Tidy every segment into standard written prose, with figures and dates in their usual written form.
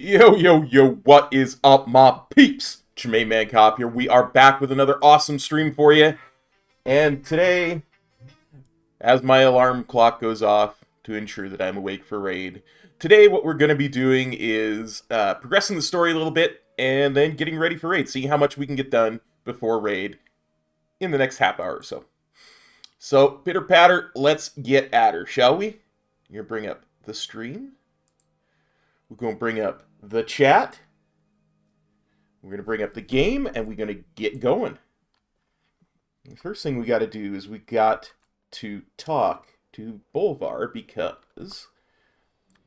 Yo, yo, yo, what is up, my peeps? Jermaine Mancop here. We are back with another awesome stream for you. And today, as my alarm clock goes off to ensure that I'm awake for raid, today what we're going to be doing is progressing the story a little bit and then getting ready for raid. See how much we can get done before raid in the next half hour or so. So, pitter patter, let's get at her, shall we? You're going to bring up the stream. We're going to bring up the chat. We're going to bring up the game, and we're going to get going. The first thing we got to do is we got to talk to Bolvar, because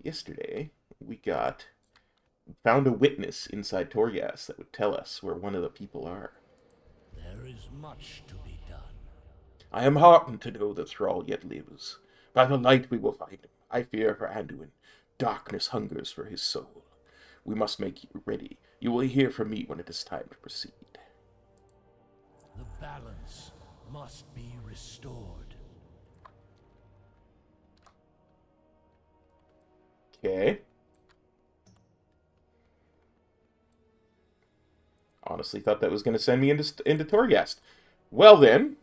yesterday we found a witness inside Torghast that would tell us where one of the people are. There is much to be done. I am heartened to know that Thrall yet lives. By the light we will find him. I fear for Anduin. Darkness hungers for his soul. We must make you ready. You will hear from me when it is time to proceed. The balance must be restored. Okay. Honestly thought that was going to send me into Torghast. Well then.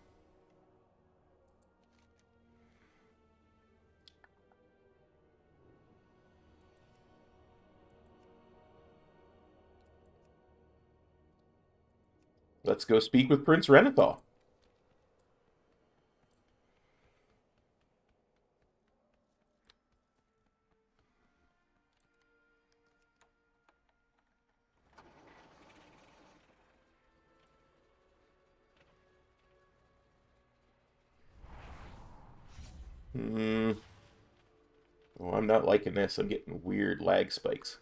Let's go speak with Prince Renathal. Oh, I'm not liking this. I'm getting weird lag spikes.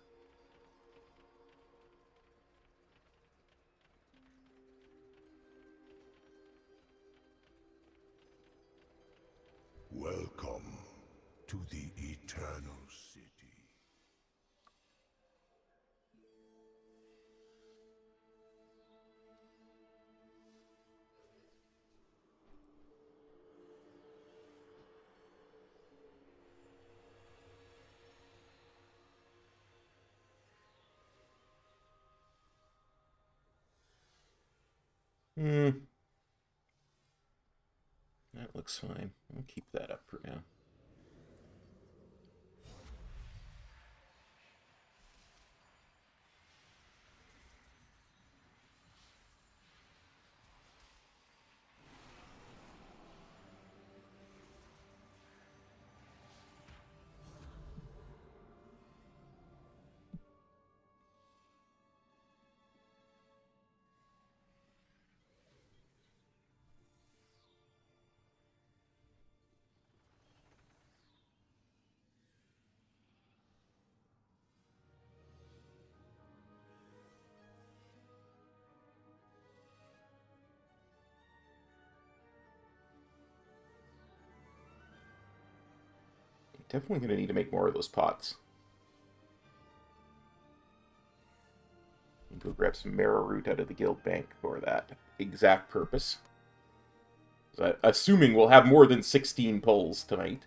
Welcome to the Eternal City. That looks fine. I'll keep that up for now. Definitely going to need to make more of those pots. Go grab some marrow root out of the guild bank for that exact purpose. Assuming we'll have more than 16 pulls tonight.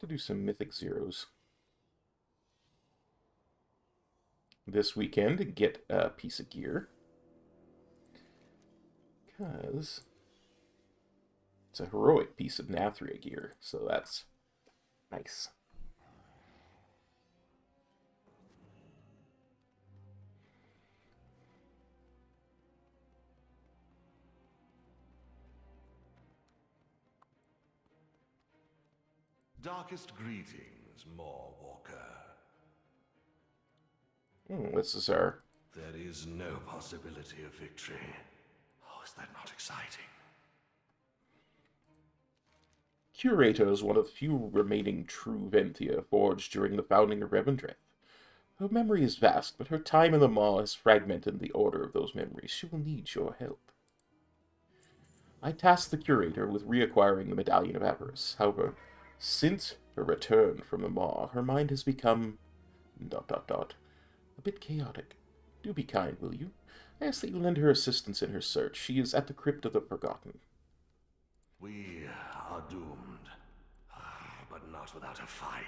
To do some Mythic Zeros this weekend to get a piece of gear. Because it's a heroic piece of Nathria gear, so that's nice. Darkest greetings, Warwalker. This is our... There is no possibility of victory. Oh, is that not exciting? Curator is one of the few remaining true Venthyr forged during the founding of Revendreth. Her memory is vast, but her time in the Maw has fragmented the order of those memories. She will need your help. I tasked the Curator with reacquiring the Medallion of Avarice. However, since her return from the Maw, her mind has become... a bit chaotic. Do be kind, will you? I ask that you lend her assistance in her search. She is at the Crypt of the Forgotten. We are doomed, but not without a fight.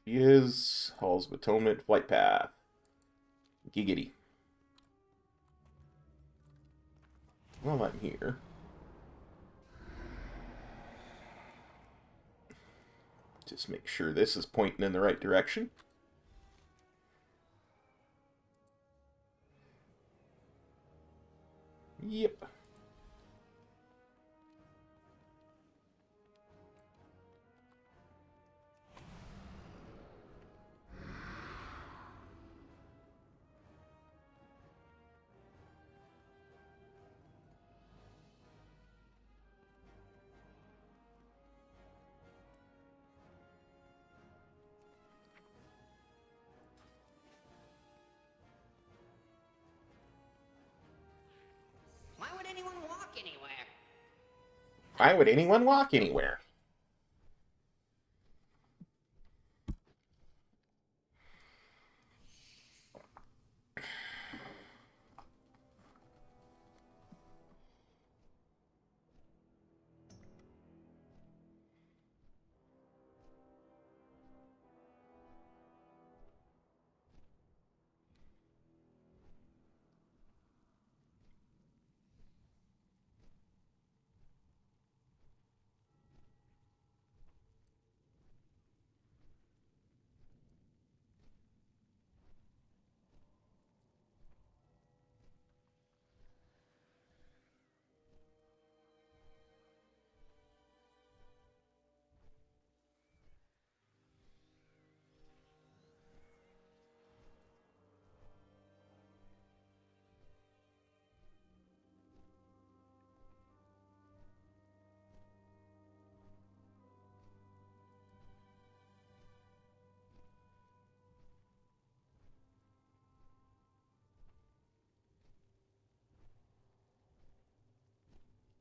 She is. Halls of Atonement, Flight Path. Giggity. While I'm here... just make sure this is pointing in the right direction. Yep. Why would anyone walk anywhere? Why would anyone walk anywhere?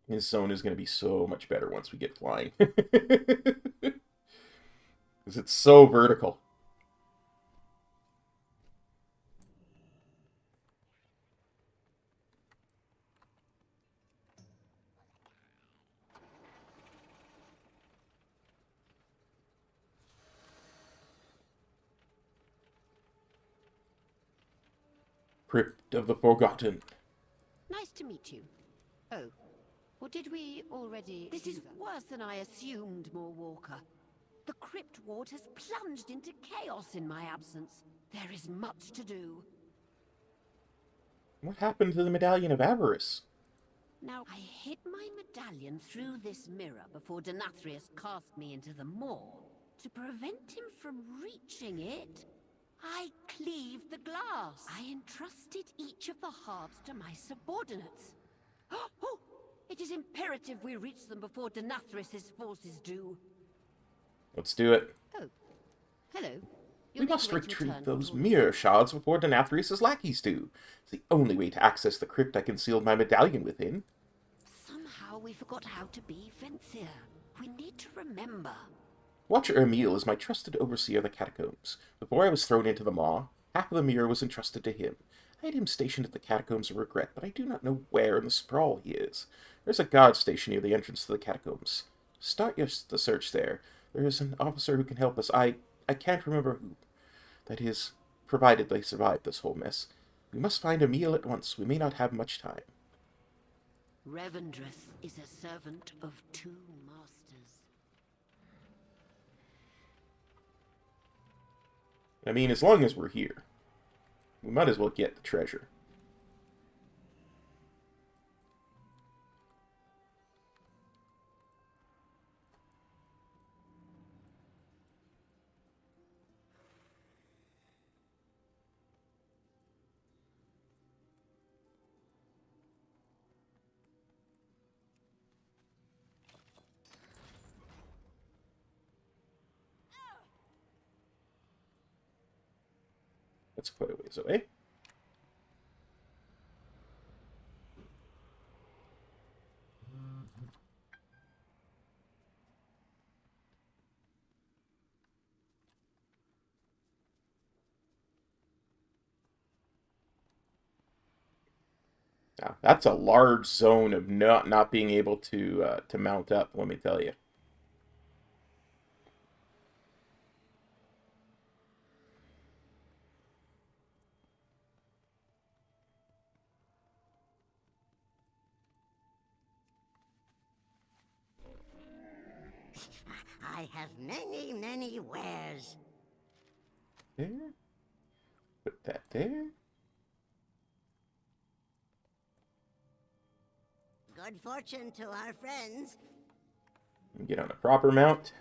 His zone is going to be so much better once we get flying. Because it's so vertical. Crypt of the Forgotten. Nice to meet you. Oh, or did we already... This is worse than I assumed, Warwalker. The Crypt Ward has plunged into chaos in my absence. There is much to do. What happened to the Medallion of Avarice? Now, I hid my medallion through this mirror before Denathrius cast me into the Maw. To prevent him from reaching it, I cleaved the glass. I entrusted each of the halves to my subordinates. Oh, it is imperative we reach them before Denathris's forces do. Let's do it. Oh, hello. We must retrieve those mirror shards before Denathrius' lackeys do. It's the only way to access the crypt I concealed my medallion within. Somehow we forgot how to be Venthyr. We need to remember. Watcher Emil is my trusted overseer of the catacombs. Before I was thrown into the maw, half of the mirror was entrusted to him. I had him stationed at the catacombs of regret, but I do not know where in the sprawl he is. There's a guard station near the entrance to the catacombs. Start the search there. There is an officer who can help us. I can't remember who. That is, provided they survive this whole mess. We must find Emil at once. We may not have much time. Revendreth is a servant of two masters. I mean, as long as we're here, we might as well get the treasure. That's quite a ways away. Now, that's a large zone of not being able to mount up, let me tell you. I have many, many wares. There. Put that there. Good fortune to our friends. And get on a proper mount.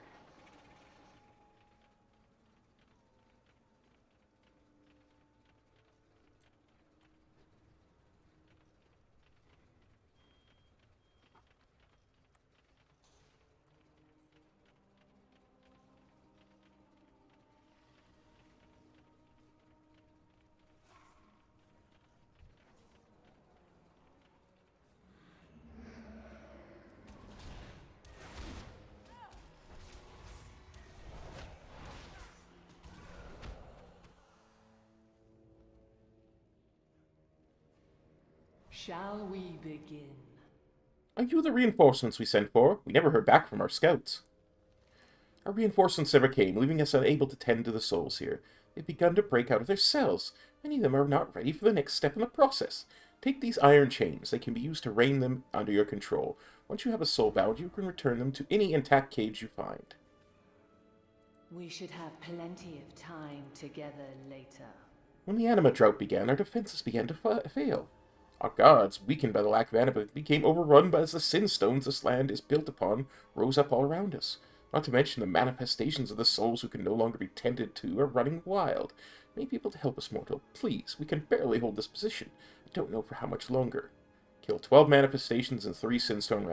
Shall we begin? Are you the reinforcements we sent for? We never heard back from our scouts. Our reinforcements never came, leaving us unable to tend to the souls here. They've begun to break out of their cells. Many of them are not ready for the next step in the process. Take these iron chains. They can be used to rein them under your control. Once you have a soul bound, you can return them to any intact cage you find. We should have plenty of time together later. When the anima drought began, our defenses began to fail. Our guards, weakened by the lack of anima, became overrun by the sin stones this land is built upon, rose up all around us. Not to mention the manifestations of the souls who can no longer be tended to are running wild. May be able to help us, mortal. Please, we can barely hold this position. I don't know for how much longer. Kill 12 manifestations and 3 sinstone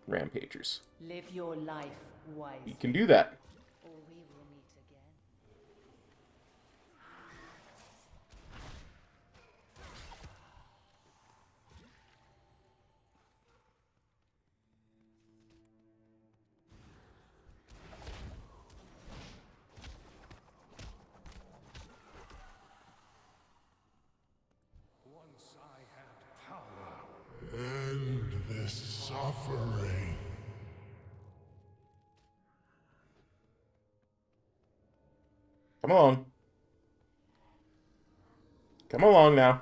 rampagers. Live your life wisely. You can do that. Or we will meet again. Once I had power. End this suffering. Come along. Come along now.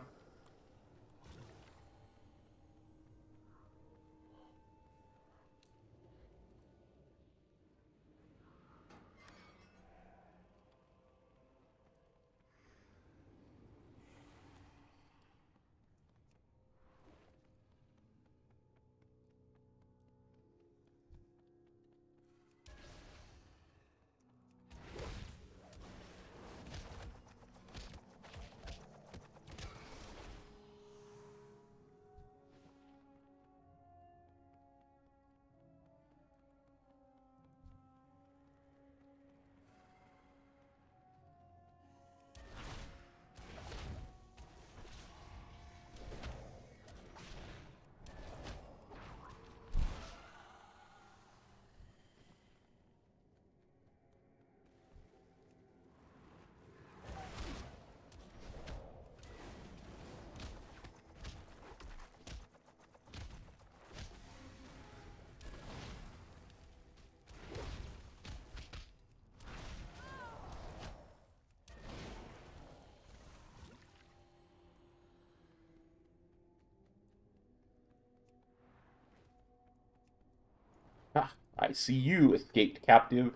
Ah, I see you, escaped captive.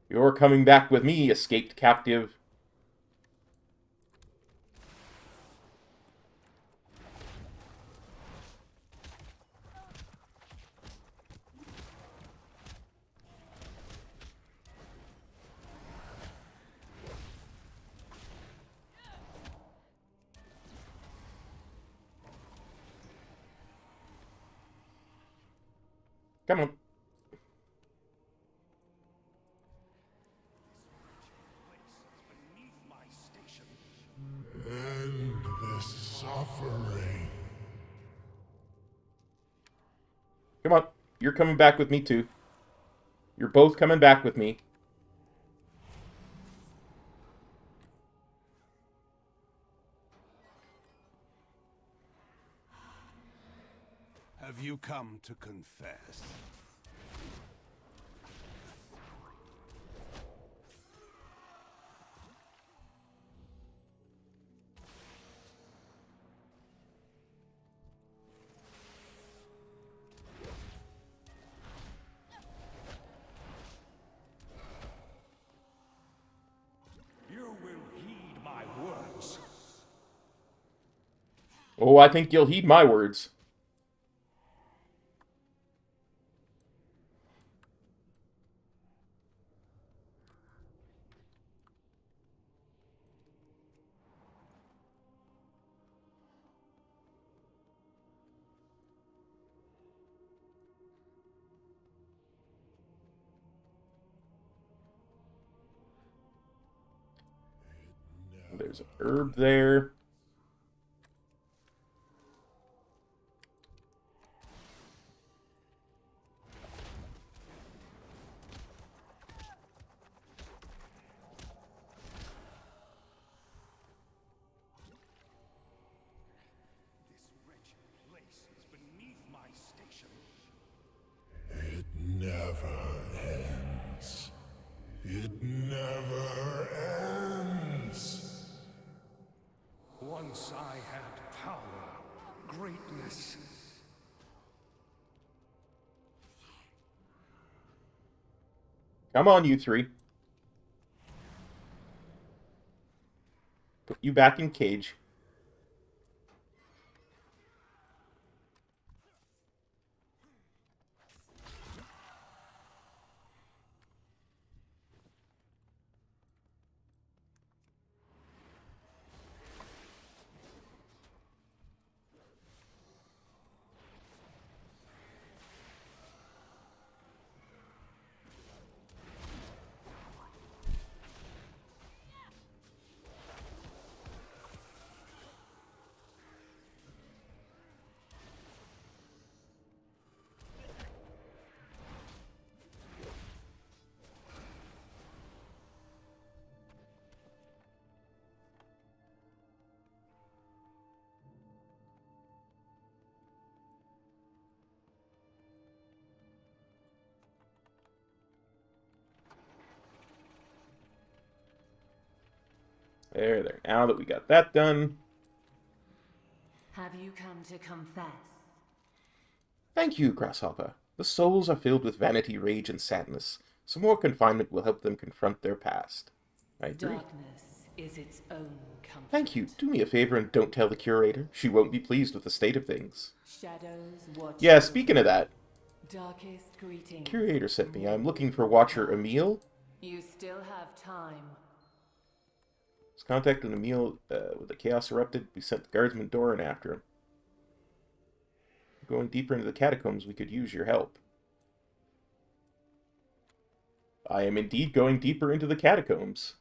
You're coming back with me, escaped captive. Come on. End this suffering. Come on. You're coming back with me, too. You're both coming back with me. Have you come to confess? You will heed my words. Oh, I think you'll heed my words. There's an herb there. This wretched place is beneath my station. It never ends. It never ends. Once I had power, greatness. Come on, you three. Put you back in cage. There. Now that we got that done. Have you come to confess? Thank you, Grasshopper. The souls are filled with vanity, rage, and sadness. Some more confinement will help them confront their past. I agree. Darkness is its own comfort. Thank you. Do me a favor and don't tell the curator. She won't be pleased with the state of things. Shadows watch. Yeah, speaking of that, Darkest greetings. curator sent me. I'm looking for Watcher Emil. You still have time. His contact with Emil with the chaos erupted. We sent the guardsman Doran after him. Going deeper into the catacombs, we could use your help. I am indeed going deeper into the catacombs.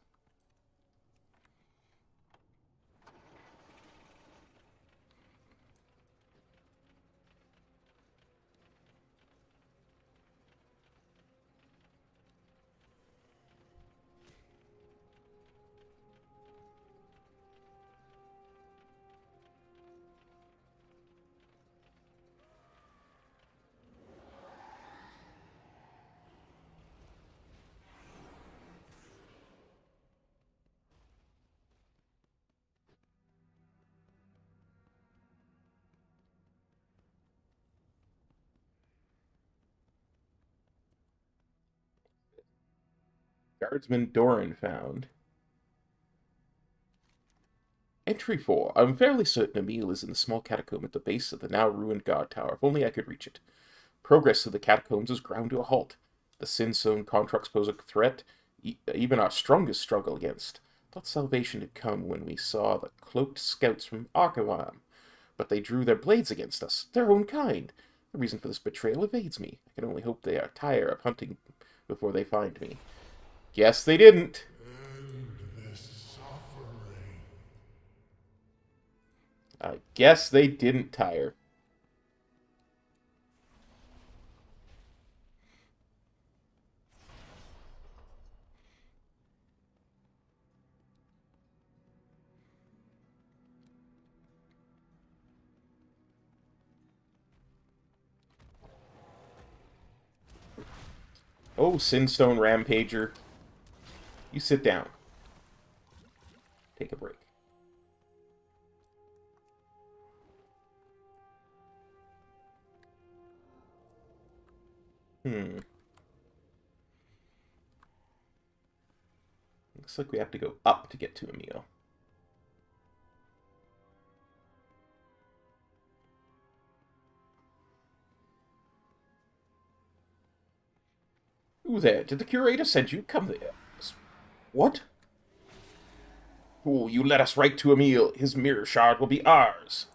Guardsman Doran found. Entry 4. I'm fairly certain Emil is in the small catacomb at the base of the now ruined guard tower. If only I could reach it. Progress through the catacombs is ground to a halt. The sin-sown constructs pose a threat even our strongest struggle against. Thought salvation had come when we saw the cloaked scouts from Arkawan, but they drew their blades against us, their own kind. The reason for this betrayal evades me. I can only hope they are tired of hunting before they find me. Guess they didn't. I guess they didn't tire. Oh, Sinstone Rampager. You sit down. Take a break. Looks like we have to go up to get to Emil. Who there? Did the curator send you? Come there. What? Oh, you led us right to Emil. His mirror shard will be ours.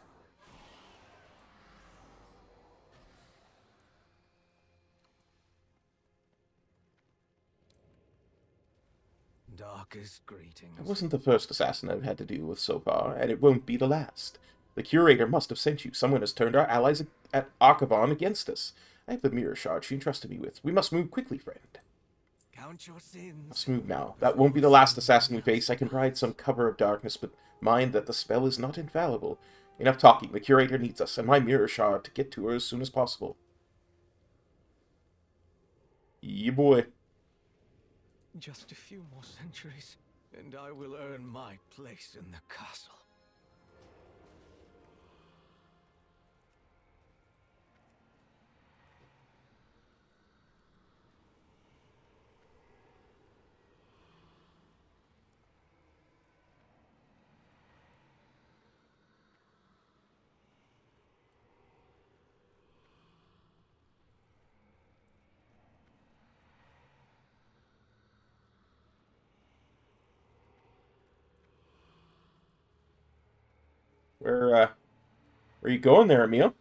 Darkest greetings. It wasn't the first assassin I've had to deal with so far, and it won't be the last. The curator must have sent you. Someone has turned our allies at Arkavan against us. I have the mirror shard she entrusted me with. We must move quickly, friend. Count your sins. Let's move now. That won't be the last assassin we face. I can provide some cover of darkness, but mind that the spell is not infallible. Enough talking. The curator needs us, and my mirror shard to get to her as soon as possible. Yeah, boy. Just a few more centuries, and I will earn my place in the castle. Where are you going there, Emil?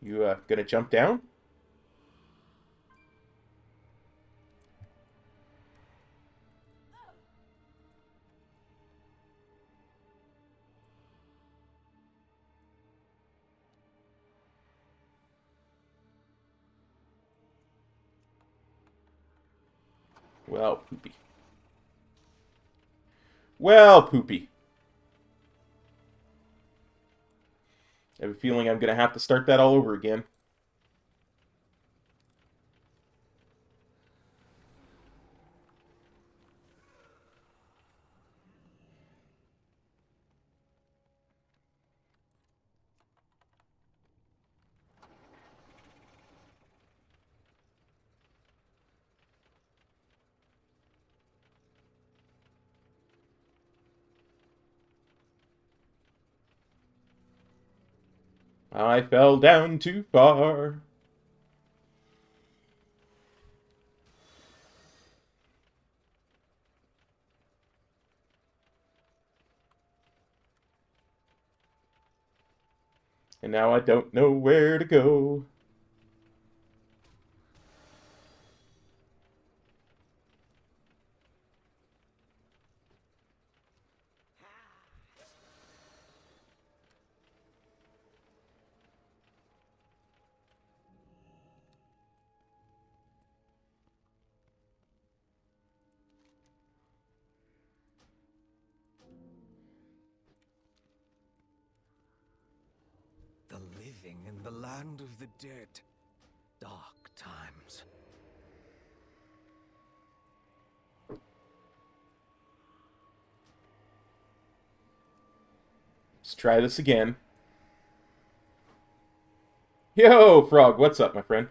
You, gonna jump down? Well, poopy. Well, poopy. I have a feeling I'm going to have to start that all over again. I fell down too far. And now I don't know where to go. The living in the land of the dead. Dark times. Let's try this again. Yo, Frog, what's up, my friend?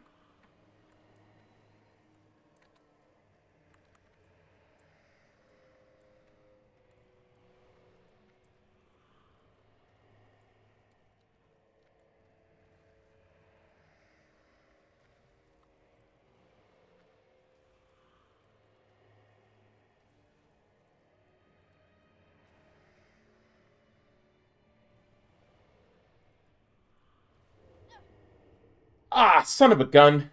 Ah, son of a gun.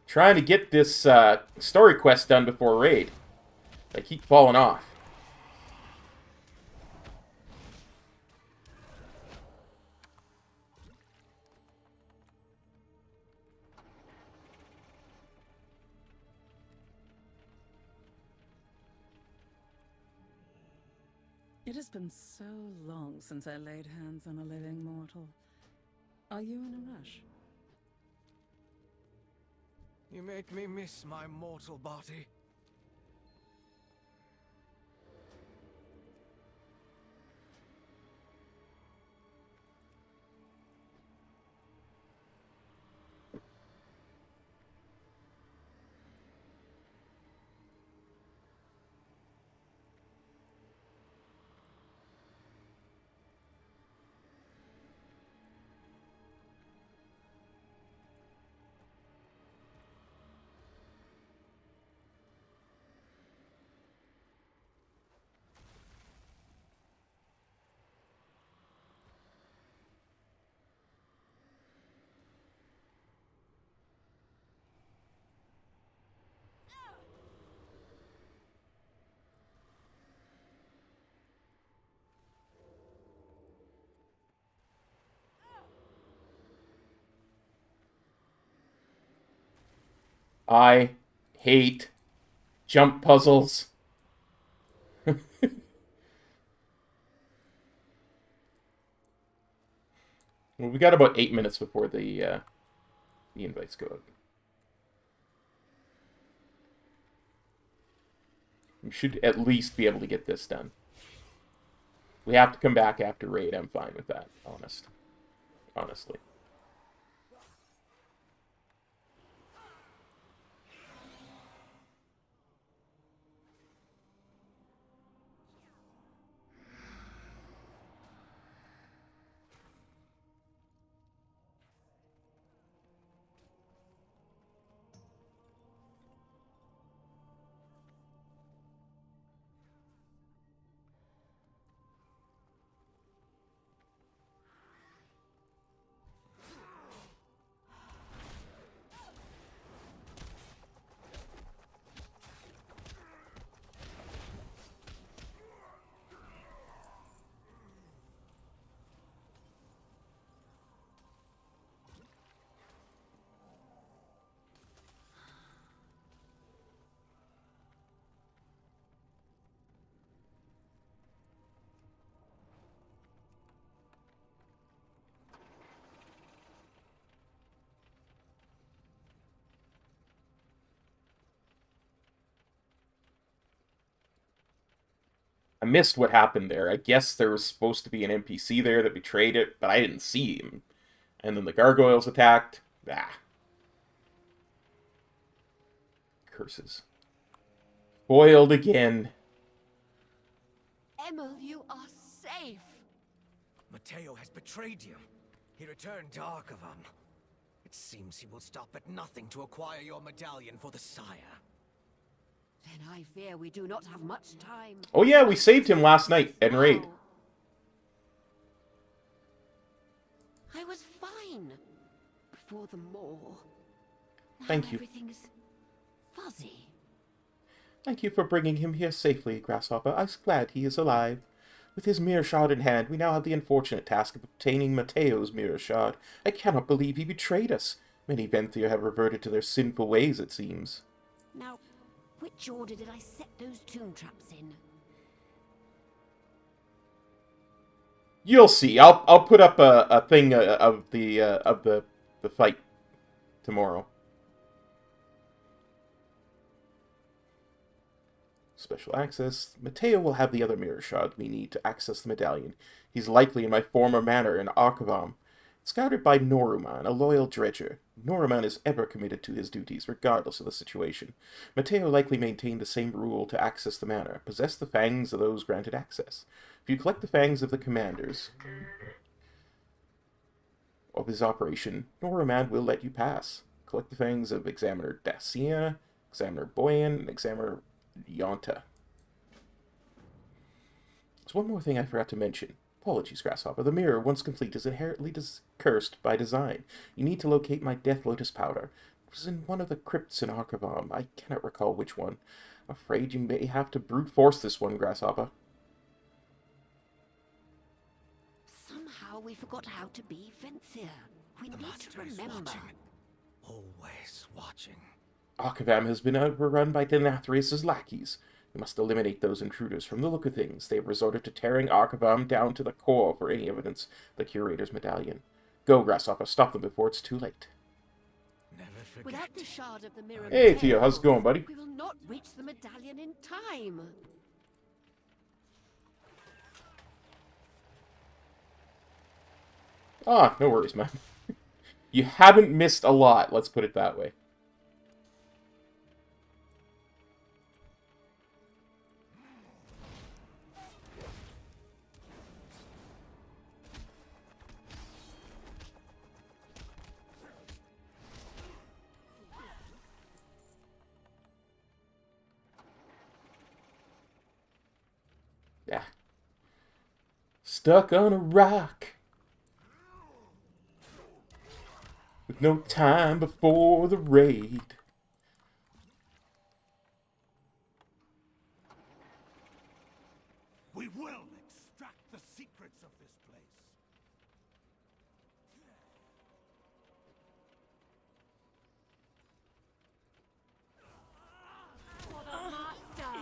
Trying to get this story quest done before raid. I keep falling off. It has been so long since I laid hands on a living mortal. Are you in a rush? You make me miss my mortal body. I hate jump puzzles. Well, we got about 8 minutes before the invites go out. We should at least be able to get this done. We have to come back after raid. I'm fine with that, honestly. I missed what happened there. I guess there was supposed to be an NPC there that betrayed it, but I didn't see him. And then the gargoyles attacked. Ah. Curses. Foiled again. Emil, you are safe. Matteo has betrayed you. He returned to Arcavam. It seems he will stop at nothing to acquire your medallion for the Sire. Then I fear we do not have much time. Oh yeah, we saved him last night in raid. Now. I was fine before the maw. Now Thank you. Everything's fuzzy. Thank you for bringing him here safely, Grasshopper. I'm glad he is alive. With his mirror shard in hand, we now have the unfortunate task of obtaining Matteo's mirror shard. I cannot believe he betrayed us. Many Venthyr have reverted to their sinful ways, it seems. Now, which order did I set those tomb traps in? You'll see. I'll put up a thing of the fight tomorrow. Special access. Matteo will have the other mirror shard we need to access the medallion. He's likely in my former manor in Arcavam. Scouted by Noruman, a loyal dredger. Noruman is ever committed to his duties, regardless of the situation. Matteo likely maintained the same rule to access the manor. Possess the fangs of those granted access. If you collect the fangs of the commanders of his operation, Noruman will let you pass. Collect the fangs of Examiner Dacia, Examiner Boyan, and Examiner Yonta. There's one more thing I forgot to mention. Apologies, Grasshopper. The mirror, once complete, is inherently cursed by design. You need to locate my Death Lotus powder. It was in one of the crypts in Archivam. I cannot recall which one. I'm afraid you may have to brute force this one, Grasshopper. Somehow we forgot how to be Venthyr. We need to remember. Always watching. Archivam has been overrun by Denathrius' lackeys. We must eliminate those intruders. From the look of things, they have resorted to tearing Archivam down to the core for any evidence of the Curator's medallion. Go, Grasshopper, stop them before it's too late. Never forget. Without the shard of the mirror, Hey, Theo, how's it going, buddy? we will not reach the medallion in time. Ah, no worries, man. You haven't missed a lot, let's put it that way. Yeah. Stuck on a rock. With no time before the raid. We will extract the secrets of this place.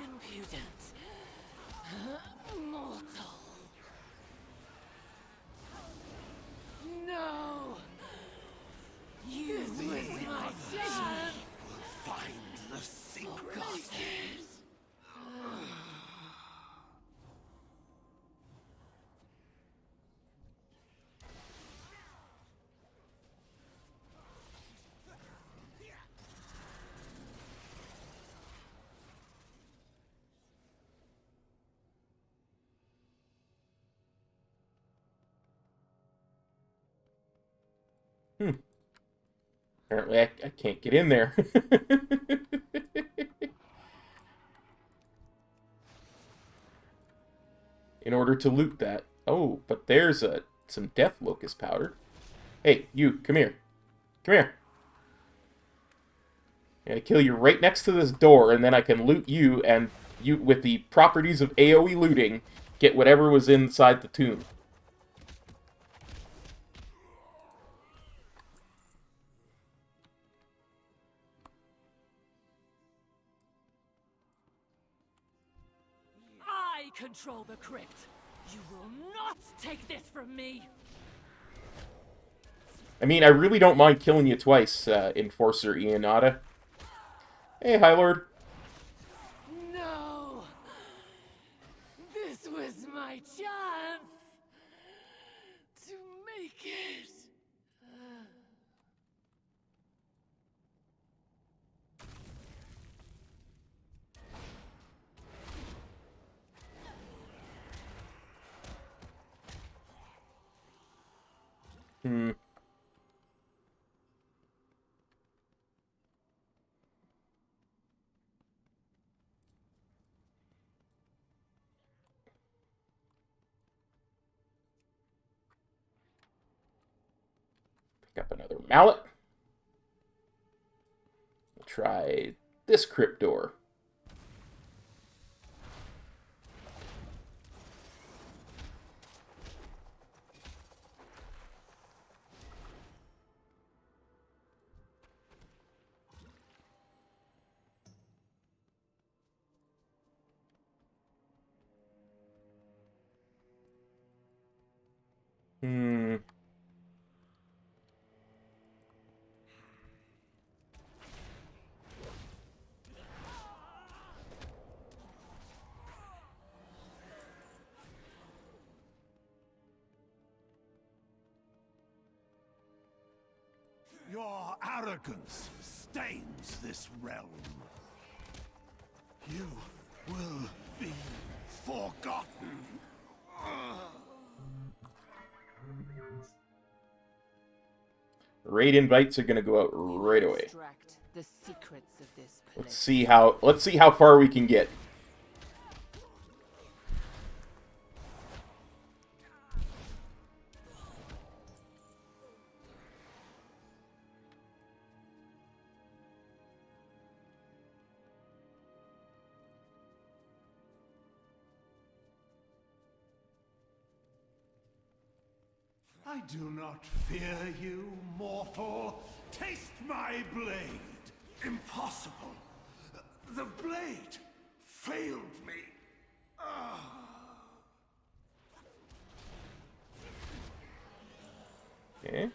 Impudent. Mortal. No! You was my chance! Find the secrets. Apparently I can't get in there. In order to loot that. Oh, but there's some Death Locust powder. Hey, you, come here. Come here. I'm gonna kill you right next to this door, and then I can loot you, and you, with the properties of AoE looting, get whatever was inside the tomb. I control the crypt. You will not take this from me. I mean, I really don't mind killing you twice, Enforcer Ionata. Hey, High Lord. No! This was my chance to make it. Pick up another mallet. We'll try this crypt door. Your arrogance stains this realm. You will be forgotten. Raid invites are gonna go out right away. Extract the secrets of this place. Let's see how far we can get. I do not fear you, mortal. Taste my blade. Impossible. The blade failed me. Okay.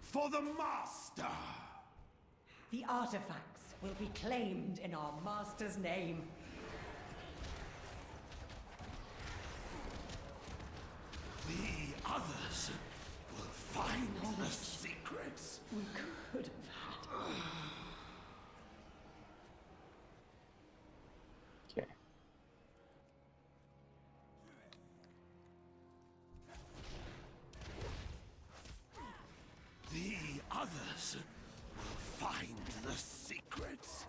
For the Master! The artifacts will be claimed in our Master's name. The others will find the secrets. We could have had. Okay. The others will find the secrets.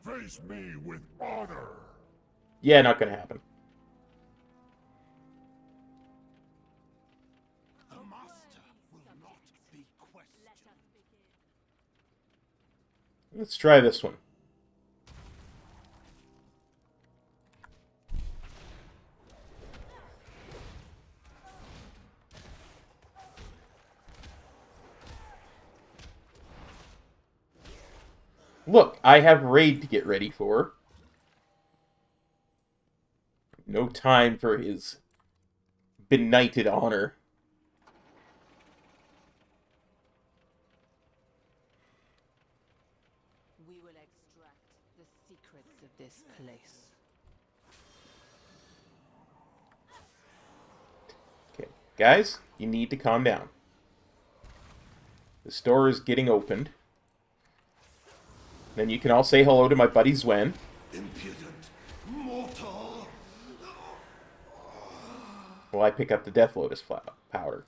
Face me with honor. Yeah, not gonna happen. The Master will not be questioned. Let's try this one. Look, I have raid to get ready for. No time for his benighted honor. We will extract the secrets of this place. Okay, guys, you need to calm down. The door is getting opened. Then you can all say hello to my buddy Zwen. Impudent mortal. While I pick up the Death Lotus powder.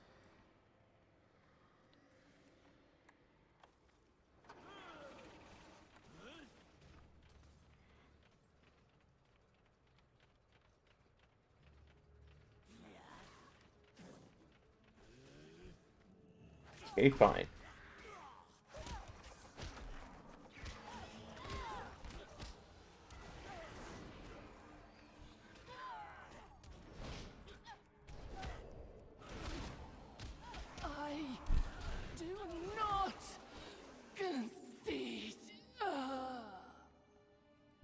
Okay, fine. I do not concede.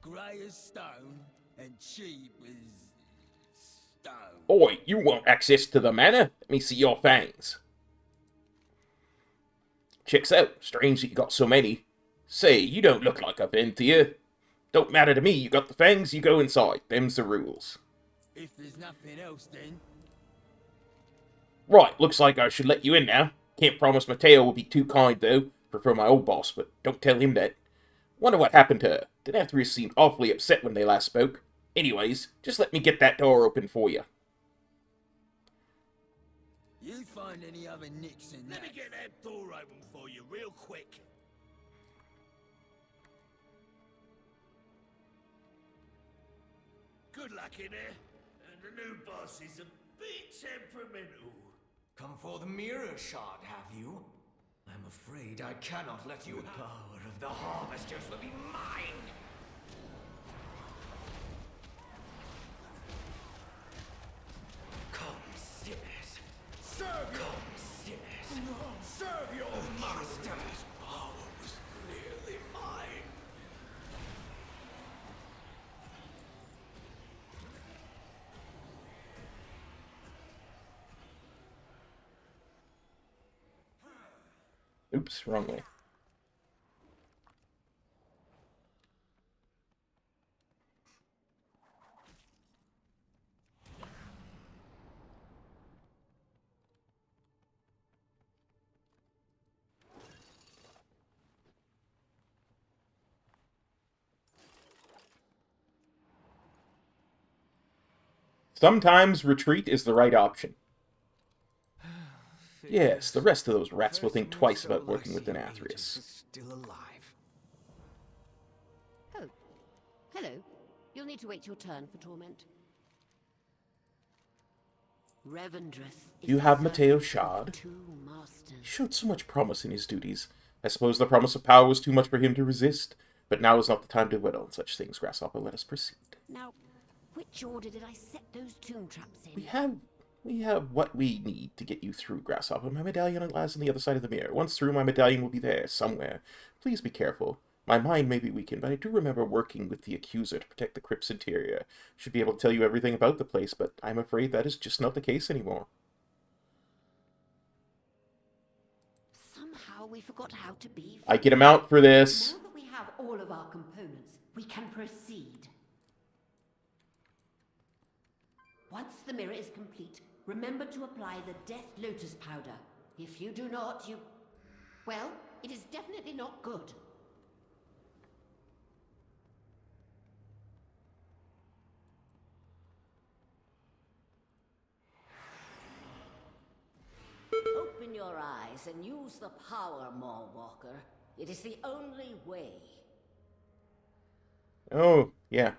Grey as stone and cheap as stone. Oi, you want access to the manor? Let me see your fangs. Checks out. Strange that you got so many. Say, you don't look like a Venthyr. Don't matter to me, you got the fangs, you go inside. Them's the rules. If there's nothing else, then. Right, looks like I should let you in now. Can't promise Mateo will be too kind, though. Prefer my old boss, but don't tell him that. Wonder what happened to her. The Nathria seemed awfully upset when they last spoke. Anyways, just let me get that door open for you. You find any other nicks in that? Let me get that door open for you real quick. Good luck in there. And the new boss is a bit temperamental. Come for the mirror shard, have you? I'm afraid I cannot let you. The power of the harvesters will be mine! Come, sinners. Serve your... Come, sinners. Serve your masters. Power was clearly mine. Oops, wrong way. Sometimes retreat is the right option. Yes, the rest of those rats will think twice about working with the Nathrius. Still alive. Oh, hello. You'll need to wait your turn for torment. Revendreth. You have Mateo's shard. Two masters. He showed so much promise in his duties. I suppose the promise of power was too much for him to resist. But now is not the time to dwell on such things, Grasshopper. Let us proceed. Now, which order did I set those tomb traps in? We have what we need to get you through, Grasshopper. My medallion lies on the other side of the mirror. Once through, my medallion will be there, somewhere. Please be careful. My mind may be weakened, but I do remember working with the Accuser to protect the crypt's interior. Should be able to tell you everything about the place, but I'm afraid that is just not the case anymore. Somehow we forgot how to be... I get him out for this. Now that we have all of our components, we can proceed. Once the mirror is complete, remember to apply the Death Lotus powder. If you do not, you... well, it is definitely not good. Open your eyes and use the power, Mallwalker. It is the only way. Oh, yeah.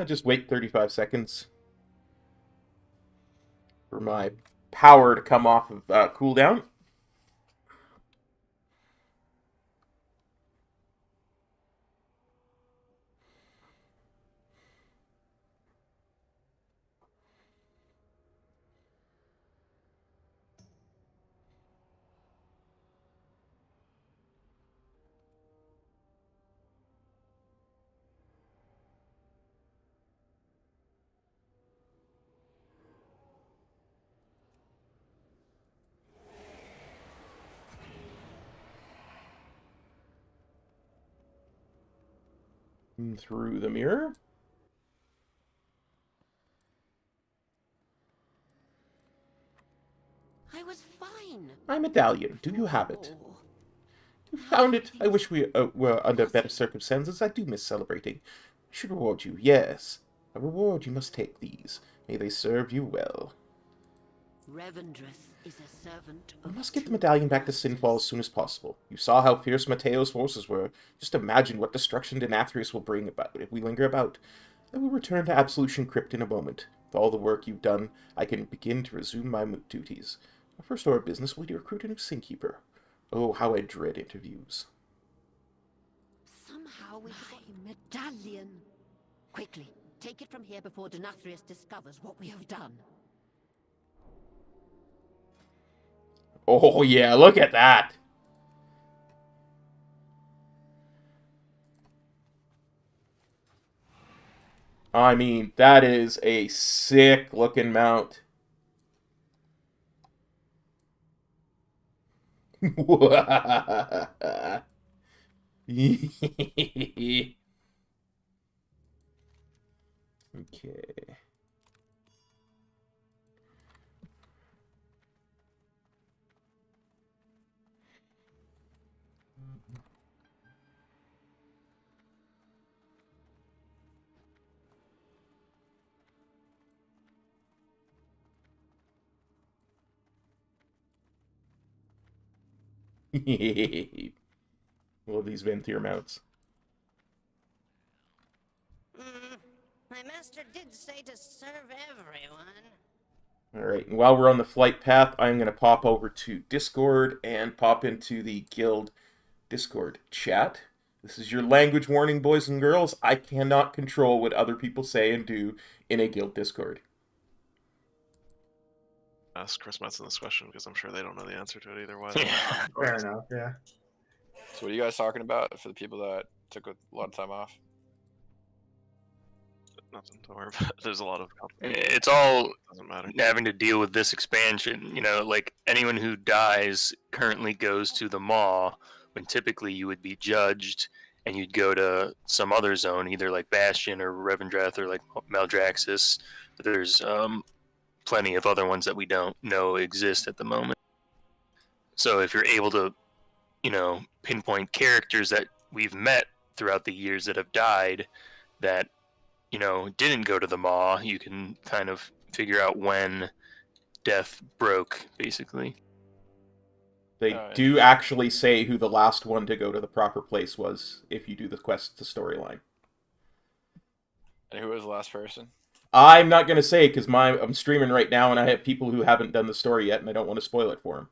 Just wait 35 seconds for my power to come off of cooldown. Through the mirror. I was fine. My medallion. Do you have it? You found it. I wish we were under better circumstances. I do miss celebrating. I should reward you. Yes. A reward you must take these. May they serve you well. Revendreth is a servant We of... must get the medallion back to Sinfall as soon as possible. You saw how fierce Mateo's forces were. Just imagine what destruction Denathrius will bring about if we linger about. I will return to Absolution Crypt in a moment. With all the work you've done, I can begin to resume my duties. Our first order of business will be to recruit a new Sinkeeper. Oh, how I dread interviews. Somehow we forgot medallion. Quickly, take it from here before Denathrius discovers what we have done. Oh, yeah, look at that. I mean, that is a sick-looking mount. Okay. Love these Venthyr mounts. My master did say to serve everyone. Alright, and while we're on the flight path, I'm going to pop over to Discord and pop into the guild Discord chat. This is your language warning, boys and girls. I cannot control what other people say and do in a guild Discord. Ask Chris Metzen this question because I'm sure they don't know the answer to it either way. Fair enough, yeah. So what are you guys talking about for the people that took a lot of time off? Nothing to worry about. There's a lot of It's all doesn't matter. having to deal with this expansion. You know, like anyone who dies currently goes to the Maw, when typically you would be judged and you'd go to some other zone, either like Bastion or Revendreth or like Maldraxxus. But there's plenty of other ones that we don't know exist at the moment. So if you're able to, you know, pinpoint characters that we've met throughout the years that have died that, you know, didn't go to the Maw, you can kind of figure out when death broke, basically. They do actually say who the last one to go to the proper place was if you do the quest to storyline. And who was the last person? I'm not going to say because I'm streaming right now and I have people who haven't done the story yet and I don't want to spoil it for them.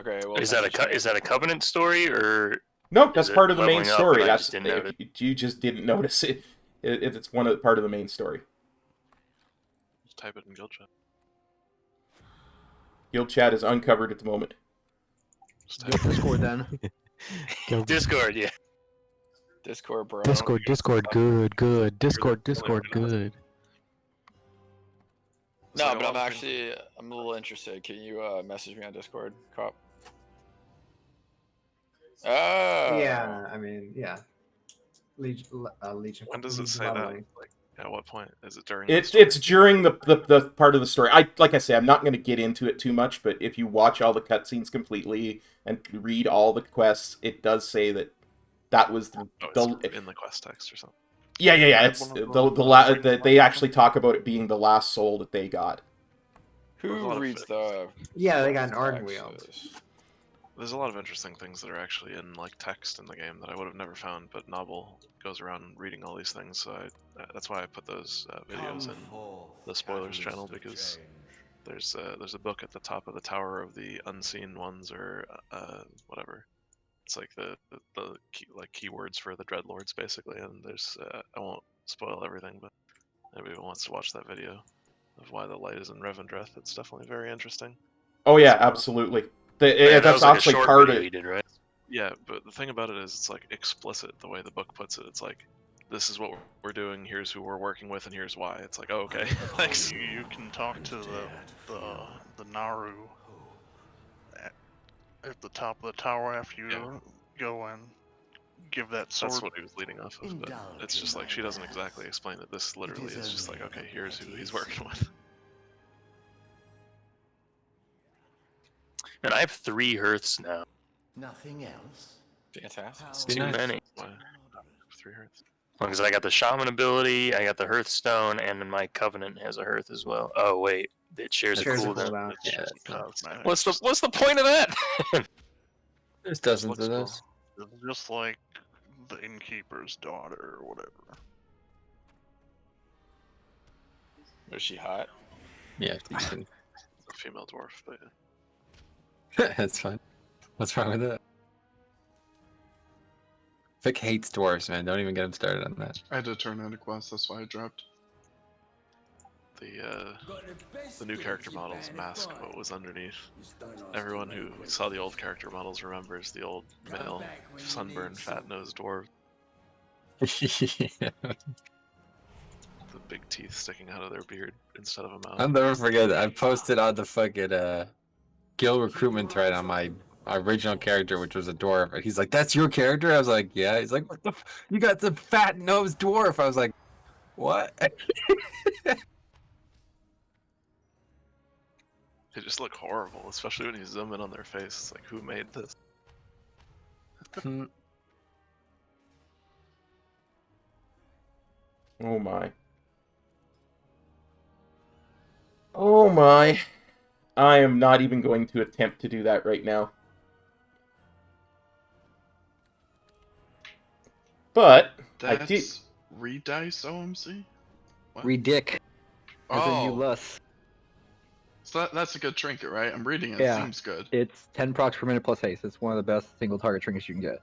Okay, well, is that a Covenant story or? Nope, that's part of the main leveling up story. and I That's just didn't notice? you just didn't notice it. It's part of the main story. Just type it in guild chat. Guild chat is uncovered at the moment. Discord then. Discord, yeah. Discord, bro. Discord, good. Discord, good. No, but I'm a little interested. Can you message me on Discord, Cop? Oh. Yeah, I mean, yeah. Legion. When does it say that? Like, at what point? Is it during? It's during the part of the story. Like I say, I'm not going to get into it too much, but if you watch all the cutscenes completely and read all the quests, it does say that was in the quest text or something. Yeah. It's they actually talk about it being the last soul that they got. Who reads the? Yeah, they got an Arden wheel. There's a lot of interesting things that are actually in like text in the game that I would have never found, but Novel goes around reading all these things, so that's why I put those videos in the spoilers channel, because there's a book at the top of the Tower of the Unseen Ones, or whatever. It's like the keywords for the Dreadlords basically, and there's I won't spoil everything, but anybody who wants to watch that video of why the light is in Revendreth, it's definitely very interesting. Oh yeah, absolutely. That's actually part of it. Right? Yeah, but the thing about it is it's like explicit the way the book puts it. It's like, this is what we're doing, here's who we're working with, and here's why. It's like, oh, okay. Thanks. You can talk to the Naru at the top of the tower after you go and give that sword. That's what he was leading off of, but it's just like, she doesn't exactly explain it. This literally is just like, okay, here's who he's working with. And I have 3 hearths now. Nothing else? Fantastic. It's too many. Why? 3 hearths. Well, because I got the Shaman ability, I got the Hearthstone, and then my Covenant has a hearth as well. Oh wait, it shares a cooldown. Yeah. What's the point of that? There's dozens of those. It's just like the innkeeper's daughter or whatever. Was she hot? Yeah, A female dwarf, but yeah. That's fine. What's wrong with that? Vic hates dwarves, man. Don't even get him started on that. I had to turn in a quest, that's why I dropped. The new character models mask what was underneath. Everyone who saw the old character models remembers the old male sunburned fat-nosed dwarf. Yeah. The big teeth sticking out of their beard instead of a mouth. I'll never forget that. I posted on the fucking guild recruitment thread on my original character, which was a dwarf. And he's like, "That's your character?" I was like, "Yeah." He's like, "What the? You got the fat-nosed dwarf?" I was like, "What?" They just look horrible, especially when you zoom in on their face. It's like, who made this? Oh my. Oh my. I am not even going to attempt to do that right now. But That's I did. Redice OMC? What? Redick. As in you Oh, lust. so that's a good trinket, right? I'm reading it. Yeah. Seems good. It's 10 procs per minute plus haste. It's one of the best single target trinkets you can get.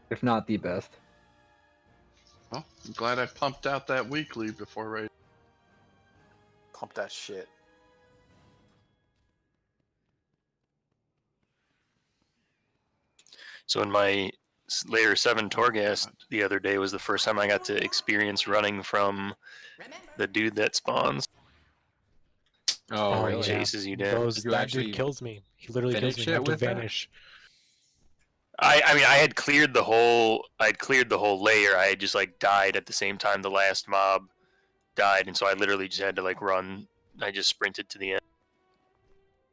If not the best. Well, I'm glad I pumped out that weekly before raid. Pump that shit. So in my layer 7 Torghast the other day was the first time I got to experience running from the dude that spawns. Oh, He really? chases you down. That dude kills me. He literally kills me. I have to vanish. I mean I had cleared the whole layer. I had just like died at the same time the last mob died, and so I literally just had to like run. I just sprinted to the end.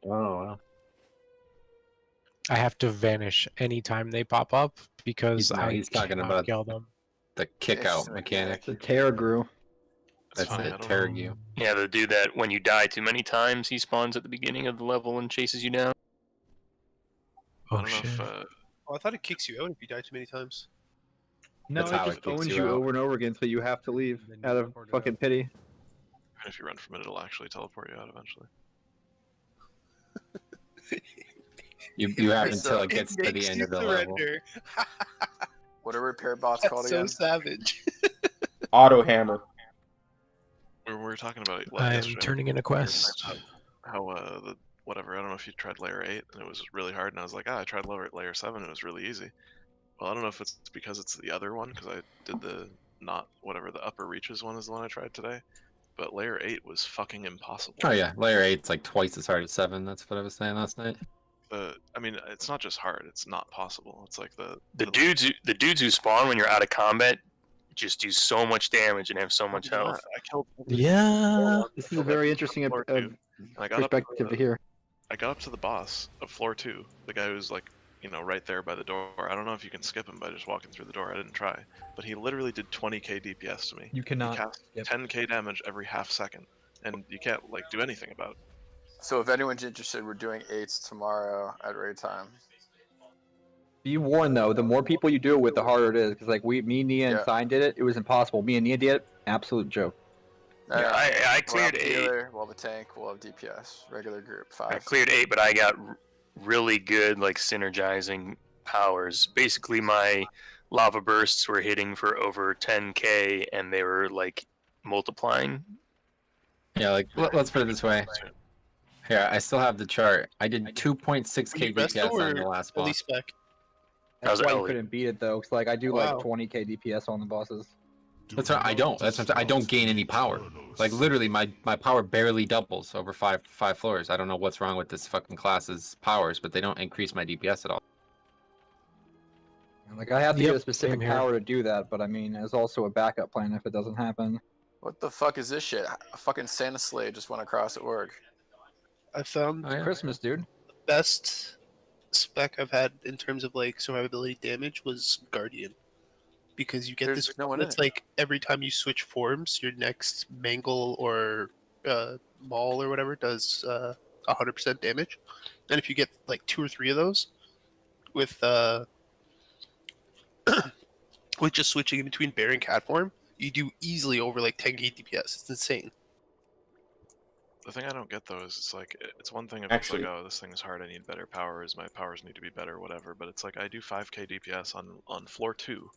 Oh wow. I have to vanish anytime they pop up because he's talking about kill them. the kick out mechanic. The Terra grew. That's it, Terragu. Yeah, the dude that when you die too many times, he spawns at the beginning of the level and chases you down. Oh shit! I thought it kicks you out if you die too many times. No, it just owns you over and over again, so you have to leave out of fucking pity. Even if you run from it, it'll actually teleport you out eventually. You have until it gets to the end of the level. What are repair bots called again? So savage. Auto hammer. We were talking about it I'm yesterday. turning in a quest. How the whatever, I don't know if you tried layer 8 and it was really hard, and I was like, I tried layer 7 and it was really easy. Well, I don't know if it's because it's the other one, because I did the the upper reaches one is the one I tried today, but layer 8 was fucking impossible. Oh yeah, layer 8's like twice as hard as 7. That's what I was saying last night. I mean, it's not just hard; it's not possible. It's like the dudes who spawn when you're out of combat just do so much damage and have so much health. I killed. Yeah. This is a very interesting perspective to hear. I got up to the boss of floor 2, the guy who's like, right there by the door. I don't know if you can skip him by just walking through the door. I didn't try, but he literally did 20k DPS to me. You cannot. He cast 10k damage every half second, and you can't like do anything about it. So if anyone's interested, we're doing 8s tomorrow at raid time. Be warned though, the more people you do it with, the harder it is. Because like me, Nia, and Sign did it. It was impossible. Me and Nia did it. Absolute joke. Yeah, I cleared 8. Healer, we'll have a tank, we'll have DPS. Regular group, 5. I cleared 8, but I got really good like synergizing powers. Basically, my lava bursts were hitting for over 10k, and they were like multiplying. Yeah, like let's put it this way. Here, I still have the chart. I did 2.6k DPS on the last boss. That's why you couldn't beat it though. Cause like I do like 20k DPS on the bosses. That's right. I don't. That's what I don't gain any power. Like literally, my power barely doubles over five floors. I don't know what's wrong with this fucking class's powers, but they don't increase my DPS at all. Like I have to get a specific power to do that, but I mean, there's also a backup plan if it doesn't happen. What the fuck is this shit? A fucking Santa sleigh just went across at work. I found Christmas, dude. The best spec I've had in terms of like survivability damage was Guardian, because you get this. It's like every time you switch forms, your next Mangle or Maul or whatever does 100% damage, and if you get like 2 or 3 of those, with with just switching in between Bear and Cat form, you do easily over like 10k DPS. It's insane. The thing I don't get though is it's one thing if Actually- it's like, oh, this thing is hard, I need better powers, my powers need to be better, whatever. But it's like I do 5k DPS on floor 2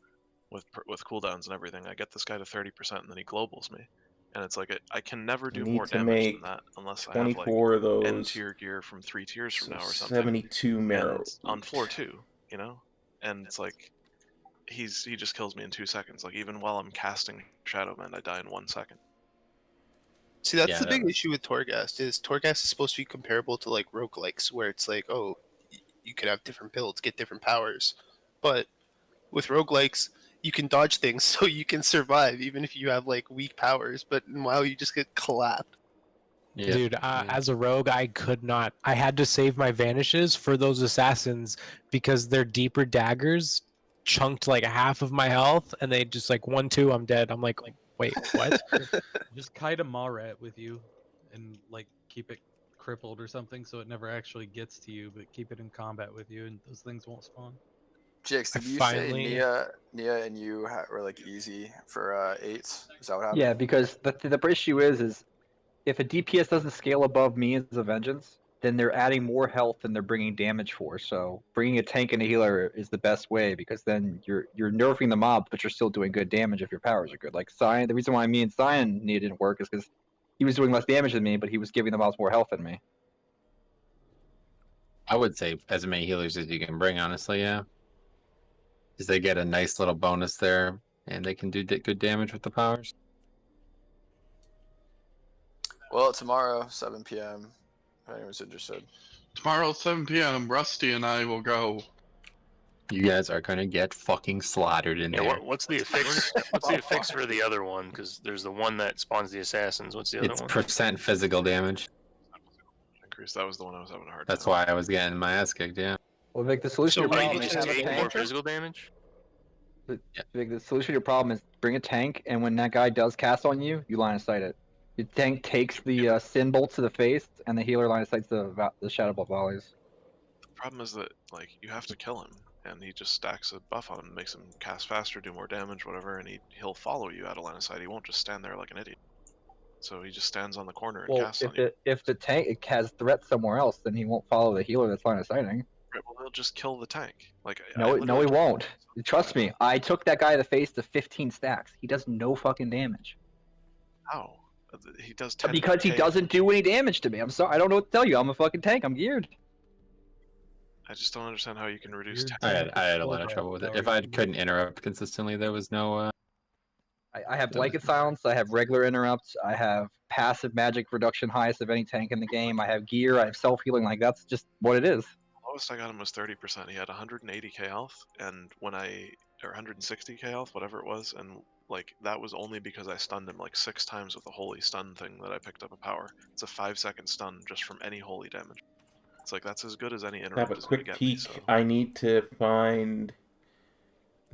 with cooldowns and everything. I get this guy to 30% and then he globals me, and it's like I can never do Need more to damage make than that unless I have like 24 of those. N tier gear from 3 tiers from now or something. 72 marrow. And on floor 2, and it's like he just kills me in 2 seconds. Like even while I'm casting Shadow Mend, I die in 1 second. See, that's the big issue with Torghast, is Torghast is supposed to be comparable to like roguelikes, where it's like, oh, you could have different builds, get different powers. But with roguelikes, you can dodge things so you can survive even if you have like weak powers, but WoW you just get clapped. Yeah. Dude, as a rogue, I could not. I had to save my vanishes for those assassins because their deeper daggers chunked like half of my health, and they just like 1-2, I'm dead. I'm like wait, what? Just kite a Maret with you, and like keep it crippled or something, so it never actually gets to you, but keep it in combat with you, and those things won't spawn. Jix, did you finally- say Nia and you were like easy for 8s? Is that what happened? Yeah, because the issue is if a DPS doesn't scale above me as a vengeance, then they're adding more health than they're bringing damage for. So bringing a tank and a healer is the best way because then you're nerfing the mob, but you're still doing good damage if your powers are good. Like Cyan, the reason why me and Cyan Nia didn't work is because he was doing less damage than me, but he was giving the mobs more health than me. I would say as many healers as you can bring, honestly, yeah. Because they get a nice little bonus there, and they can do good damage with the powers. Well, tomorrow, 7 p.m. If anyone's interested. Tomorrow, 7 p.m., Rusty and I will go. You guys are gonna get fucking slaughtered in there. What's the affix? What's the affix for the other one? Because there's the one that spawns the assassins. What's the other It's one? percent physical damage. Increase. That was the one I was having a hard time. That's why I was getting my ass kicked. Yeah. Well, Vic, the solution So to your you problem just is have a take more tank. physical damage? Vic, the solution to your problem is bring a tank, and when that guy does cast on you, you line of sight it. Your tank takes the sin bolts to the face, and the healer line of sights the shadow bolt volleys. The problem is that like you have to kill him, and he just stacks a buff on him, makes him cast faster, do more damage, whatever, and he'll follow you out of line of sight. He won't just stand there like an idiot. So he just stands on the corner and Well, casts on you. if the tank has threat somewhere else, then he won't follow the healer that's line of sighting. Right, well, he'll just kill the tank. Like No, he won't. Trust me. I took that guy in the face to 15 stacks. He does no fucking damage. How? He does 10 Because he doesn't do any damage to me. I'm sorry. I don't know what to tell you. I'm a fucking tank. I'm geared. I just don't understand how you can reduce. I had a lot of trouble with it. If I couldn't interrupt consistently, there was no. I have blanket silence. I have regular interrupts. I have passive magic reduction highest of any tank in the game. I have gear. I have self healing. Like that's just what it is. The lowest I got him was 30%. He had 180k health, and or 160k health, whatever it was, and like that was only because I stunned him like 6 times with a holy stun thing that I picked up a power. It's a 5-second stun just from any holy damage. It's like that's as good as any interrupt Have a is going to quick get peek. me. So. I need to find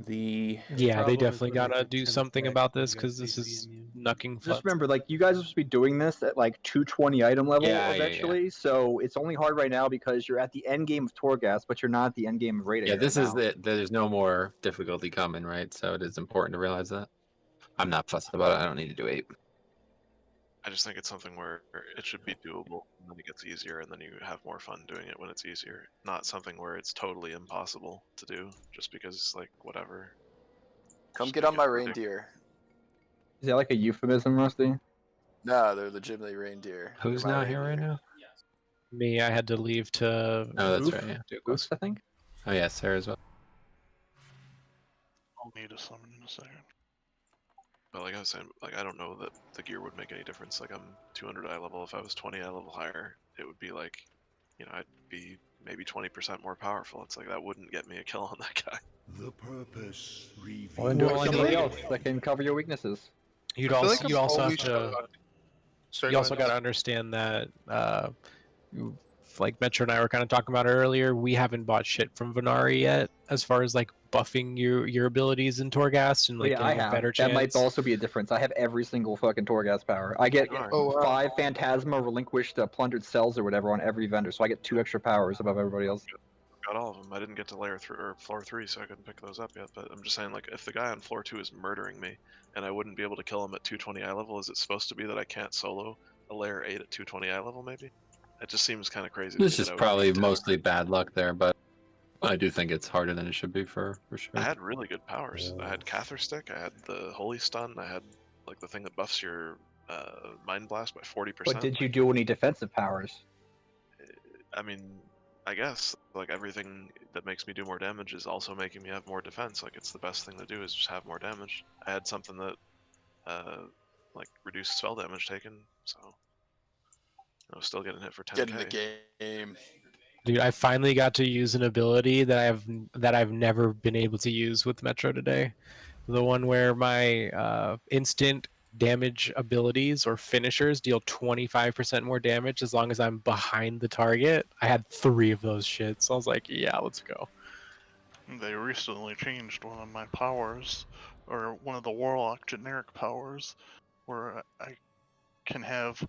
the. Yeah, they definitely gotta do something about this because this is knucking. Just remember, like you guys are supposed to be doing this at like 220 item level eventually. So it's only hard right now because you're at the end game of Torghast, but you're not at the end game of Raid. Yeah, this is the. There's no more difficulty coming, right? So it is important to realize that. I'm not fussed about it. I don't need to do 8. I just think it's something where it should be doable, and then it gets easier, and then you have more fun doing it when it's easier. Not something where it's totally impossible to do, just because, like, whatever. Come get on my reindeer. Is that like a euphemism, Rusty? No, they're legitimately reindeer. Who's They're my not here right now? Me, I had to leave to. Oh, that's move. right. Yeah. Goose, I think. Oh yeah, Sarah as well. I'll need a summon in a second. But like I was saying, like I don't know that the gear would make any difference. Like I'm 200 eye level. If I was 20 eye level higher, it would be like, you know, I'd be maybe 20% more powerful. It's like that wouldn't get me a kill on that guy. The purpose revealed. Or do somebody else that can cover your weaknesses. You'd I feel also like you I'm also have always to. Sorry, You also go ahead. got to understand that, like Metro and I were kind of talking about earlier, we haven't bought shit from Venari yet, as far as like buffing your abilities in Torghast and like Yeah, I getting a have. better chance. That might also be a difference. I have every single fucking Torghast power. I get Oh, wow. 5 Phantasma relinquished plundered cells or whatever on every vendor, so I get 2 extra powers above everybody else. Got all of them. I didn't get to layer 3 or floor 3, so I couldn't pick those up yet. But I'm just saying, like, if the guy on floor 2 is murdering me, and I wouldn't be able to kill him at 220 eye level, is it supposed to be that I can't solo a layer 8 at 220 eye level? Maybe. It just seems kind of crazy. This is probably mostly bad luck there, but I do think it's harder than it should be for sure. I had really good powers. I had Cather Stick, I had the Holy Stun, I had like the thing that buffs your Mind Blast by 40%. But did you do any defensive powers? I mean, I guess like everything that makes me do more damage is also making me have more defense. Like it's the best thing to do is just have more damage. I had something that like reduced spell damage taken, so I was still getting hit for 10k. Get in the game. Dude, I finally got to use an ability that I've never been able to use with Metro today. The one where my instant damage abilities or finishers deal 25% more damage as long as I'm behind the target. I had 3 of those shits. So I was like, yeah, let's go. They recently changed one of my powers, or one of the Warlock generic powers, where I can have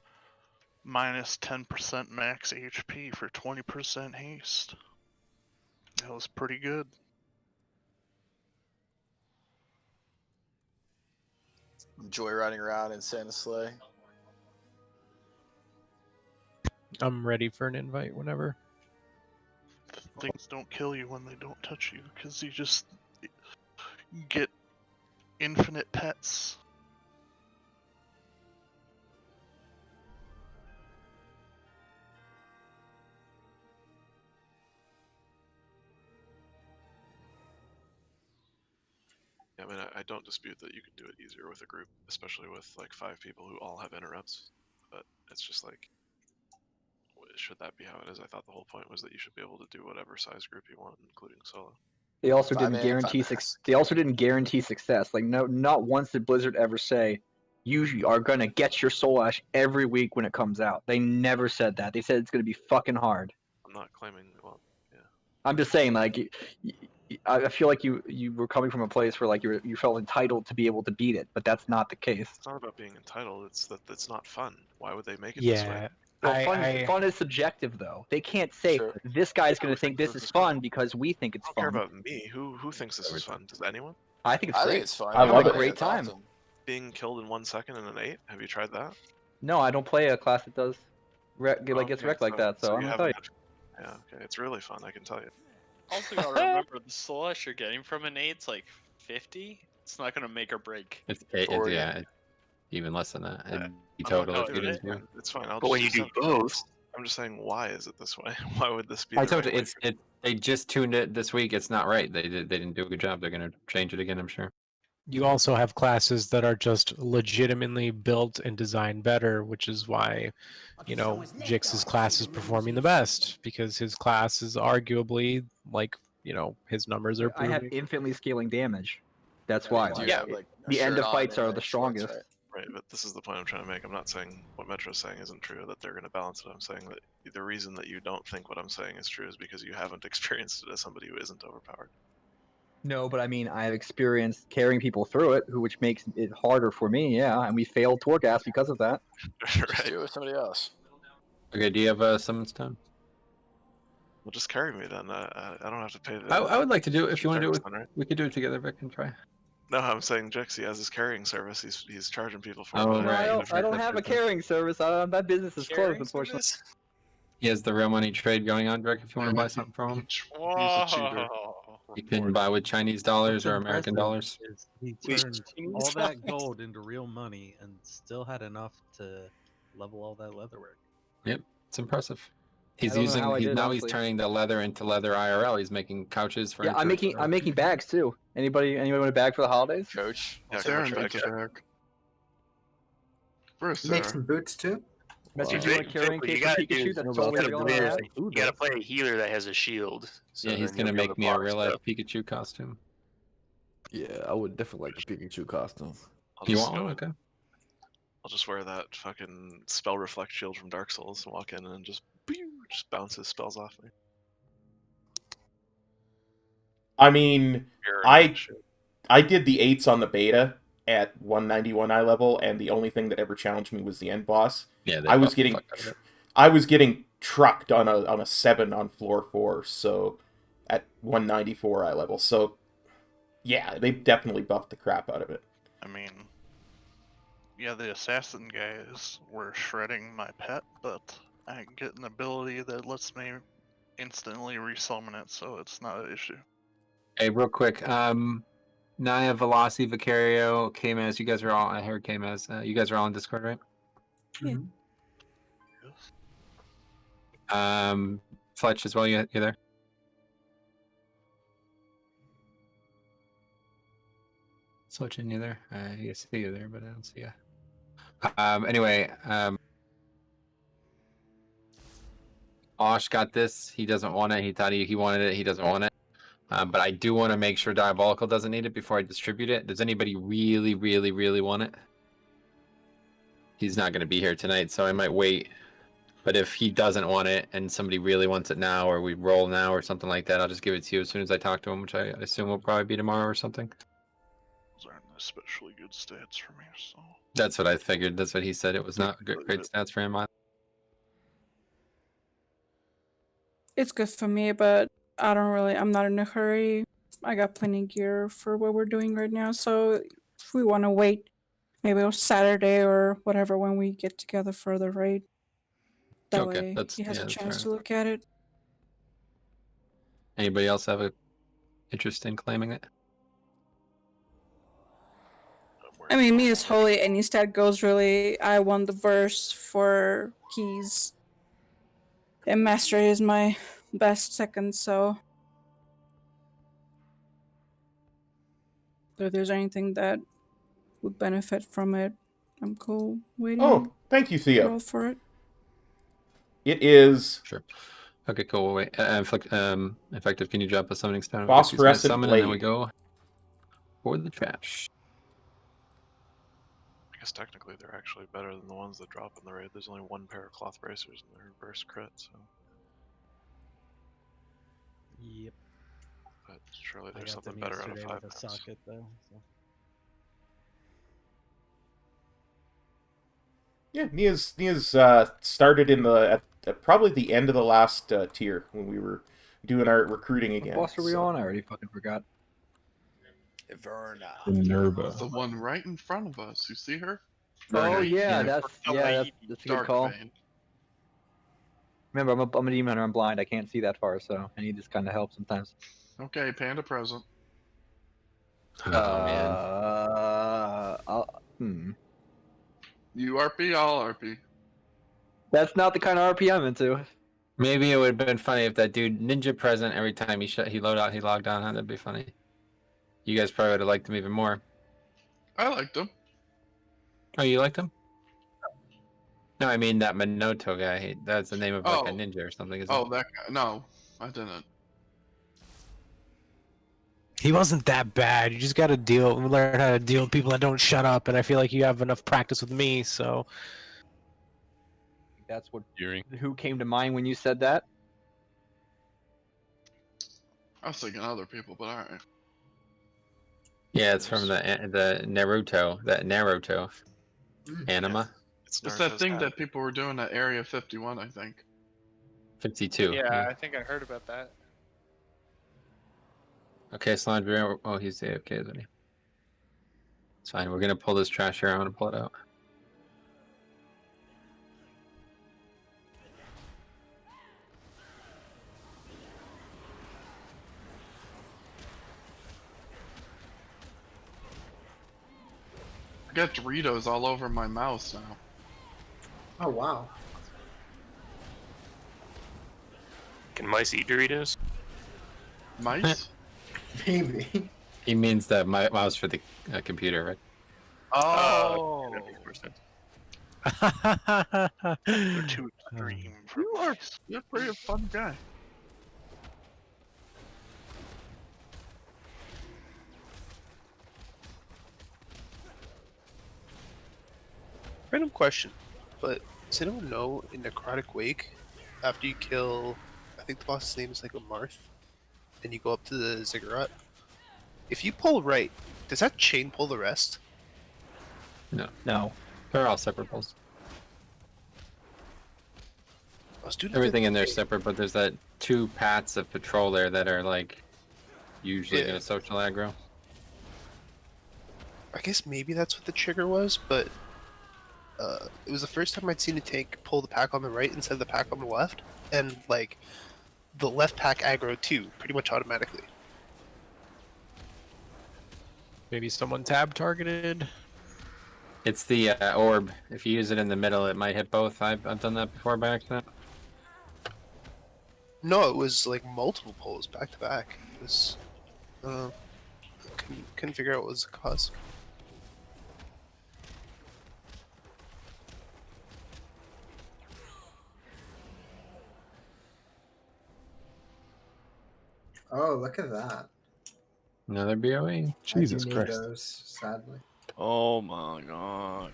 minus 10% max HP for 20% haste. That was pretty good. joyriding around in Santa Sleigh. I'm ready for an invite whenever. Things don't kill you when they don't touch you, because you just get infinite pets. I mean, I don't dispute that you can do it easier with a group, especially with like 5 people who all have interrupts. But it's just like, should that be how it is? I thought the whole point was that you should be able to do whatever size group you want, including solo. They also 5 didn't man, guarantee 5 max. They also didn't guarantee success. Like not once did Blizzard ever say you are gonna get your Soul Ash every week when it comes out. They never said that. They said it's gonna be fucking hard. I'm not claiming. Well, yeah. I'm just saying, like, I feel like you were coming from a place where like you felt entitled to be able to beat it, but that's not the case. It's not about being entitled. It's that it's not fun. Why would they make it this way? Well, fun is subjective, though. They can't say this guy's going to think this is fun because we think it's I don't fun. care about me. Who thinks this is fun? Does anyone? I think it's I great. think it's fun. I love it. a great time. Awesome. Being killed in 1 second in an 8? Have you tried that? No, I don't play a class that does gets wrecked like that. So I'm you gonna tell you. haven't Yeah, okay. It's really fun. I can tell you. Also, gotta remember the Soul Ash you're getting from an 8's like 50. It's not gonna make or break. It's even less than that. It'd be I'm total not- if you didn't do it. It's fine. I'll But when just you do accept it. both, I'm just saying, why is it this way? Why would this be? I the told you right way? they just tuned it this week. It's not right. They didn't do a good job. They're gonna change it again, I'm sure. You also have classes that are just legitimately built and designed better, which is why, you know, Jix's class is performing the best, because his class is arguably, like, you know, his numbers are I have proving. infinitely scaling damage. That's why. you Yeah, have, like, a the end shirt of on fights and, are like, the shorts, strongest. Right, but this is the point I'm trying to make. I'm not saying what Metro's saying isn't true, that they're going to balance it. I'm saying that the reason that you don't think what I'm saying is true is because you haven't experienced it as somebody who isn't overpowered. No, but I mean, I have experienced carrying people through it, which makes it harder for me. Yeah, and we failed Torghast because of that. Just do it with somebody else. Okay, do you have a summon stone? Well, just carry me then. I don't have to pay the. I would like to do it if you want to do it. Right? We could do it together, Vic, and try. No, I'm saying Jixie has his carrying service. He's charging people for. Oh, it. right. I don't have a carrying service. That business is closed, unfortunately. He has the real money trade going on, Vic. If you want to buy something from him, you can buy with Chinese dollars or American dollars. He turned all that gold into real money and still had enough to level all that leatherwork. Yep, it's impressive. He's don't know how I using. did, Now honestly. he's turning the leather into leather IRL. He's making couches for. Yeah, I'm making bags too. Anybody want a bag for the holidays? Coach. Yeah, Darren Coach, makes a bag. Where's Make Sarah? some boots too. Message Wow. you want to carry in What case you of gotta do Pikachu? is That's you all gotta we play, have. you gotta play a healer that has a shield. So Yeah, he's then gonna you'll be able make to me a block real life stuff. Pikachu costume. Yeah, I would definitely like the Pikachu costume. You want one? Okay. I'll just wear that fucking spell reflect shield from Dark Souls and walk in and just bounces spells off me. I mean, I did the 8s on the beta at 191 eye level, and the only thing that ever challenged me was the end boss. Yeah, I was getting trucked on a 7 on floor 4, so at 194 eye level. So yeah, they definitely buffed the crap out of it. I mean, yeah, the assassin guys were shredding my pet, but I get an ability that lets me instantly resummon it, so it's not an issue. Hey, real quick. Naya, Velocity, Vicario, K-Maz, you guys are all. I heard K-Maz. You guys are all on Discord, right? Yeah. Fletch as well. You there? Switching you there? I see you there, but I don't see you. Anyway, Osh got this. He doesn't want it. He thought he wanted it. He doesn't want it. But I do want to make sure Diabolical doesn't need it before I distribute it. Does anybody really, really, really want it? He's not going to be here tonight, so I might wait. But if he doesn't want it and somebody really wants it now, or we roll now or something like that, I'll just give it to you as soon as I talk to him, which I assume will probably be tomorrow or something. Those aren't especially good stats for me, so. That's what I figured. That's what he said. It was not great stats for him. It's good for me, but I'm not in a hurry. I got plenty of gear for what we're doing right now, so if we want to wait Maybe on Saturday or whatever when we get together for the raid. That Okay, way that's he has a that's chance fair to look at it. Anybody else have a interest in claiming it? I mean, me as Holy, any stat goes really. I won the verse for keys. And Mastery is my best second, so. So if there's anything that would benefit from it, I'm cool waiting. Oh, thank you, Theo. Roll for it. It is Sure. Okay, cool. Wait, effective. Can you drop a summoning stone? Phosphorescent Summon, Blade. and then we go for the trash. I guess technically they're actually better than the ones that drop in the raid. There's only one pair of cloth bracers and they're reverse crit, so. Yep. But surely I there's got something them better out of yesterday 5 with a pounds. socket though. So. Yeah, Nia's started in the at probably the end of the last tier when we were doing our recruiting again. What boss are we on? I already fucking forgot. Verna. Minerva. The one right in front of us. You see her? Oh yeah, Yeah. that's a good Dark call. Vein. Remember, I'm a demon hunter. I'm blind. I can't see that far, so I need this kind of help sometimes. Okay, Panda present. Oh man. You RP, I'll RP. That's not the kind of RP I'm into. Maybe it would have been funny if that dude ninja present every time he logged on. That'd be funny. You guys probably would have liked him even more. I liked him. Oh, you liked him? No, I mean that Minoto guy. That's the name of like a ninja or something. Isn't Oh, it? that guy. No, I didn't. He wasn't that bad. You just gotta learn how to deal with people that don't shut up, and I feel like you have enough practice with me, so. That's what. Who came to mind when you said that? I was thinking other people, but alright. Yeah, it's from the Naruto. That Naruto anima. It's that thing that people were doing at Area 51, I think. 52. Yeah, I think I heard about that. Okay, Slime. Oh, he's AFK, isn't he? It's fine. We're gonna pull this trash here. I'm gonna pull it out. I got Doritos all over my mouse now. Oh wow. Can mice eat Doritos? Mice? Maybe. He means the mouse for the computer, right? Oh. They're too extreme. You're a pretty fun guy. Random question, but does anyone know in Necrotic Wake, after you kill, I think the boss's name is like Marth, and you go up to the Ziggurat, if you pull right, does that chain pull the rest? No. No. They're all separate pulls. Everything in there is separate, but there's that 2 paths of patrol there that are like usually gonna social aggro. I guess maybe that's what the trigger was, but it was the first time I'd seen a tank pull the pack on the right instead of the pack on the left, and like the left pack aggro too, pretty much automatically. Maybe someone tab targeted. It's the orb. If you use it in the middle, it might hit both. I've done that before by accident. No, it was like multiple pulls back to back. It was couldn't figure out what was the cause. Oh, look at that. Another BOE. Jesus I do need Christ. those, sadly. Oh my god.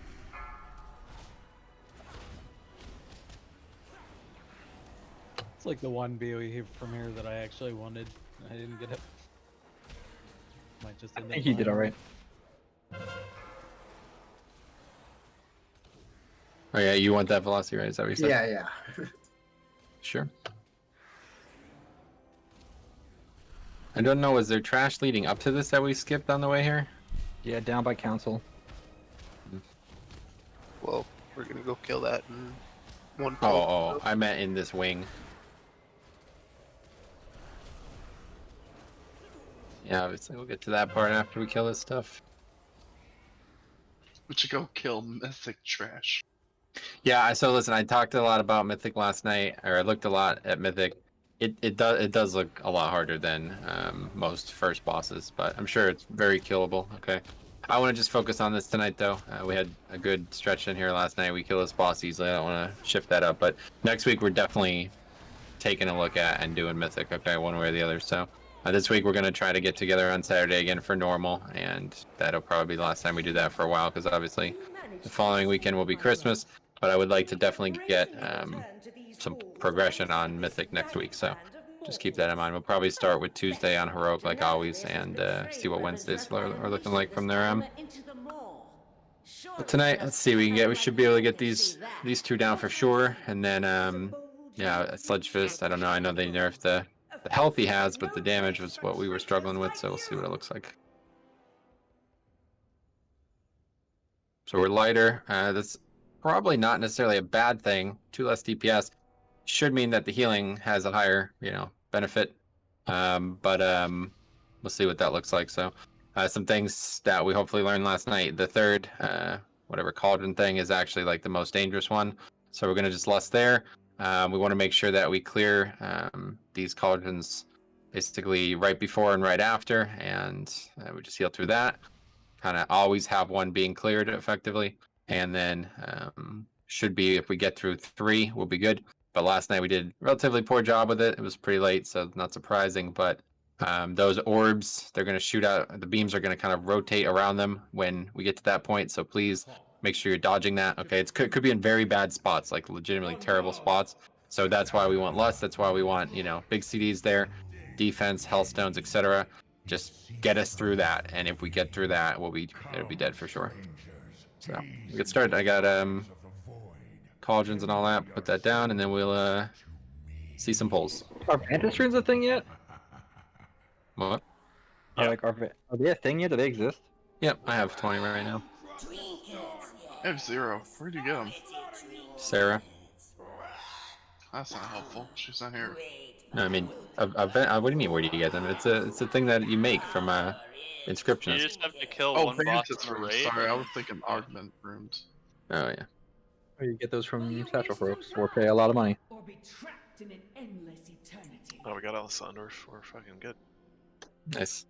It's like the one BOE from here that I actually wanted. I didn't get it. Might just end up I think he did buying alright. Oh yeah, you want that velocity, right? Is that what you said? Yeah, yeah. Sure. I don't know, was there trash leading up to this that we skipped on the way here? Yeah, down by council. We're gonna go kill that in one. Oh, I meant in this wing. Yeah, obviously we'll get to that part after we kill this stuff. We should go kill mythic trash. Yeah, so listen, I talked a lot about Mythic last night, or I looked a lot at Mythic. It does look a lot harder than most first bosses, but I'm sure it's very killable. Okay, I want to just focus on this tonight, though. We had a good stretch in here last night. We killed this boss easily. I don't want to shift that up, but next week we're definitely taking a look at and doing Mythic. Okay, one way or the other. So this week we're gonna try to get together on Saturday again for normal, and that'll probably be the last time we do that for a while, because obviously the following weekend will be Christmas. But I would like to definitely get some progression on Mythic next week, so just keep that in mind. We'll probably start with Tuesday on Heroic like always, and see what Wednesdays are looking like from there. But tonight, let's see, we should be able to get these two down for sure, and then yeah, Sledge Fist. I don't know. I know they nerfed the health he has, but the damage was what we were struggling with, so we'll see what it looks like. So we're lighter. That's probably not necessarily a bad thing. 2 less DPS should mean that the healing has a higher, benefit. But we'll see what that looks like. So some things that we hopefully learned last night. The third, whatever cauldron thing is actually like the most dangerous one. So we're gonna just lust there. We want to make sure that we clear these cauldrons basically right before and right after, and we just heal through that. Kind of always have one being cleared effectively. And then should be, if we get through 3, we'll be good. But last night we did a relatively poor job with it. It was pretty late, so not surprising. But those orbs, they're going to shoot out. The beams are going to kind of rotate around them when we get to that point. So please make sure you're dodging that. Okay, it could be in very bad spots, like legitimately terrible spots. So that's why we want Lust. That's why we want, big CDs there, defense, health stones, etc. Just get us through that. And if we get through that, it'll be dead for sure. So we get started. I got cauldrons and all that. Put that down, and then we'll see some pulls. Are Vantage runes a thing yet? What? Are they a thing yet? Do they exist? Yep, I have 20 right now. I have 0. Where'd you get them? Sarah. That's not helpful. She's not here. No, I mean, what do you mean? Where do you get them? It's a thing that you make from inscriptions. You just have to kill one boss per rooms. raid. Sorry, I was thinking augment rooms. Oh yeah. Or you get those from Satchel Ropes, or pay a lot of money. Oh, we got Alessandro. We're fucking good. Nice.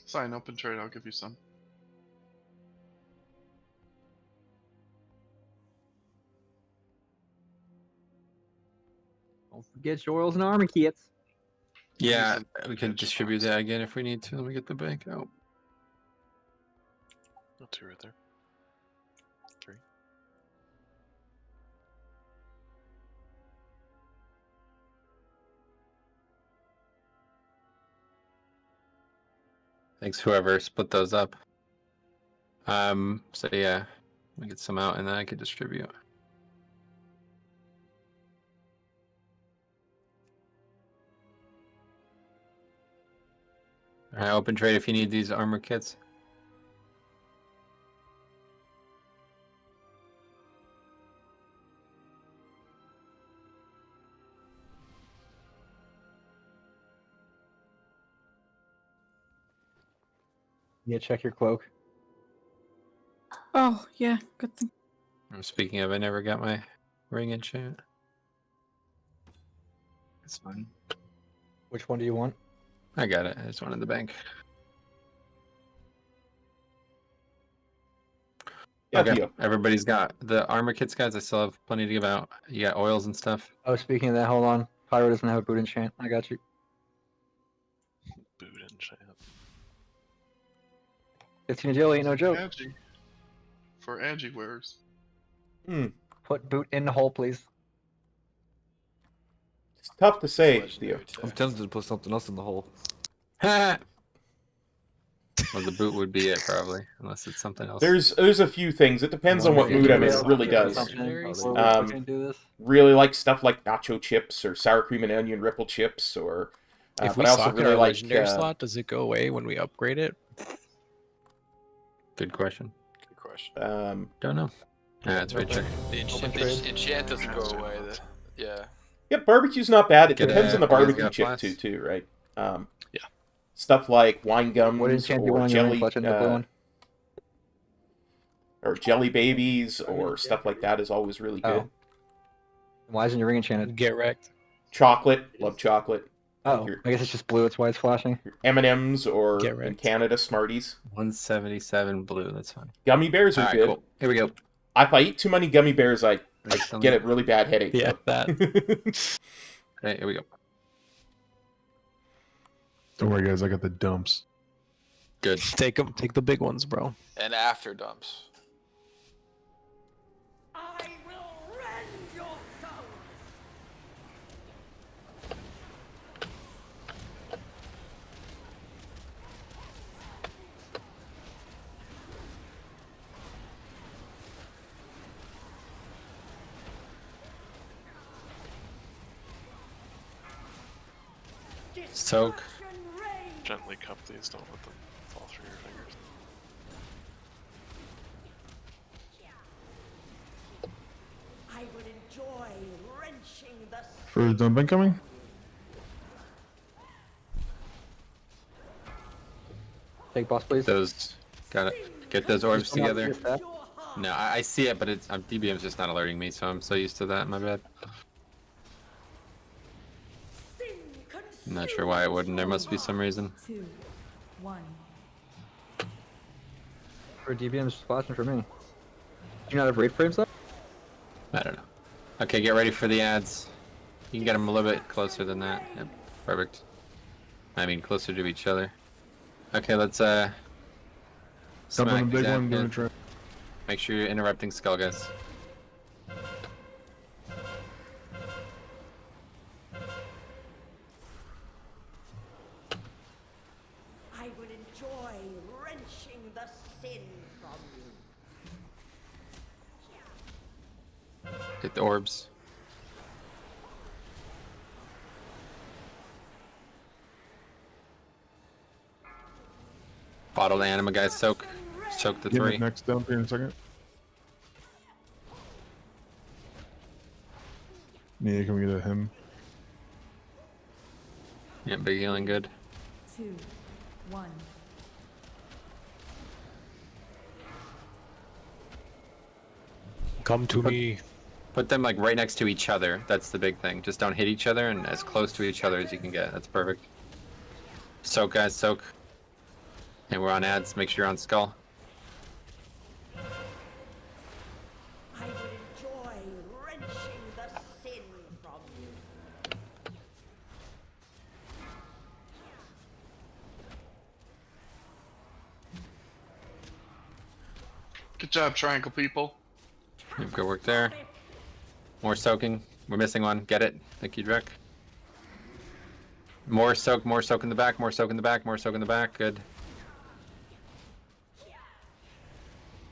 Sign open trade. I'll give you some. Don't forget your oils and armor kits. Yeah, we can distribute that again if we need to. Let me get the bank out. Not 2 right there. 3. Thanks, whoever split those up. So yeah, let me get some out and then I can distribute. Alright, open trade if you need these armor kits. Yeah, check your cloak. Oh, yeah, good thing. Speaking of, I never got my ring enchant. It's fine. Which one do you want? I got it. I just wanted the bank. Yeah, okay, everybody's got the armor kits, guys. I still have plenty to give out. You got oils and stuff. Oh, speaking of that, hold on. Pyro doesn't have a boot enchant. I got you. Boot enchant. 15 agility, ain't no joke. Agi. For Agi wearers. Put boot in the hole, please. It's tough to say, Theo. I'm tempted to put something else in the hole. Well, the boot would be it probably, unless it's something else. There's a few things. It depends on what mood I'm in. It really does. Really like stuff like nacho chips or sour cream and onion ripple chips, or if we but I also socket really our like legendary slot, does it go away when we upgrade it? Good question. Good question. Don't know. That's right. Check. The enchant doesn't go away. Yeah. Yeah, barbecue's not bad. It Get depends on the you guys barbecue got chip flats? too, right? Yeah. Stuff like wine gums What enchant do you or want in your ring? jelly, Clutch in the blue one? or jelly babies or stuff like that is always really good. Oh. Why isn't your ring enchanted? Get wrecked. Chocolate, love chocolate. Oh, I guess it's just blue. That's why it's flashing. M&Ms or Get in wrecked. Canada, Smarties. 177 blue. That's fine. Gummy bears are All right, good. cool. Here we go. If I eat too many gummy bears, I get a really bad headache. Yeah, though. that. Okay, here we go. Don't worry, guys. I got the dumps. Good. Take them. Take the big ones, bro. And after dumps. Soak. Gently cup these, don't let them fall through your fingers. I would enjoy wrenching the For dump incoming? Take boss, please. Those. Got it. Get those orbs together. No, I see it, but it's DBM's just not alerting me, so I'm so used to that. My bad. I'm not sure why it wouldn't. There must be some reason. 2, 1. Or DBM's flashing for me. Do you not have raid frames though? I don't know. Okay, get ready for the ads. You can get them a little bit closer than that. Yep, perfect. I mean, closer to each other. Okay, let's Dump on smack the big these one, out, doing yeah. a try. Make sure you're interrupting Skull, guys. I would enjoy wrenching the sin from you. Get the orbs. Bottle the anima, guys. Soak the Give me three. next dump here in a second. Yeah, can we get him? Yeah, big healing, good. 2, 1. Come to me. Put them like right next to each other. That's the big thing. Just don't hit each other and as close to each other as you can get. That's perfect. Soak, guys, soak. And we're on ads. Make sure you're on Skull. I would enjoy wrenching the sin from you. Good job, triangle people. Yep, good work there. More soaking. We're missing one. Get it. Thank you, Drek. More soak in the back, more soak in the back, more soak in the back. Good.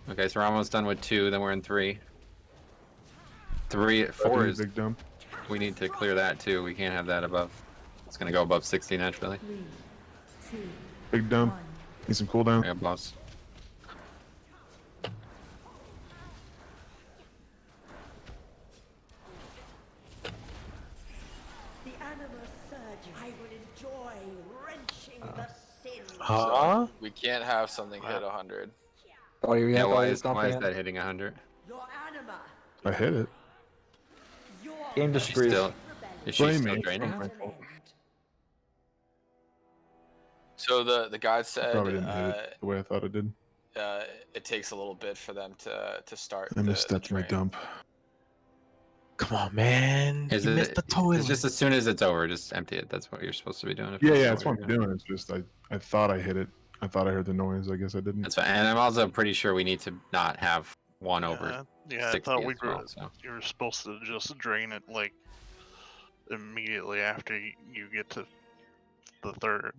Okay, so we're almost done with 2, then we're in 3. 4 is... Big dump. We need to clear that too. We can't have that above. It's gonna go above 60 naturally. 3, 2. Big dump. Need some cooldown. Yeah, boss. The anima surges. I would enjoy wrenching the sin. So we can't have something hit 100. Oh, you Yeah, have why all is that hitting 100? Your anima. I hit it. Game Is she disagrees. still, is she Blame still me. draining? So the guide said Probably didn't hit it the way I thought it did. it takes a little bit for them to start. I misstepped my dump. Come on, man. Is You it? missed the toilet. It's just as soon as it's over, just empty it. That's what you're supposed to be doing. Yeah, that's what I'm doing. It's just I thought I hit it. I thought I heard the noise. I guess I didn't. That's fine. And I'm also pretty sure we need to not have one over. Yeah, I 60 thought we as were. well, so. You were supposed to just drain it like immediately after you get to the third.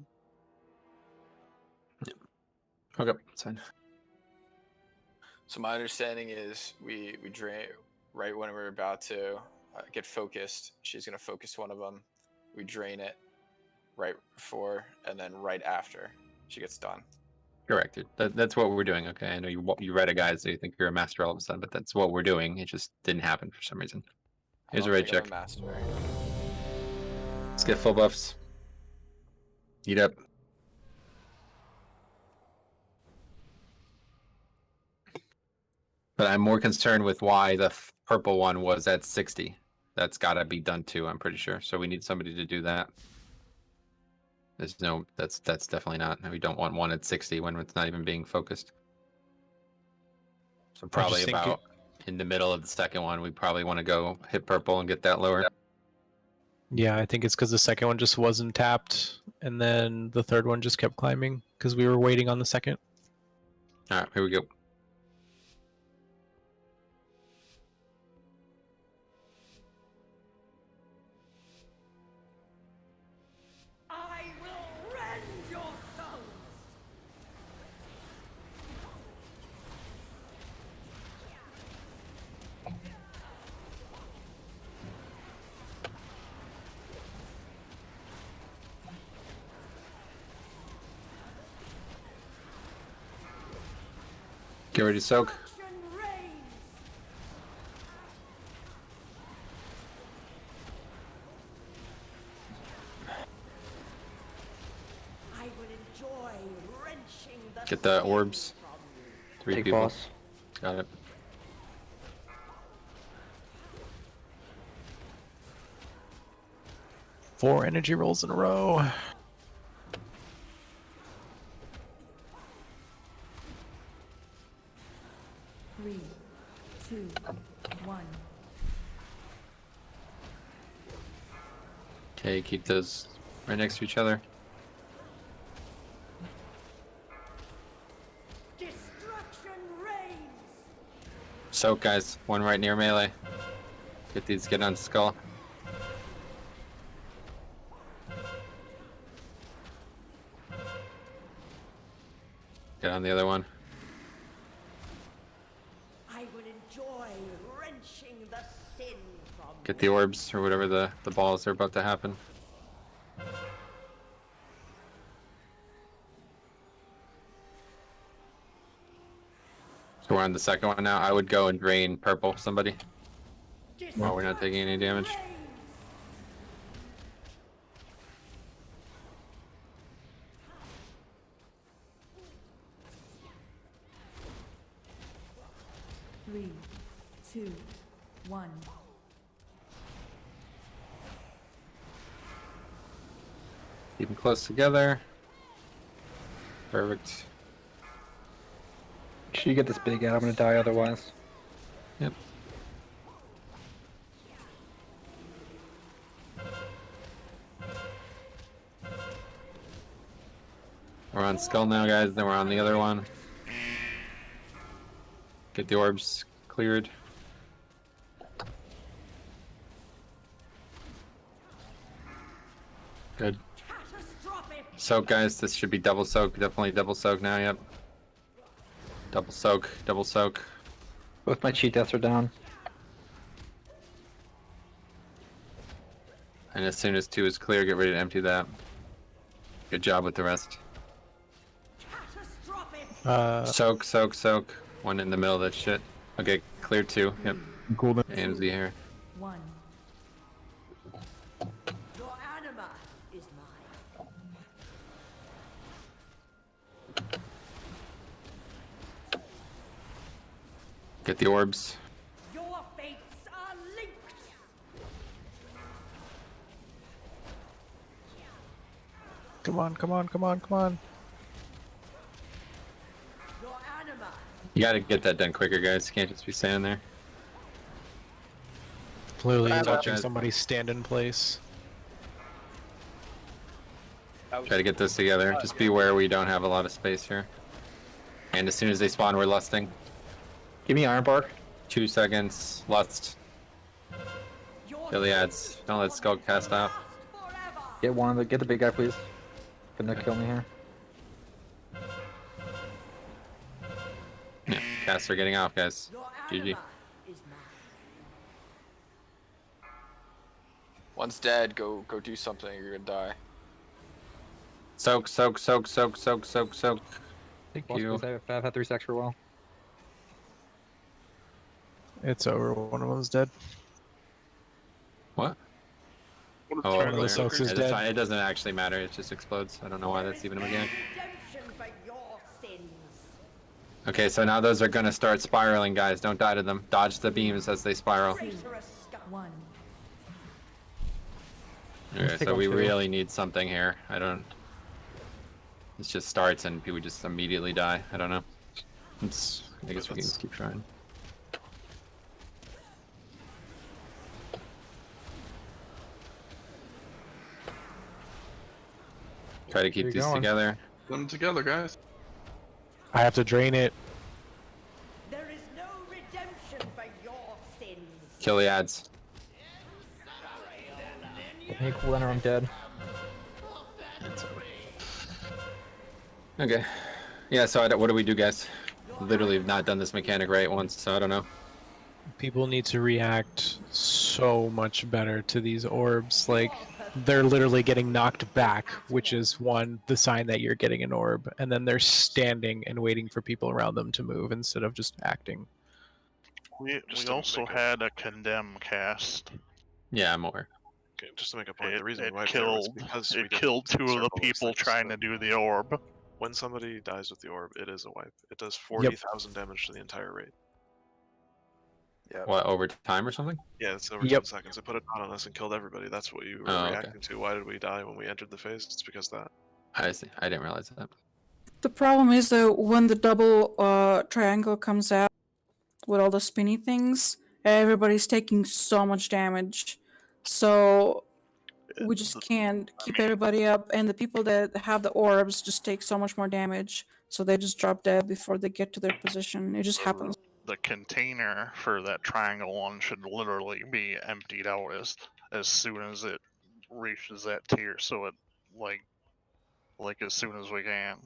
Okay, that's fine. So my understanding is we drain right when we're about to get focused. She's gonna focus one of them. We drain it right before and then right after she gets done. Correct, dude. That's what we're doing. Okay, I know you read it, guys. So you think you're a master all of a sudden, but that's what we're doing. It just didn't happen for some reason. Here's a raid check. Let's get full buffs. Eat up. But I'm more concerned with why the purple one was at 60. That's got to be done too, I'm pretty sure. So we need somebody to do that. There's no, that's definitely not. We don't want one at 60 when it's not even being focused. So probably about in the middle of the second one, we probably want to go hit purple and get that lower. Yeah, I think it's because the second one just wasn't tapped, and then the third one just kept climbing because we were waiting on the second. All right, here we go. I will rend your souls! Get ready to soak. I will enjoy wrenching the Get the orbs. 3 Take people. boss. Got it. Four energy rolls in a row. Three, two, one. Okay, keep those right next to each other. Destruction reigns! Soak, guys. One right near melee. Get on skull. Get on the other one. I will enjoy wrenching the sin from Get the orbs or whatever the balls are about to happen. So we're on the second one now. I would go and drain purple, somebody. While we're not taking any damage. Three, two, one. Keep them close together. Perfect. Make sure you get this big out. I'm gonna die otherwise. Yep. We're on skull now, guys. Then we're on the other one. Get the orbs cleared. Good. Soak, guys. This should be double soak. Definitely double soak now. Yep. Double soak. Double soak. Both my cheat deaths are down. And as soon as 2 is clear, get ready to empty that. Good job with the rest. Soak, soak, soak. One in the middle of that shit. Okay, clear 2. Yep. Cool. AMZ here. One. your anima is mine. Get the orbs. Your fates are linked. Come on, come on, come on, come on. Your anima. You gotta get that done quicker, guys. You can't just be standing there. Clearly Bad watching guys. somebody stand in place. Try to get this together. Just beware we don't have a lot of space here. And as soon as they spawn, we're lusting. Give me Iron Bark. 2 seconds. Lust. Iliads. Don't let Skull cast out. Get one of the. Get the big guy, please. Gonna kill me here. Yeah, casts are getting off, guys. GG. One's dead. Go do something. You're gonna die. Soak, soak, soak, soak, soak, soak, soak. Thank Boss, you. please, I've had 3 stacks for a while. It's over. One of them's dead. What? One Oh, of the Soaks is it's dead. fine. It doesn't actually matter. It just explodes. I don't know why that's even a mechanic. Okay, so now those are gonna start spiraling, guys. Don't die to them. Dodge the beams as they spiral. 2, 1. Okay, so we really need something here. I don't. It just starts and people just immediately die. I don't know. I guess we can keep trying. Try to keep these together. Put them together, guys. I have to drain it. There is no redemption for your sins. Kill the ads. Hey, cool, I'm dead. Okay. Yeah, so what do we do, guys? Literally have not done this mechanic right once, so I don't know. People need to react so much better to these orbs. Like, they're literally getting knocked back, which is the sign that you're getting an orb, and then they're standing and waiting for people around them to move instead of just acting. We also had a condemn cast. Yeah, I'm aware. Okay, just to make a point, the reason we It wiped it was killed because we it didn't killed 2 of the circle those people things, trying so to do the orb. when somebody dies with the orb, it is a wipe. It does 40,000 damage to the entire raid. What, over time or something? Yeah, it's over 10 seconds. It put a dot on us and killed everybody. That's what you were reacting to. Why did we die when we entered the phase? It's because of that. I see. I didn't realize that. The problem is though, when the double triangle comes out with all the spinny things, everybody's taking so much damage. So we just can't keep everybody up, and the people that have the orbs just take so much more damage. So they just drop dead before they get to their position. It just happens. The container for that triangle one should literally be emptied out as soon as it reaches that tier, so it like as soon as we can.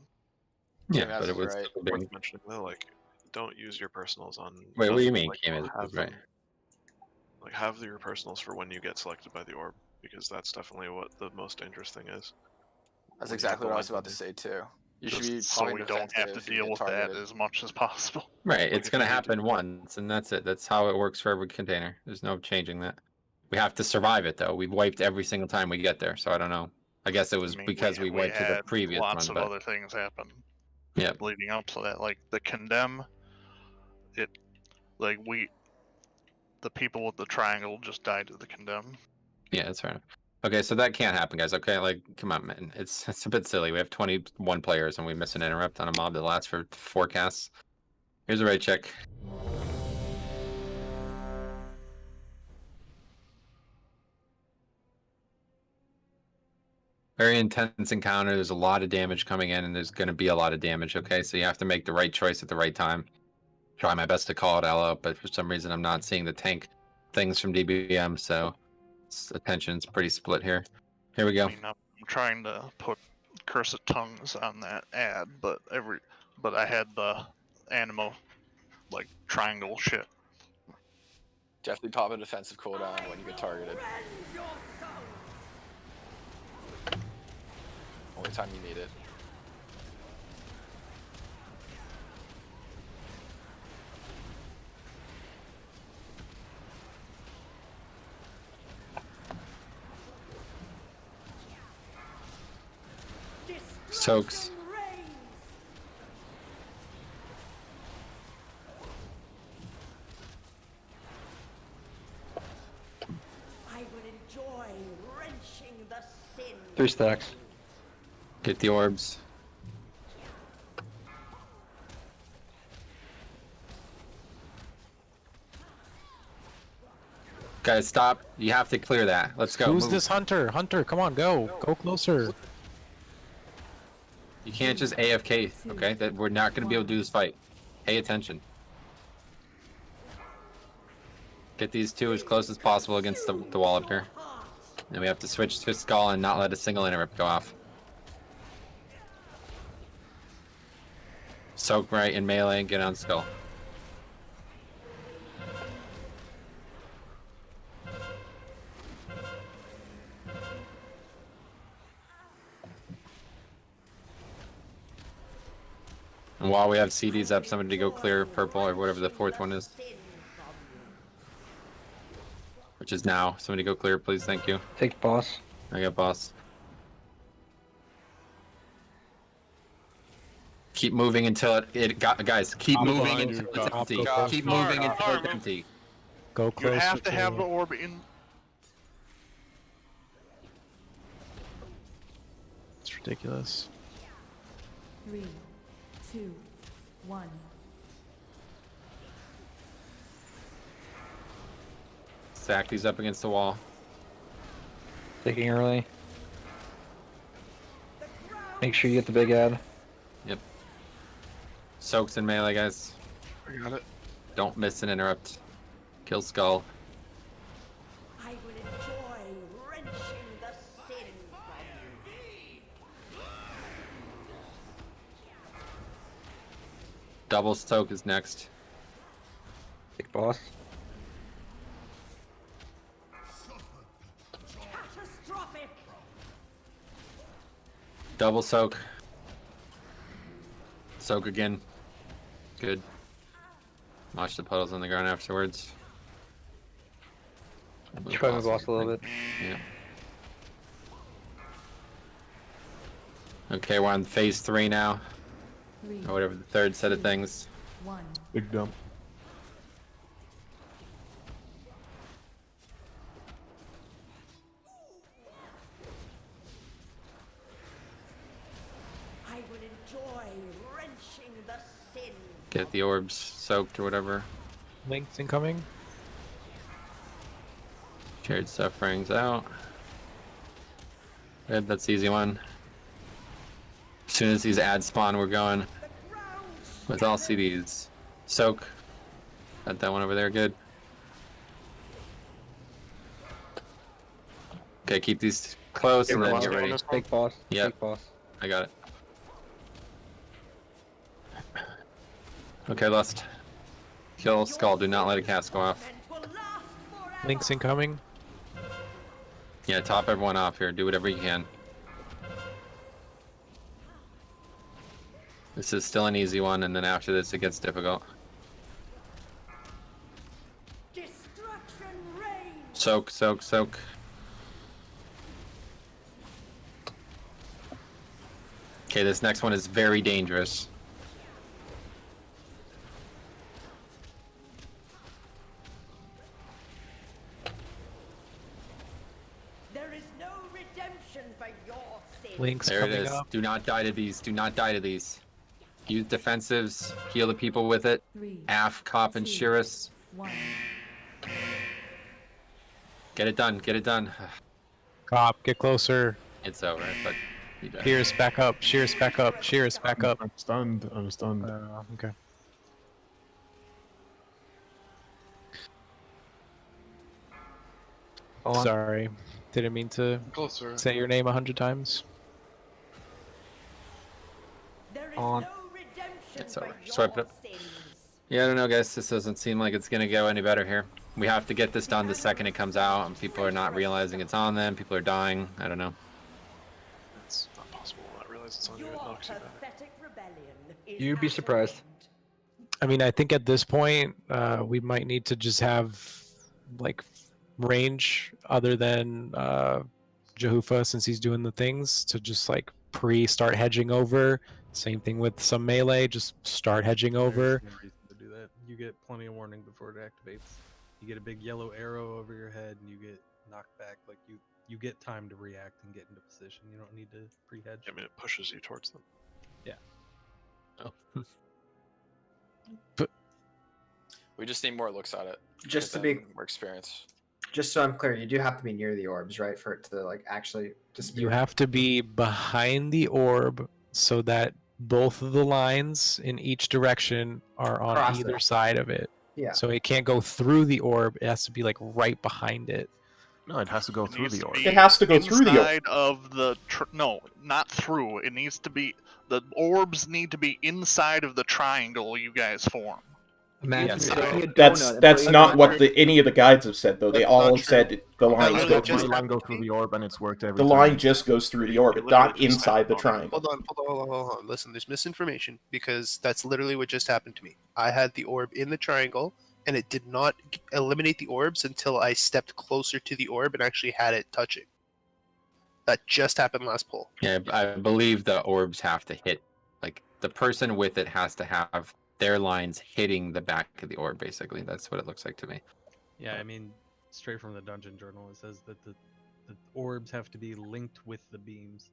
Yeah, but it was Worth mentioning though, like, don't use your personals on. Wait, what do you mean? Like, have your personals for when you get selected by the orb, because that's definitely what the most dangerous thing is. That's exactly what I was about to say too. You should be so we don't have to deal with that as much as possible. Right, it's going to happen once, and that's it. That's how it works for every container. There's no changing that. We have to survive it, though. We've wiped every single time we get there, so I don't know. I guess it was because we wiped to the previous one. Lots of other things happen. Yeah. Leading up to that, like the condemn, the people with the triangle just died to the condemn. Yeah, that's right. Okay, so that can't happen, guys. Okay, like, come on, man. It's a bit silly. We have 21 players, and we miss an interrupt on a mob that lasts for 4 casts. Here's a raid check. Very intense encounter. There's a lot of damage coming in, and there's going to be a lot of damage, okay? So you have to make the right choice at the right time. Try my best to call it all out, but for some reason I'm not seeing the tank things from DBM, so attention's pretty split here. Here we go. I mean, I'm trying to put Cursed Tongues on that ad, but I had the Animo, like, triangle shit. Definitely pop a defensive cooldown when you get targeted. Only time you need it. Soaks. I will enjoy wrenching the sin. 3 stacks. Get the orbs. Guys, stop. You have to clear that. Let's go. Who's Move. this hunter? Hunter, come on, go. Go closer. You can't just AFK, okay? That we're not going to be able to do this fight. Pay attention. Get these 2 as close as possible against the wall up here. Then we have to switch to Skull and not let a single interrupt go off. Soak right in melee and get on Skull. And while we have CDs up, somebody go clear purple or whatever the fourth one is. Which is now. Somebody go clear, please. Thank you. Take boss. I got boss. Keep moving until guys, keep moving until it's empty. Keep moving until it's empty. Go close. You have to have the orb in. It's ridiculous. 3, 2, 1. Stack these up against the wall. Taking early. Make sure you get the big ad. Yep. Soaks in melee, guys. I got it. Don't miss and interrupt. Kill skull. I will enjoy wrenching the sin from you. Double soak is next. Take boss. Catastrophic. Double soak. Soak again. Good. Watch the puddles on the ground afterwards. Try my boss a little bit. Yeah. Okay, we're on phase 3 now. 3, Or whatever the third set of things. 1. Big dump. I will enjoy wrenching the sin. Get the orbs soaked or whatever. Links incoming. Shared sufferings out. Good, that's the easy one. As soon as these ads spawn, we're going with all CDs. Soak. Got that one over there, good. Okay, keep these close and then get ready. Take boss. Yep. Take boss. I got it. Okay, Lust. Kill Skull, do not let a cast go off. Links incoming. Yeah, top everyone off here, do whatever you can. This is still an easy one, and then after this it gets difficult. Destruction reigns. Soak, soak, soak. Okay, this next one is very dangerous. There is no redemption for your sin. Links There it coming is. up. Do not die to these. Do not die to these. Use defensives. Heal the people with it. 3, Af, Cop, and 2, Shirus. 1. Get it done. Get it done. Cop, get closer. It's over, but you died. Shearus back up. Shearus back up. Shearus back up. I'm stunned. I'm stunned. Okay. Sorry. Didn't mean to Closer. say your name 100 times. There is On. no redemption It's for over. your Swipe it up. sins. Yeah, I don't know, guys. This doesn't seem like it's gonna go any better here. We have to get this done the second it comes out, and people are not realizing it's on them. People are dying. I don't know. It's not possible. I realize it's on you. It Your knocks you back. pathetic rebellion is You'd be at surprised. an end. I mean, I think at this point, we might need to just have, like, range other than Jehufa, since he's doing the things, to just, like, start hedging over. Same thing with some melee, just start hedging over. There's no reason to do that. You get plenty of warning before it activates. You get a big yellow arrow over your head, and you get knocked back. Like you get time to react and get into position. You don't need to pre-hedge. I mean, it pushes you towards them. Yeah. Oh. We just need more looks at it. Just to then be- more experience. Just so I'm clear, you do have to be near the orbs, right, for it to like actually disappear. You have to be behind the orb so that both of the lines in each direction are on Across either it. side of it. Yeah. So it can't go through the orb. It has to be like right behind it. No, it has to go through needs the to orb. be It has to go through the orb. inside of the no, not through. It needs to be the orbs need to be inside of the triangle you guys form. That's not what any of the guides have said though. They all have said the lines go The through. line go through the orb and it's worked every The time. line just goes through the orbit, not inside the triangle. Hold on. Listen, there's misinformation because that's literally what just happened to me. I had the orb in the triangle, and it did not eliminate the orbs until I stepped closer to the orb and actually had it touching. That just happened last pull. Yeah, I believe the orbs have to hit, like the person with it has to have their lines hitting the back of the orb. Basically, that's what it looks like to me. Yeah, I mean, straight from the dungeon journal, it says that the orbs have to be linked with the beams.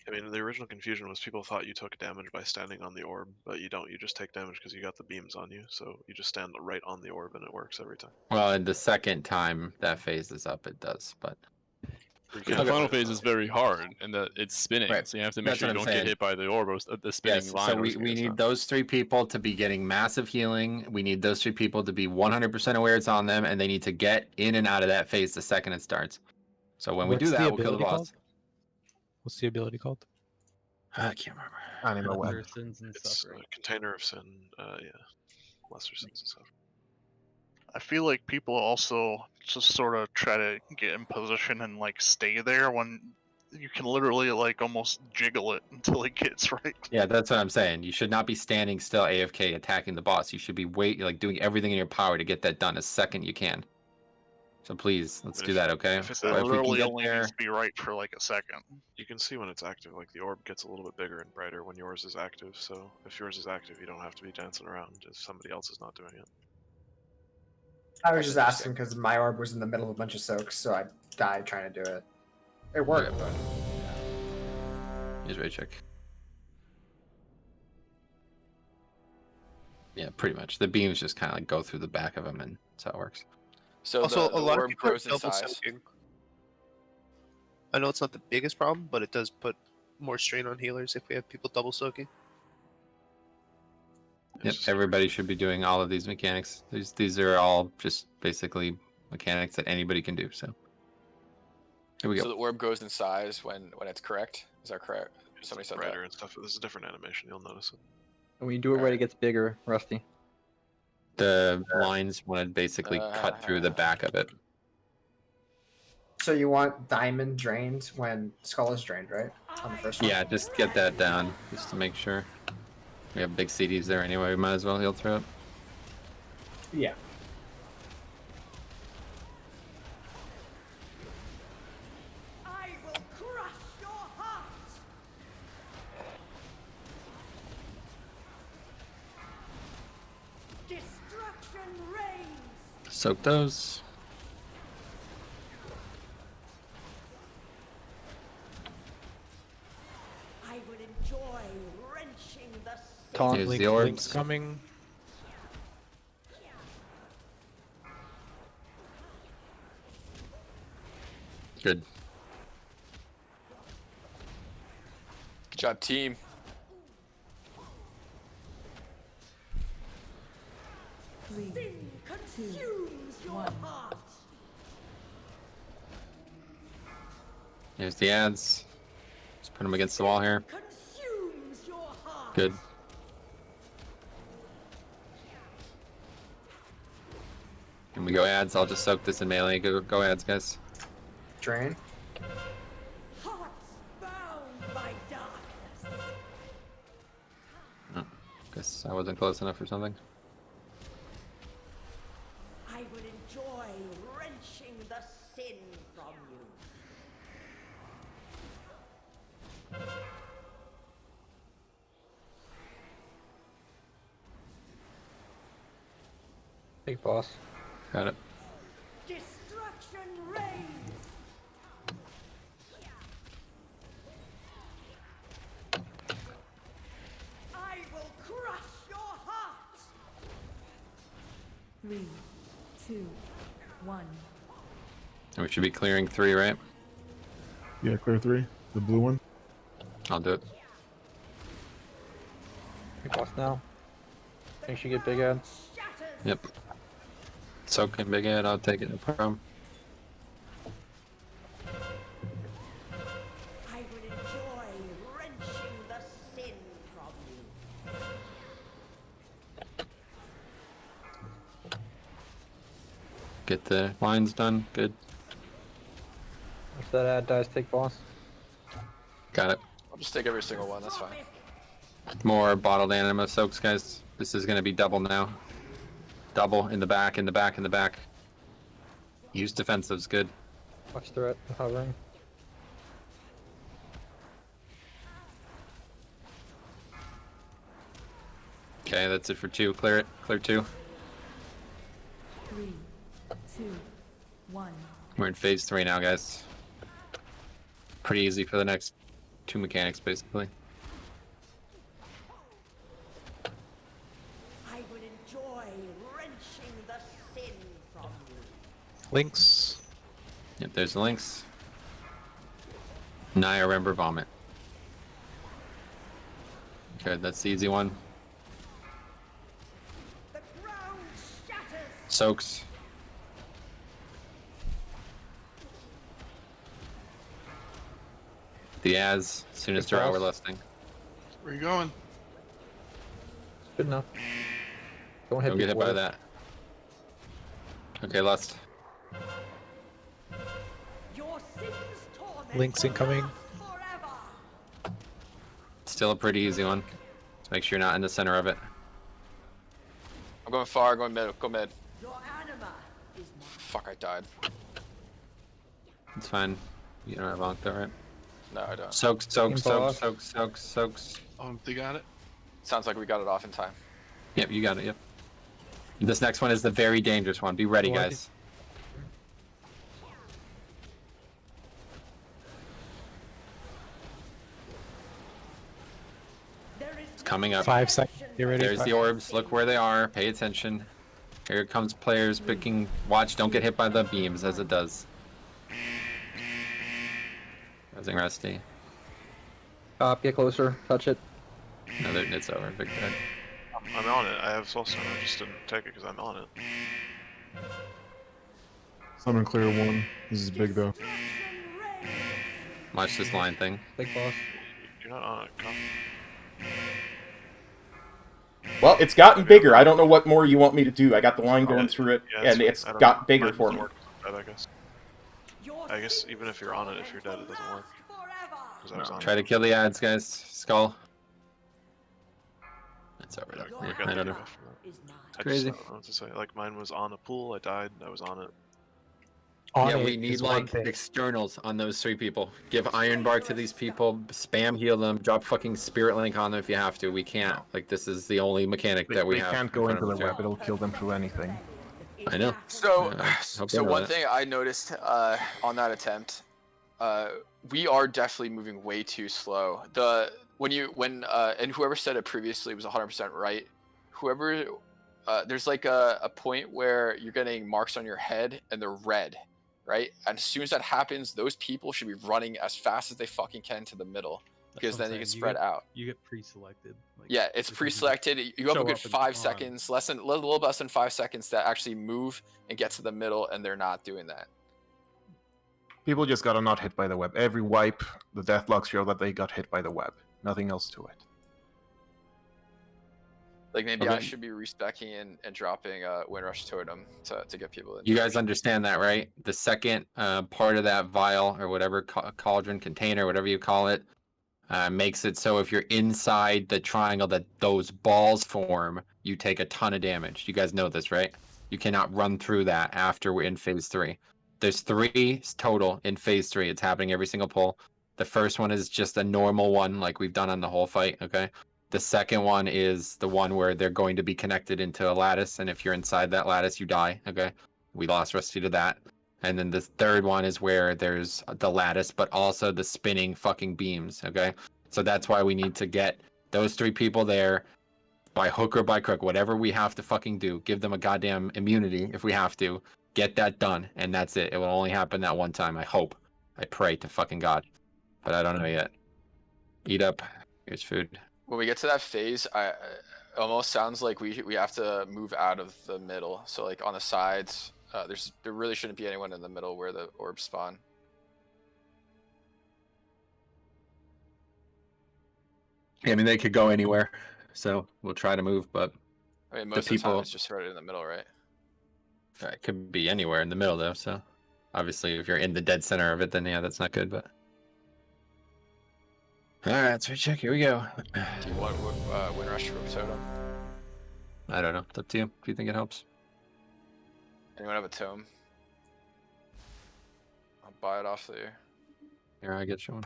I mean, the original confusion was people thought you took damage by standing on the orb, but you don't. You just take damage because you got the beams on you. So you just stand right on the orb and it works every time. Well, and the second time that phase is up, it does, but. The final phase is very hard, and that it's spinning, so you have to make sure you don't get hit by the orb or the spinning line. So we need those 3 people to be getting massive healing. We need those 3 people to be 100% aware it's on them, and they need to get in and out of that phase the second it starts. So when we do that, we'll kill the boss. What's the ability called? I can't remember. I don't know what. Lesser sins and It's suffering. Container of sin. Yeah, lesser sins and suffering. I feel like people also just sort of try to get in position and like stay there when you can literally like almost jiggle it until it gets right. Yeah, that's what I'm saying. You should not be standing still AFK attacking the boss. You should be doing everything in your power to get that done as second you can. So please, let's do that, okay? If it's literally only needs to be right for like a second. You can see when it's active. Like the orb gets a little bit bigger and brighter when yours is active. So if yours is active, you don't have to be dancing around if somebody else is not doing it. I was just asking because my orb was in the middle of a bunch of soaks, so I died trying to do it. It worked, but... Here's ray check. Yeah, pretty much. The beams just kind of like go through the back of them, and that's how it works. So Also, the a lot of orb people are grows in double size. soaking. I know it's not the biggest problem, but it does put more strain on healers if we have people double soaking. Yep, everybody should be doing all of these mechanics. These are all just basically mechanics that anybody can do. So here we go. So the orb grows in size when it's correct. Is that correct? Somebody said brighter that. and stuff. This is a different animation. You'll notice it. And when you do it right, it gets bigger, Rusty. The lines want to basically cut through the back of it. So you want diamond drained when skull is drained, right? On the first one? Yeah, just get that down, just to make sure. We have big CDs there anyway. We might as well heal through it. Yeah. I will crush your heart. Destruction reigns. Soak those. I will enjoy wrenching the Taunt. Here's the orbs. Link's coming. Good. Good job, team. Three, consumes your heart. Here's the ads. Just put them against the wall here. Consumes your heart. Good. And we go ads. I'll just soak this in melee. Go ads, guys. Drain. Hearts bound by darkness. Oh, guess I wasn't close enough or something. I will enjoy wrenching the sin from you. Big boss. Got it. Destruction reigns. I will crush your heart. 3, 2, 1. And we should be clearing 3, right? Yeah, clear 3. The blue one. I'll do it. Big boss now. Make sure you get big ad. Yep. Soak in big ad. I'll take it. No problem. I will enjoy wrenching the sin from you. Get the lines done. Good. What's that ad dice take, boss? Got it. I'll just take every single one. That's fine. More bottled anima soaks, guys. This is gonna be double now. Double in the back, in the back, in the back. Use defensives, good. Watch threat hovering. Okay, that's it for 2. Clear it. Clear 2. 3, 2, 1. We're in phase 3 now, guys. Pretty easy for the next 2 mechanics, basically. I will enjoy wrenching the sin from you. Links. Yep, there's the links. Naya, remember vomit. Okay, that's the easy one. Soaks. The as soon as they're hour listing. Where you going? Good enough. Don't get hit by that. Okay, lust. Links incoming. Still a pretty easy one. Just make sure you're not in the center of it. I'm going far, going mid, go mid. Fuck, I died. It's fine. You don't have Ankh though, right? No, I don't. Soaks. They got it? Sounds like we got it off in time. Yep, you got it, yep. This next one is the very dangerous one. Be ready, guys. It's coming up. 5 seconds. Get ready. There's the orbs. Look where they are. Pay attention. Here comes players picking. Watch, don't get hit by the beams as it does. Rising Rusty. Get closer. Touch it. No, it's over. Big dead. I'm on it. I have Soulstone. I just didn't take it because I'm on it. Summon clear 1. This is big though. Watch this line thing. Big boss. You're not on it. Come. Well, it's gotten bigger. I don't know what more you want me to do. I got the line going through it, and it's got bigger for me. I guess even if you're on it, if you're dead, it doesn't work. Try to kill the ads, guys. Skull. That's over there. We Yeah, got I don't know. It's crazy. I don't know what to say. Like mine was on a pool. I died. I was on it. Yeah, we need like externals on those 3 people. Give Iron Bark to these people. Spam heal them. Drop fucking Spirit Link on them if you have to. We can't. Like this is the only mechanic that we have. They can't go into the web. It'll kill them through anything. I know. So, hope so you know one that. thing I noticed on that attempt, we are definitely moving way too slow. And whoever said it previously was 100% right. Whoever, there's like a point where you're getting marks on your head and they're red, right? And as soon as that happens, those people should be running as fast as they fucking can to the middle, because then you can spread out. You get pre-selected. Like, Yeah, it's pre-selected. You have a show good up and 5 spawn. seconds, a little less than 5 seconds to actually move and get to the middle, and they're not doing that. People just gotta not hit by the web. Every wipe, the deathlogs show that they got hit by the web. Nothing else to it. Like maybe I Okay. should be respecking and dropping Windrush Totem to get people in. You guys understand that, right? The second part of that vial or whatever cauldron container, whatever you call it, makes it so if you're inside the triangle that those balls form, you take a ton of damage. You guys know this, right? You cannot run through that after we're in phase 3. There's 3 total in phase 3. It's happening every single pull. The first one is just a normal one like we've done on the whole fight, okay? The second one is the one where they're going to be connected into a lattice, and if you're inside that lattice, you die, okay? We lost Rusty to that. And then the third one is where there's the lattice, but also the spinning fucking beams, okay? So that's why we need to get those 3 people there by hook or by crook, whatever we have to fucking do. Give them a goddamn immunity if we have to. Get that done, and that's it. It will only happen that one time, I hope. I pray to fucking God. But I don't know yet. Eat up. Here's food. When we get to that phase, it almost sounds like we have to move out of the middle. So like on the sides, there really shouldn't be anyone in the middle where the orbs spawn. I mean, they could go anywhere, so we'll try to move, but I mean, most of the time it's just right in the middle, right? It could be anywhere in the middle though. So obviously, if you're in the dead center of it, then yeah, that's not good. But all right, let's recheck. Here we go. Do you want Wind Rush Rope Totem? I don't know. It's up to you. If you think it helps. Anyone have a tome? I'll buy it off there. Here, I get you one.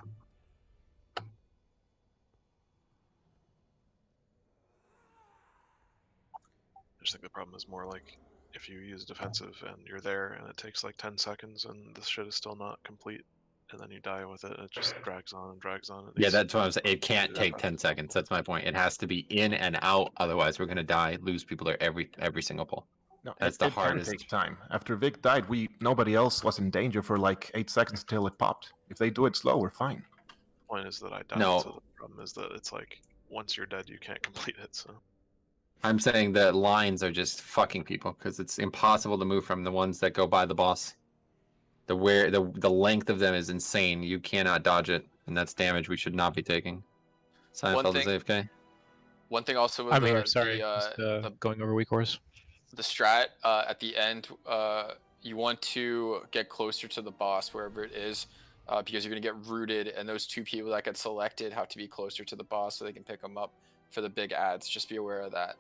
I just think the problem is more like if you use defensive and you're there and it takes like 10 seconds and this shit is still not complete, and then you die with it, it just drags on and drags on. Yeah, that's what I'm saying. It can't take 10 seconds. That's my point. It has to be in and out. Otherwise, we're gonna die, lose people there every single pull. No, that's the hardest. It takes time. After Vic died, nobody else was in danger for like 8 seconds until it popped. If they do it slow, we're fine. The point is that I died, No. so the problem is that it's like once you're dead, you can't complete it. So I'm saying the lines are just fucking people because it's impossible to move from the ones that go by the boss. The length of them is insane. You cannot dodge it, and that's damage we should not be taking. Seinfeld is AFK. One thing also with I'm here. Sorry, going over weak horse. The strat at the end, you want to get closer to the boss wherever it is, because you're gonna get rooted, and those 2 people that get selected have to be closer to the boss so they can pick them up for the big ads. Just be aware of that.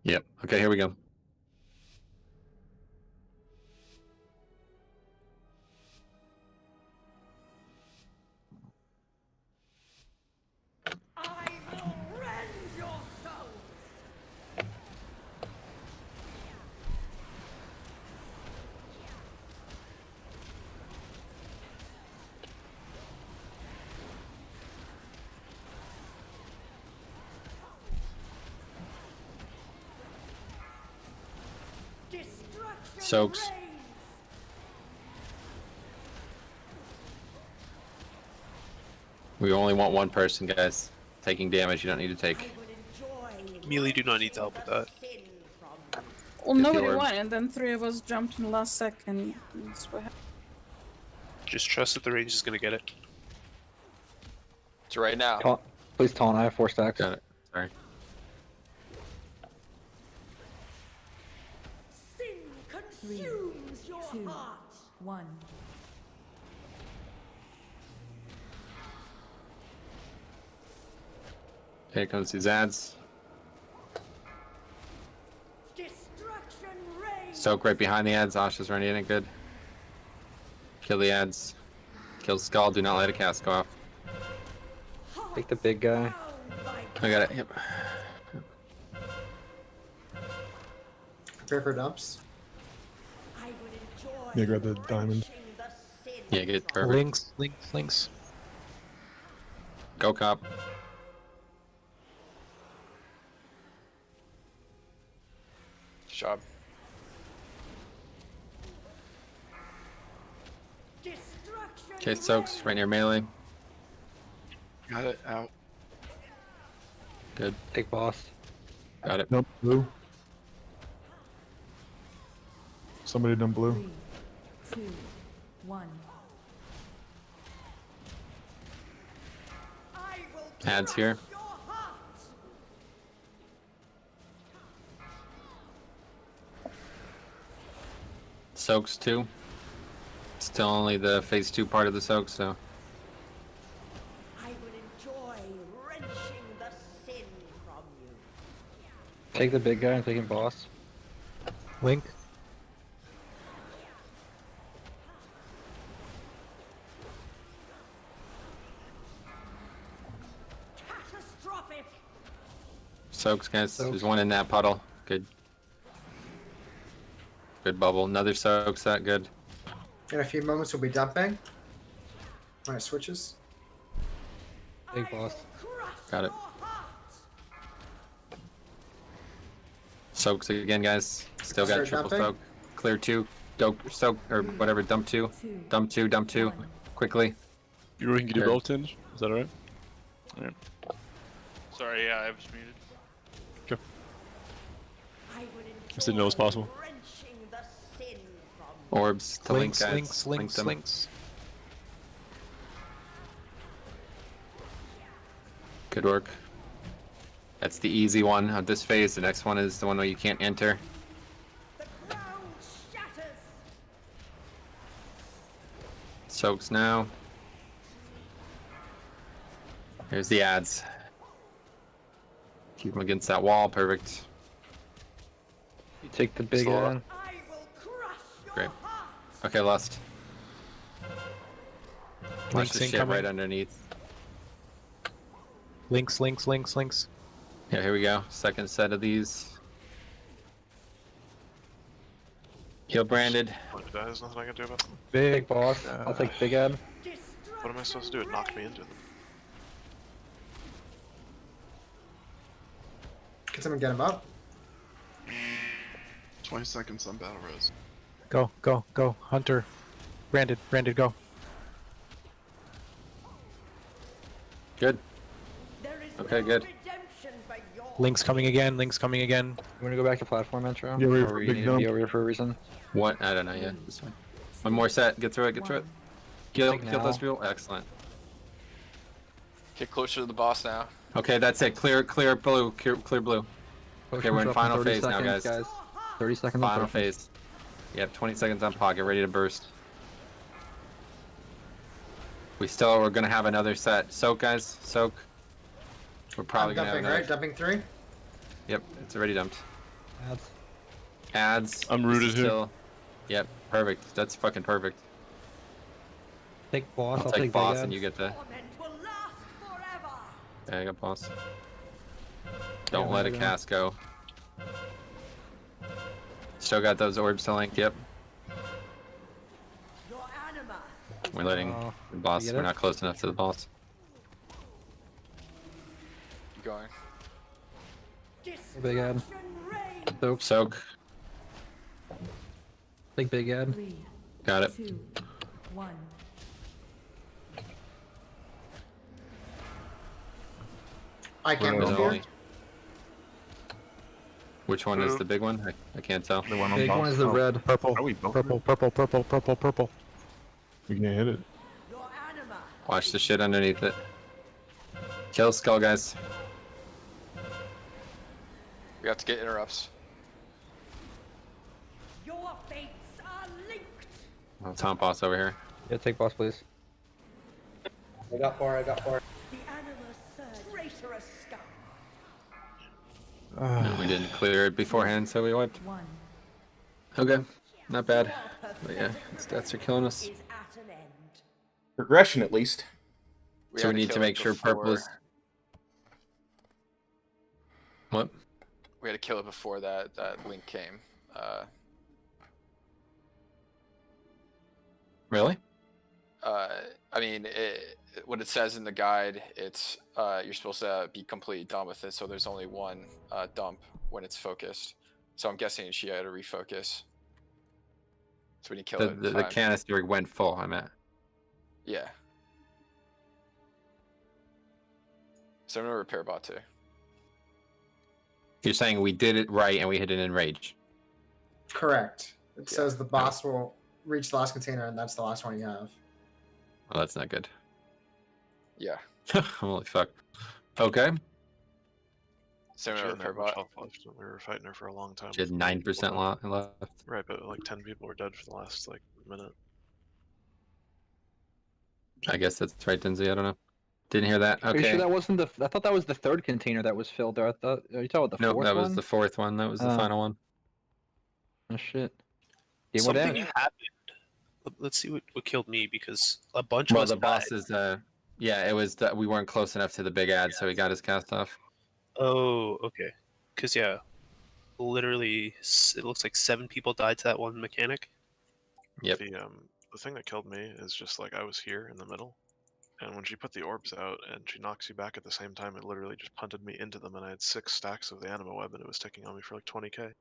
Yep. Okay, here we go. Soaks. We only want one person, guys. Taking damage, you don't need to take. Melee do not need to help with that. Well, nobody won, and then 3 of us jumped in the last second. That's what happened. Just trust that the range is gonna get it. It's right now. Please, Talon, I have 4 stacks. Got it. Sorry. Consumes your 2, 1. Here comes these ads. Soak right behind the ads. Asha's running in it good. Kill the ads. Kill Skull. Do not let a cast go off. Take the big guy. I got it. Yep. Prepare for dumps. Yeah, grab the diamond. Yeah, get perfect. Links. Go cop. Job. Okay, Soaks right near melee. Got it out. Good. Take boss. Got it. Dump blue. Somebody dump blue. 3, 2, 1. Ads here. Soaks 2. Still only the phase 2 part of the soak, so. I would enjoy wrenching the sin from you. Take the big guy and take him boss. Link. Catastrophic. Soaks, guys. There's one in that puddle. Good. Good bubble. Another soaks that good. In a few moments, we'll be dumping. When it switches. Big boss. Got it. Soaks again, guys. Still got Start triple dumping? soak. Clear 2. Soak, or whatever. Dump 2. Dump 2. Dump 2. Quickly. You can do both tins? Is that alright? Alright. Sorry, yeah, I was muted. Okay. Just didn't know it was possible. Orbs to Links, link, links, guys. links, them. links. Good work. That's the easy one of this phase. The next one is the one where you can't enter. Soaks now. Here's the ads. Keep them against that wall. Perfect. You take the big Slow up. ad. Great. Okay, Lust. Watch Links the shit incoming. right underneath. Links. Yeah, here we go. Second set of these. Heal branded. There's nothing I can do about them. Big boss. I'll take big ad. What am I supposed to do? It knocked me into them. Can someone get him up? 20 seconds on Battle Rose. Go. Hunter. Branded, go. Good. Okay, good. Links coming again. You want to go back to platform intro? Yeah, we're or big you need to dump. be over here for a reason? What? I don't know yet. This one. One more set. Get through it. Kill now. those people. Excellent. Get closer to the boss now. Okay, that's it. Clear blue. Clear blue. Okay, we're in final 30 phase now, seconds, guys. 30 seconds. Final phase. Yep, 20 seconds on pocket, ready to burst. We're gonna have another set. Soak, guys. Soak. We're probably gonna have Dumping, another. right? Dumping 3? Yep, it's already dumped. Ads. Ads. I'm This rooted is here. still- Yep, perfect. That's fucking perfect. Take boss. I'll I'll take take boss big and ad. you get the. Yeah, I got boss. Don't let a there we go. cast go. Still got those orbs to link. Yep. We're letting the boss. get We're it? not close enough to the boss. Keep going. Big ad. Soak. Take big ad. 3, Got it. 2, 1. I can't Where was move it here. only? Which one is the big one? I can't tell. The one on Big boss. one is the Oh, red. Purple. Are we both? Purple. We can't hit it. Watch the shit underneath it. Kill skull, guys. We have to get interrupts. Your fates are linked. Oh, Tom boss over here. Yeah, take boss, please. I got 4. The animus surge. Traitorous scum. No, we didn't clear it beforehand, so we wiped. 1. Okay, not bad. But yeah, stats are killing us. Is at an end. Progression, at least. So had we need to kill make it sure purple is. before- What? We had to kill it before that link came. Really? I mean, what it says in the guide, it's you're supposed to be completely done with it. So there's only one dump when it's focused. So I'm guessing she had to refocus. So when you kill it, in The time. canister went full. I'm at. Yeah. So I'm gonna repair bot too. You're saying we did it right and we hit it in rage. Correct. It says the boss will reach the last container, and that's the last one you have. Well, that's not good. Yeah. Holy fuck. Okay. So I'm She gonna didn't repair have much bot. health left. We were fighting her for a long time. She had 9% left. Right, but like 10 people were dead for the last like minute. I guess that's right, Denzi. I don't know. Didn't hear that. Are you Okay. sure that wasn't the? I thought that was the third container that was filled there. I thought. Are you talking about the No, fourth that was one? the fourth one. That was the final one. Oh shit. Yeah, what Something happened? happened. Let's see what killed me because a bunch Well, of us the died. boss is yeah, it was that we weren't close enough to the big ad, so he got his cast off. Oh, okay. Because yeah, literally, it looks like 7 people died to that one mechanic. Yep. The thing that killed me is just like I was here in the middle, and when she put the orbs out and she knocks you back at the same time, it literally just punted me into them, and I had 6 stacks of the anima web, and it was ticking on me for like 20k.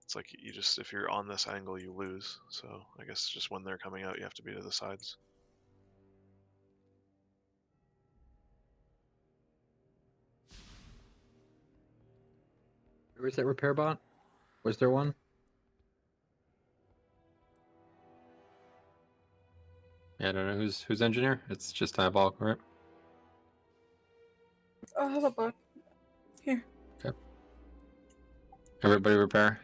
It's like you just, if you're on this angle, you lose. So I guess just when they're coming out, you have to be to the sides. Where is that repair bot? Was there one? Yeah, I don't know who's engineer. It's just Diabolical, right? I have a bot. Here. Okay. Everybody repair.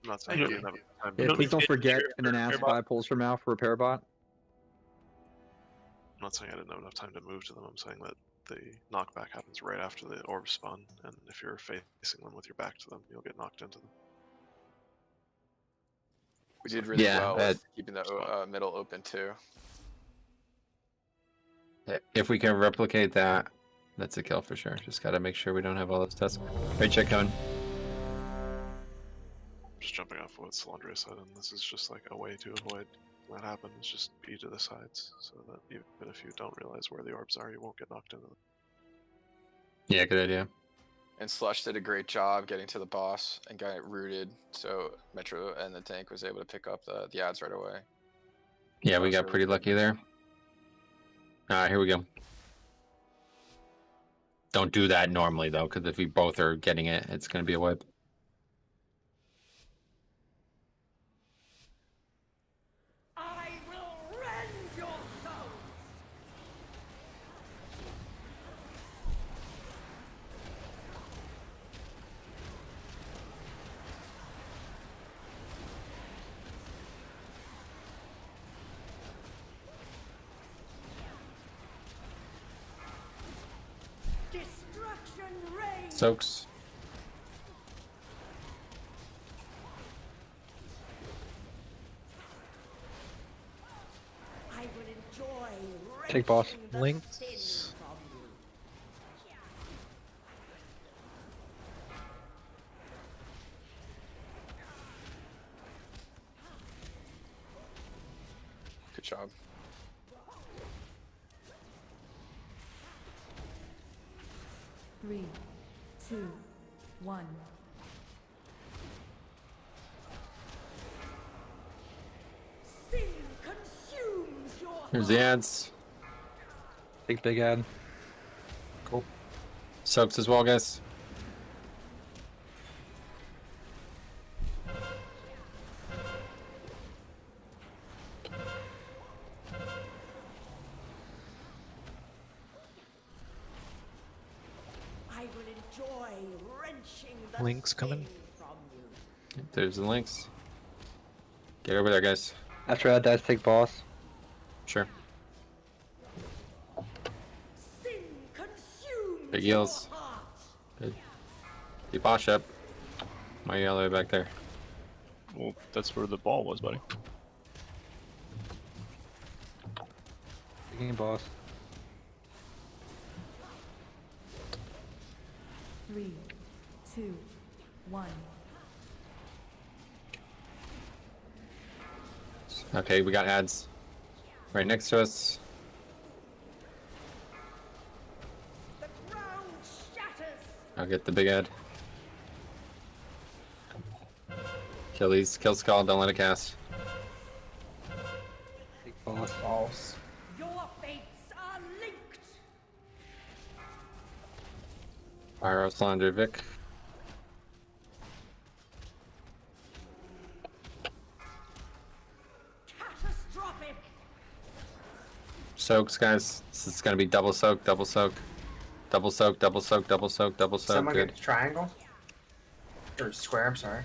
I'm not saying you didn't have time. Yeah, please don't forget and then ask 5 pulls from now for repair bot. not saying I didn't have enough time to move to them. I'm saying that the knockback happens right after the orbs spawn, and if you're facing them with your back to them, you'll get knocked into them. We did really well with keeping the middle open too. If we can replicate that, that's a kill for sure. Just gotta make sure we don't have all those tests. Right check coming. Just jumping off what Salandria said, and this is just like a way to avoid that happen. Is just be to the sides, so that even if you don't realize where the orbs are, you won't get knocked into them. Yeah, good idea. And Slush did a great job getting to the boss and got it rooted, so Metro and the tank was able to pick up the ads right away. Yeah, we got pretty lucky there. Alright, here we go. Don't do that normally though, because if we both are getting it, it's gonna be a wipe. I will rend your souls. Destruction reigns. Soaks. I will enjoy Take boss. Link. Good job. Three, two, one. Sin consumes your Here's the ads. Big ad. Cool. Soaks as well, guys. I will enjoy wrenching the Link's coming. from you. There's the links. Get over there, guys. After that, dice take boss. Sure. Sin consumes Big heals. your heart. Good. Keep boss up. Why are you all the way back there? Well, that's where the ball was, buddy. Taking boss. Three, two, one. Okay, we got ads right next to us. The ground shatters. I'll get the big ad. Kill these. Kill Skull. Don't let it cast. Take boss. False. Your fates are linked. Pyro, Slander, Vic. Catastrophic. Soaks, guys. This is gonna be double soak, double soak. Double soak, double soak, double soak, double soak. Someone Good. get triangle? Or square, I'm sorry.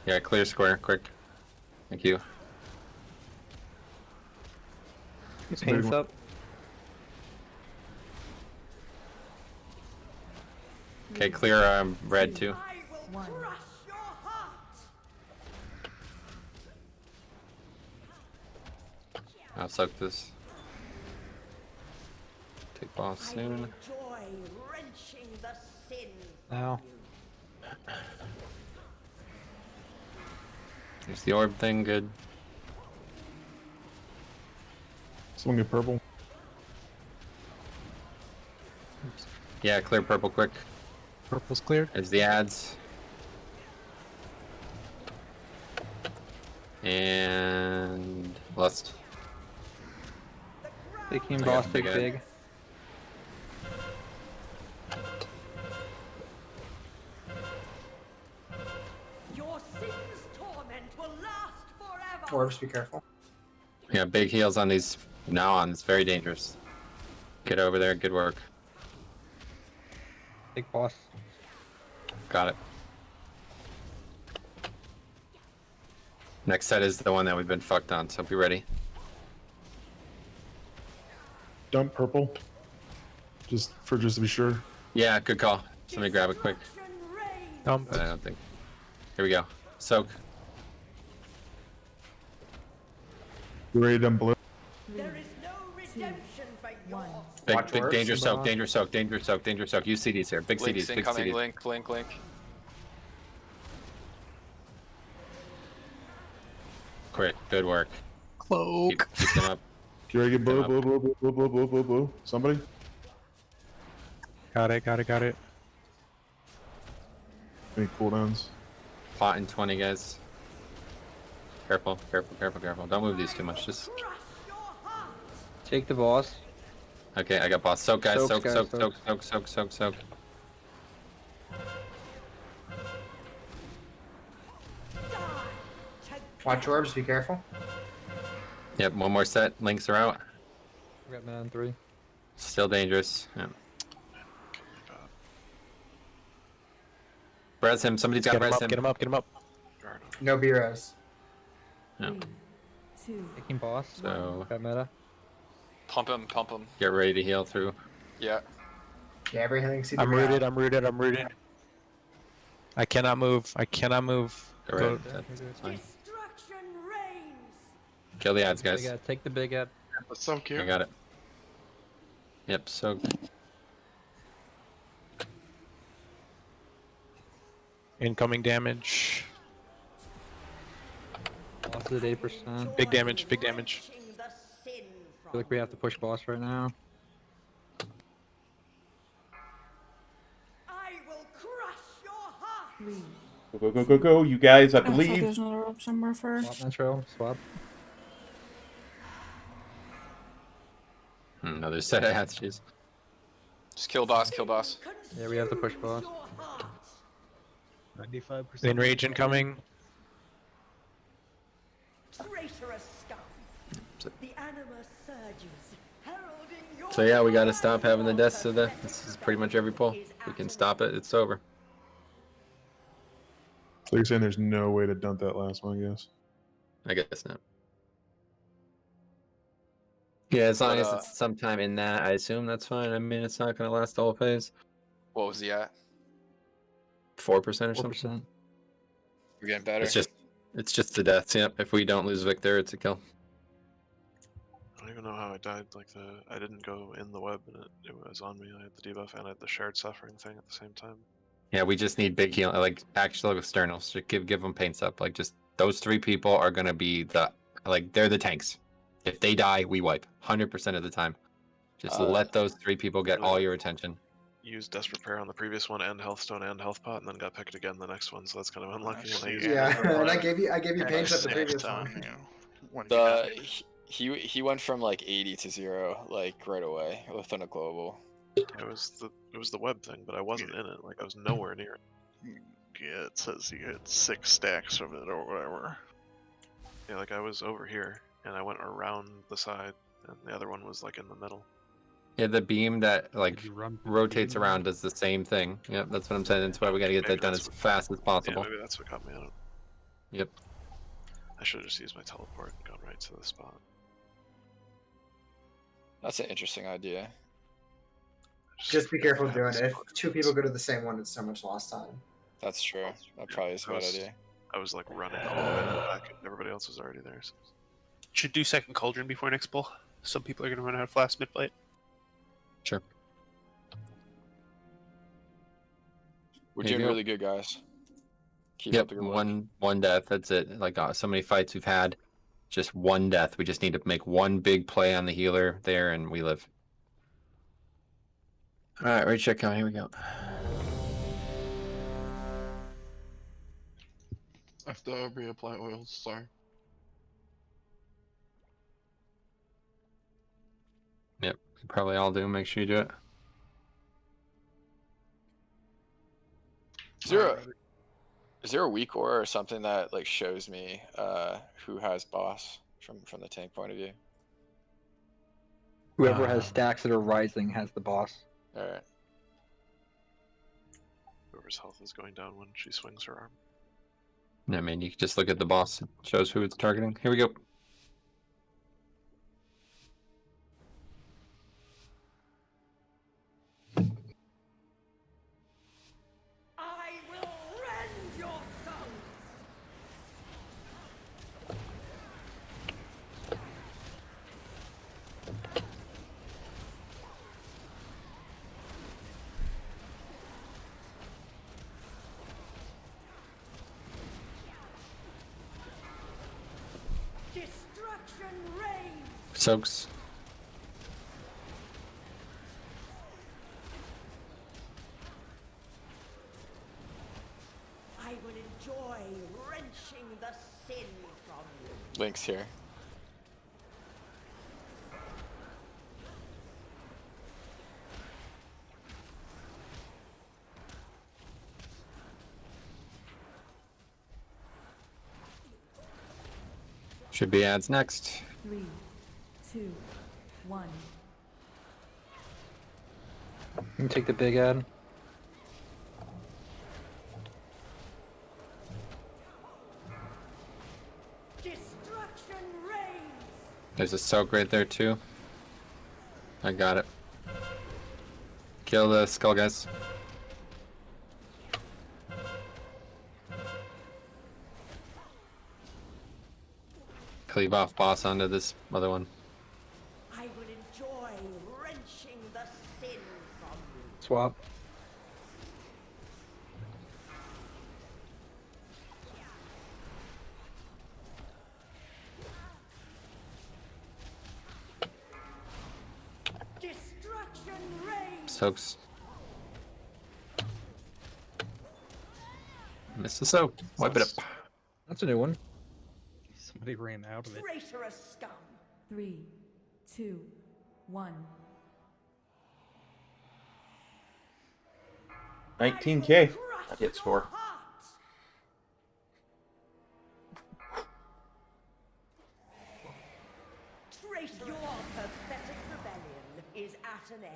Yeah, clear square, quick. Thank you. Paints up. Okay, clear red too. I will crush your heart. I'll soak this. Take boss I will soon. enjoy wrenching the sin. Now. There's the orb thing, good. Someone get purple. Yeah, clear purple quick. Purple's cleared. There's the ads. And lust. Taking I boss. got Take big ad. big. Your sin's torment will last forever. Orbs, be careful. Yeah, big heals on these now on. It's very dangerous. Get over there. Good work. Take boss. Got it. Next set is the one that we've been fucked on, so be ready. dump purple. Just to be sure. Yeah, good call. Somebody grab it quick. Dump. But I don't think. Here we go. Soak. You ready to dump blue? There is no redemption for yours. Big danger soak, danger soak, danger soak, danger soak. Use CDs here. Big Link's CDs, big incoming, CDs. link. Great, good work. Cloak. Keep them up. You ready to get blue? Somebody? Got it. Any cooldowns? Plot in 20, guys. Careful. Don't move these too much. Just Take the boss. okay. I got boss. Soak, guys. Soak, Soak. Watch orbs, be careful. Yep. One more set. Links are out. We got man 3. Still dangerous. Yep. Res him. Somebody's got to res him. Get him up. No B-res. No. Taking boss. So got meta. Pump him. get ready to heal through. Yeah. Yeah, everything. I'm rooted. I cannot move. Go right. That's fine. Kill the ads, guys. Take the big ad. That's so cute. I got it. Yep. So. Incoming damage. Boss is at 8%. Big damage. I feel like we have to push boss right now. I will crush your heart. Go, you guys, I I thought believe. there's another orb somewhere for. Swap Metro. Swap. Another set of hats, jeez. Just kill boss. Yeah, we have to push boss. 95%. Enrage incoming. Traitorous scum. The anima surges, heralding your So yeah, we gotta stop having the deaths of the. This is pretty much every pull. If we can stop it, it's over. So you're saying there's no way to dump that last one, I guess? I guess not. Yeah, as long as it's sometime in that, I assume that's fine. I mean, it's not gonna last the whole phase. What was he at? 4% or something. We're getting better. It's just the deaths. Yep. If we don't lose Venthyr, it's a kill. I don't even know how I died. I didn't go in the web, and it was on me. I had the debuff and I had the shared suffering thing at the same time. Yeah, we just need big heal, like actual externals. Just give them paints up. Like just those 3 people are gonna be they're the tanks. If they die, we wipe 100% of the time. Just let those 3 people get all your attention. Used Desperate Prayer on the previous one and Healthstone and Health Pot, and then got picked again the next one. So that's kind of unlucky. And I gave you pains up the previous one. He went from like 80 to 0 like right away within a global. It was the web thing, but I wasn't in it. Like I was nowhere near it. Yeah, it says you get 6 stacks of it or whatever. Yeah, like I was over here, and I went around the side, and the other one was like in the middle. Yeah, the beam that like rotates around does the same thing. Yep, that's what I'm saying. That's why we gotta get that done as fast as possible. Yeah, maybe that's what got me out. Yep. I should have just used my teleport and gone right to the spot. That's an interesting idea. Just be careful doing it. If 2 people go to the same one, it's so much lost time. That's true. That probably is a bad idea. I was like running all the way to the back, and everybody else was already there. So. Should do second cauldron before next pull. Some people are gonna run out of flasks mid fight. Sure. We're doing really good, guys. Keep Yep, up the good work. one death. That's it. Like so many fights we've had, just one death. We just need to make one big play on the healer there, and we live. All right, right check out. Here we go. I have to reapply oils. Sorry. Yep, you probably all do. Make sure you do it. Is there a weak aura or something that like shows me who has boss from the tank point of view? Whoever has stacks that are rising has the boss. All right. Whoever's health is going down when she swings her arm. I mean, you can just look at the boss. It shows who it's targeting. Here we go. Soaks. I will enjoy wrenching the sin from you. Link's here. Should be ads next. 3, 2, 1. You can take the big ad. Destruction reigns. There's a soak right there too. I got it. Kill the skull guys. Cleave off boss onto this other one. I will enjoy wrenching the sin from you. Swap. Destruction reigns. Soaks. Missed the soak. Wipe it up. That's a new one. Somebody ran out of it. Traitorous scum. 3, 2, 1. 19K. That hits for. Traitor. Your pathetic rebellion is at an end.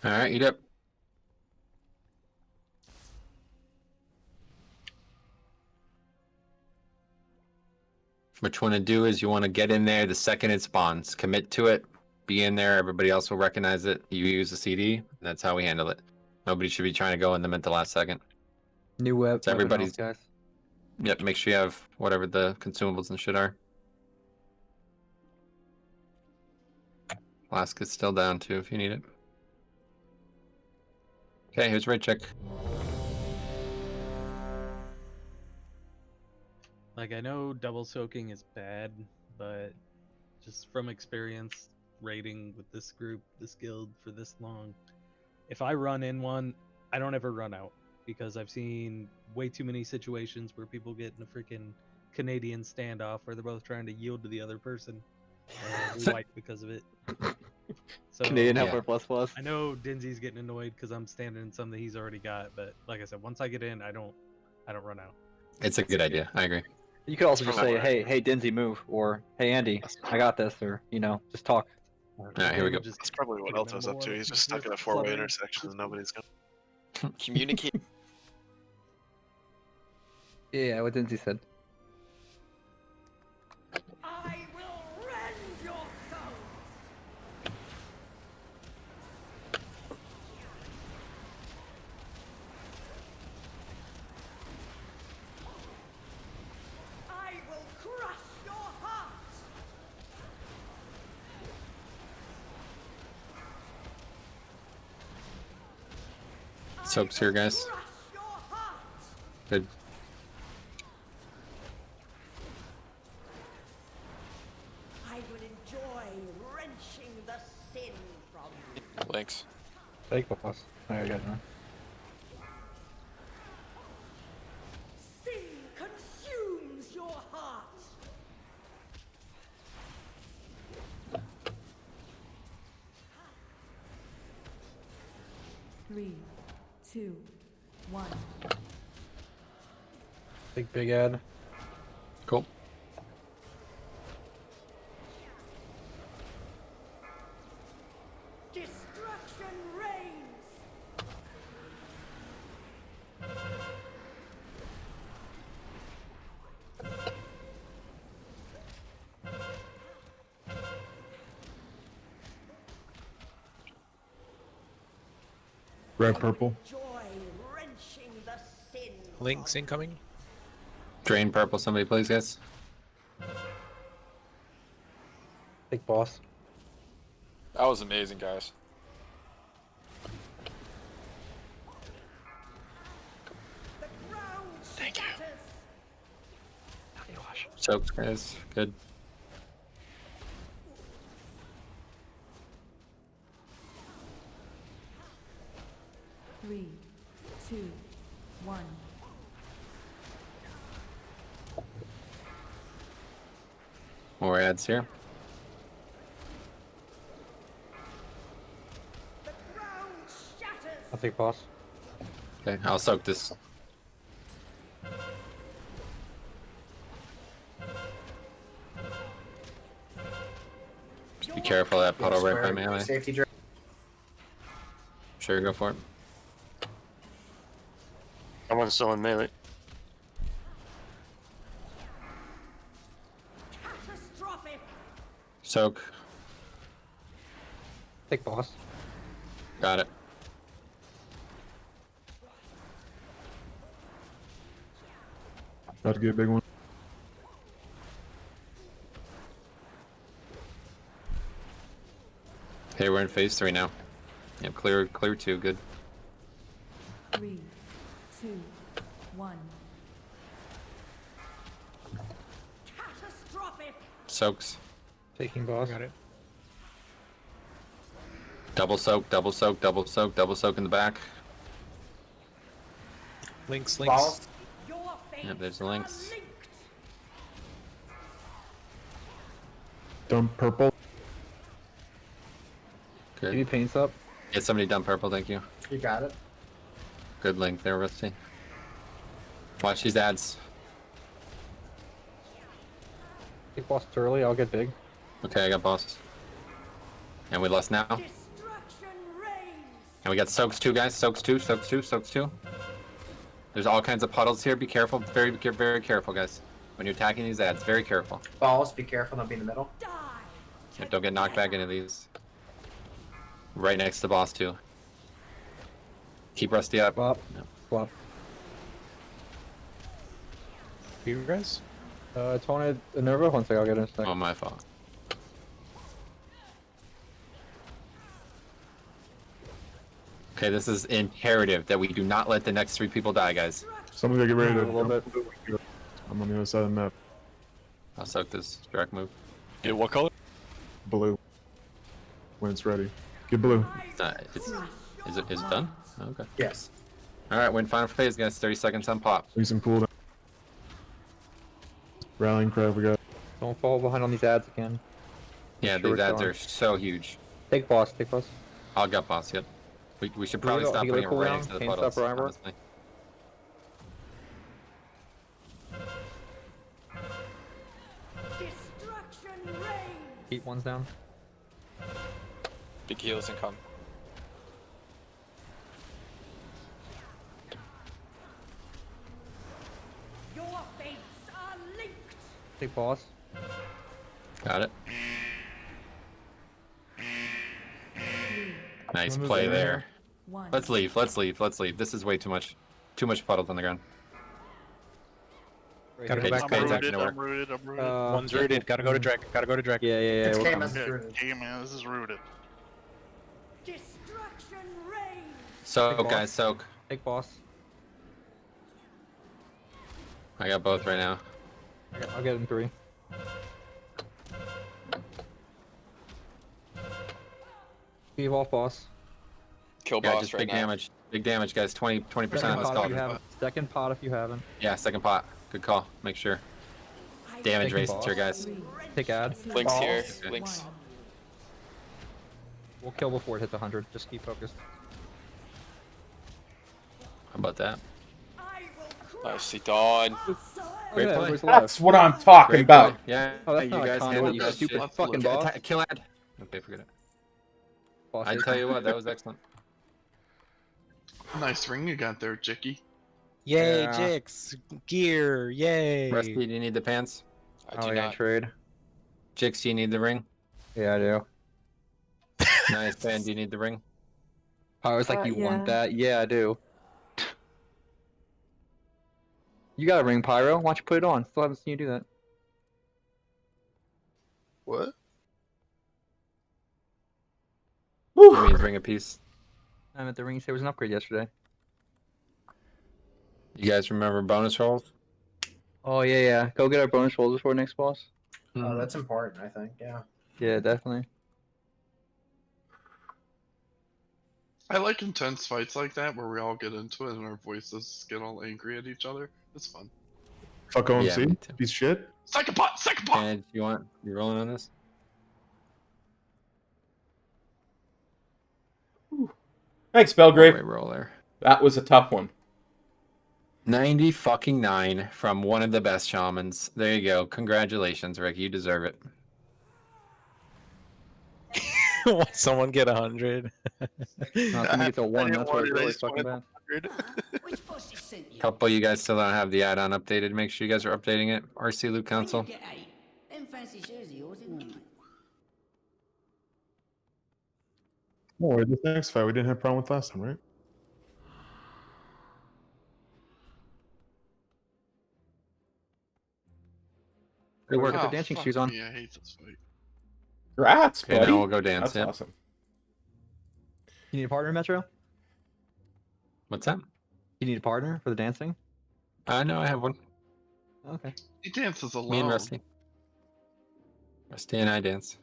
Alright, eat up. What you want to do is you want to get in there the second it spawns. Commit to it. Be in there. Everybody else will recognize it. You use the CD. And that's how we handle it. Nobody should be trying to go in them at the last second. New web. So everybody's... guys. Yep, make sure you have whatever the consumables and shit are. Flask is still down too if you need it. Okay, here's raid check. Like, I know double soaking is bad, but just from experience raiding with this group, this guild for this long, if I run in one, I don't ever run out, because I've seen way too many situations where people get in a freaking Canadian standoff where they're both trying to yield to the other person and we wipe because of it. So, Canadian helper plus plus. I know Dinsy's getting annoyed because I'm standing in some that he's already got, but like I said, once I get in, I don't run out. It's a good idea. I agree. You could also just say, hey, Dinsy, move, or hey, Andy, I got this, or just talk. Alright, here we go. That's probably what Elto's up to. He's just stuck in a four-way intersection and nobody's going. Communicate. Yeah, what Dinsy said. I will rend your souls. I will crush your heart. Soaks here, guys. Good. I will enjoy wrenching the sin from you. Thanks. Take the plus. There you go. Sin consumes your heart. Three, 2, 1. Big ad. Cool. Destruction reigns. Red, purple. Joy wrenching the sin. Links incoming. Drain purple, somebody please, guys. Take boss. That was amazing, guys. Thank you. Soaks, guys. Good. Three, two, one. More ads here. I'll take boss. Okay, I'll soak this. Just be careful of that puddle right by melee. Safety drive. Sure, go for it. I want to still in melee. Soak. Take boss. Got it. About to get a big one. Okay, we're in phase 3 now. Yep, clear 2, good. 3, 2, 1. Soaks. Taking boss. Got it. Double soak, double soak, double soak, double soak in the back. Links. Balls. Yep, there's the links. Dump purple. Good. Give me paints up. Get somebody done purple, thank you. You got it. Good link there, Rusty. Watch these ads. Take boss early, I'll get big. Okay, I got boss. And we lost now. And we got soaks 2, guys. Soaks 2, soaks 2, soaks 2. There's all kinds of puddles here. Be careful. Very careful, guys. When you're attacking these ads, very careful. Balls, be careful, don't be in the middle. Yeah, don't get knocked back into these. Right next to boss 2. Keep Rusty up. Flop. No. Flop. You guys? It's wanted a Nerva. One sec, I'll get in a sec. Oh, my fault. Okay, this is imperative that we do not let the next 3 people die, guys. Someone's gonna get ready to. A little bit. I'm on the other side of the map. I'll soak this direct move. Yeah, what color? Blue. When it's ready. Get blue. Is it done? Oh, okay. Yes. Alright, we're in final phase, guys. 30 seconds on pop. Need some cooldown. Rallying cry, we got. Don't fall behind on these ads again. Yeah, Sure these ads going. are so huge. Take boss, take boss. I'll gut boss, yep. We should probably stop putting it right next to the Paint puddles, stop Rhymer. honestly. Heat one's down. Big heals income. Take boss. Got it. Nice play there. Let's leave. This is way too much. Too much puddles on the ground. Gotta go back. I'm rooted. One's rooted. Gotta go to Drek. Yeah. It's we're KMS coming. rooted. Hey man, this is rooted. Soak, guys, soak. Take boss. I got both right now. I'll get in 3. Leave off boss. Kill Yeah, boss just right big now. damage. Big damage, guys. 20% on this Second pot if call. you haven't. Second pot if you haven't. Yeah, second pot. Good call. Make sure. Damage Second races boss. here, guys. Take ad. Links here. Okay. Links. We'll kill before it hits 100. Just keep focused. How about that? Nicely done. Great Okay, play. everybody's alive. That's what I'm talking Great about. play. Yeah, Oh, that's you not a guys conduit, handled you that stupid shit. fucking boss. Kill ad. Okay, forget it. Boss I is- tell you what, that was excellent. Nice ring you got there, Jicky. Yay, Yeah. Jix. Gear. Yay. Rusty, do you need the pants? I Oh, do yeah, not. trade. Jix, do you need the ring? Yeah, I do. Nice, Ben, do you need the ring? I was like, you yeah. want that? Yeah, I do. You got a ring, Pyro. Why don't you put it on? Still haven't seen you do that. What? That means ring a piece. I'm at the ring. There was an upgrade yesterday. You guys remember bonus rolls? Oh yeah. Go get our bonus rolls before next boss. Oh, that's important, I think. Yeah. Yeah, definitely. I like intense fights like that where we all get into it and our voices get all angry at each other. It's fun. Fuck OMC, piece of shit. Psychopath! Psychopath! And you rolling on this? Thanks, Belgrave. Roller. That was a tough one. 90 from one of the best shamans. There you go. Congratulations, Rick. You deserve it. Someone get 100. Nothing gets a 1. That's what really fucking bad. Couple of you guys still don't have the add-on updated. Make sure you guys are updating it. RC Loot Council. Them fancy shoes of yours, isn't it? Don't worry, this next fight we didn't have a problem with last time, right? Good work. Get the dancing shoes on. Yeah, I hate this fight. Congrats, buddy. Okay, now we'll go dance. That's awesome. You need a partner, Metro? What's that? You need a partner for the dancing? No, I have one. Okay. He dances alone. Me and Rusty. Rusty and I dance.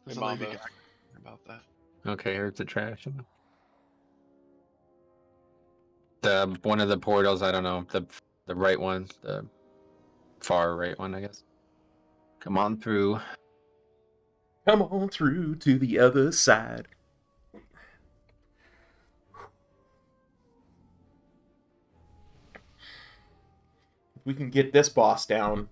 There's a lady guy about that. Okay, here's the trash. The one of the portals, I don't know, the right one, the far right one, I guess. Come on through. Come on through to the other side. If we can get this boss down,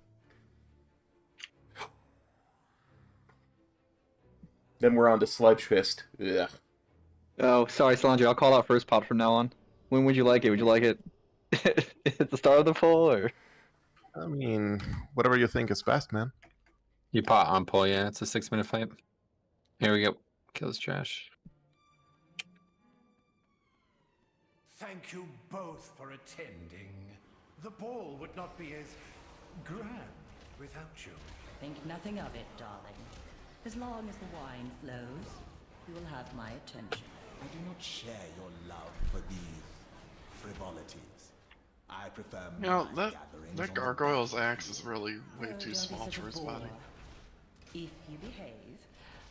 then we're on to Sludge Fist. Ugh. Oh, sorry, Solange. I'll call out first pot from now on. When would you like it? Would you like it at the start of the pull, or? I mean, whatever you think is best, man. You pot on pull, yeah. It's a 6-minute fight. Here we go. Kill this trash. Thank you both for attending. The ball would not be as grand without you. Think nothing of it, darling. As long as the wine flows, you will have my attention. I do not share your love for these frivolities. I prefer You know, my that gatherings on gargoyle's axe is really way too small for his body. If you behave,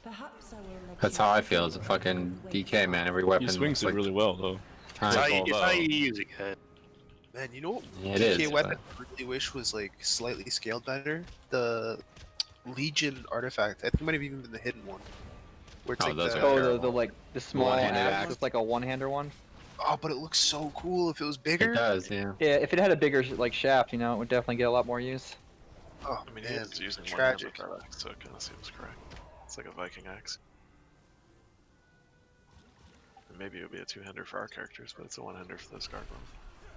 perhaps I will let That's how I feel as a fucking DK, man. Every weapon. He swings it really well, though. It's how you use it, man. Man, you know what Yeah, it DK is, weapon I really wish was like slightly scaled better? The Legion artifact. I think it might have even been the hidden one. Where it's the small One-handed axe. axe. It's like a one-hander one. Oh, but it looks so cool if it was bigger. It does, yeah. Yeah, if it had a bigger like shaft, you know, it would definitely get a lot more use. Oh, I mean, man, it's using tragic. one hand, so it kind of seems correct. It's like a Viking axe. And maybe it would be a two-hander for our characters, but it's a one-hander for those gargoyles.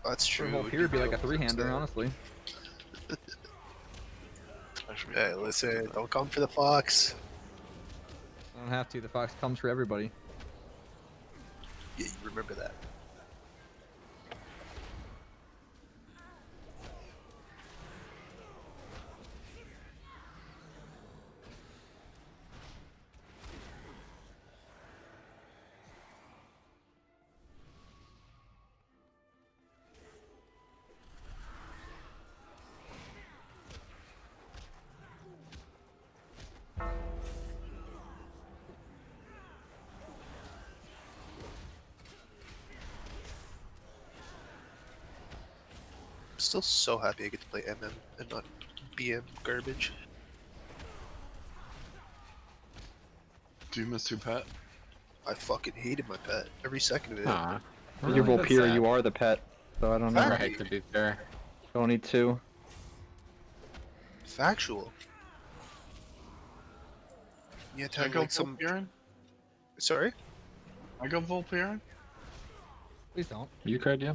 That's true. Well, here would be like a three-hander, honestly. Hey, listen, don't come for the fox. I don't have to. The fox comes for everybody. Yeah, you remember that. I'm still so happy I get to play MM and not BM garbage. Do you miss your pet? I fucking hated my pet every second of it. Aw. You're Volpira, you are the pet, so I don't know. Right, to be fair. Don't need two. Factual. Yeah, Can I to go like some. Volpirin? Sorry. I go Volpirin? Please don't. You could, yeah.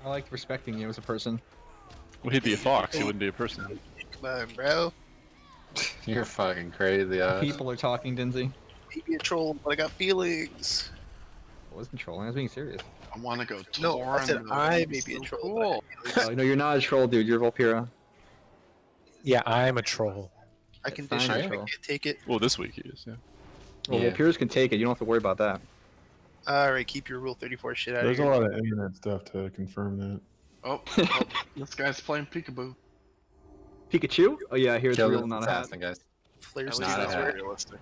I like respecting you as a person. Well, he'd be a fox. He wouldn't be a person. Come on, bro. You're fucking crazy, People are talking, Dinzy. Maybe a troll, but I got feelings. I wasn't trolling. I was being serious. I want to go No, I said Tauren, I though. may be a So troll. cool. No, you're not a troll, dude. You're Volpira. Yeah, I'm a troll. I can Fine, dish it. I troll. can't take it. Well, this week he is, yeah. Well, Piers can take it. You don't have to worry about that. Alright, keep your Rule 34 shit out There's of a here. lot of internet stuff to confirm that. Oh, this guy's playing peekaboo. Pikachu? Oh yeah, here's Kill real, the not a hat. assassin, guys. At least that's realistic.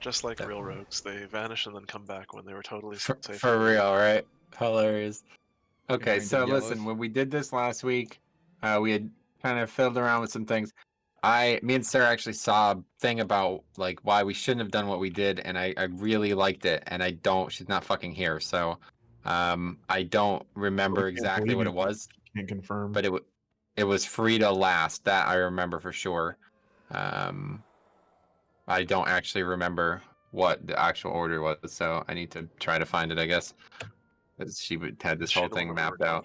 Just like real rogues, they vanish and then come back when they were totally safe. For real, right? Hilarious. Okay, Going to so yellows. listen, when we did this last week, we had kind of fiddled around with some things. Me and Sarah actually saw a thing about like why we shouldn't have done what we did, and I really liked it. And she's not fucking here, so I don't remember exactly what it was. Can't confirm. But it was free to last. That I remember for sure. I don't actually remember what the actual order was, so I need to try to find it, I guess. Because she had this whole thing mapped out.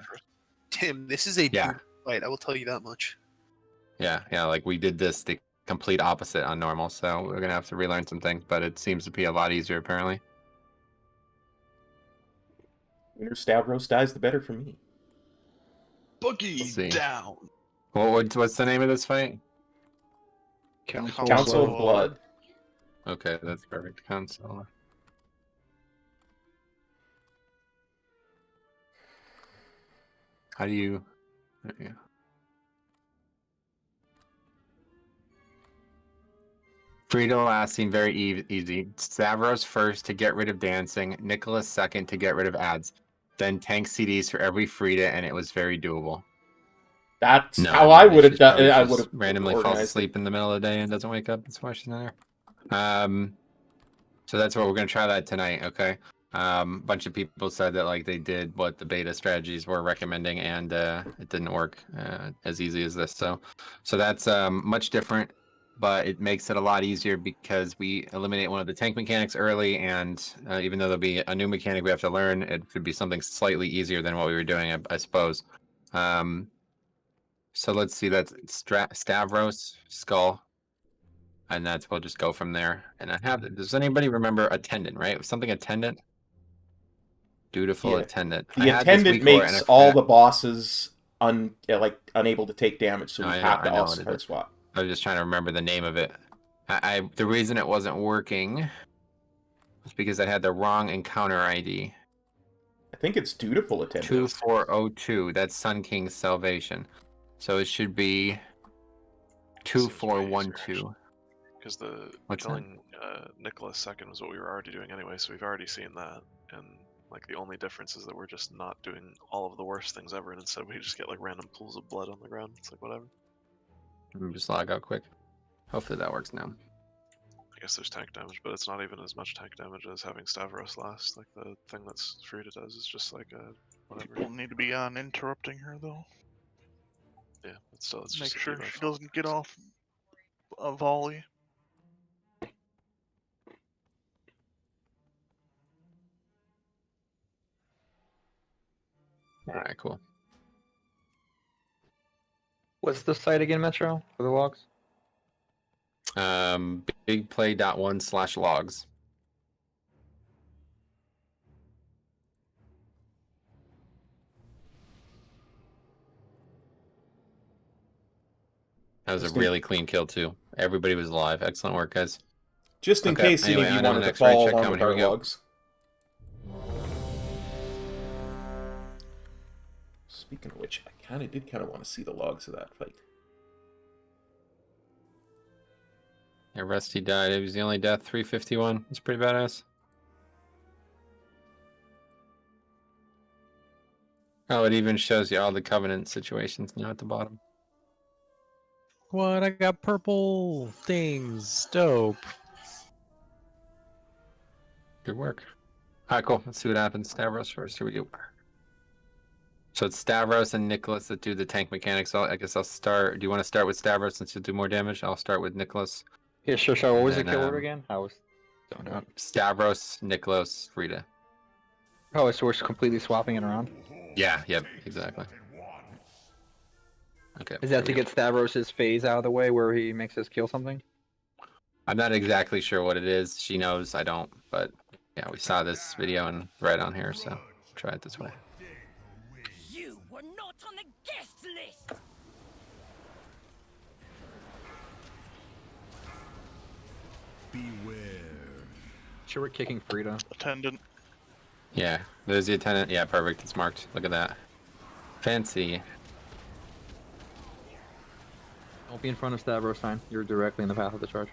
Tim, this is a Yeah. fight. I will tell you that much. Yeah, like we did this the complete opposite on normal, so we're gonna have to relearn some things, but it seems to be a lot easier apparently. The sooner Stavros dies, the better for me. Boogie down. What's the name of this fight? Council of Blood. Okay, that's perfect. Council. How do you? There you go. Free to last seemed very easy. Stavros first to get rid of dancing, Nicholas second to get rid of ads, then tank CDs for every Frida, and it was very doable. That's how I would have done it. I She would have randomly falls asleep in the middle of the day and doesn't wake up. That's why she's not there. So that's what we're gonna try that tonight. Okay. Bunch of people said that like they did what the beta strategies were recommending, and it didn't work as easy as this. So that's much different, but it makes it a lot easier because we eliminate one of the tank mechanics early, and even though there'll be a new mechanic we have to learn, it could be something slightly easier than what we were doing, I suppose. So let's see, that's Stavros, Skull, and we'll just go from there. And does anybody remember Attendant, right? Something Attendant? Dutiful Attendant. The Attendant makes all the bosses unable to take damage, so we have to also hard swap. I was just trying to remember the name of it. The reason it wasn't working was because I had the wrong encounter ID. I think it's Dutiful Attendant. 2402. That's Sun King's Salvation. So it should be 2412. Because killing Nicholas second was what we were already doing anyway, so we've already seen that. And like the only difference is that we're just not doing all of the worst things ever, and instead we just get like random pools of blood on the ground. It's like whatever. Let me just log out quick. Hopefully that works now. I guess there's tank damage, but it's not even as much tank damage as having Stavros last. Like the thing that's Frida does is just like whatever. People need to be on interrupting her though. Yeah, but still, it's Make just sure she doesn't get off a volley. Alright, cool. What's the site again, Metro, for the logs? Bigplay.1/logs. That was a really clean kill too. Everybody was alive. Excellent work, guys. Just in case any of you wanted to follow along with our logs. Speaking of which, I did want to see the logs of that fight. Yeah, Rusty died. It was the only death. 351. It's pretty badass. Oh, it even shows you all the Covenant situations now at the bottom. What? I got purple things. Dope. Good work. Alright, cool. Let's see what happens. Stavros first. Here we go. So it's Stavros and Nicholas that do the tank mechanics. I guess I'll start. Do you want to start with Stavros since you'll do more damage? I'll start with Nicholas. Yeah, sure. What was the kill order again? Stavros, Nicholas, Frida. Oh, so we're completely swapping it around? Yeah, yep, exactly. Okay. Is that to get Stavros' phase out of the way where he makes us kill something? I'm not exactly sure what it is. She knows, I don't. But yeah, we saw this video and right on here, so try it this way. You were not on the guest list. Beware. Sure, we're kicking Frida. Attendant. Yeah, there's the attendant. Yeah, perfect. It's marked. Look at that. Fancy. Don't be in front of Stavros, fine. You're directly in the path of the charge.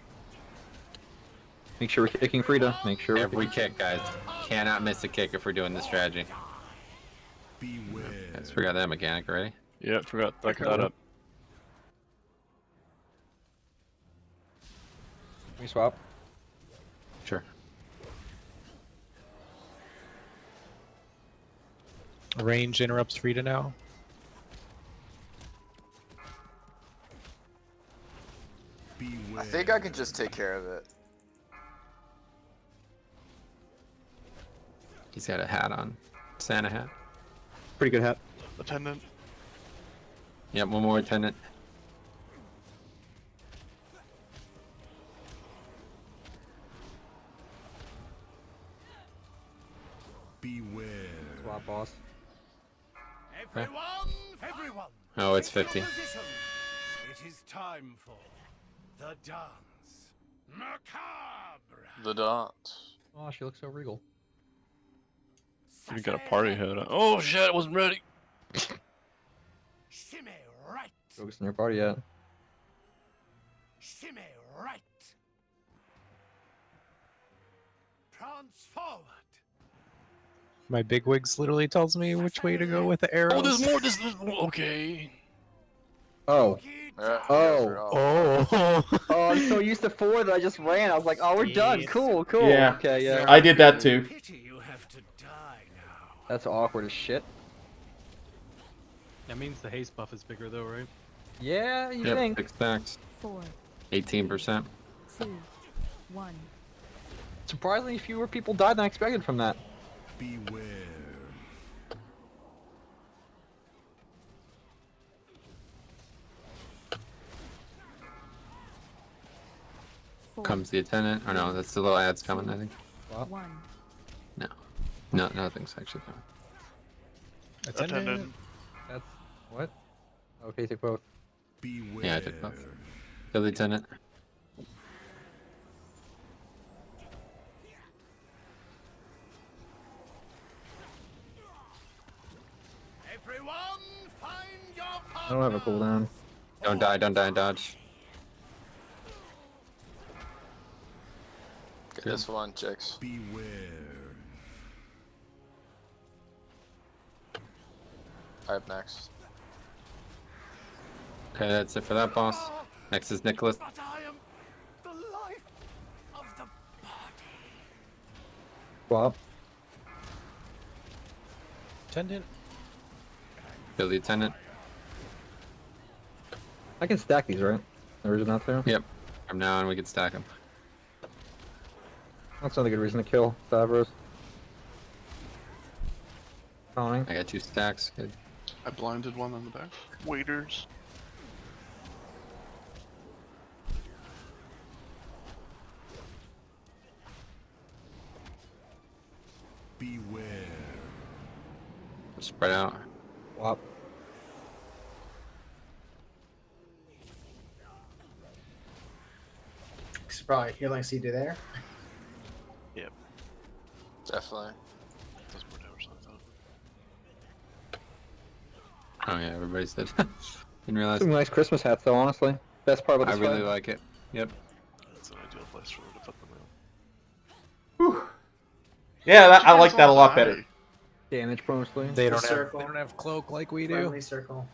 Make sure we're kicking Frida. Make sure Every kick, guys. Cannot miss a kick if we're doing this strategy. Guys, forgot that mechanic already. Yeah, forgot that up. Can we swap? Sure. Range interrupts Frida now. I think I can just take care of it. He's got a hat on. Santa hat. Pretty good hat. Attendant. Yep, one more attendant. Beware. Swap, boss. Everyone! Oh, it's 50. It is time for the dance. Macabre! The dance. Oh, she looks so regal. You got a party hat on. Oh shit, I wasn't ready. Shimmy right. Focus on your party yet. Shimmy right. Prance forward. My bigwigs literally tells me which way to go with the arrows. Oh, there's more. There's okay. Oh. Oh. Oh, I'm so used to 4 that I just ran. I was like, oh, we're done. Cool, cool. Yeah. Okay, yeah. I did that too. That's awkward as shit. That means the haste buff is bigger though, right? Yeah, you Yep, think. 6 stacks. 4, 18%. 2, 1. Surprisingly fewer people died than I expected from that. Beware. Comes the attendant. Or no, that's the little ads coming, I think. 1. No. No, nothing's actually coming. Attendant. That's what? Okay, take both. Beware. Yeah, I took both. Kill the attendant. Everyone, find your I don't have a cooldown. Don't die, dodge. Get this one, chicks. Beware. I have next. Okay, that's it for that boss. Next is Nicholas. But I am the life of the party. Swap. Attendant. Kill the attendant. I can stack these, right? Or is it not there? Yep. From now on, we can stack them. That's not a good reason to kill Stavros. Counting. I got 2 stacks. Good. I blinded one on the back. Waiters. Beware. Spread out. Swap. Should probably healing CD there. Yep. Definitely. Does more damage than I thought. Oh yeah, everybody said. Didn't realize. Some nice Christmas hats, though. Honestly, best part about I this really fight. like it. Yep. That's an ideal place for them to put them in. Yeah, I like that a lot better. Damage mostly. They don't Circle. have cloak like we do. Friendly circle.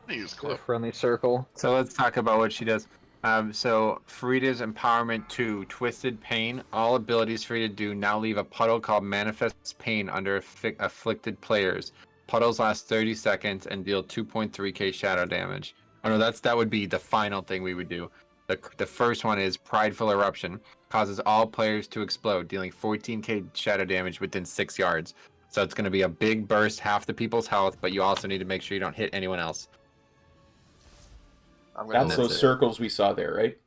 Use A clip. friendly circle. So let's talk about what she does. So Frida's Empowerment 2, Twisted Pain. All abilities Frida do now leave a puddle called Manifest Pain under afflicted players. Puddles last 30 seconds and deal 2.3k shadow damage. Oh no, that would be the final thing we would do. The first one is Prideful Eruption. Causes all players to explode, dealing 14k shadow damage within 6 yards. So it's going to be a big burst, half the people's health, but you also need to make sure you don't hit anyone else. That's those circles we saw there, right?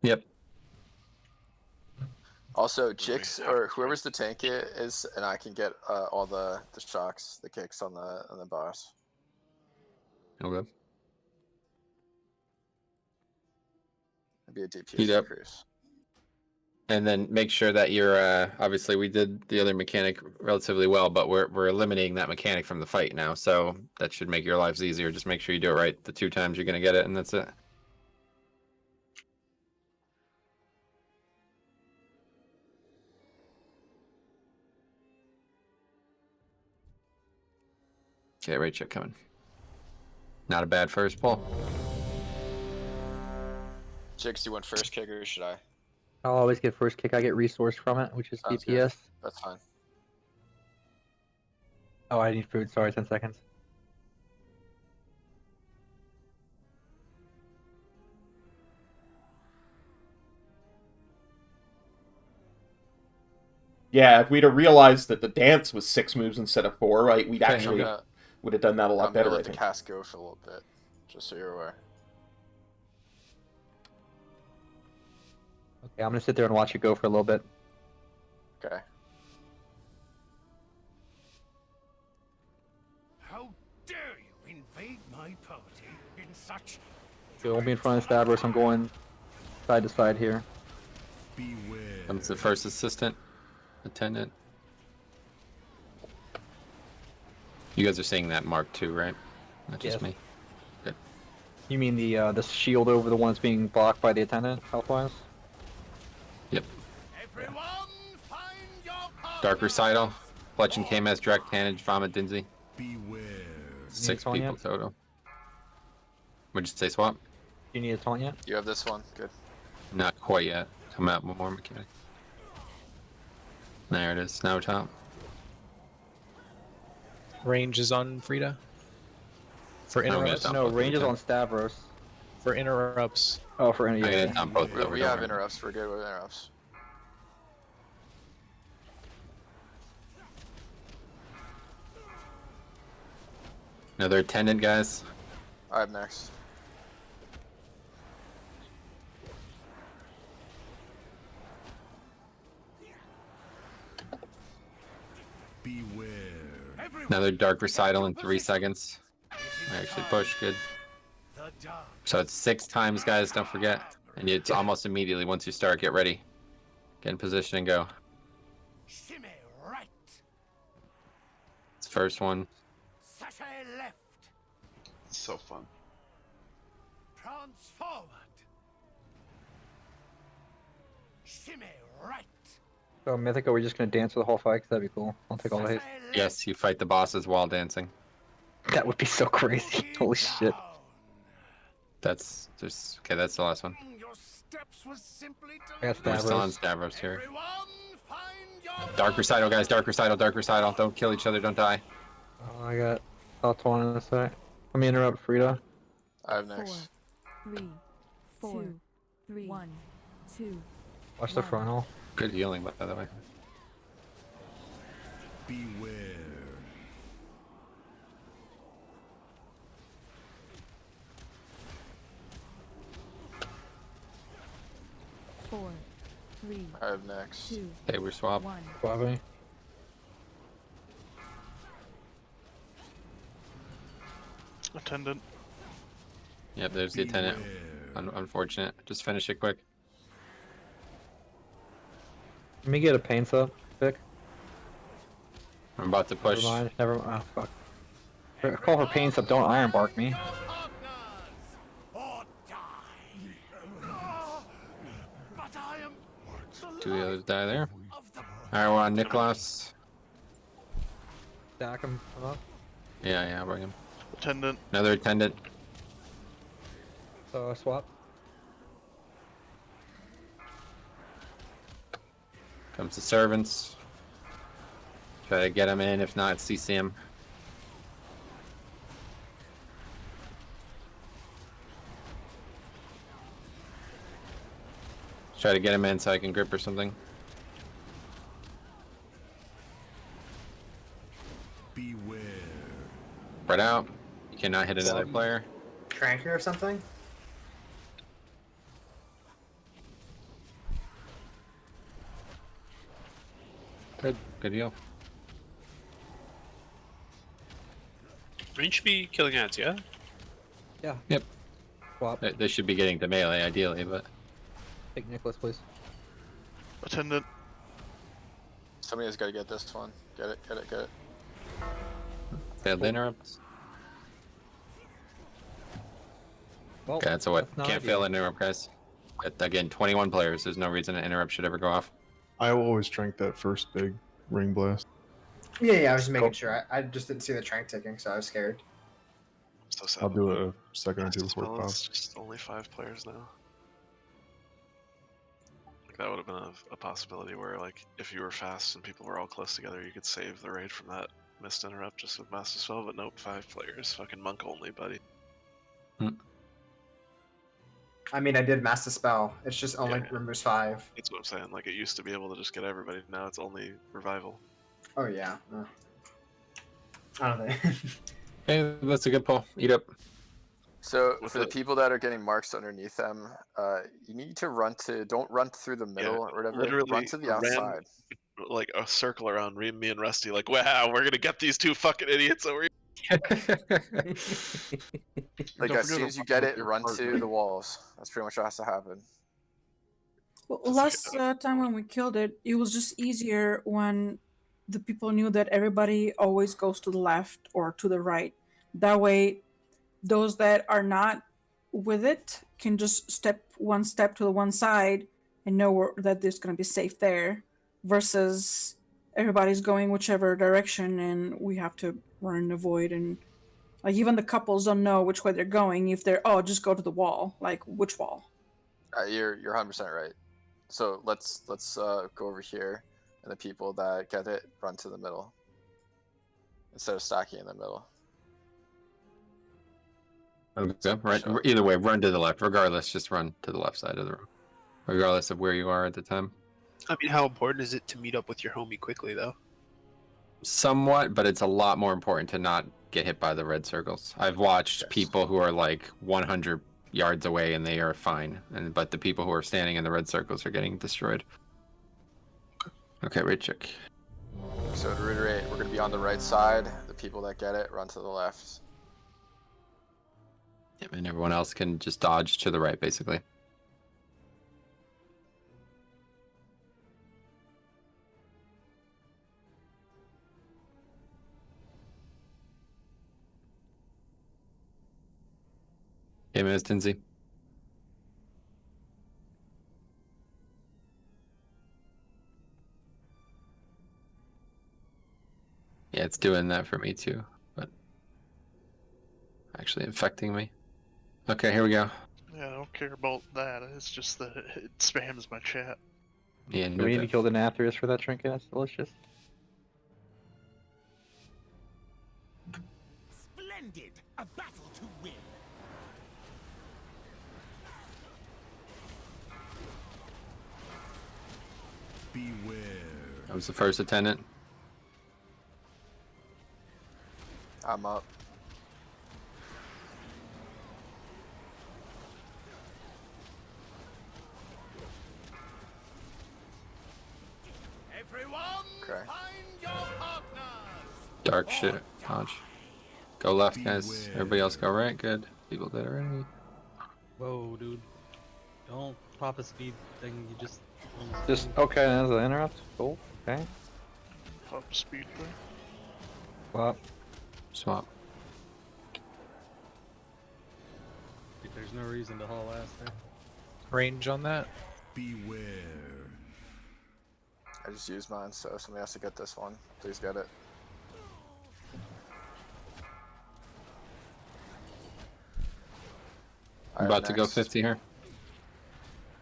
Yep. Also, chicks or whoever's the tank is, and I can get all the shocks, the kicks on the boss. Okay. It'd be a DPS Heat up. increase. And then make sure that you're obviously we did the other mechanic relatively well, but we're eliminating that mechanic from the fight now, so that should make your lives easier. Just make sure you do it right the 2 times you're gonna get it, and that's it. Okay, right check coming. Not a bad first pull. Jix, you want first kick or should I? I'll always get first kick. I get resource from it, which is Sounds DPS. good. That's fine. Oh, I need food. Sorry, 10 seconds. Yeah, if we'd have realized that the dance was 6 moves instead of 4, right, we'd Okay, actually would have done that a lot I'm better, gonna I let the think. cast go for a little bit, just so you're aware. Okay, I'm gonna sit there and watch it go for a little bit. Okay. How dare you invade my party in such... Don't be in front of Stavros. I'm going side to side here. Comes the first assistant, attendant. You guys are seeing that mark too, right? Not just Yes. me. Good. You mean the shield over the one that's being blocked by the attendant, health-wise? Yep. Dark Recital, Fletch and KMS, Direct Tannage, Vomit, Dinsey. 6 taunt people yet? total. What'd you say, Swap? You need a taunt yet? You have this one. Good. Not quite yet. Come out one more mechanic. There it is. Now top. Range is on Frida. For I'm gonna interrupts. dump No, both range is of them. on Stavros. For interrupts. Oh, for any. I'm gonna dump both of We them. have interrupts. We're good with interrupts. Another attendant, guys. I have next. Another Dark Recital in 3 seconds. I actually push. Good. So it's 6 times, guys. Don't forget. And it's almost immediately once you start. Get ready. Get in position and go. It's the first one. It's so fun. Prance forward. Shimmy right. So, Mythic, are we just gonna dance for the whole fight? 'Cause that'd be cool. I'll take all the haste. Yes, you fight the bosses while dancing. That would be so crazy. Holy shit. That's just okay. That's the last one. I got We're still on Stavros. Stavros here. Dark Recital, guys. Dark Recital. Dark Recital. Don't kill each other. Don't die. Oh, I got Health 1 in a sec. Let me interrupt Frida. I have next. 3, 4, 3, 1, 2. Watch the frontal. Good healing, by the way. Beware. Four, 3, I have next. 2, Okay, we're swapped. 1. Bobby. Attendant. Yep, there's the attendant. Unfortunate. Just finish it quick. Let me get a paints up, Vic. I'm about to push. Never mind. Never mind. Oh, fuck. Call for paints up. Don't iron bark me. Two of the others die there. Alright, we're on Nicholas. Stack him up. Yeah, I'll bring him. Attendant. Another attendant. So swap. Comes the servants. Try to get him in, if not, CC him. Try to get him in so I can grip or something. Beware. Spread out. You cannot hit another player. Tranker or something? Good deal. Range should be killing ads, yeah? Yeah. Yep. Swap. They should be getting to melee ideally, but Take Nicholas, please. Attendant. Somebody has got to get this one. Get it. Failed interrupts. Well, Okay, that's a what? that's not Can't ideal. fail an interrupt, guys. Again, 21 players. There's no reason an interrupt should ever go off. I will always trank that first big ring blast. Yeah, I was just making sure. I just didn't see the trank ticking, so I was scared. So sad. I'll do it a second or two before it Well, pops. it's just only 5 players now. Like that would have been a possibility where, like, if you were fast and people were all close together, you could save the raid from that missed interrupt just with Master Spell. But nope, 5 players, fucking monk only, buddy. I mean, I did Master Spell. It's just only removes 5. That's what I'm saying. Like, it used to be able to just get everybody. Now it's only revival. Oh yeah. I don't think. Hey, that's a good pull. Eat up. So for the people that are getting marks underneath them, you need to don't run through the middle or whatever. Literally Run to the outside. Like a circle around me and Rusty. Like, wow, we're gonna get these 2 fucking idiots over here. Like as soon as you get it, run to the walls. That's pretty much what has to happen. Well, last time when we killed it, it was just easier when the people knew that everybody always goes to the left or to the right. That way, those that are not with it can just step to the one side and know that there's going to be safe there, versus everybody's going whichever direction and we have to run in the void. And like even the couples don't know which way they're going. If they're just go to the wall, like which wall? You're 100% right. So let's go over here, and the people that get it run to the middle instead of stacking in the middle. Okay, right. Either way, run to the left. Regardless, just run to the left side of the room, regardless of where you are at the time. I mean, how important is it to meet up with your homie quickly, though? Somewhat, but it's a lot more important to not get hit by the red circles. I've watched people who are like 100 yards away and they are fine, but the people who are standing in the red circles are getting destroyed. Okay, raid check. So to reiterate, we're going to be on the right side. The people that get it run to the left. Yep, and everyone else can just dodge to the right, basically. Hey, Ms. Tinsey. Yeah, it's doing that for me too, but actually infecting me. Okay, here we go. Yeah, I don't care about that. It's just that it spams my chat. Yeah, Do we need to kill the Nathrius for that trinket? That's delicious. Splendid! A battle to win! Beware. That was the first attendant. I'm up. Everyone, okay. Find your partners! Dark shit. Dodge. Go left, guys. Everybody else go right. Good. People that are already. Whoa, dude. Don't pop a speed thing. You just. Okay, that's an interrupt. Cool. Okay. Pop speed thing. Swap. Swap. There's no reason to haul ass there. Range on that? Beware. I just used mine, so somebody has to get this one. Please get it. I'm about to go 50 here.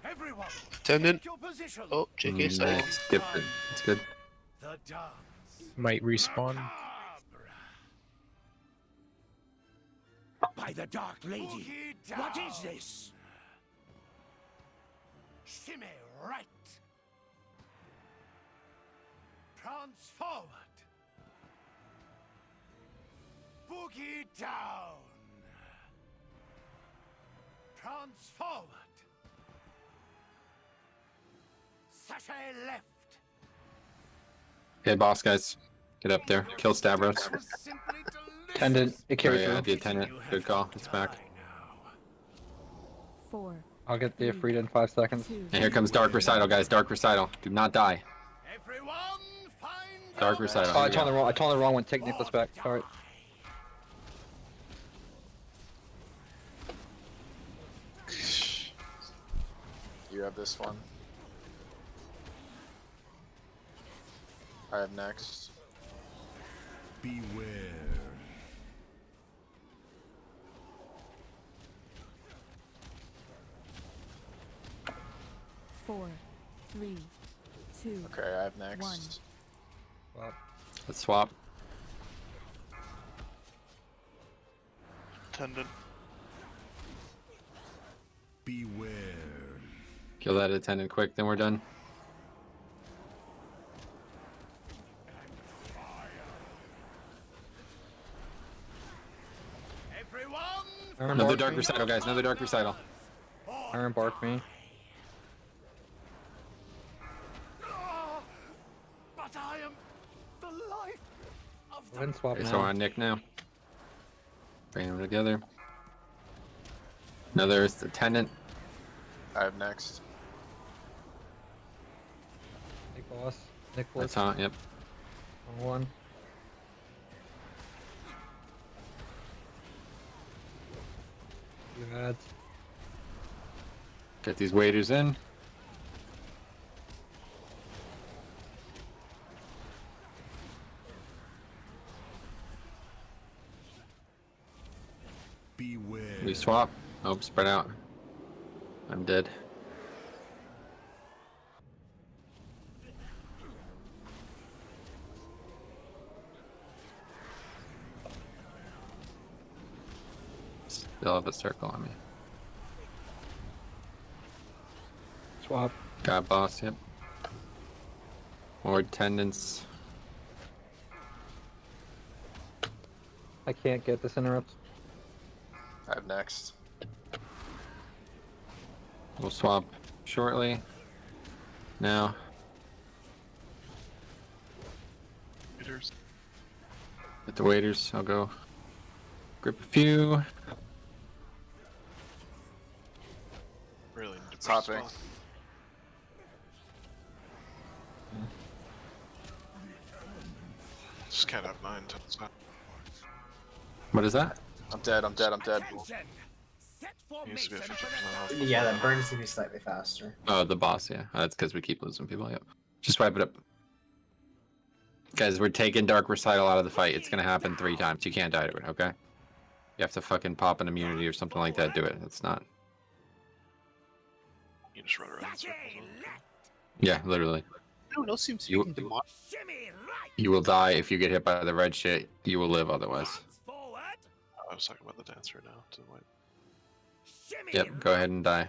Everyone, Attendant. your position. Oh, JK side. Skipped it. It's good. The dance. Might respawn. By the Dark Lady, what is this? Shimmy right. Prance forward. Boogie down. Prance forward. Sashay left. Okay, boss guys. Get up there. Kill Stavros. Attendant, it carries yeah, through. the attendant. Good call. It's back. 4, I'll get the Frida in 5 seconds. And here comes Dark Recital, guys. Dark Recital. Do not die. Dark Recital. Oh, I told the wrong one. Take Nicholas back. Alright. You have this one. I have next. Beware. 4, 3, 2. Okay, I have next. Well, let's swap. Attendant. Beware. Kill that attendant quick, then we're done. Another Dark Recital, guys. Another Dark Recital. Iron Bark me. But I am the life of Wind swap Okay, now. so we're on Nick now. Bring them together. Another attendant. I have next. Nicholas. Nicholas. That's on, yep. On 1. You had. Get these waiters in. Beware. We swap. Oh, spread out. I'm dead. Still have a circle on me. Swap. Got boss, yep. More attendants. I can't get this interrupt. I have next. We'll swap shortly. Now. Waiters. Get the waiters. I'll go grip a few. Really need to It's hopping. spell. Just can't have 9 times. What is that? I'm dead, I'm dead, I'm dead. It used to be a 50% health. Yeah, that burn needs to be slightly faster. Oh, the boss, yeah. That's because we keep losing people, yep. Just wipe it up. Guys, we're taking Dark Recital out of the fight. It's gonna happen 3 times. You can't die to it, okay? You have to fucking pop an immunity or something like that. Do it. It's not. You just run around in circles. Yeah, literally. No one else seems speaking demonic. You will die if you get hit by the red shit. You will live otherwise. I was talking about the dancer now. To wait. Yep, go ahead and die.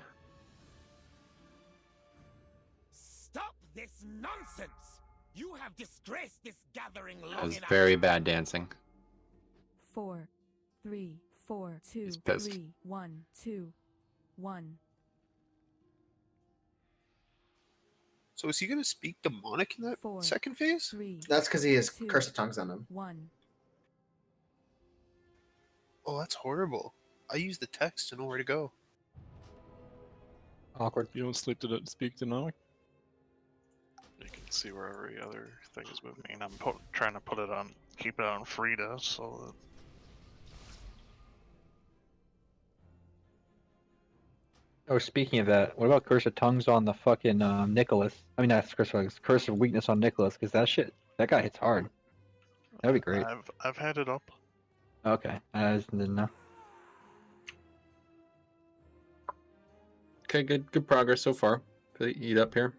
Stop this nonsense! You have disgraced this gathering That long was enough. very bad dancing. 4, 3, 4, 2, He's pissed. 3, 1, 2, 1. So is he gonna speak demonic in that 4, second phase? 3, That's because he has 2, Curse of Tongues on him. 1. Oh, that's horrible. I use the text to know where to go. Awkward. You don't speak demonic? You can see where every other thing is moving. I mean, I'm trying to put it on, keep it on Frida, so that Oh, speaking of that, what about Curse of Tongues on the fucking Nicholas? I mean, that's Curse of Tongues. Curse of Weakness on Nicholas, because that guy hits hard. That'd be great. I've had it up. Okay, I just didn't know. Okay, good progress so far. Eat up here.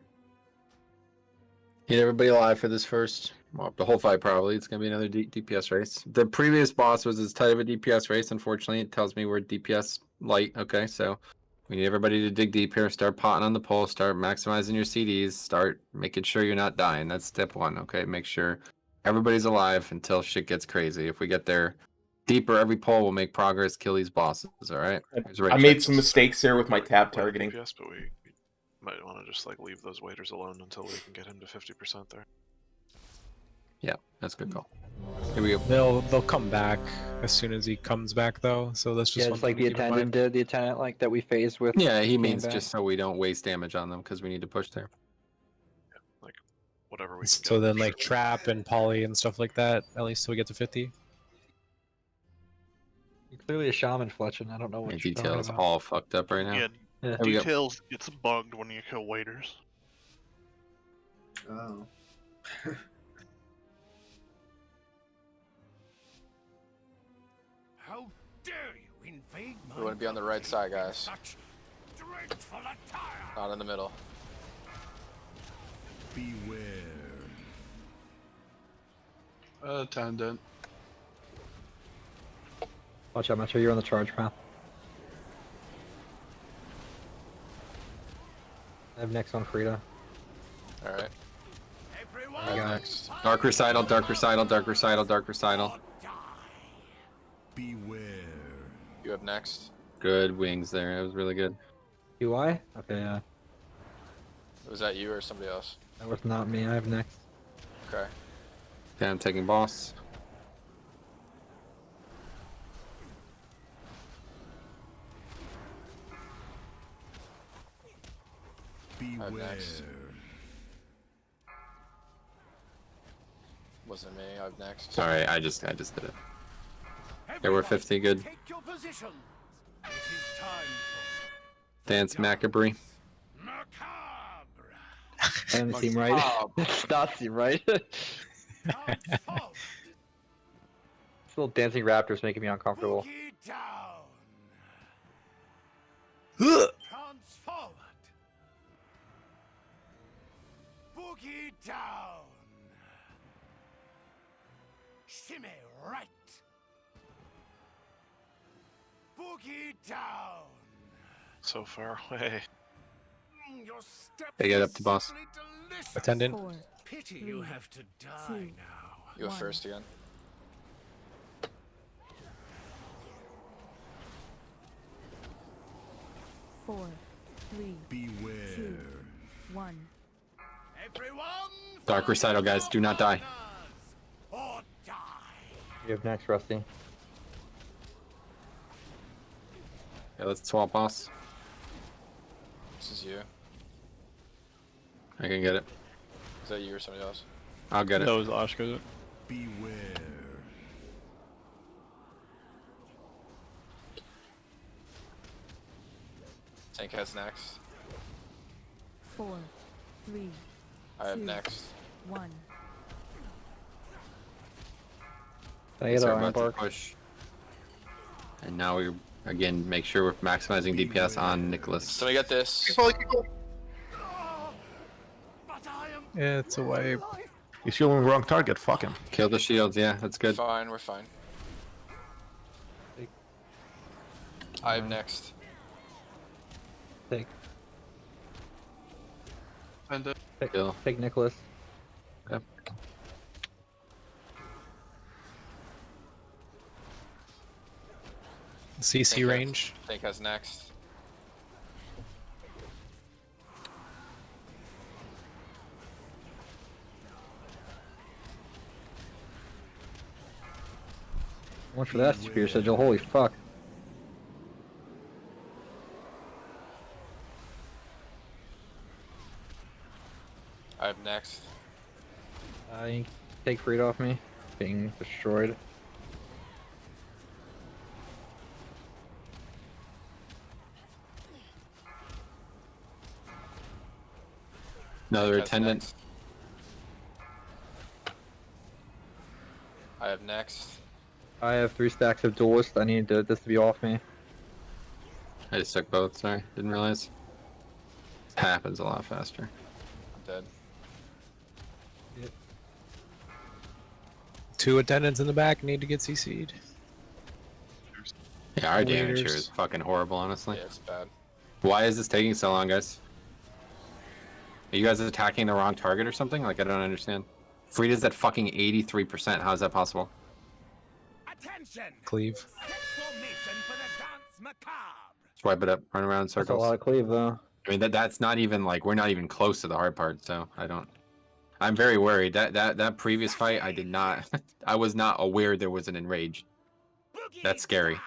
Eat everybody alive for this first. Well, the whole fight probably. It's gonna be another DPS race. The previous boss was as tight of a DPS race. Unfortunately, it tells me we're DPS light. Okay, so we need everybody to dig deep here. Start potting on the pole. Start maximizing your CDs. Start making sure you're not dying. That's step 1. Okay, make sure everybody's alive until shit gets crazy. If we get there deeper, every pole will make progress. Kill these bosses. All right. I made some mistakes there with my tab targeting. DPS, but we might want to just like leave those waiters alone until we can get him to 50% there. Yeah, that's a good call. Here we go. They'll come back as soon as he comes back though. So that's just Yeah, one it's like thing the to keep in attendant mind. did. The attendant like that we phased with. Yeah, he came means back. just so we don't waste damage on them because we need to push there. Like whatever we can So get. then like trap and poly and stuff like that. At least till we get to 50. You're clearly a shaman, Fletchin. I don't know what My you're talking detail's about. all fucked up right now. Yeah, Yeah. There we go. details gets bugged when you kill waiters. Oh. How dare you invade my We want to be on the right side, guys. such dreadful attire? Not in the middle. Beware. Attendant. Watch out, make sure you're on the charge path. I have next on Frida. Alright. I got next. Dark recital, dark recital, dark recital, dark recital. Beware. You have next. Good wings there. That was really good. UI? Okay, yeah. Was that you or somebody else? That was not me. I have next. Okay. Okay, I'm taking boss. I have Beware. next. Wasn't me. I have next. Sorry, I just did it. Okay, we're 50, good. Take your positions. It is time Dance Macabre. Doesn't seem right. Does not seem right. This little dancing raptor's making me uncomfortable. Transforward. Boogie down. Shimmy right. Boogie down. So far away. Your step They get up to boss. Attendant. Pity you have to die now. You go first again. Four, three, Beware. 2, 1. Everyone, Dark recital, guys. Do not die. or die. You have next, Rusty. Okay, let's swap boss. This is you. I can get it. Is that you or somebody else? I'll get it. That was Oshka. Beware. Tank has next. 4, 3, I have 2, next. 1. I get So an we're iron about to bark. push. And now we again make sure we're maximizing DPS on Nicholas. Somebody get this. Yeah, it's a wipe. He's shooting the wrong target. Fuck him. Kill the shields. Yeah, that's good. Fine, we're fine. I have next. Take. Attendant. Kill. Take Nicholas. Yep. CC range. Tank has next. Much for that spear sigil. Holy fuck. I have next. You take Frida off me. Being destroyed. Another Tank has attendant. next. I have next. I have 3 stacks of duelist. I need this to be off me. I just took both. Sorry, didn't realize. It happens a lot faster. I'm dead. 2 attendants in the back need to get CC'd. Yeah, our damage here Waiters. is fucking horrible, honestly. Yeah, it's bad. Why is this taking so long, guys? Are you guys attacking the wrong target or something? Like, I don't understand. Frida's at fucking 83%. How is that possible? Attention. Cleave. Set formation for the dance macabre. Swipe it up, run around in That's a circles. lot of cleave though. I mean, that's not even, like, we're not even close to the hard part, so I don't... I'm very worried. That previous fight, I did not... I was not aware there was an enraged. That's scary.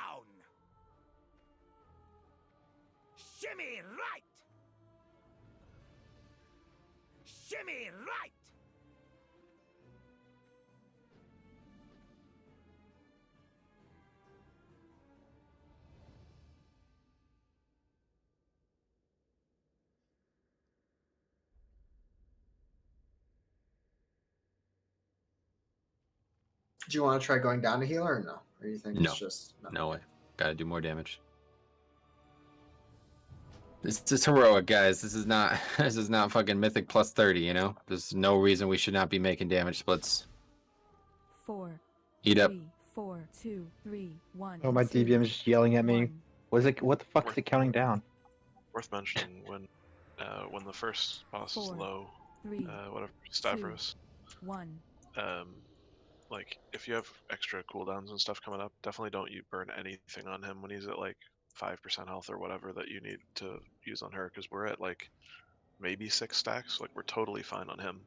Shimmy right. Shimmy right. Do you want to try going down to healer or no? Or you think No. it's just No way. Gotta do more damage. This is heroic, guys. This is not fucking mythic plus 30, you know? There's no reason we should not be making damage splits. 4. Eat up. 4, 2, 3, 1. Oh, my DVM is just yelling at me. What the fuck is it counting down? Worth mentioning when the first boss is 4, low, 3, whatever Stavros. 1. Like if you have extra cooldowns and stuff coming up, definitely don't you burn anything on him when he's at like 5% health or whatever that you need to use on her, because we're at like maybe 6 stacks. Like we're totally fine on him.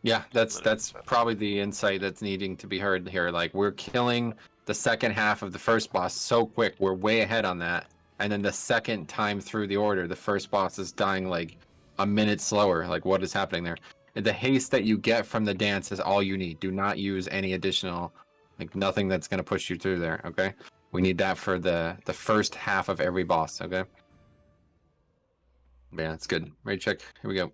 Yeah, that's probably the insight that's needing to be heard here. Like we're killing the second half of the first boss so quick, we're way ahead on that. And then the second time through the order, the first boss is dying like a minute slower. Like what is happening there? The haste that you get from the dance is all you need. Do not use any additional, like nothing that's gonna push you through there. Okay, we need that for the first half of every boss. Okay. Yeah, that's good. Ready check. Here we go.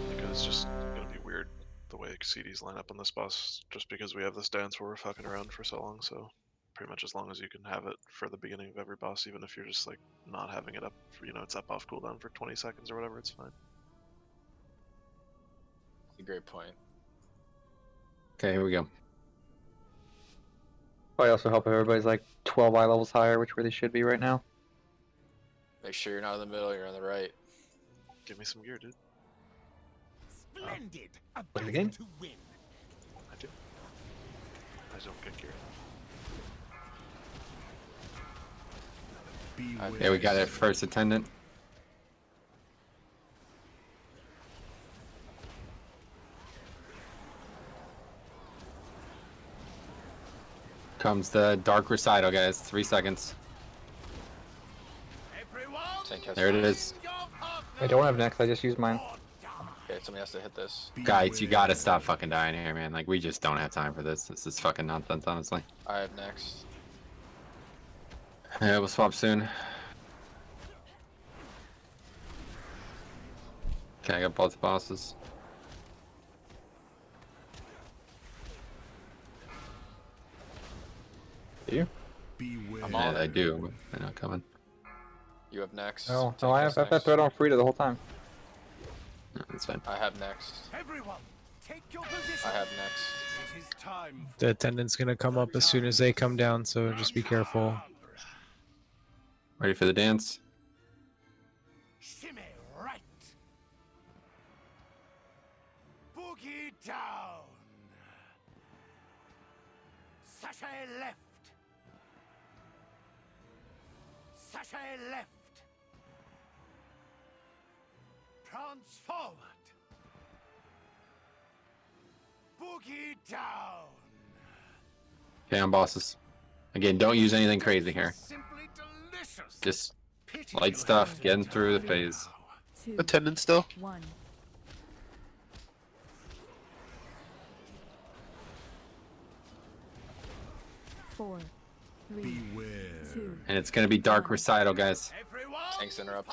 Because it's just gonna be weird the way CDs line up on this boss, just because we have this dance where we're fucking around for so long. So pretty much as long as you can have it for the beginning of every boss, even if you're just like not having it up, for, it's up off cooldown for 20 seconds or whatever, it's fine. A great point. Okay, here we go. Probably also help if everybody's like 12 eye levels higher, which where they should be right now. Make sure you're not in the middle, you're on the right. Give me some gear, dude. Splendid. A Play the game. to win. I do. I don't get gear. Okay, we got it. First attendant. Comes the dark recital, guys. 3 seconds. There it is. I don't have next, I just used mine. Okay, somebody has to hit this. Guys, you gotta stop fucking dying here, man. Like, we just don't have time for this. This is fucking nonsense, honestly. I have next. Yeah, we'll swap soon. Okay, I got both bosses. Do you? I'm on. Yeah, I do. They're not coming. You have next. No, Tank I has have that next. thread on Frida the whole time. No, that's fine. I have next. Everyone, take your position. I have next. It is time. The attendant's gonna come up as soon as they come down, so just be careful. Ready for the dance? Shimmy right. Boogie down. Sashay left. Sashay left. Prance forward. Boogie down. Okay, on bosses. Again, don't use anything crazy here. Simply delicious. Just light stuff, getting through the phase. Attendant still? 1. Four, 3, 2. And it's gonna be dark recital, guys. Tanks interrupt.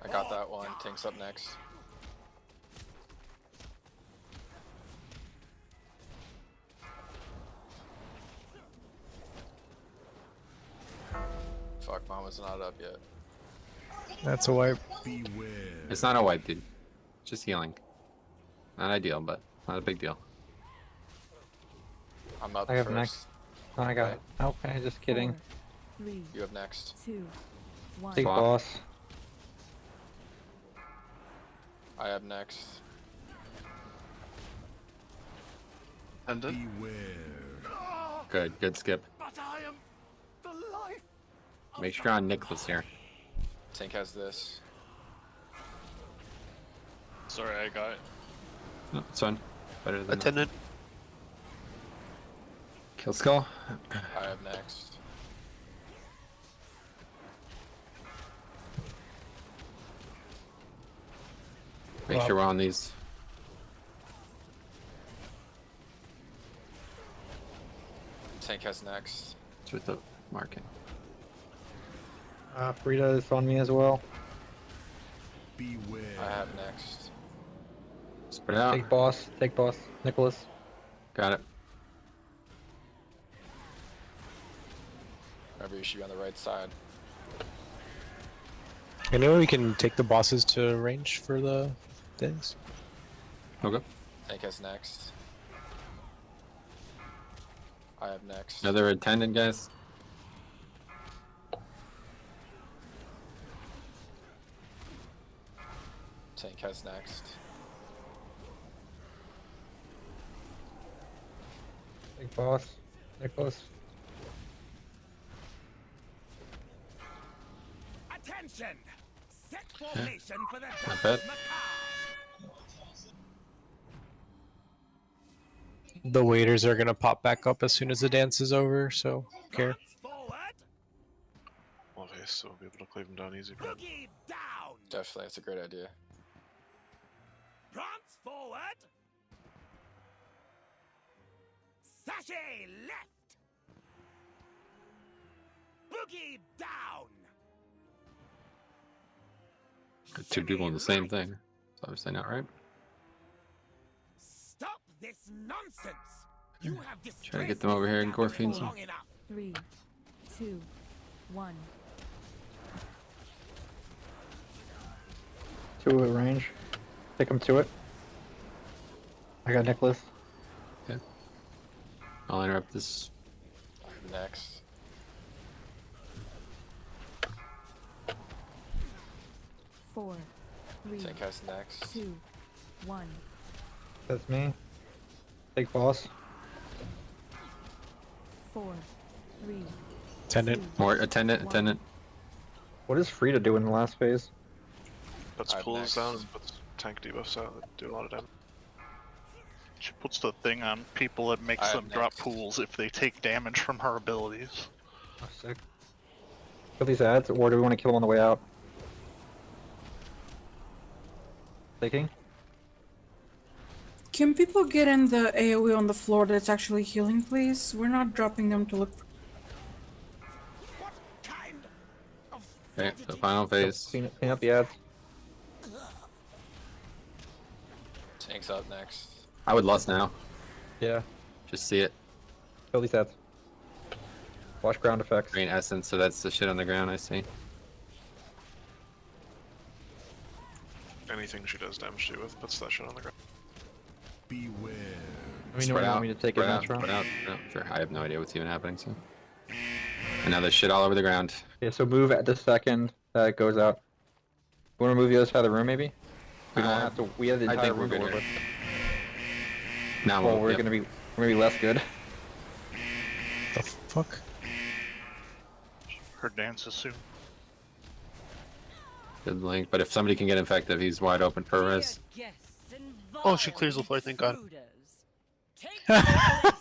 I got that one. Tank's up next. Fuck, mine was not up yet. That's a wipe. It's not a wipe, dude. Just healing. Not ideal, but not a big deal. I'm up I have first. next. Oh, I got it. Okay, just kidding. 3, You have next. 2, 1. Big Swap. boss. I have next. Pendant. Good skip. But I am the life. Make sure you're on Nicholas here. Tank has this. Sorry, I got it. No, it's fine. Better than Attendant. Kill skull. I have next. Make sure we're on these. Tank has next. It's with the marking. Frida is on me as well. Beware. I have next. Spread out. Take boss. Take boss. Nicholas. Got it. Remember, you should be on the right side. Anyway, we can take the bosses to range for the things. Okay. Tank has next. I have next. Another attendant, guys. Tank has next. Take boss. Nicholas. Attention! Set formation for the Not bad. The waiters are gonna pop back up as soon as the dance is over, so care. Well, okay, so we'll be able to cleave them down easy. But... Definitely, that's a great idea. Prance forward! Sachet left! Boogie down! Got two people in the same thing. It's obviously not right. Stop this nonsense! You have Try to get them over here and gore fiends them. 3, 2, 1. 2 at range. Take him to it. I got Nicholas. Okay. I'll interrupt this. Next. Four, 3, Tank has next. 2, 1. That's me. Take boss. 4, 3. Attendant. More attendant, attendant. What does Frida do in the last phase? Puts pools down and puts tank debuffs out that do a lot of damage. She puts the thing on people that makes them drop pools if they take damage from her abilities. Oh, sick. Kill these ads, or do we want to kill them on the way out? Taking? Can people get in the AoE on the floor that's actually healing, please? We're not dropping them to look. Okay, so final phase. Clean up the ads. Tank's up next. I would lust now. Yeah. Just see it. Kill these ads. Watch ground effects. Green essence, so that's the shit on the ground, I see. Anything she does damage to with puts that shit on the ground. Beware. I mean, you want me to take it next round? Spread out. No, sure. I have no idea what's even happening, so. And now there's shit all over the ground. Yeah, so move at the second that it goes out. You want to move the other side of the room, maybe? We don't have to. We have the I entire think we're room to good work with. Now Well, move, we're yep. gonna be less good. The fuck? Her dance is soon. Good link, but if somebody can get infected, he's wide open for res. Oh, she clears the floor, thank god.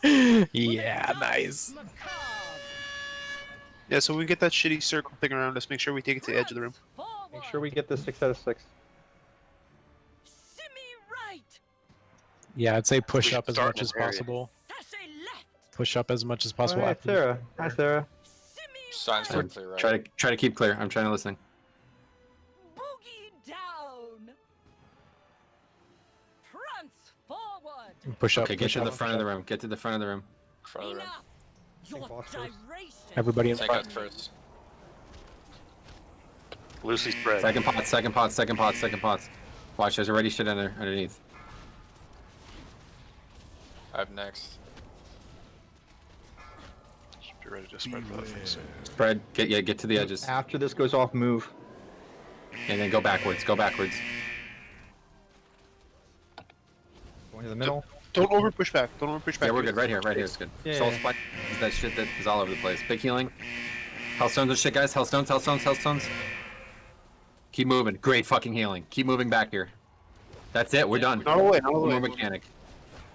Yeah, nice. Yeah, so we get that shitty circle thing around us, make sure we take it to the edge of the room. Make sure we get this 6 out of 6. Yeah, I'd say push We up as start much in as an area. possible. Push up as much as possible. Hi, after- Sarah. Hi, Sarah. Signs Try, perfectly right. try to keep clear. I'm trying to listen. Boogie down! Prance forward! Push up. Okay, get push to the up. front of the room. Get to the front of the room. Front of the room. Your gyration! Everybody in Tank front. up first. Lucy spread. Second pot, second pot, second pot, second pots. Watch, there's already shit underneath. I have next. Should be ready to spread for that thing soon. Spread. Get to the edges. After this goes off, move. And then go backwards. Go backwards. Going to the middle. Don't over push back. Don't over push back. Yeah, we're good. Right here. Right here. It's good. Yeah. Soul spike is that shit that is all over the place. Big healing. Hellstones and shit, guys. Hellstones, hellstones, hellstones. Keep moving. Great fucking healing. Keep moving back here. That's it. We're done. No way, no One way. more mechanic.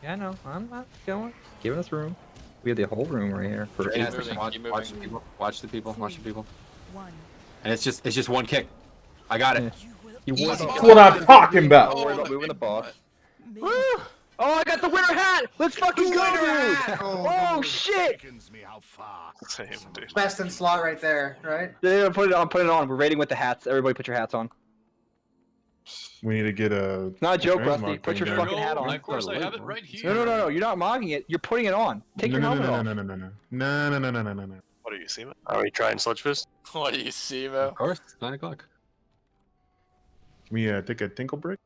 Yeah, no, I'm not going. Giving us room. We have the whole room right here. For Yeah, watch the people. Watch the people. Watch the people. And it's just one kick. I got it. That's what I'm talking about. Don't worry about moving the boss. Woo! Oh, I got the winter hat! Let's fucking go, dude! Oh, shit! Same, dude. Best in slot right there, right? Yeah, put it on, put it on. We're raiding with the hats. Everybody put your hats on. We need to get a. Not a joke, transmog Rusty. Put thing your done. fucking hat on. Of course, I have it right here. No. You're not mogging it. You're putting it on. Take your helmet off. No. What do you see, man? Are we trying Sludge Fist? What do you see, Mo? Of course, 9 o'clock. Can we take a tinkle break?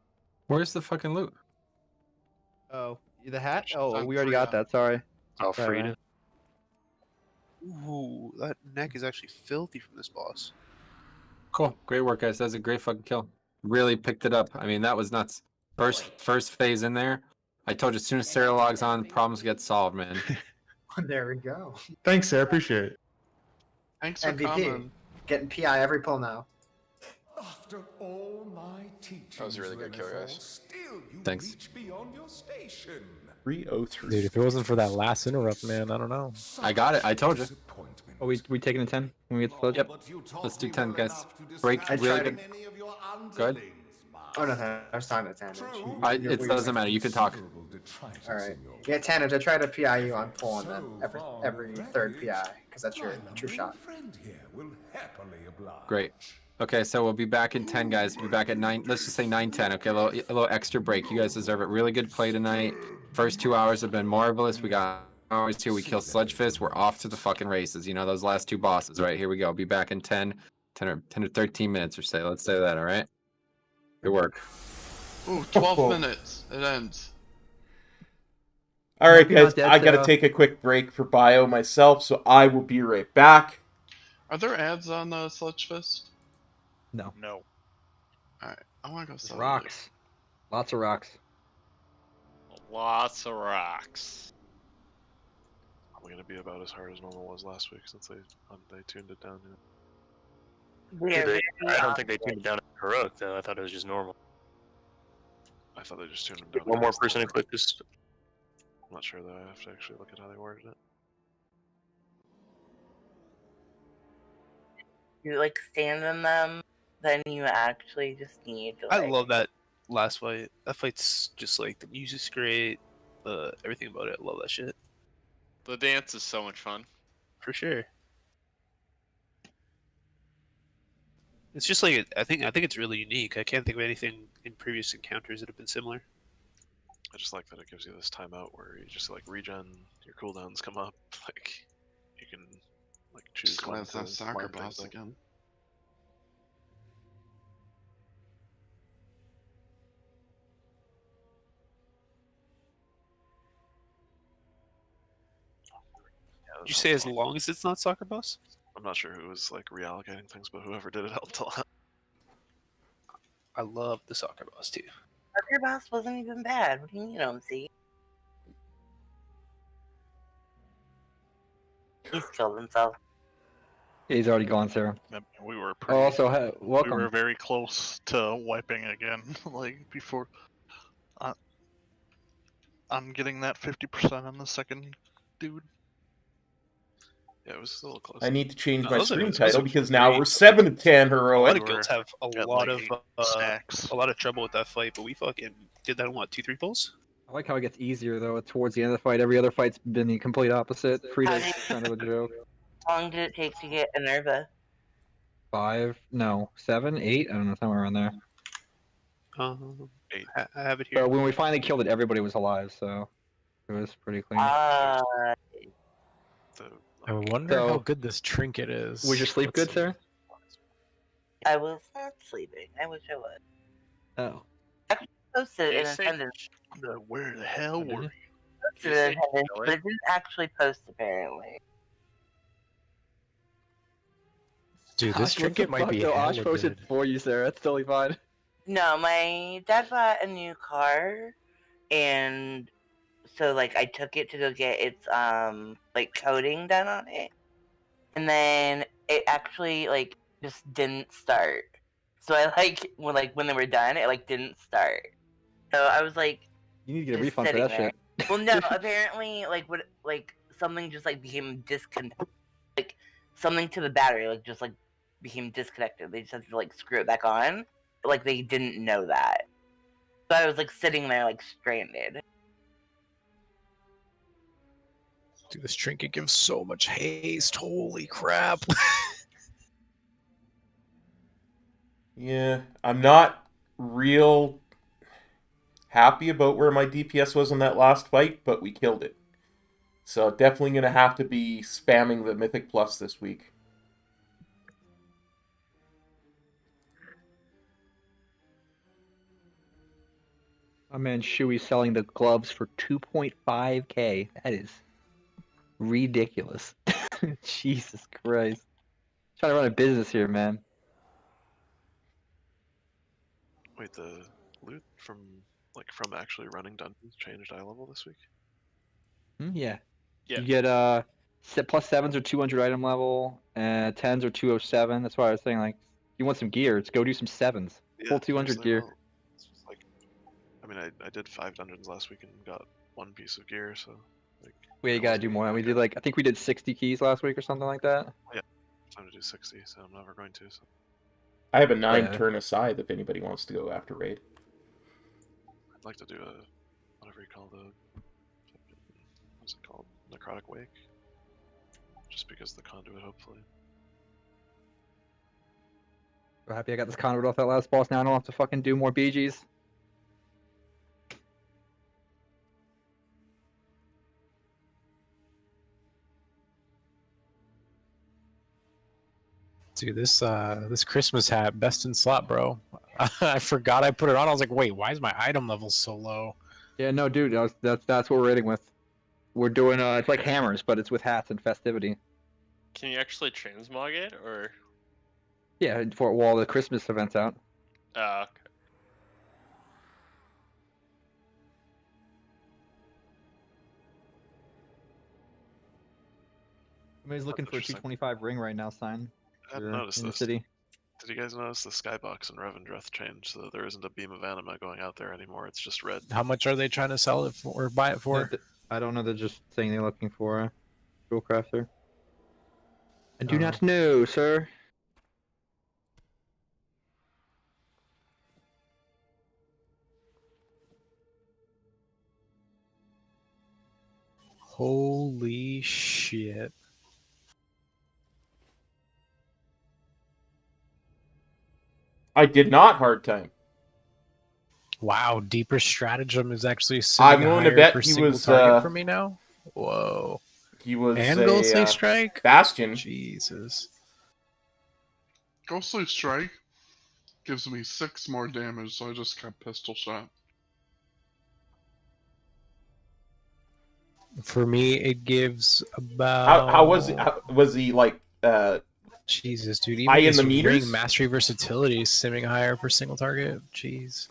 Where's the fucking loot? Oh, the hat? Oh, we already got that. Sorry. Oh, Sorry, freedom. Ooh, that neck is actually filthy from this boss. Cool. Great work, guys. That's a great fucking kill. Really picked it up. I mean, that was nuts. First phase in there. I told you, as soon as Sarah logs on, problems get solved, man. There we go. Thanks, Sarah. Appreciate it. Thanks for MVP. coming. Getting PI every pull now. After all my teachings, That was a really good kill, guys. still you Thanks. reach beyond your station. 303. Dude, if it wasn't for that last interrupt, man, I don't know. I got it. I told you. Oh, we taking a 10 when we get the flood? Yep. Let's do 10, guys. Break. I Really tried good. Good. Oh, no, I was talking to Tannage. It doesn't matter. You can talk. Alright. Yeah, Tannage, I try to PI you on pull and then every third PI, because that's your true shot. Great. Okay, so we'll be back in 10, guys. We'll be back at 9. Let's just say 9:10. Okay, a little extra break. You guys deserve it. Really good play tonight. First 2 hours have been marvelous. We got hours here. We kill Sludge Fist. We're off to the fucking races. You know, those last 2 bosses, right? Here we go. Be back in 10 or 13 minutes or so. Let's say that, all right? Good work. Ooh, 12 minutes. It ends. All right, You're not guys. dead, I gotta Sarah. take a quick break for bio myself, so I will be right back. Are there ads on Sludge Fist? No. No. Alright, I wanna go sell Rocks. Lots of rocks. Lots of rocks. Probably gonna be about as hard as normal was last week since they tuned it down. I don't think they tuned it down at Heroic, though. I thought it was just normal. I thought they just tuned them down. One more person to click this. I'm not sure though. I have to actually look at how they worded it. You like stand in them, then you actually just need to. I love that last fight. That fight's just like the music's great, everything about it. I love that shit. The dance is so much fun. For sure. It's just like I think it's really unique. I can't think of anything in previous encounters that have been similar. I just like that it gives you this timeout where you just like regen, your cooldowns come up, like you can like choose. Just glad it's that soccer boss again. Did you say as long as it's not soccer boss? I'm not sure who was like reallocating things, but whoever did it helped a lot. I love the soccer boss too. Your boss wasn't even bad. What do you mean, OMC? He's killed himself. Yeah, he's already gone, Sarah. We were Oh, pretty, also, welcome. we were very close to wiping again. Like before, I'm getting that 50% on the second dude. Yeah, it was still close. I need to change No, my those are- stream those title are because now great. we're 7 to 10 A lot heroic. of guilds have a Got lot like of 8 stacks. a lot of trouble with that fight, but we fucking did that in what 2-3 pulls? I like how it gets easier though towards the end of the fight. Every other fight's been the complete opposite. Frida's kind of a joke. How long did it take to get Enerva? 5, no, 7, 8. I don't know, somewhere around there. 8. I have it here. But when we finally killed it, everybody was alive, so it was pretty clean. I wonder how good this trinket is. Was your sleep good, Sarah? I was not sleeping. I wish I was. Oh. I posted in attendance. Where the hell were you? Posted in attendance, but it didn't actually post apparently. Dude, this trinket might be No, hella Ash posted good. for you, Sarah. That's totally fine. No, my dad bought a new car, and so like I took it to go get its like coating done on it, and then it actually like just didn't start. So I like when they were done, it like didn't start. So I was like, You need to get a just refund for sitting that there. shit. Well, no, apparently, something just like became disconnected. Like something to the battery, like just like became disconnected. They just had to like screw it back on. Like they didn't know that. So I was like sitting there like stranded. Dude, this trinket gives so much haste. Holy crap. Yeah, I'm not real happy about where my DPS was in that last fight, but we killed it. So definitely going to have to be spamming the Mythic Plus this week. My man Shuey selling the gloves for 2.5k. That is ridiculous. Jesus Christ. Trying to run a business here, man. Wait, the loot from actually running dungeons changed eye level this week? Yeah. Yeah. You get plus 7s or 200 item level, 10s or 207. That's why I was saying, like, you want some gear, let's go do some 7s. Full 200 gear. Well, it's just like, I mean, I did 5 dungeons last week and got 1 piece of gear, so like. We gotta do more. We did I think we did 60 keys last week or something like that. Yeah, time to do 60, so I'm never going to. So. I have a 9-turn aside if anybody wants to go after raid. I'd like to do whatever you call what's it called? Necrotic Wake. Just because of the conduit, hopefully. So happy I got this conduit off that last boss. Now I don't have to fucking do more BGs. Dude, this Christmas hat, best in slot, bro. I forgot I put it on. I was like, wait, why is my item level so low? Yeah, no, dude, that's what we're raiding with. We're doing it's like hammers, but it's with hats and festivity. Can you actually transmog it, or? Yeah, for while the Christmas event's out. Oh, okay. Somebody's looking for a 225 ring right now, sign. I hadn't noticed in the this. city. Did you guys notice the skybox in Revendreth changed so that there isn't a beam of anima going out there anymore? It's just red. How much are they trying to sell it for or buy it for? I don't know. They're just saying they're looking for a jewel crafter. I do not know, sir. Holy shit. I did not hard time. Wow, deeper stratagem is actually sitting I'm willing to higher bet per he single was target for me now. Whoa. He was and a Ghostly Strike? Bastion. Jesus. Ghostly Strike gives me 6 more damage, so I just got pistol shot. For me, it gives about. How was he? Was he like? Jesus, dude. High Even in the his meters? ring mastery versatility is simming higher per single target. Jeez.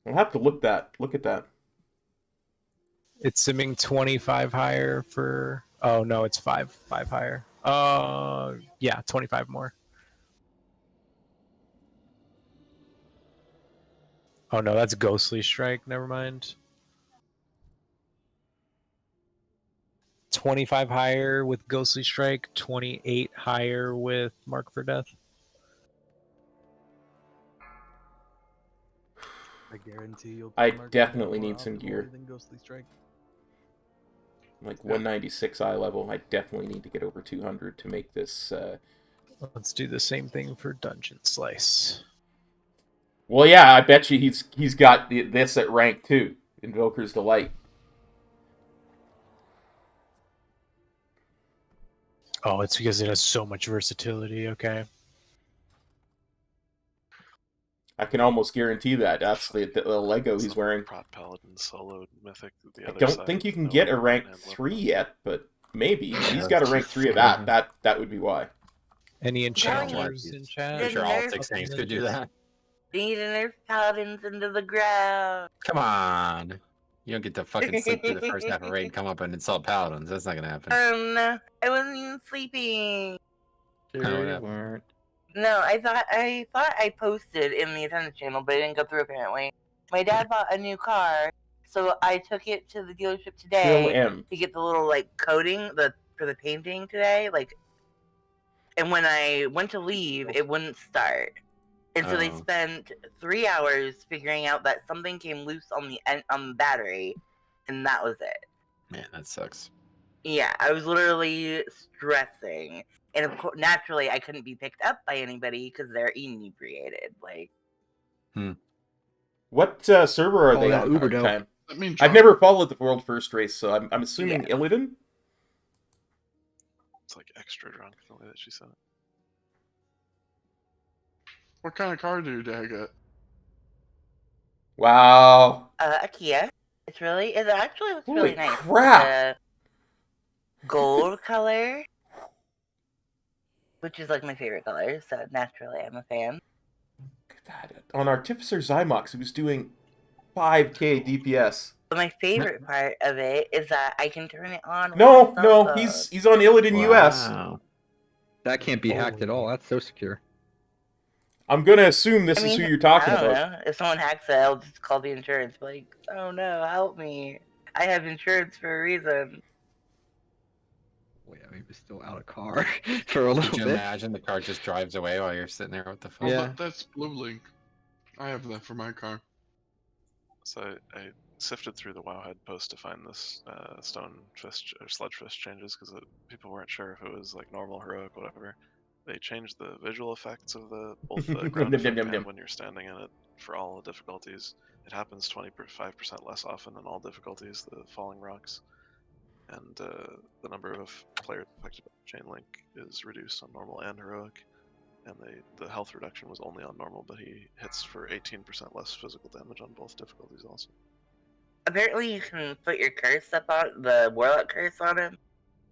We'll have to look at that. It's simming 25 higher for. Oh no, it's 5 higher. Yeah, 25 more. Oh no, that's Ghostly Strike. Never mind. 25 higher with Ghostly Strike, 28 higher with Mark for Death. I guarantee you'll. I definitely need some gear. Ghostly Strike. Like 196 eye level. I definitely need to get over 200 to make this. Let's do the same thing for Dungeon Slice. Well, yeah, I bet you he's got this at rank 2, Invoker's Delight. Oh, it's because it has so much versatility. Okay. I can almost guarantee that. That's the Lego he's wearing. Prot Paladin solo mythic. I don't think you can get a rank 3 yet, but maybe. If he's got a rank 3 of that would be why. Any enchanters in chat? I'm sure all 6 things could do that. Need to nerf paladins into the ground. Come on. You don't get to fucking sleep through the first half of raid and come up and insult paladins. That's not gonna happen. I wasn't even sleeping. Sure you weren't. No, I thought I posted in the attendance channel, but it didn't go through apparently. My dad bought a new car, so I took it to the dealership today to get the little like coating for the painting today. Like, and when I went to leave, it wouldn't start, and so they spent 3 hours figuring out that something came loose on the battery, and that was it. Man, that sucks. Yeah, I was literally stressing. And of course, naturally, I couldn't be picked up by anybody because they're inebriated. Like, What server are they on? Time? I've never followed the World First Race, so I'm assuming Illidan? It's like extra drunk the way that she said it. What kind of car do your dad get? Wow. A Kia. It actually looks Holy really nice. crap. It's a gold color, which is like my favorite color, so naturally I'm a fan. On Artificer Zymox, he was doing 5k DPS. But my favorite part of it is that I can turn it on. No, he's on Illidan US. That can't be hacked at all. That's so secure. I'm gonna assume this is who you're talking I don't about. know. If someone hacks it, I'll just call the insurance. Like, oh no, help me! I have insurance for a reason. Wait, he was still out of car for a little Could you bit. imagine the car just drives away while you're sitting there with the phone? Oh, that's Blue Link. I have that for my car. So I sifted through the Wowhead post to find this stone fist or sludge fist changes because people weren't sure if it was like normal, heroic, whatever. They changed the visual effects of both the ground effect and when you're standing in it for all difficulties. It happens 25% less often in all difficulties, the falling rocks. And the number of players affected by the chain link is reduced on normal and heroic. And the health reduction was only on normal, but he hits for 18% less physical damage on both difficulties also. Apparently, you can put your curse up on the Warlock curse on him.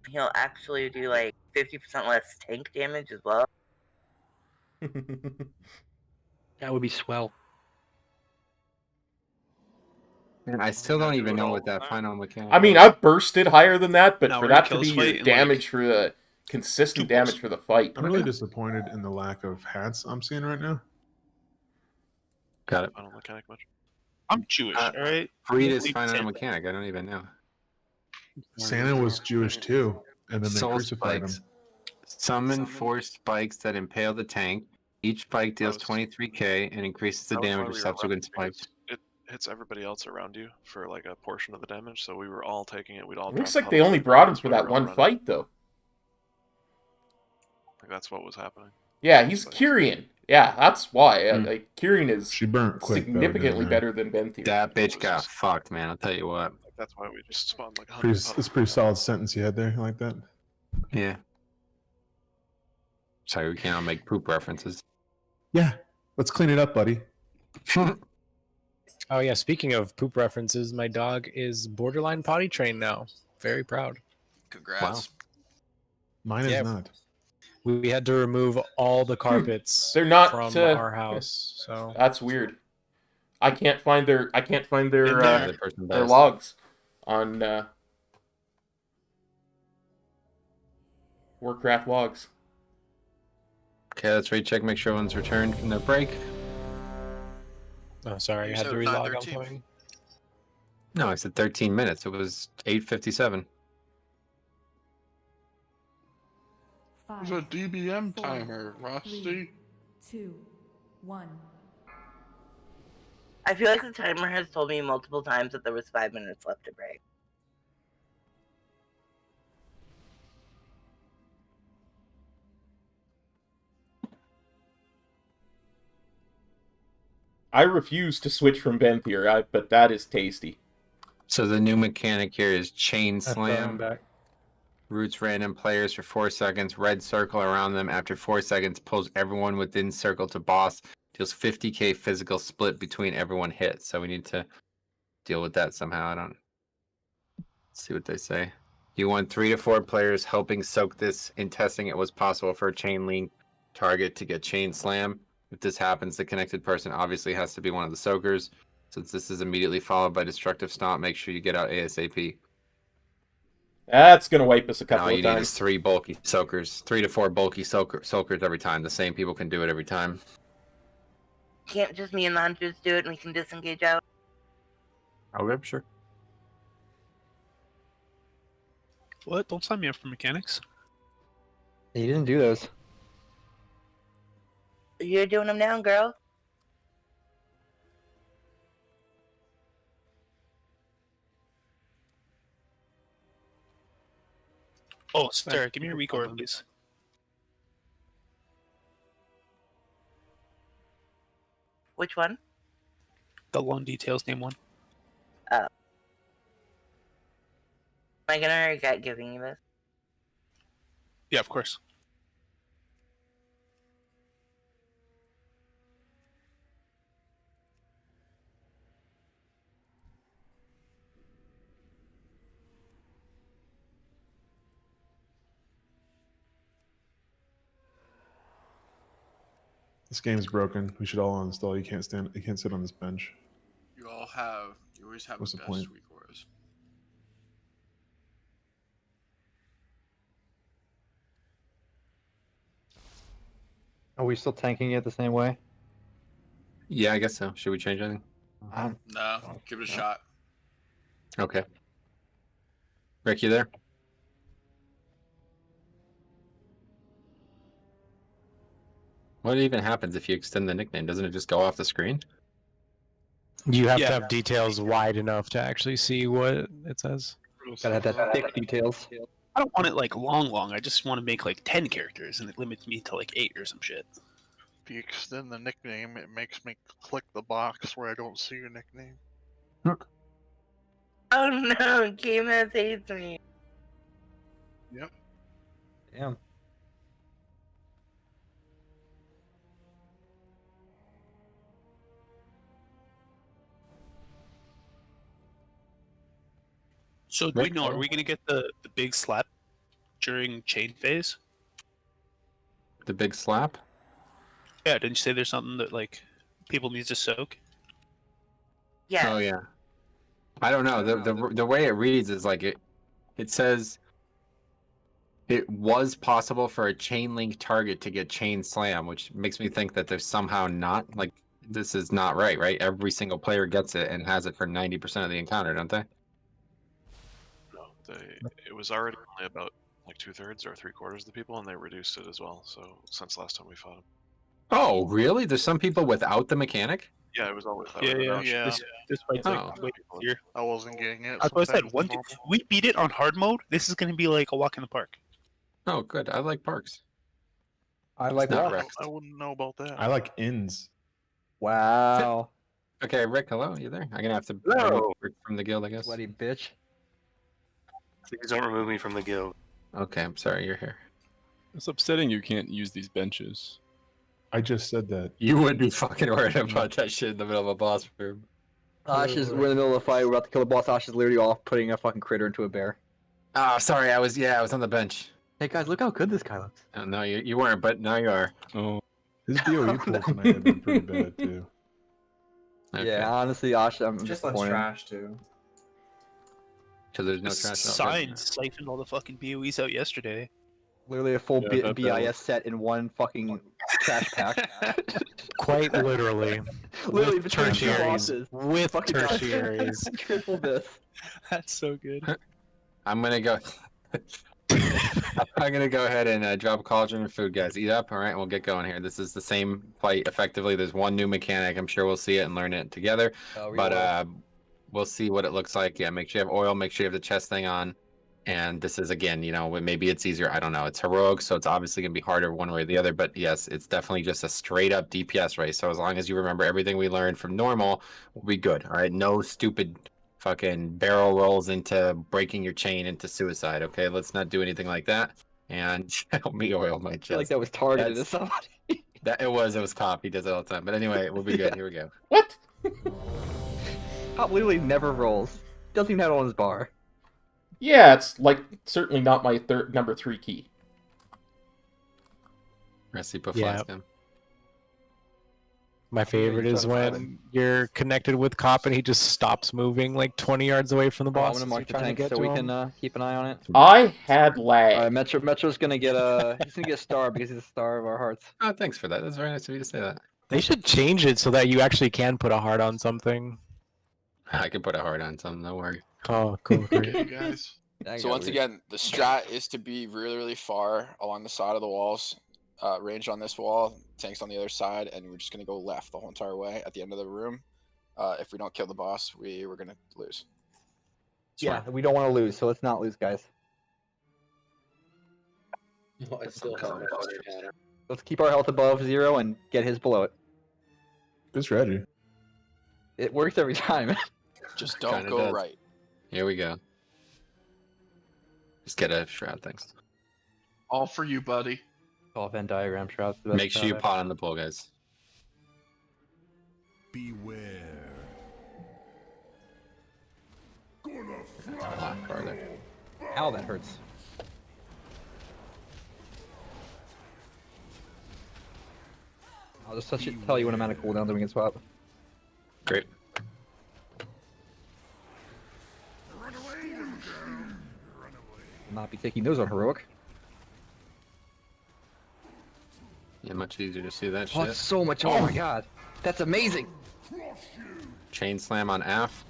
He'll actually do like 50% less tank damage as well. That would be swell. Man, I still don't even know what that final mechanic I mean, is. I've bursted higher than that, but Now for we're that in to be kills your fight and, damage for the consistent damage for the fight. I'm really disappointed in the lack of hats I'm seeing right now. Got it. Final mechanic much? I'm Jewish, alright? Read his final mechanic. I don't even know. Santa was Jewish too, and then they Soul crucified spikes. him. Summon 4 spikes that impale the tank. Each spike deals 23k and increases the That was why damage we of were subsequent running, spikes. because it hits everybody else around you for like a portion of the damage, so we were all taking it. We'd all. Looks drop like they puddles only of brought him damage for while we that were all one running. fight, though. Like, that's what was happening. Yeah, he's Kyrian. Yeah, that's why. Like, Kyrian is She burnt quick, though, significantly didn't better than Venthyr. That bitch got fucked, man. I'll tell you what. Like, that's why we just spawned like 100 It's a pretty solid sentence you had there. You like that? Yeah. Sorry, we can't all make poop references. Yeah. Let's clean it up, buddy. Oh yeah, speaking of poop references, my dog is borderline potty trained now. Very proud. Congrats. Wow. Mine is Yeah. not. We had to remove all the carpets They're not from our house. So that's weird. I can't find their the person their does. logs on Warcraft logs. Okay, let's recheck, make sure everyone's returned from their break. oh sorry, I had to relog on something. No, I said 13 minutes. It was 8:57. There's a DBM timer, Rusty. 3, 2, 1. I feel like the timer has told me multiple times that there was 5 minutes left to break. I refuse to switch from Venthyr, but that is tasty. So the new mechanic here is Chain I'm Slam. back. Roots random players for 4 seconds. Red circle around them. After 4 seconds, pulls everyone within circle to boss. Deals 50k physical split between everyone hit. So we need to deal with that somehow. I don't... Let's see what they say. You want 3 to 4 players helping soak this in testing it was possible for a chain link target to get chain slam. If this happens, the connected person obviously has to be one of the soakers. Since this is immediately followed by destructive stomp, make sure you get out ASAP. That's gonna wipe us a couple all of you need times. is 3 bulky soakers, 3 to 4 bulky soakers every time. The same people can do it every time. Can't just me and the hunters do it and we can disengage out? Okay, sure. What? Don't sign me up for mechanics. He didn't do those. You're doing them now, girl. Oh, Sarah, give me your weak orb, please. Which one? The long details name one. Am I gonna regret giving you this? Yeah, of course. This game's broken. We should all uninstall. You can't stand. You can't sit on this bench. You all have. You always have What's the the best point? weak auras. Are we still tanking it the same way? Yeah, I guess so. Should we change anything? No, give it a shot. Okay. Rick, you there? What even happens if you extend the nickname? Doesn't it just go off the screen? You have to have details wide enough to actually see what it says. Gotta have that thick details. I don't want it like long. I just want to make like 10 characters, and it limits me to like 8 or some shit. If you extend the nickname, it makes me click the box where I don't see your nickname. Oh no, Game has hates me. Yep. Damn. So do we know? Are we gonna get the big slap during chain phase? The big slap? Yeah, didn't you say there's something that like people need to soak? Yeah. Oh yeah. I don't know. The way it reads is like it says it was possible for a chain link target to get chain slam, which makes me think that there's somehow not like this is not right, right? Every single player gets it and has it for 90% of the encounter, don't they? No, it was already only about like 2/3 or 3/4 of the people, and they reduced it as well. So since last time we fought them. Oh, really? There's some people without the mechanic? Yeah, it was always that Yeah, way. yeah. This fight's like Oh. way easier. I wasn't getting it. That's what I said. sometimes Once normal. we beat it on hard mode, this is gonna be like a walk in the park. Oh, good. I like parks. I like not walks. Rex. I wouldn't know about that. I like inns. Wow. Okay, Rick, hello, you there? I'm gonna have to Hello. remove Rick from the guild, I guess. Sweaty bitch. Please don't remove me from the guild. Okay, I'm sorry, you're here. It's upsetting you can't use these benches. I just said that. You would be fucking worried about that shit in the middle of a boss room. Ash is, we're in the middle of a fight. We're about to kill the boss. Ash is literally off putting a fucking critter into a bear. Oh, sorry, I was on the bench. Hey guys, look how good this guy looks. Oh, no, you weren't, but now you are. Oh. His BOE pool tonight had been pretty bad too. Okay. Yeah, honestly, Ash, I'm Just less disappointed. trash too. So there's no The trash. Signs siphoned all the fucking BOEs out yesterday. Literally a full Yeah, that BIS set in one fucking trash pack. Quite literally. Literally With between two tertiaries. bosses. With Fucking tertiaries. Triple this. That's so good. I'm gonna go. I'm gonna go ahead and drop a cauldron of food, guys. Eat up, all right? We'll get going here. This is the same fight, effectively. There's one new mechanic. I'm sure we'll see it and learn it together. But we'll see what it looks like. Yeah, make sure you have oil. Make sure you have the chest thing on. And this is again, maybe it's easier. I don't know. It's heroic, so it's obviously gonna be harder one way or the other. But yes, it's definitely just a straight up DPS race. So as long as you remember everything we learned from normal, we'll be good. All right, no stupid fucking barrel rolls into breaking your chain into suicide. Okay, let's not do anything like that. And help me oil my chest. I feel like that was targeted at somebody. That it was cop. He does it all the time. But anyway, we'll be good. Here we go. What? Cop literally never rolls. Doesn't even have it on his bar. Yeah, it's like certainly not my number 3 key. Recipe Yeah. flask him. My favorite is when you're connected with Cop and he just stops moving like 20 yards away from the I'm boss. gonna mark the tank so we can keep an eye on it. I had lag. Metro's gonna get he's gonna get a star because he's the star of our hearts. Oh, thanks for that. That's very nice of you to say that. They should change it so that you actually can put a heart on something. I can put a heart on something. Don't worry. Oh, cool. Okay, guys. So once again, the strat is to be really, really far along the side of the walls, range on this wall, tanks on the other side, and we're just gonna go left the whole entire way at the end of the room. If we don't kill the boss, we're gonna lose. Yeah, we don't want to lose, so let's not lose, guys. Let's keep our health above 0 and get his below it. Good strategy. It works every time. Just don't Kinda go does. right. Here we go. Just get a shroud, thanks. All for you, buddy. All Venn diagram shrouds. Make sure you pot on the pole, guys. Beware. A lot farther. Ow, that hurts. I'll just tell you when I'm out of cooldown, then we can swap. Great. I'll not be taking those on heroic. Yeah, much easier to see that Oh, shit. it's so much. Oh my god, that's amazing. Chain slam on Af.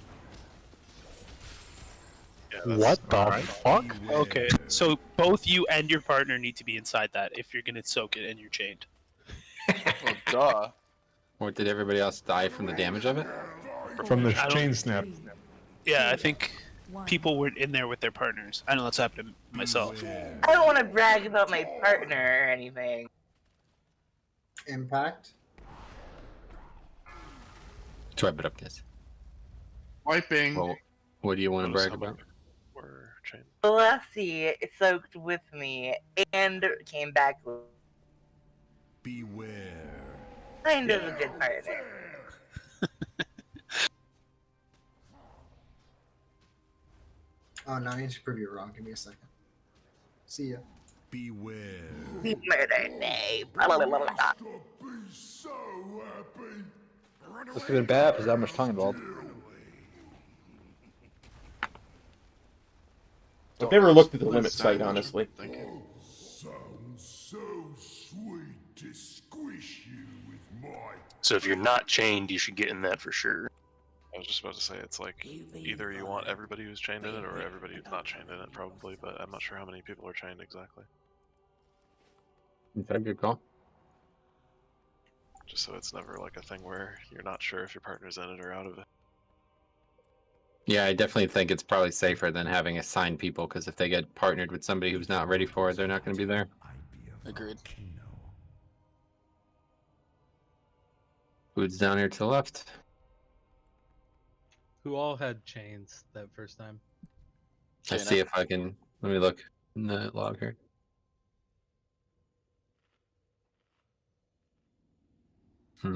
What the fuck? Okay, so both you and your partner need to be inside that if you're gonna soak it and you're chained. Well, duh. Or did everybody else die from the damage of it? From the I don't- chain snap. Yeah, I think people were in there with their partners. I know that's happened to myself. I don't want to brag about my partner or anything. Impact. Swipe it up, guys. Wiping. Well, what do you want to brag about? Lassie soaked with me and came back with Beware. kind of a good partner. Oh no, I need to prove you wrong. Give me a second. See ya. Beware. Murder name. This could have been bad if there's that much tongue involved. I've never looked at the limit site, honestly. So if you're not chained, you should get in that for sure. I was just about to say, it's like, either you want everybody who's chained in it, or everybody who's not chained in it, probably, but I'm not sure how many people are chained exactly. Okay, good call. Just so it's never like a thing where you're not sure if your partner's in it or out of it. Yeah, I definitely think it's probably safer than having assigned people, because if they get partnered with somebody who's not ready for it, they're not going to be there. Agreed. Food's down here to the left. Who all had chains that first time? Let's see if I can. Let me look in the log here.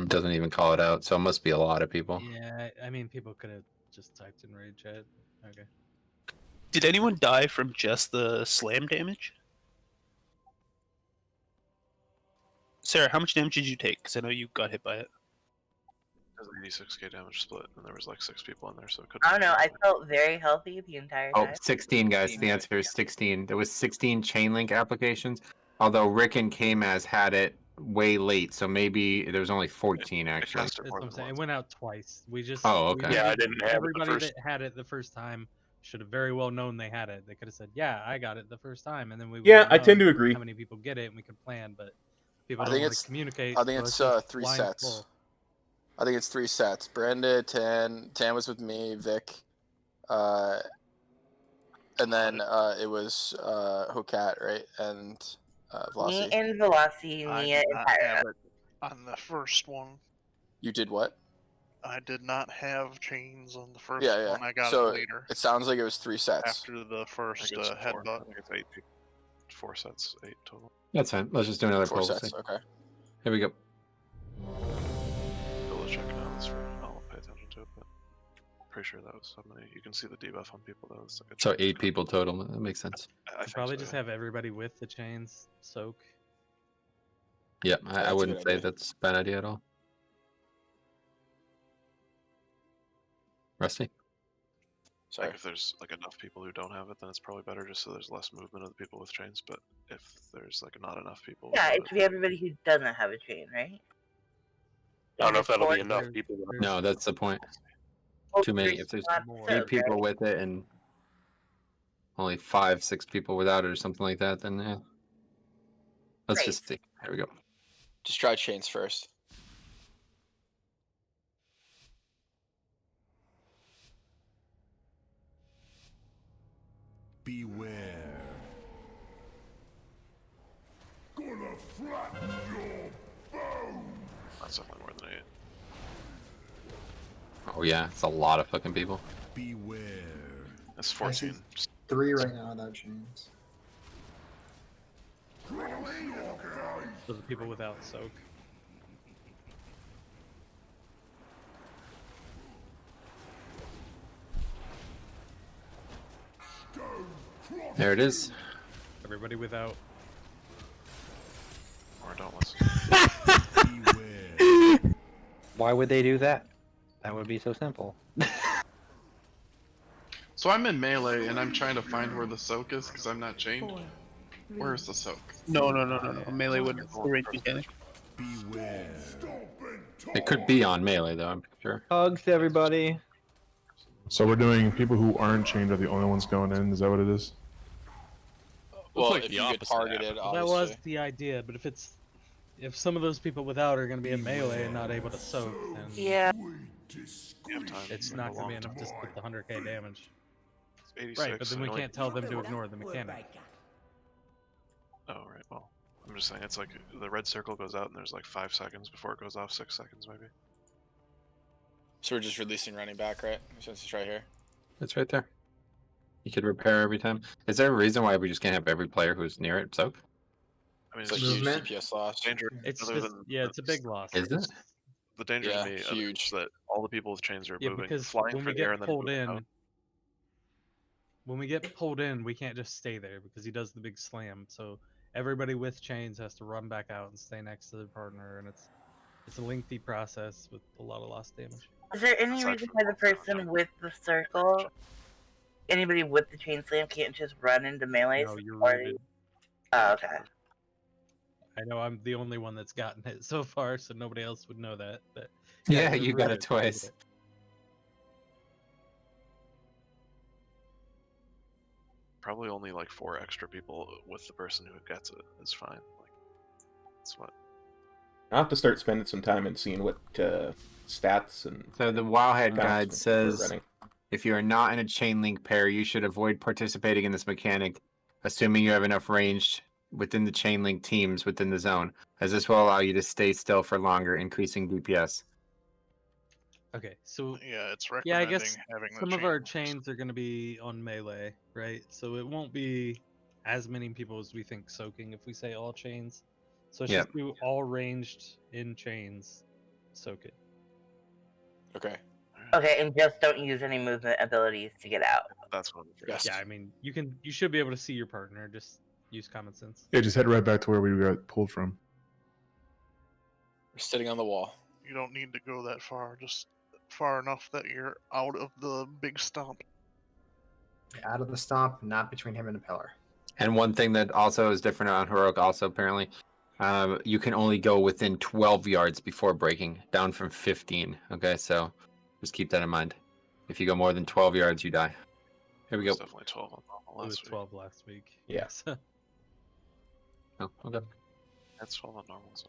Doesn't even call it out, so it must be a lot of people. Yeah, I mean, people could have just typed in raid chat. Okay. Did anyone die from just the slam damage? Sarah, how much damage did you take? Because I know you got hit by it. It was 86k damage split, and there was like 6 people in there, so it could. I don't know. I felt very healthy the entire Oh, time. 16, guys. The answer is 16. There was 16 chain link applications, although Rick and K-Maz had it way late, so maybe there was only 14 actually. That's what I'm saying. It went out twice. We just. Oh, okay. we Yeah, I needed- didn't have it the Everybody first- that had it the first time should have very well known they had it. They could have said, "Yeah, I got it the first time," and then we. Yeah, wouldn't I know tend to agree. How many people get it, and we could plan, but people I don't think want it's to communicate. I think so it's just 3 blind sets. pull. I think it's 3 sets. Brenda, Tan was with me, Vic, and then it was Hokat, right? And Velocity. Me and Velocity, I Nia did and not have Pyro. it on the first one. You did what? I did not have chains on the first Yeah, yeah. one. I got so it later. it sounds like it was 3 sets. After the first I think it's 4. I headbutt. think it's 8 people. 4 sets, 8 total. That's fine. Let's just do another 4 poll. sets, okay. Here we go. Double check now. That's for, I'll pay attention to it, but I'm pretty sure that was so many. You can see the debuff on people though. It's like a So 8 people total. That makes sense. I think Probably so, just yeah. have everybody with the chains soak. Yeah, That's I a wouldn't good say idea. that's a bad idea at all. Rusty. Like if there's like enough people who don't have it, then it's probably better just so there's less movement of the people with chains. But if there's like not enough people, Yeah, it should be everybody who doesn't have a chain, right? I don't know if that'll be enough people. No, that's the point. Too many. If there's 8 people with it and only 5, 6 people without it or something like that, then yeah. Let's just see. Here we go. Just try chains first. Beware. Gonna flatten your bones. That's definitely more than 8. Oh yeah, it's a lot of fucking people. Beware. That's 14. 3 right now without chains. Those are people without soak. There it is. Everybody without. Or don't listen. Why would they do that? That would be so simple. So I'm in melee and I'm trying to find where the soak is because I'm not chained. Where's the soak? No. Melee wouldn't range mechanic. Beware. It could be on melee though, I'm sure. Hugs to everybody. So we're doing people who aren't chained are the only ones going in. Is that what it is? Well, like if the you get opposite targeted, Well, that was the idea, but if some of those people without are going to be in melee and not able to soak, then Yeah. it's not going to be enough to split the 100k damage. 86, Right, but then we can't tell them to ignore the mechanic. Oh, right. Well, I'm just saying it's like the red circle goes out and there's like 5 seconds before it goes off. 6 seconds maybe. So we're just releasing running back, right? Since it's right here. It's right there. You could repair every time. Is there a reason why we just can't have every player who's near it soak? I mean, It's a huge DPS loss. danger. It's other just, than it's a big loss. Is it? The danger Yeah, to me huge. is that all the people with chains are Yeah, moving, because flying when for we the air, get and then pulled moving in, out. when we get pulled in, we can't just stay there because he does the big slam. So everybody with chains has to run back out and stay next to their partner, and it's a lengthy process with a lot of lost damage. Is there any reason why the person with the circle, anybody with the chain slam, can't just run into melee? No, you're rooted. Oh, okay. I know I'm the only one that's gotten it so far, so nobody else would know that. But Yeah, you're you got it rooted. twice. Probably only like 4 extra people with the person who gets it is fine. Like, that's what. I'll have to start spending some time and seeing what stats and. So the Wowhead counts guide we're says, running. if you are not in a chain link pair, you should avoid participating in this mechanic, assuming you have enough range within the chain link teams within the zone, as this will allow you to stay still for longer, increasing DPS. Okay, so Yeah, it's yeah, I recommending guess having the some of our chains. chains are going to be on melee, right? So it won't be as many people as we think soaking if we say all chains. So let's Yep. just do all ranged in chains, soak it. Okay. Okay, and just don't use any movement abilities to get out. That's what. Yes. Yeah, I mean you should be able to see your partner. Just use common sense. Yeah, just head right back to where we got pulled from. We're sitting on the wall. You don't need to go that far, just far enough that you're out of the big stomp. Out of the stomp, not between him and a pillar. And one thing that also is different on Heroic, also apparently, you can only go within 12 yards before breaking, down from 15. Okay, so just keep that in mind. If you go more than 12 yards, you die. Here we go. It's definitely 12 on normal It was last week. 12 last week. Yeah. Oh, okay. That's 12 on normal, so.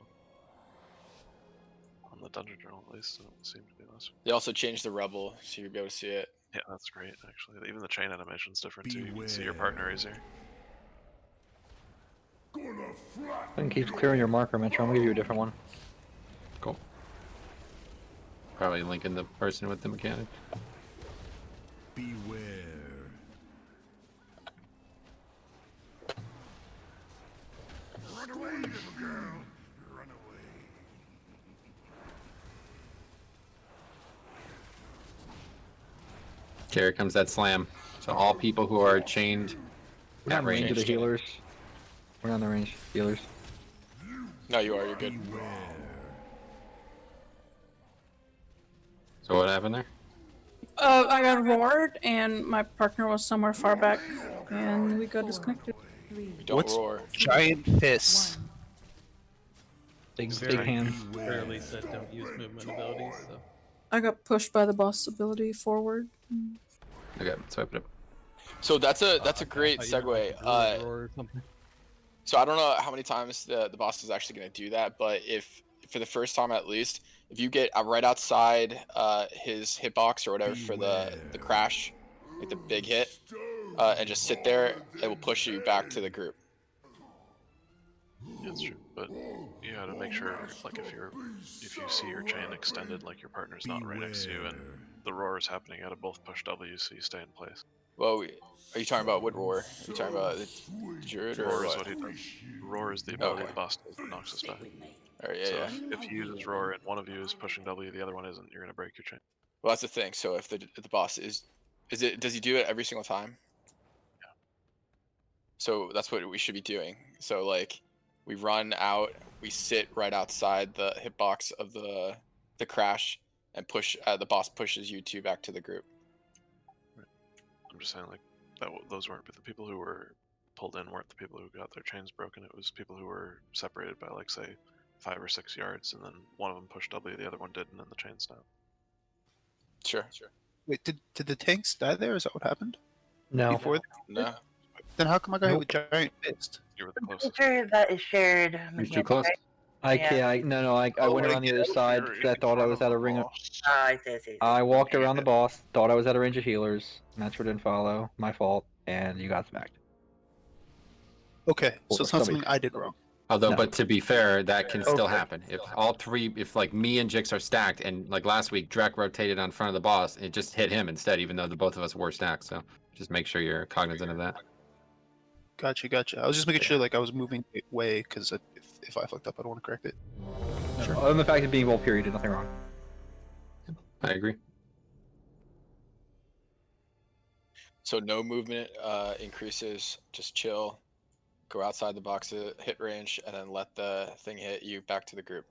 On the dungeon journal, at least, it doesn't seem to be last week. They also changed the rebel, so you'll be able to see it. Yeah, that's great, actually. Even the chain animation's different, too. You can see your partner easier. I think keeps clearing your marker, Metro. I'm gonna give you a different one. Cool. Probably linking the person with the mechanic. Beware. Run away, little girl. Run away. Here comes that slam. So all people who are chained We're not at in range of the range. healers. We're not in the range. Healers. No, you are. You're good. So what happened there? I got roared, and my partner was somewhere far back, and we got disconnected. Don't What's roar. giant fists? Big Very hands. rarely said don't use movement abilities. So. I got pushed by the boss ability forward. Okay, swipe it up. So that's a great segue. So I don't know how many times the boss is actually going to do that, but if for the first time at least, if you get right outside his hitbox or whatever for the crash, like the big hit, and just sit there, it will push you back to the group. Yeah, that's true, but you gotta make sure, like, if you see your chain extended, like your partner's not right next to you, and the roar is happening, you gotta both push W so you stay in place. Well, are you talking about what roar? Are you talking about the Druid or Roar is what? what he does. Roar is the ability the boss does that knocks us back. Alright, yeah, So yeah. if he uses roar and one of you is pushing W, the other one isn't, you're gonna break your chain. Well, that's the thing. So if the boss does he do it every single time? Yeah. So that's what we should be doing. So like, we run out, we sit right outside the hitbox of the crash, and push. The boss pushes you two back to the group. I'm just saying, like, those weren't, but the people who were pulled in weren't the people who got their chains broken. It was people who were separated by, like, say, 5 or 6 yards, and then one of them pushed W, the other one didn't, and the chain snapped. Sure. Wait, did the tanks die there? Is that what happened? No. Before? No. Then how come I got hit with giant fist? You were the I'm closest. sure that is shared. You're too close. I went around the other side because I thought I was out of ring. I see. I walked around the boss, thought I was out of range of healers. Metro didn't follow. My fault, and you got smacked. Okay, so Or it's not somebody- something I did wrong. Although, No. but to be fair, that can still Okay. happen. If all three, if like me and Jix are stacked, and like last week, Drek rotated on front of the boss, it just hit him instead, even though the both of us were stacked. So just make sure you're cognizant of that. Gotcha. I was just making sure like I was moving away because if I fucked up, I don't want to correct it. Sure. Other than the fact of being well period, nothing wrong. I agree. So no movement increases. Just chill. Go outside the box hit range, and then let the thing hit you back to the group.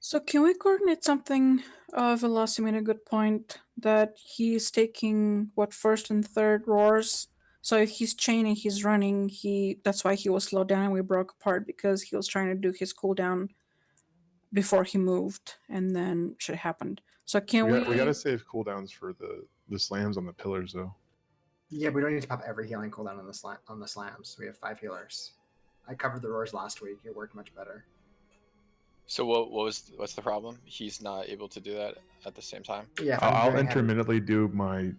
So can we coordinate something? Velocity made a good point that he's taking first and third roars. So if he's chaining, he's running. That's why he was slowed down and we broke apart because he was trying to do his cooldown before he moved, and then shit happened. So can we gotta save cooldowns for the slams on the pillars though. Yeah, we don't need to pop every healing cooldown on the slams. We have 5 healers. I covered the roars last week. It worked much better. So what's the problem? He's not able to do that at the same time? Yeah, I'll intermittently do my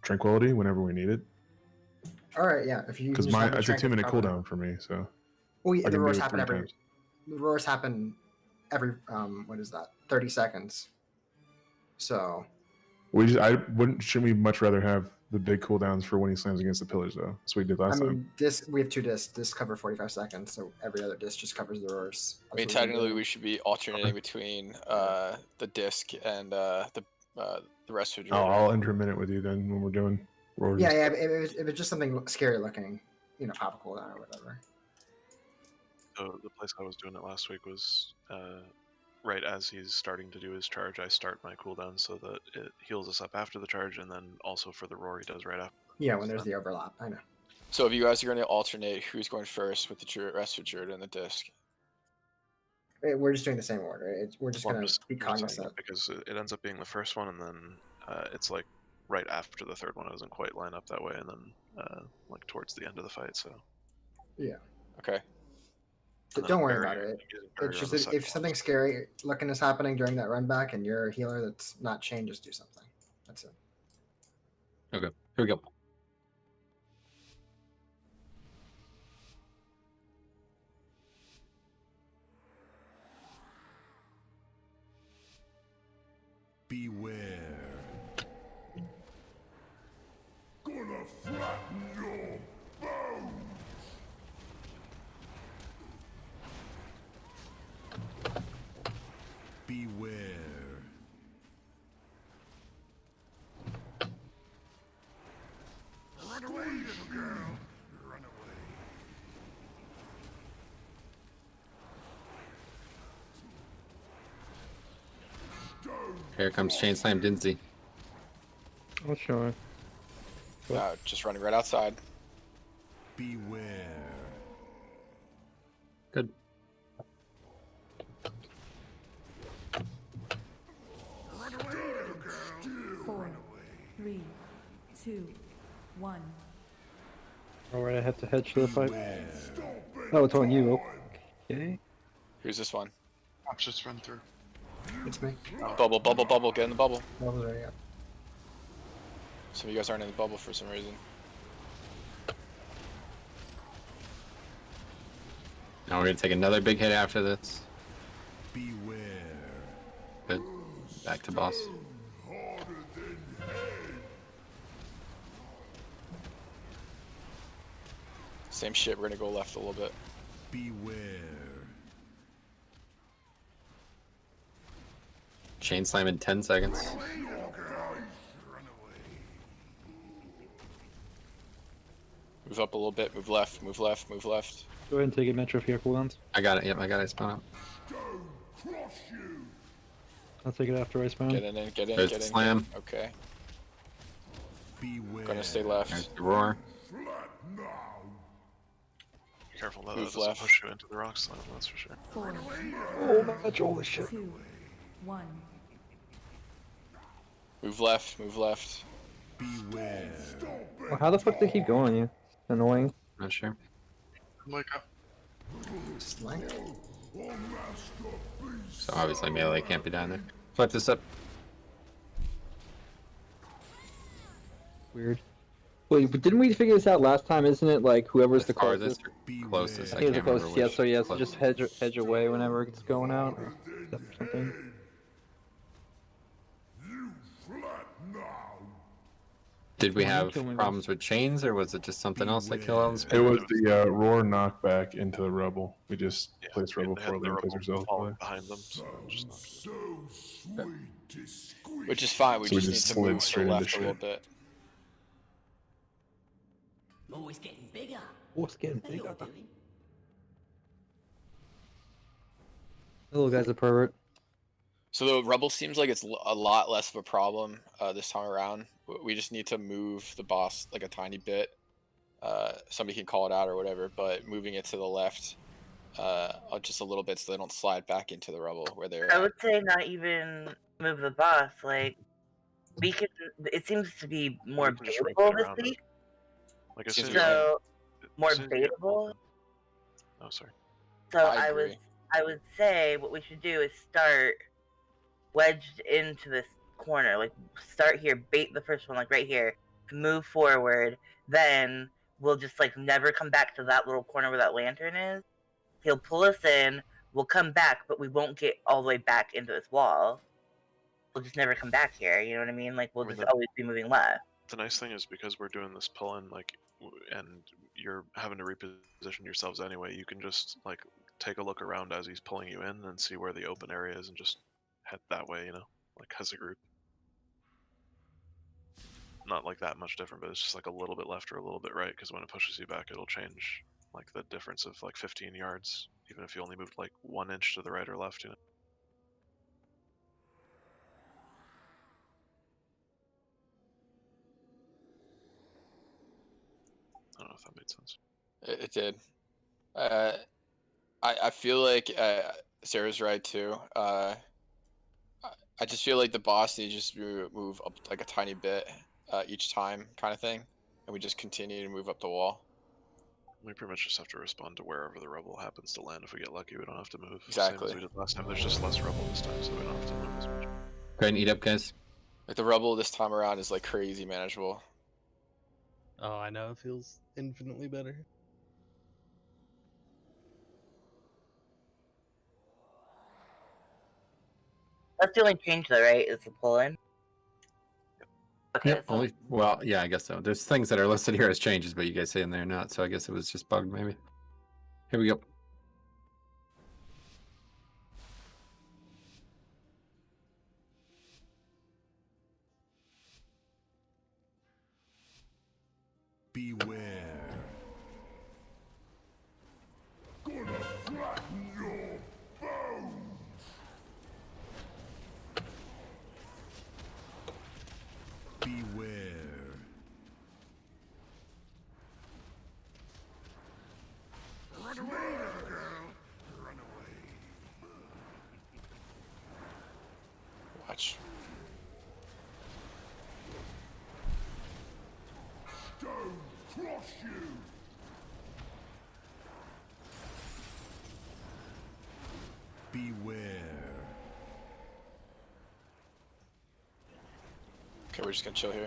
tranquility whenever we need it. All right, yeah. If you Because just have it's a 2-minute cover. cooldown for me, so. Well, yeah, I the can do roars it happen 3 every. times. The roars happen every 30 seconds. So. Shouldn't we much rather have the big cooldowns for when he slams against the pillars though? That's what we did last time. We have 2 discs. Discs cover 45 seconds, so every other disc just covers the roars. I mean, technically, we should be alternating between the disc and the rest of the. I'll intermittent with you then when we're doing roars. Yeah. If it's just something scary looking, pop a cooldown or whatever. So the place I was doing it last week was right as he's starting to do his charge, I start my cooldown so that it heals us up after the charge, and then also for the roar he does right after. Yeah, when there's the overlap, I know. So if you guys are going to alternate, who's going first with the rest of Druid and the disc? We're just doing the same order. We're just going to be cognizant. Because it ends up being the first one, and then it's like right after the third one. It doesn't quite line up that way, and then like towards the end of the fight. So. Yeah. Okay. Don't worry about it. It's just if something scary looking is happening during that run back and you're a healer that's not chained, just do something. That's it. Okay, here we go. Beware. Gonna flatten your bones. Beware. Here comes Chain Slam Dinzy. Oh, sure. Just running right outside. Beware. Good. Run away, little girl. 4, 3, 2, 1. Alright, I have to hedge the fight. Oh, it's on you. Okay. Who's this one? I'll just run through. It's me. Bubble, bubble, bubble. Get in the bubble. Bubble's already up. Some of you guys aren't in the bubble for some reason. Now we're gonna take another big hit after this. Beware. Good. Back to boss. Same shit. We're gonna go left a little bit. Beware. Chain Slam in 10 seconds. Move up a little bit. Move left. Move left. Move left. Go ahead and take a Metro if you have cooldowns. I got it. Yep, I got it. Spawn up. I'll take it after I spawn. Get in. Get in. There's Get the in. slam. Get in. Okay. Beware. Gonna stay left. There's the roar. Careful though, Move that doesn't left. push you into the rock slam, that's for sure. 4, Oh, Metro, holy shit. 2, 1. Move left. Move left. Beware. Well, how the fuck did he keep going on you? Annoying. Not sure. I'm like, Slang. So obviously melee can't be down there. Flip this up. Weird. Wait, but didn't we figure this out last time? Isn't it like whoever's the Farthest closest? or closest. I I think can't it's the closest. remember Yeah, which. so yeah, so closest. just hedge away whenever it's going out or something. Did we Why have you kill me, problems with chains, or was it just something else that killed all the It was the roar knockback into the rubble. We just placed rebel They had before the they place rebel ourselves. falling behind them, so just not good. Which is fine. We So we just just need to slid move to straight the into left a little shit. bit. Always getting bigger. Oh, it's getting What are you bigger. doing? The little guy's a pervert. So the rubble seems like it's a lot less of a problem this time around. We just need to move the boss like a tiny bit. Somebody can call it out or whatever, but moving it to the left just a little bit so they don't slide back into the rubble where they're I at. would say not even move the boss. Like we can. It seems to be more You can just baitable rotate this around it. week. Like as soon as So more as soon as you get- baitable. Oh, sorry. So I I would say what we should do is start wedged into this corner. Like start here, bait the first one, like right here, move forward, then we'll just like never come back to that little corner where that lantern is. He'll pull us in, we'll come back, but we won't get all the way back into this wall. We'll just never come back here, you know what I mean? Like we'll I mean, just the- always be moving left. The nice thing is because we're doing this pull-in, like, and you're having to reposition yourselves anyway, you can just, like, take a look around as he's pulling you in and see where the open area is and just head that way, you know? Like, as a group. Not, like, that much different, but it's just, like, a little bit left or a little bit right, because when it pushes you back, it'll change, like, the difference of, like, 15 yards, even if you only moved, like, 1 inch to the right or left, you know? I don't know if that made sense. It did. I feel like Sarah's right too. I just feel like the boss needs to just move up like a tiny bit each time, kind of thing, and we just continue to move up the wall. We pretty much just have to respond to wherever the rebel happens to land. If we get lucky, we don't have to move. Exactly. Same as we did last time. There's just less rebel this time, so we don't have to move as much. Go ahead and eat up, guys. Like the rubble this time around is like crazy manageable. Oh, I know. It feels infinitely better. That's the only change though, right? Is the pull in. Okay, Yep. so Only. Well, yeah, I guess so. There's things that are listed here as changes, but you guys say in there not. So I guess it was just bugged, maybe. Here we go. Beware. Gonna flatten your bones. Beware. Okay, we're just gonna chill here.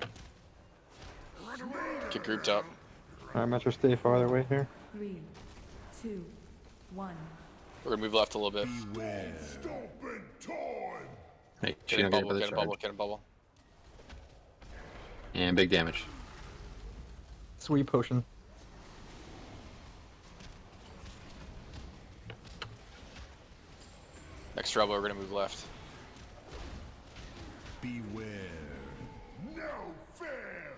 Get grouped up. Alright, Metro, stay farther away here. 3, 2, 1. We're gonna move left a little bit. Hey, Get in bubble, get in bubble, get in bubble. And big damage. Sweet potion. Next trouble, we're gonna move left. Beware. No fair.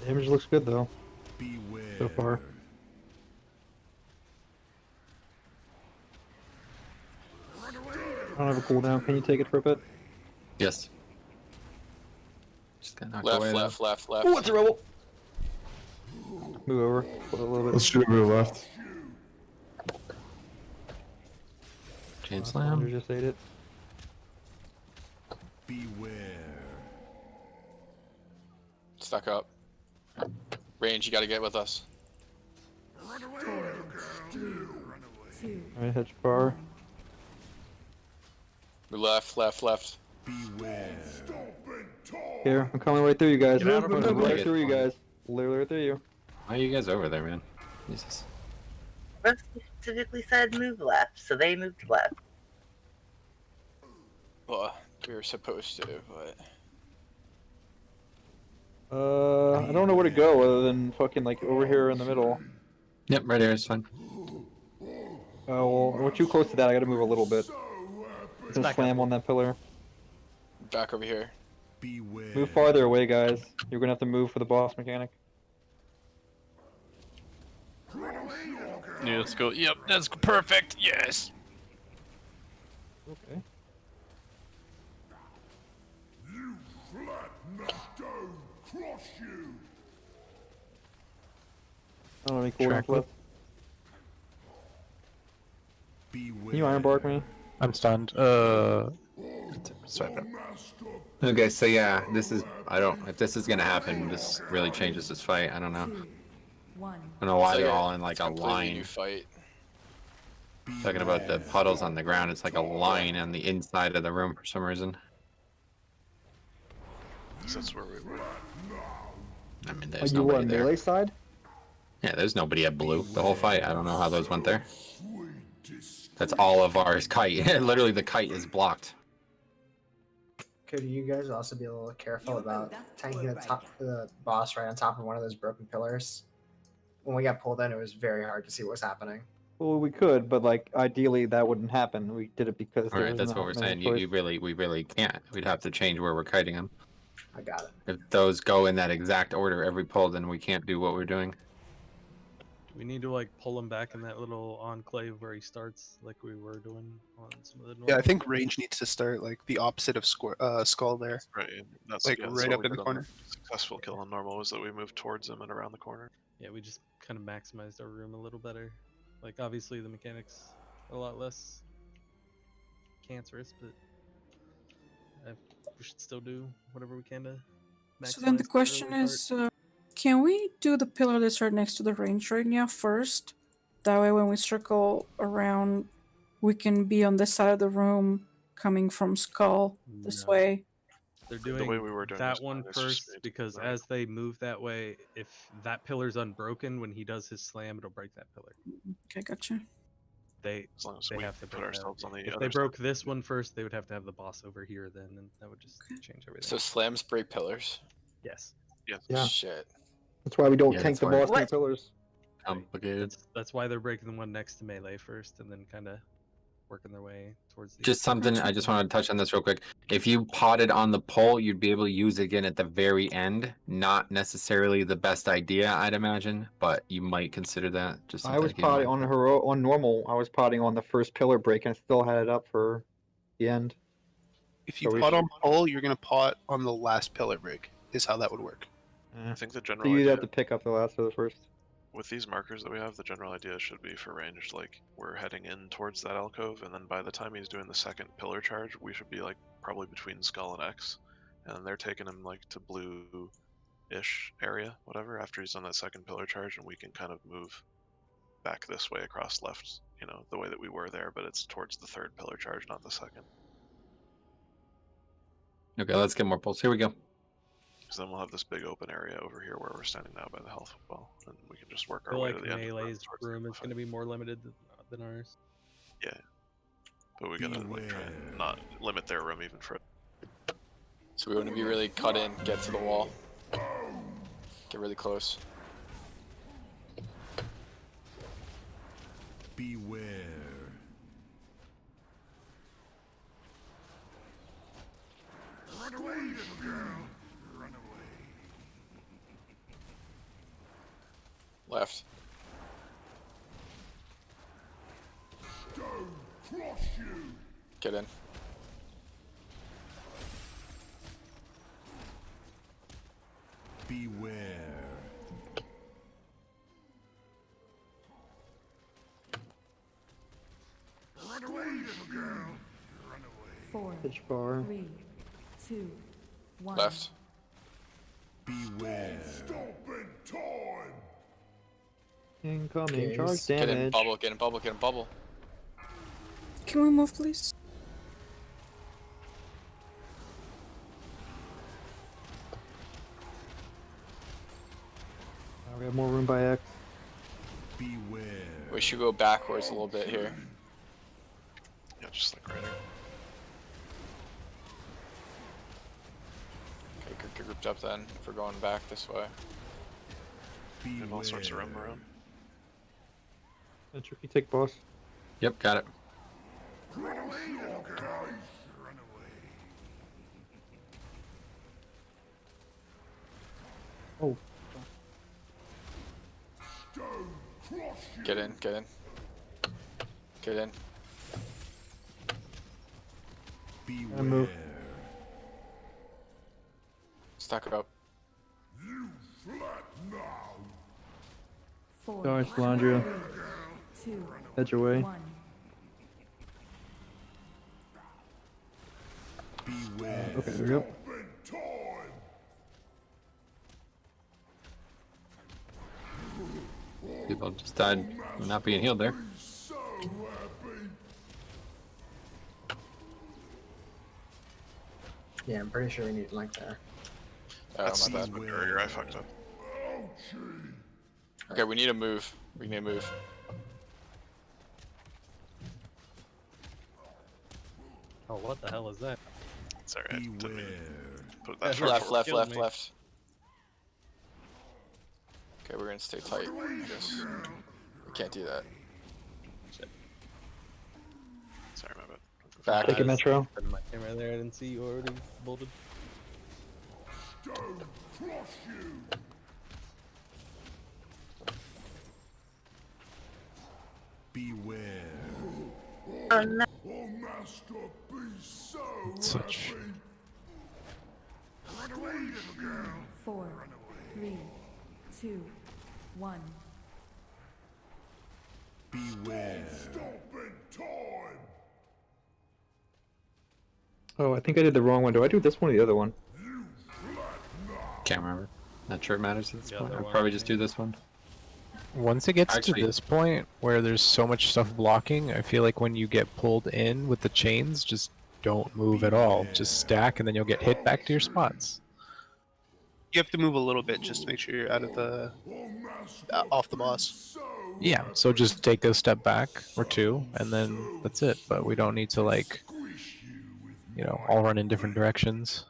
Damage looks good though. Beware. So far. I don't have a cooldown. Can you take it for a bit? Yes. Just got knocked Left, away. left, left, left. Oh, it's a rebel. Move over a little bit. Let's shoot over to the left. Chain slam. Just ate it. Beware. Stuck up. Range, you gotta get with us. 4, 3, 2. Alright, hedge bar. Move left, left, left. Beware. Here, I'm coming right through you guys. Get out of our way. Right through you guys. Literally right through you. Why are you guys over there, man? Jesus. Rusty specifically said move left, so they moved left. Well, we were supposed to, but... I don't know where to go other than fucking like over here in the middle. Yep, right here is fine. Oh, well, we're too close to that. I gotta move a little bit. Just slam on that pillar. Back over here. Beware. Move farther away, guys. You're gonna have to move for the boss mechanic. Yeah, let's go. Yep, that's perfect. Yes. Okay. You flat stone crush you. I don't have any cooldowns left. Beware. Can you iron bark me? I'm stunned. Sorry. Okay, so yeah, this is. I don't. If this is gonna happen, this really changes this fight. I don't know. 2, 1. I don't know why they're all in like a Completely line. new fight. Talking about the puddles on the ground, it's like a line on the inside of the room for some reason. That's where we were. I mean, there's You were nobody on there. melee side? Yeah, there's nobody at blue the whole fight. I don't know how those went there. That's all of ours kite. Literally, the kite is blocked. Could you guys also be a little careful about tanking the boss right on top of one of those broken pillars? When we got pulled in, it was very hard to see what was happening. Well, we could, but like ideally that wouldn't happen. We did it because. All right, that's what we're saying. We really can't. We'd have to change where we're kiting them. I got it. If those go in that exact order every pull, then we can't do what we're doing. We need to like pull him back in that little enclave where he starts, like we were doing on some of the. Yeah, I think range needs to start like the opposite of skull there. Right. That's like that's right what up we in the did on corner. Successful kill on normal was that we moved towards him and around the corner. Yeah, we just kind of maximized our room a little better. Like obviously the mechanics are a lot less cancerous, but we should still do whatever we can to maximize. So then the question early is, can we do the pillar that's right next to the range right now first? That way when we circle around, we can be on this side of the room coming from Skull this No. way. They're doing way we were doing that this one is just first made because right. as they move that way, if that pillar's unbroken, when he does his slam, it'll break that pillar. Okay, gotcha. They As long as they we have to put break that. ourselves on the If other they side. broke this one first, they would have to have the boss over here then, and that would just change everything. So slams break pillars. Yes. Yes. Yeah. Shit. That's why we don't Yeah, tank that's the why- boss near pillars. Complicated. That's why they're breaking the one next to melee first, and then kind of working their way towards the. Just something, I just wanted to touch on this real quick. If you potted on the pole, you'd be able to use it again at the very end. Not necessarily the best idea, I'd imagine, but you might consider that. Just I something was to keep in potting mind. on normal. I was potting on the first pillar break and still had it up for the end. If you So we pot should- on pole, you're gonna pot on the last pillar break. Is how that would work. I think the So general you'd idea. have to pick up the last of the first. with these markers that we have, the general idea should be for range, like we're heading in towards that alcove, and then by the time he's doing the second pillar charge, we should be like probably between Skull and X, and then they're taking him like to blue-ish area, whatever, after he's done that second pillar charge, and we can kind of move back this way across left, you know, the way that we were there, but it's towards the third pillar charge, not the second. Okay, let's get more pulse. Here we go. Because then we'll have this big open area over here where we're standing now by the health well, and we can just work I our feel way like to the end. Melee's room is going to be more limited than ours. Yeah, but we gotta like try and not limit their room even further. So we want to be really cut in, get to the wall, get really close. Beware. Run away, little girl. Run away. Left. Stone cross you. Get in. Beware. Run away, little girl. Run away. 4, Pitch bar. 3, 2, 1. Left. Beware. Stomping time. Incoming Okay, charge Get in damage. bubble, get in bubble, get in bubble. Can we move, please? We have more room by X. Beware. We should go backwards a little bit here. Yeah, just like right here. Okay, get grouped up then, if we're going back this way. We have all sorts of room around. That's tricky tick, boss. Yep, got it. Run away, little girl. Run away. Oh. Stone cross you. Get in, get in. Get in. Beware. I move. Stack it up. You flat now. 4, Dodge, Landria. 2, Edge away. 1. Beware. Okay, there we go. Stomping time. People just died from not being healed there. So happy. Yeah, I'm pretty sure we need link there. Oh, That's my bad. earlier, I fucked up. Ouchie. Okay, we need a move. We need a move. Oh, what the hell is that? It's alright. Didn't mean to put that That's far Left, forward. left, Killed left, me. left. Okay, we're gonna stay tight, I guess. We can't do that. Sorry, my bad. Back. Take it, Metro. Putting my camera there, I didn't see you already bolted. Stone cross you. Beware. Oh no. Oh, master, be so Such- happy. Run away, little girl. 4, 3, 2, 1. Beware. Stomping time. Oh, I think I did the wrong one. Do I do this one or the other one? Can't remember. Not sure it matters at this The point. other I'll one, probably I just do this one. Once it gets Actually- to this point where there's so much stuff blocking, I feel like when you get pulled in with the chains, just don't move at all. Just stack and then you'll get hit back to your spots. You have to move a little bit just to make sure you're out of the off the boss. Yeah, so just take a step back or two and then that's it. But we don't need to like, you know, all run in different directions.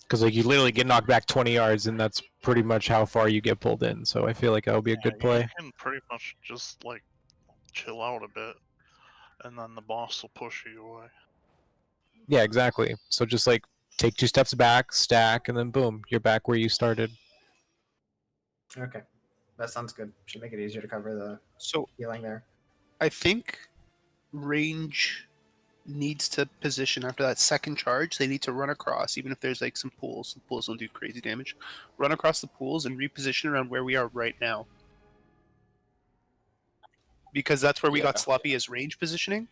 Because like you literally get knocked back 20 yards and that's pretty much how far you get pulled in. So I feel like that'll be a good play. You can pretty much just like chill out a bit, and then the boss will push you away. Yeah, exactly. So just like take 2 steps back, stack, and then boom, you're back where you started. Okay, that sounds good. Should make it easier to cover the So healing there. I think range needs to position after that second charge. They need to run across, even if there's like some pools. The pools don't do crazy damage. Run across the pools and reposition around where we are right now. Because that's where we got sloppy as range positioning.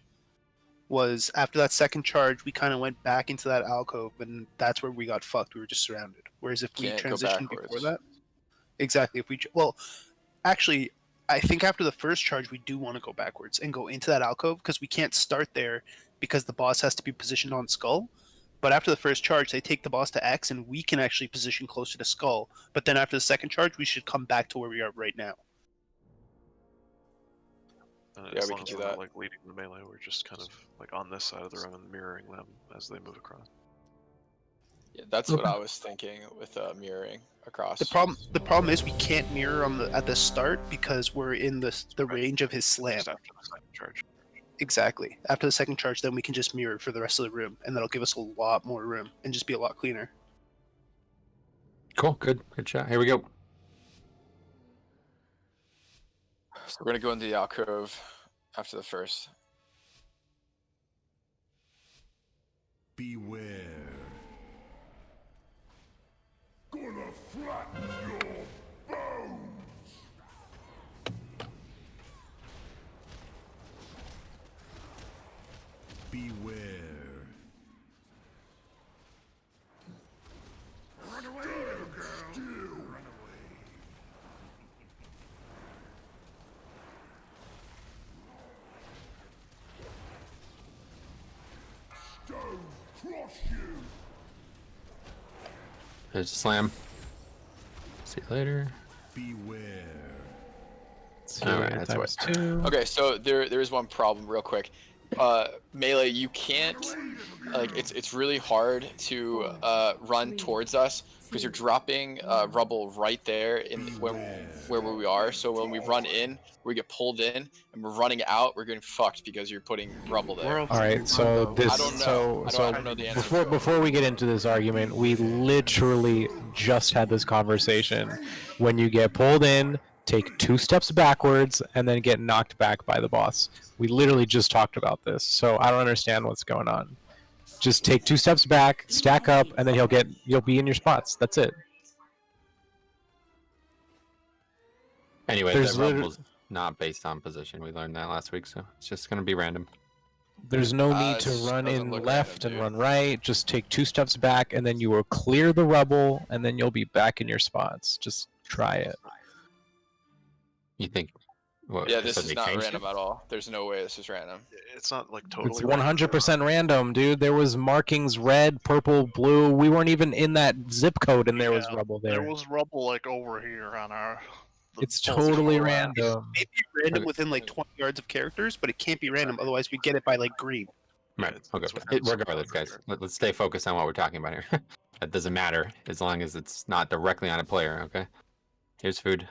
Was after that second charge, we kind of went back into that alcove, and that's where we got fucked. We were just surrounded. Whereas if we transitioned before that, exactly. If we actually, I think after the first charge, we do want to go backwards and go into that alcove because we can't start there because the boss has to be positioned on Skull. But after the first charge, they take the boss to X, and we can actually position closer to Skull. But then after the second charge, we should come back to where we are right now. As long as we're not like leading the melee, we're just kind of like on this side of the room and mirroring them as they move across. Yeah, that's what I was thinking with mirroring across. The problem is we can't mirror on at the start because we're in the range of his slam. Just after the second charge. Exactly. After the second charge, then we can just mirror for the rest of the room, and that'll give us a lot more room and just be a lot cleaner. Cool. Good shot. Here we go. So we're gonna go into the alcove after the first. Beware. Gonna flatten your bones. Beware. Run away, little girl. Still run away. Stone crush you. There's a slam. See you later. Beware. All right, that's what. Okay, so there is one problem real quick. Melee, you can't it's really hard to run towards us because you're dropping rubble right there in where we are. So when we run in, we get pulled in, and we're running out, we're getting fucked because you're putting rubble there. All right, so this I don't know. I don't know the answer. Before we get into this argument, we literally just had this conversation. When you get pulled in, take 2 steps backwards, and then get knocked back by the boss. We literally just talked about this, so I don't understand what's going on. Just take 2 steps back, stack up, and then you'll be in your spots. That's it. Anyway, There's the rubble's not based on position. We learned that last week, so it's just going to be random. There's no need to run in left and run right. Just take 2 steps back, and then you will clear the rubble, and then you'll be back in your spots. Just try it. You think? What, Yeah, this is not random at all. There's no way this is random. It's not like totally. It's 100% random, dude. There was markings red, purple, blue. We weren't even in that zip code, and there was rubble there. There was rubble like over here on our. It's totally random. It may be random within like 20 yards of characters, but it can't be random. Otherwise, we get it by like green. Right. Okay. Regardless, guys, let's stay focused on what we're talking about here. That doesn't matter as long as it's not directly on a player. Okay. Here's food.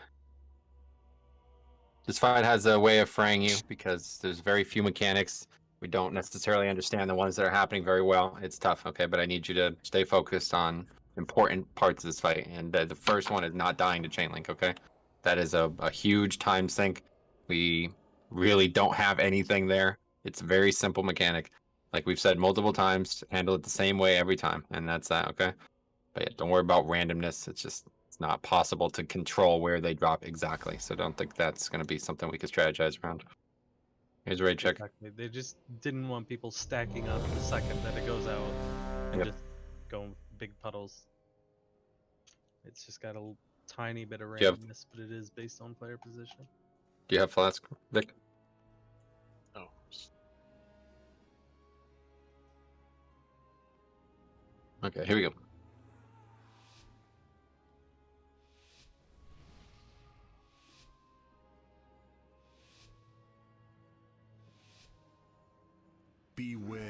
This fight has a way of fraying you because there's very few mechanics. We don't necessarily understand the ones that are happening very well. It's tough, okay? But I need you to stay focused on important parts of this fight. And the first one is not dying to chain link, okay? That is a huge time sink. We really don't have anything there. It's a very simple mechanic. Like we've said multiple times, handle it the same way every time. And that's that, okay? But yeah, don't worry about randomness. It's not possible to control where they drop exactly. So don't think that's going to be something we can strategize around. Here's a raid check. Exactly. They just didn't want people stacking up the second that it goes out and just going big puddles. It's just got a tiny bit of randomness, but it is based on player position. Do you have flask, Vic? No. Okay, here we go. Beware.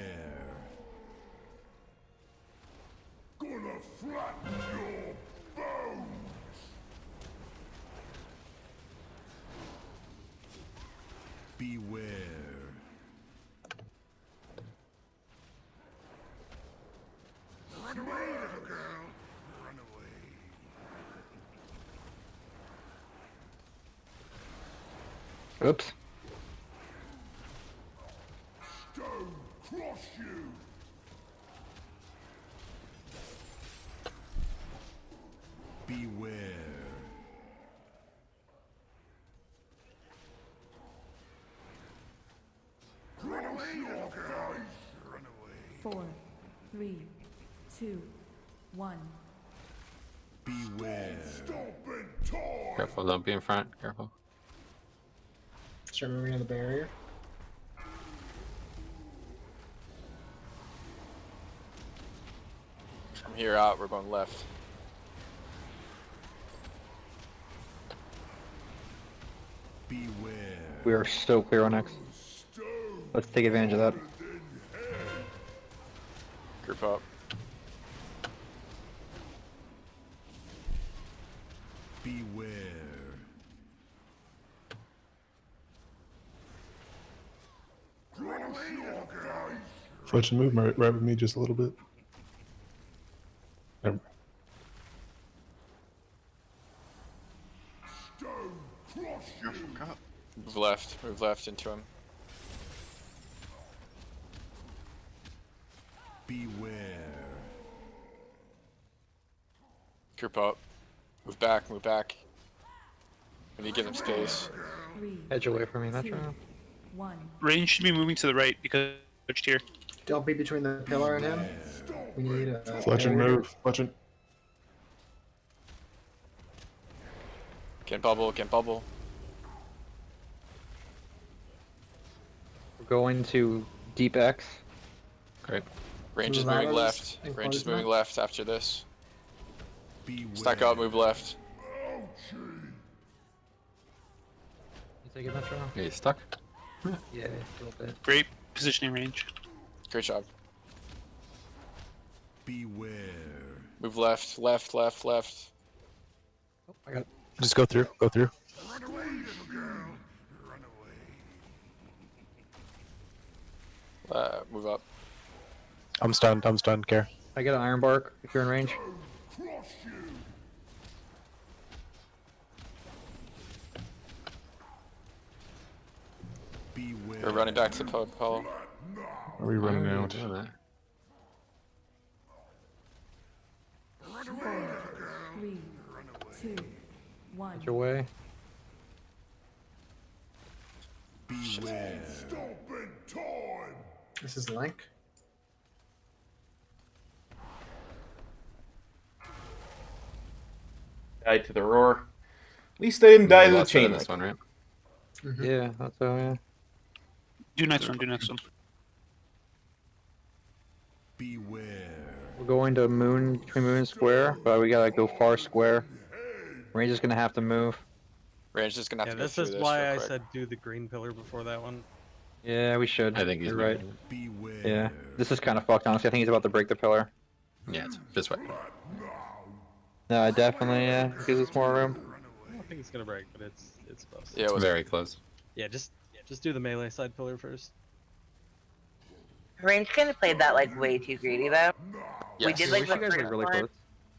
Gonna flatten your bones. Beware. Run away, little girl. Run away. Oops. Stone crush you. Beware. Run away, little guys. Run away. 4, 3, 2, 1. Beware. Stop and talk. Careful, don't be in front. Careful. Start moving to the barrier. From here out, we're going left. Beware. We are so clear on X. Let's take advantage of that. Group up. Beware. Run away, little guys. Fletch and move right with me just a little bit. Never. Stone crush you. Move left into him. Beware. Group up. Move back, move back. We need to give him space. 3, Edge away from me, that's 2, right. 1. Range should be moving to the right because switched here. Don't be between the pillar and him. We need a Fletch and barrier. move. Fletch and. Can't bubble, can't bubble. We're going to deep X. Great. Range is Move moving laterals left. and Range is close moving left. left after this. Beware. Stack up, move left. Ouchie. You take it, Metro? Are you stuck? Yeah, a little bit. Great positioning range. Great job. Beware. Move left, left, left, left. Oh, I got it. Just go through. Go through. Run away, little girl. Run away. Move up. I'm stunned. I'm stunned. Care. I get an iron bark if you're in range. Crush you. Beware. We're running back to Polo. Are we running Why are you out? doing that? 4, 3, 2, 1. Edge away. Beware. Stop and time. This is Link. Die to the roar. At least they didn't die to the Lots of chain. this one, right? Yeah, that's how, yeah. Do next one, do next one. Beware. We're going to moon, between moon and square, but we gotta go far square. Range is gonna have to move. Range is gonna have Yeah, to go this through is this why real I quick. said do the green pillar before that one. Yeah, we should. I think he's You're right. Beware. Yeah, this is kind of fucked, honestly. I think he's about to break the pillar. Yeah, it's this way. No, definitely, yeah. Gives us more room. I don't think it's gonna break, but it's close. Yeah, it It's was very close. Yeah, just do the melee side pillar first. Range kind of played that like way too greedy though. We Yes. did I like wish the you guys were first really one. close.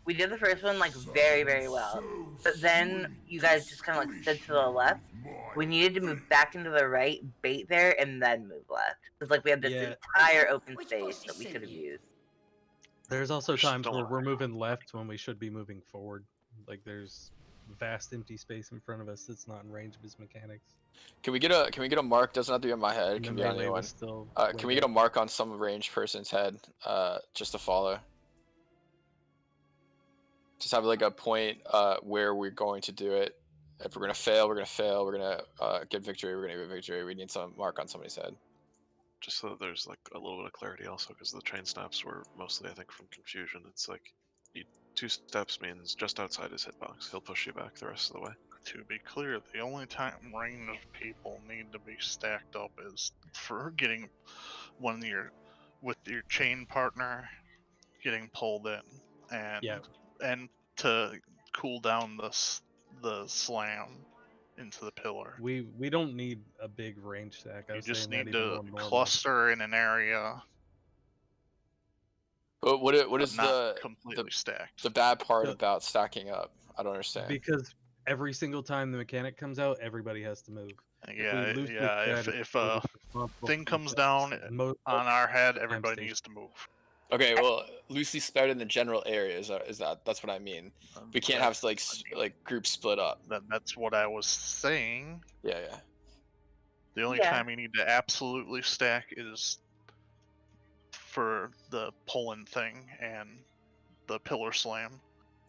We did the first one like very, very well. But then you guys just kind of like stood to the left. We needed to move back into the right, bait there, and then move left. It's like we had this Yeah. entire open space that we could have used. There's also Just times don't where we're worry. moving left when we should be moving forward. Like there's vast empty space in front of us that's not in range of his mechanics. Can we get a mark? Doesn't have to be on my head. It And can the be on melee anyone. was still Can we get a mark on some ranged person's head? Just to follow. Just have like a point where we're going to do it. If we're gonna fail, we're gonna fail. We're gonna get victory. We're gonna get victory. We need some mark on somebody's head. Just so that there's like a little bit of clarity also, because the train snaps were mostly, I think, from confusion. It's like, 2 steps means just outside his hitbox. He'll push you back the rest of the way. To be clear, the only time ranged people need to be stacked up is for getting when you're with your chain partner getting pulled in, and to cool down the slam into the pillar. We don't need a big range stack. I You was just saying need that even to more normal. cluster in an area. But what is not completely stacked? the bad part The- about stacking up? I don't understand. Because every single time the mechanic comes out, everybody has to move. Yeah, loosely yeah. said If we're a responsible thing for comes defense down in most on our head, time everybody stations. needs to move. Okay, well, loosely spread in the general area is that's what I mean. We can't have like groups split up. That's what I was saying. Yeah, yeah. The only time you need to absolutely stack is for the Poland thing and the pillar slam.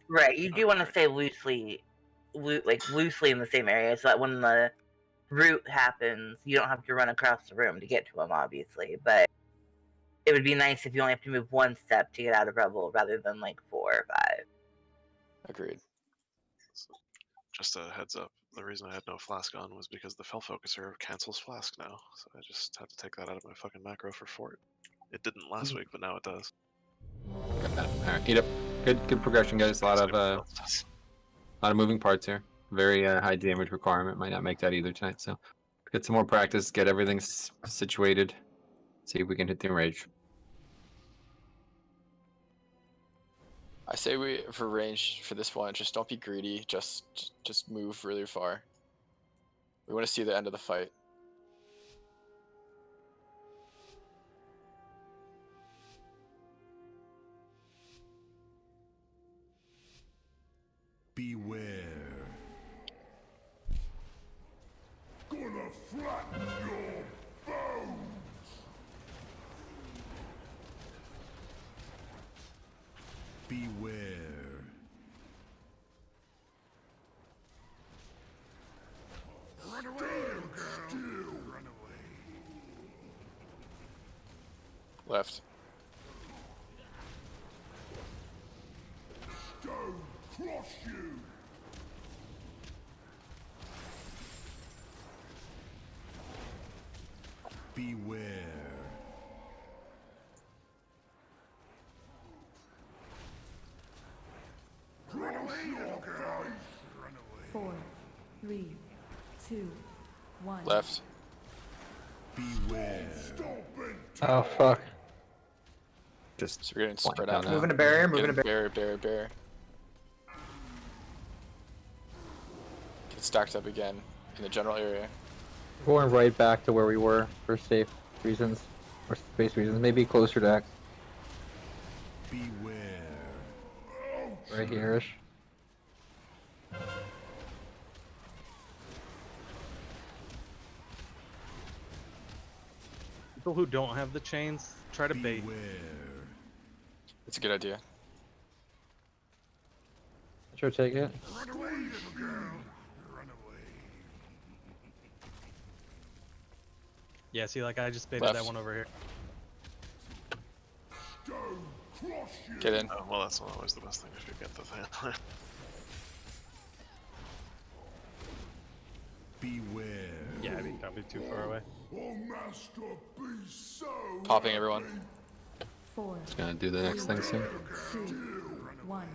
Right, you do want to stay loosely in the same area, so that when the route happens, you don't have to run across the room to get to them, obviously. But it would be nice if you only have to move one step to get out of Rebel, rather than like 4 or 5. Agreed. So, just a heads up. The reason I had no flask on was because the Fell Focuser cancels flask now, so I just had to take that out of my fucking macro for fort. It didn't last week, but now it does. Alright, eat up. Good progression, guys. A lot of moving parts here. Very high damage requirement. Might not make that either tonight. So get some more practice. Get everything situated. See if we can hit the enrage. I say for range for this one, just don't be greedy. Just move really far. We want to see the end of the fight. Beware. Gonna flatten your bones. Beware. Run away, little girl. Run away. Left. Stone cross you. Beware. Run away, little girl. Run away. 4, 3, 2, 1. Left. Beware. Oh fuck. Just we're getting spread out now. Moving a barrier, moving a barrier. Barrier. Get stacked up again in the general area. Going right back to where we were for safe reasons or space reasons. Maybe closer to X. Beware. Right here-ish. People who don't have the chains, try to bait. It's a good idea. Sure, take it. Run away, little girl. Run away. Yeah, see, like I just baited Left. that one over here. Stone cross you. Get in. Oh, well, that's not always the best thing if you get the thing. Beware. Yeah, I mean, don't be too far away. Oh, master, be so. Popping everyone. 4, Just gonna do the next thing soon. 2, 1.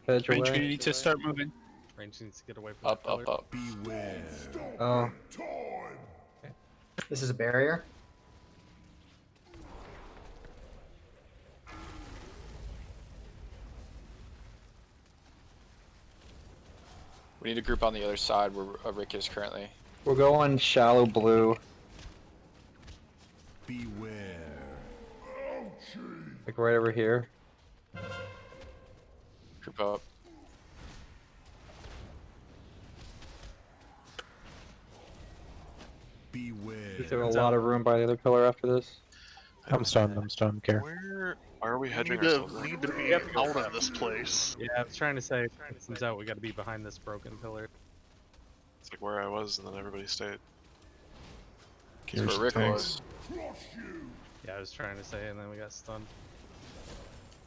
Edge Range, away. we need to start moving. Range needs to get away from Up. Beware. Oh. This is a barrier. We need to group on the other side where Rick is currently. We're going shallow blue. Beware. Like right over here. Group up. Beware. Is there a lot of room by the other pillar after this? I'm stunned, care. Where are we We hedging need ourselves? to be out of this place. Yeah, I was trying to say, if it comes out, we got to be behind this broken pillar. It's like where I was, and then everybody stayed. That's where Rick was. Yeah, I was trying to say, and then we got stunned.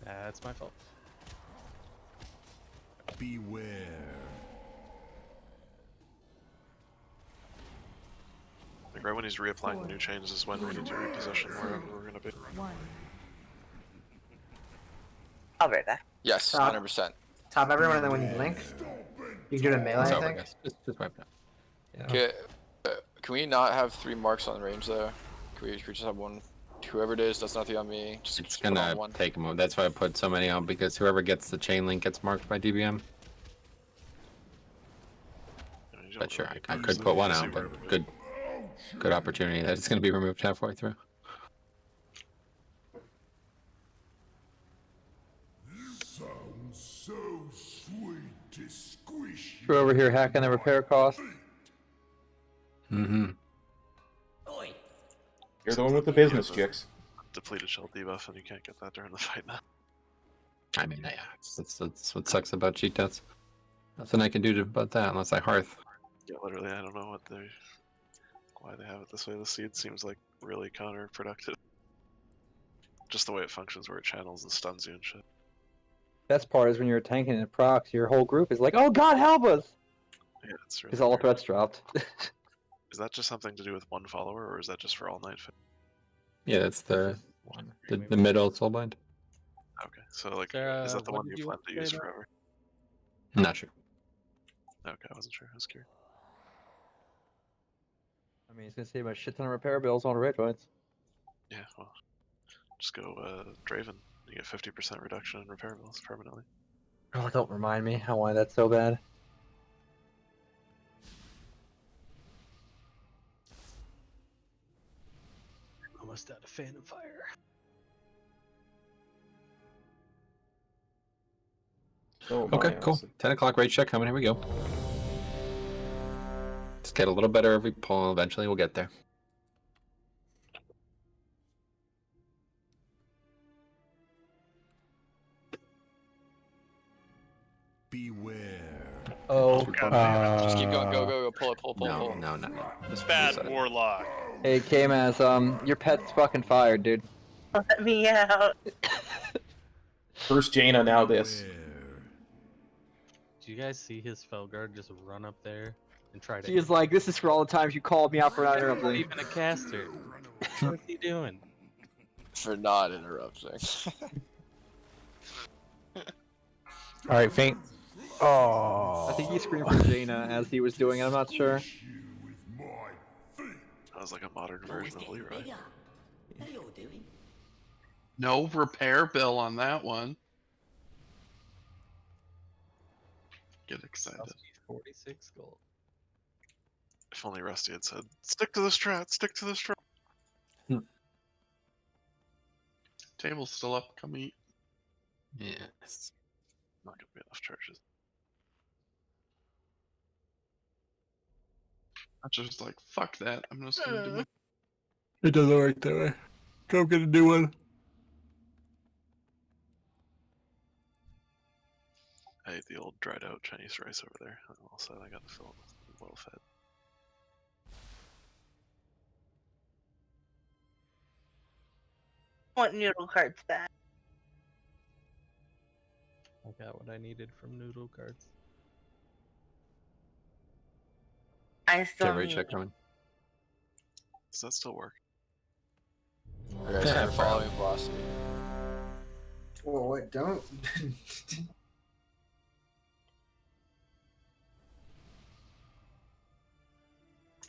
That's my fault. Beware. Like right when he's reapplying the new chains is when we need to reposition wherever we're gonna be. 1. I'll be right back. Yes, Top. 100%. Top everyone, and then when you blink, you can do it in melee, It's I over, think. guys. Just wipe it out. Yeah. Okay, can we not have 3 marks on range though? Can we just have one? Whoever it is, that's nothing on me. Just It's put on gonna one. take a moment. That's why I put so many on, because whoever gets the chain link gets marked by DBM. You But sure, I could put one out, but good opportunity that it's going to be removed halfway through. Sounds so sweet to squish. We're over here hacking the repair cost. Mm-hmm. You're the one with the business, Jix. Depleted shell debuff, and you can't get that during the fight now. I mean, yeah, that's what sucks about cheat deaths. Nothing I can do about that unless I hearth. Yeah, literally, I don't know why they have it this way. The seed seems like really counterproductive. Just the way it functions, where it channels and stuns you and shit. Best part is when you're tanking in procs, your whole group is like, "Oh God, help us!" Yeah, it's really Because all the threats dropped. Is that just something to do with one follower, or is that just for all night fit? Yeah, that's the middle soulbind. Okay, so like, is that the one you plan to use forever? Not sure. Okay, I wasn't sure. I was curious. I mean, it's gonna save a shit ton of repair bills on the rate points. Yeah, well, just go Draven. You get 50% reduction in repair bills permanently. Oh, don't remind me. I wanted that so bad. Almost out of fan of fire. Okay, cool. 10 o'clock rate check coming. Here we go. Just get a little better every pull. Eventually, we'll get there. Beware. Oh. Just keep going. Go. Pull it. No. It's bad, Warlock. Hey, K-Maz, your pet's fucking fired, dude. Let me out. First Jaina, now this. Do you guys see his Felguard just run up there and try to? She's like, "This is for all the times you called me out for not Not interrupting." even a caster. What's he doing? For not interrupting. All right, faint. Oh. I think he screamed for Jaina as he was doing it. I'm not sure. That was like a modern version of Leroy. No repair bill on that one. Get excited. 46 gold. If only Rusty had said, "Stick to the strat. Stick to the strat." Table's still up. Come eat. Yes. Not gonna be enough charges. I'm just like, fuck that. I'm just gonna do it. It doesn't work that way. Go get a new one. I ate the old dried out Chinese rice over there. And also, I got to fill it with well fed. Want noodle carts back. I got what I needed from noodle carts. I still Rate need. check coming. Does that still work? Okay, start following velocity. Well, what? Don't.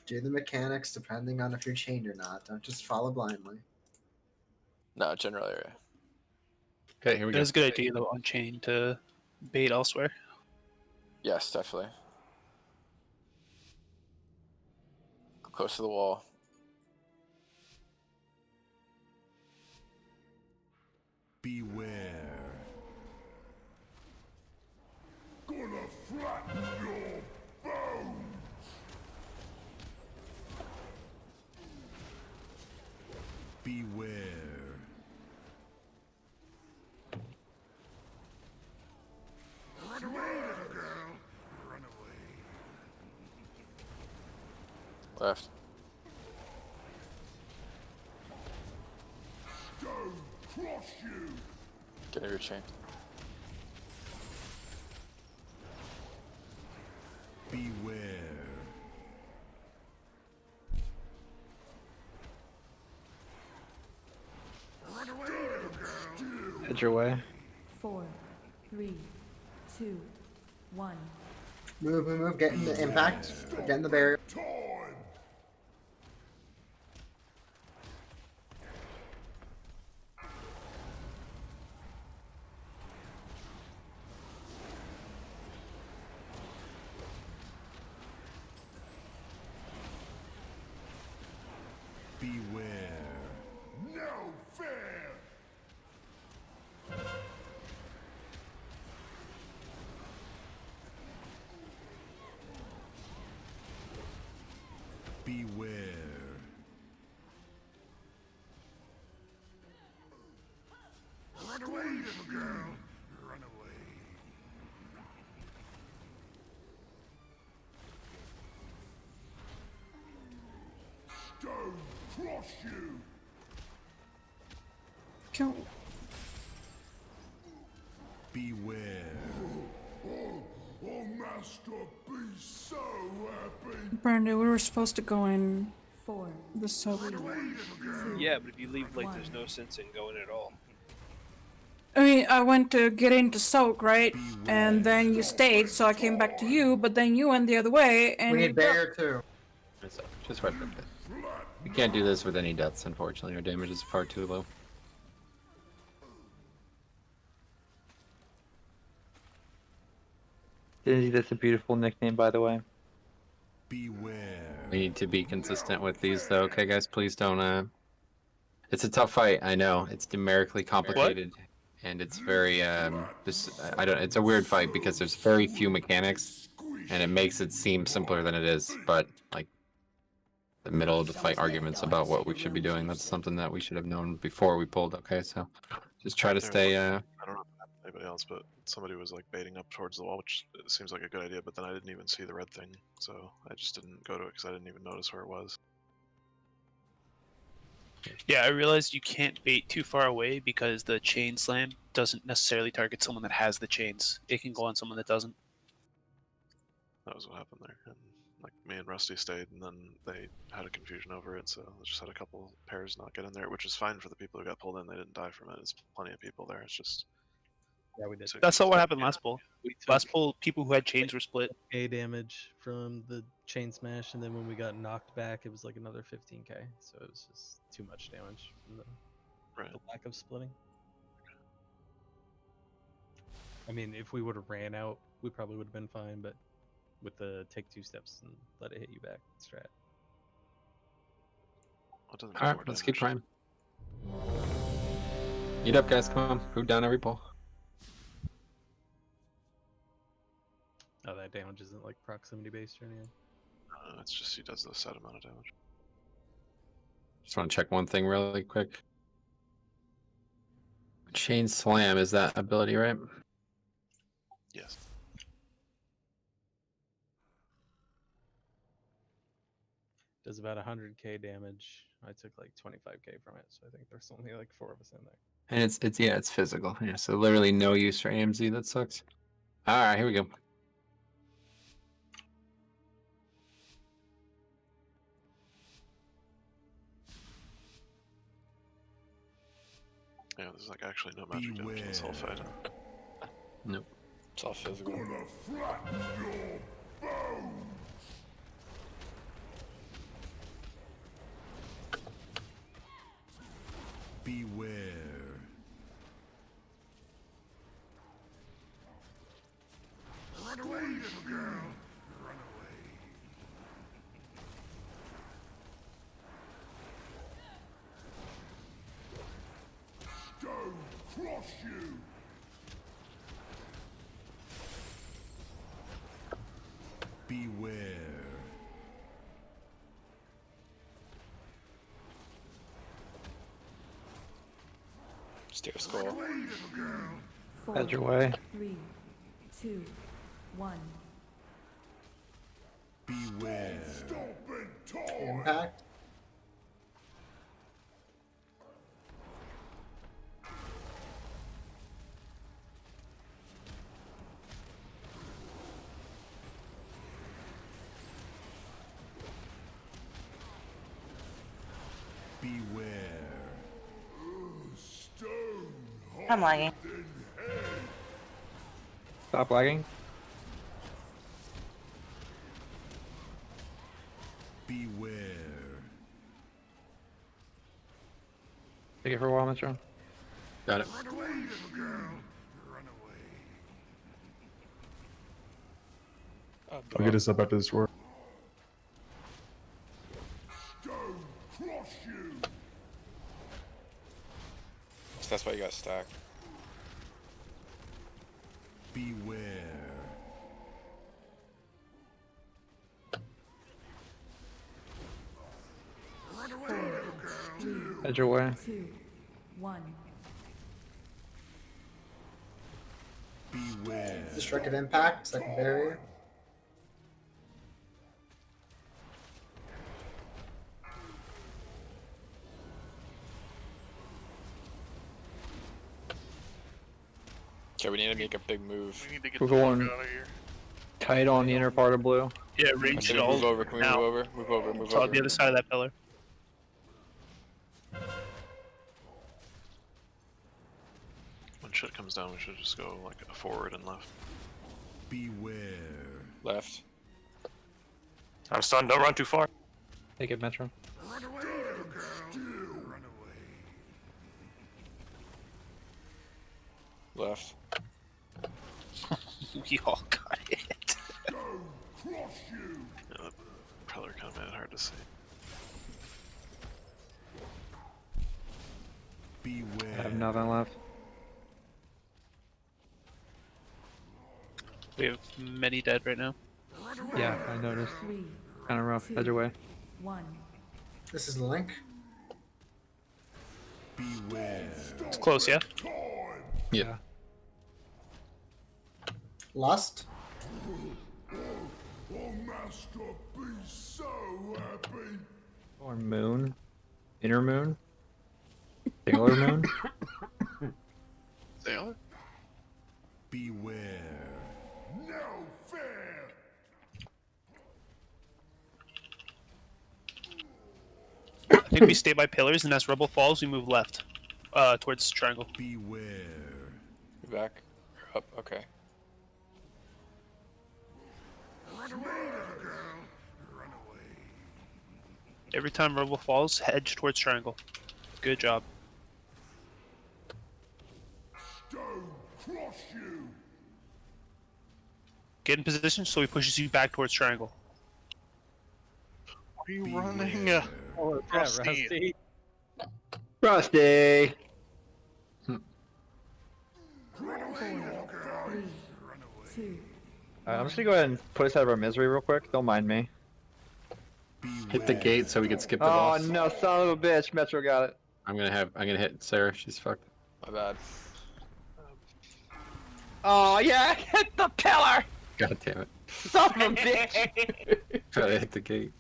Do the mechanics depending on if you're chained or not. Don't just follow blindly. No, generally. Okay, here we go. It was a good idea though on chain to bait elsewhere. Yes, definitely. Go close to the wall. Beware. Gonna flatten your bones. Beware. Run away, little girl. Run away. Left. Stone cross you. Get your chain. Beware. Run away, little girl. Head your way. 4, 3, 2, 1. Move. Get in the impact. Get in the barrier. Time. Run away, little girl. Run away. Stone crush you. Can... Beware. Oh, Master, be so happy. Brandy, we were supposed to go in 4, the soap. Yeah, but if you leave late, there's no sense in going at all. I mean, I went to get into soak, right? And then you stayed, so I came back to you, but then you went the other way, and... We need barrier too. Just right there. We can't do this with any deaths, unfortunately. Our damage is far too low. Dizzy, that's a beautiful nickname, by the way. Beware. We need to be consistent with these, though. Okay, guys, please don't. It's a tough fight. I know it's numerically complicated, and it's very I don't. It's a weird fight because there's very few mechanics, and it makes it seem simpler than it is. But like the middle of the fight arguments about what we should be doing, that's something that we should have known before we pulled. Okay, so just try to stay. I don't know anybody else, but somebody was like baiting up towards the wall, which seems like a good idea, but then I didn't even see the red thing, so I just didn't go to it because I didn't even notice where it was. Yeah, I realized you can't bait too far away because the chain slam doesn't necessarily target someone that has the chains. It can go on someone that doesn't. That was what happened there. And like me and Rusty stayed, and then they had a confusion over it, so I just had a couple pairs not get in there, which is fine for the people who got pulled in. They didn't die from it. There's plenty of people there. It's just... Yeah, we did. That's not what happened last pull. Last pull, people who had chains were split. A damage from the chain smash, and then when we got knocked back, it was like another 15k. So it was just too much damage from the lack of splitting. I mean, if we would have ran out, we probably would have been fine, but with the take 2 steps and let it hit you back strat. Alright, let's keep trying. Eat up, guys. Come on. Move down every pull. Oh, that damage isn't like proximity based or anything? It's just he does the set amount of damage. Just want to check one thing really quick. Chain Slam, is that ability, right? Yes. Does about 100k damage. I took like 25k from it, so I think there's only like 4 of us in there. And it's physical. Yeah, so literally no use for AMZ. That sucks. All right, here we go. Yeah, there's like actually no magic damage in this whole fight. Nope. It's all physical. Gonna flatten your bones. Beware. Run away, little girl. Run away. Stone crush you. Beware. Stair skull. Head your way. 3, 2, 1. Beware. Stop and toy. Impact. Beware. Stone. I'm lagging. Stop lagging. Beware. Take it for a while, Metro. Got it. Run away, little girl. Run away. I'll get us up after this war. Stone crush you. So that's why you got stacked. Beware. Run away, little girl. Head your way. 2, 1. Beware. Destructive impact, second barrier. Okay, we need to make a big move. We need to get We're the fuck going out of here. tight on the inner part of blue. Yeah, range Can it we all move over? Can we now. move over? Move over, move It's on over. the other side of that pillar. When shit comes down, we should just go like forward and left. Beware. Left. I'm stunned. Don't run too far. Take it, Metro. Run away, little girl. Still run away. Left. We all got it. Go crush you. Yeah, that pillar kind of made it hard to see. Beware. I have nothing left. We have many dead right now. Yeah, I noticed. 3, Kind of rough. 2, Edge away. 1. This is the link. Beware. It's close, yeah? Yeah. Lust. Oh, master, be so happy. Or moon. Inner moon. Sailor moon. Sailor? Beware. No fear. I think we stay by pillars, and as Rebel falls, we move left. Towards triangle. Beware. Back. Up. Okay. Run away, little girl. Run away. Every time Rebel falls, hedge towards triangle. Good job. Stone crush you. Get in position so he pushes you back towards triangle. Are you running? Oh, Rusty. Rusty. 4, 3, 2. I'm just gonna go ahead and put us out of our misery real quick. Don't mind me. Hit the gate so we can skip the Oh boss. no, son of a bitch! Metro got it. I'm gonna hit Sarah. She's fucked. My bad. Oh yeah, hit the pillar! God damn it. Son of a bitch! Try to hit the gate.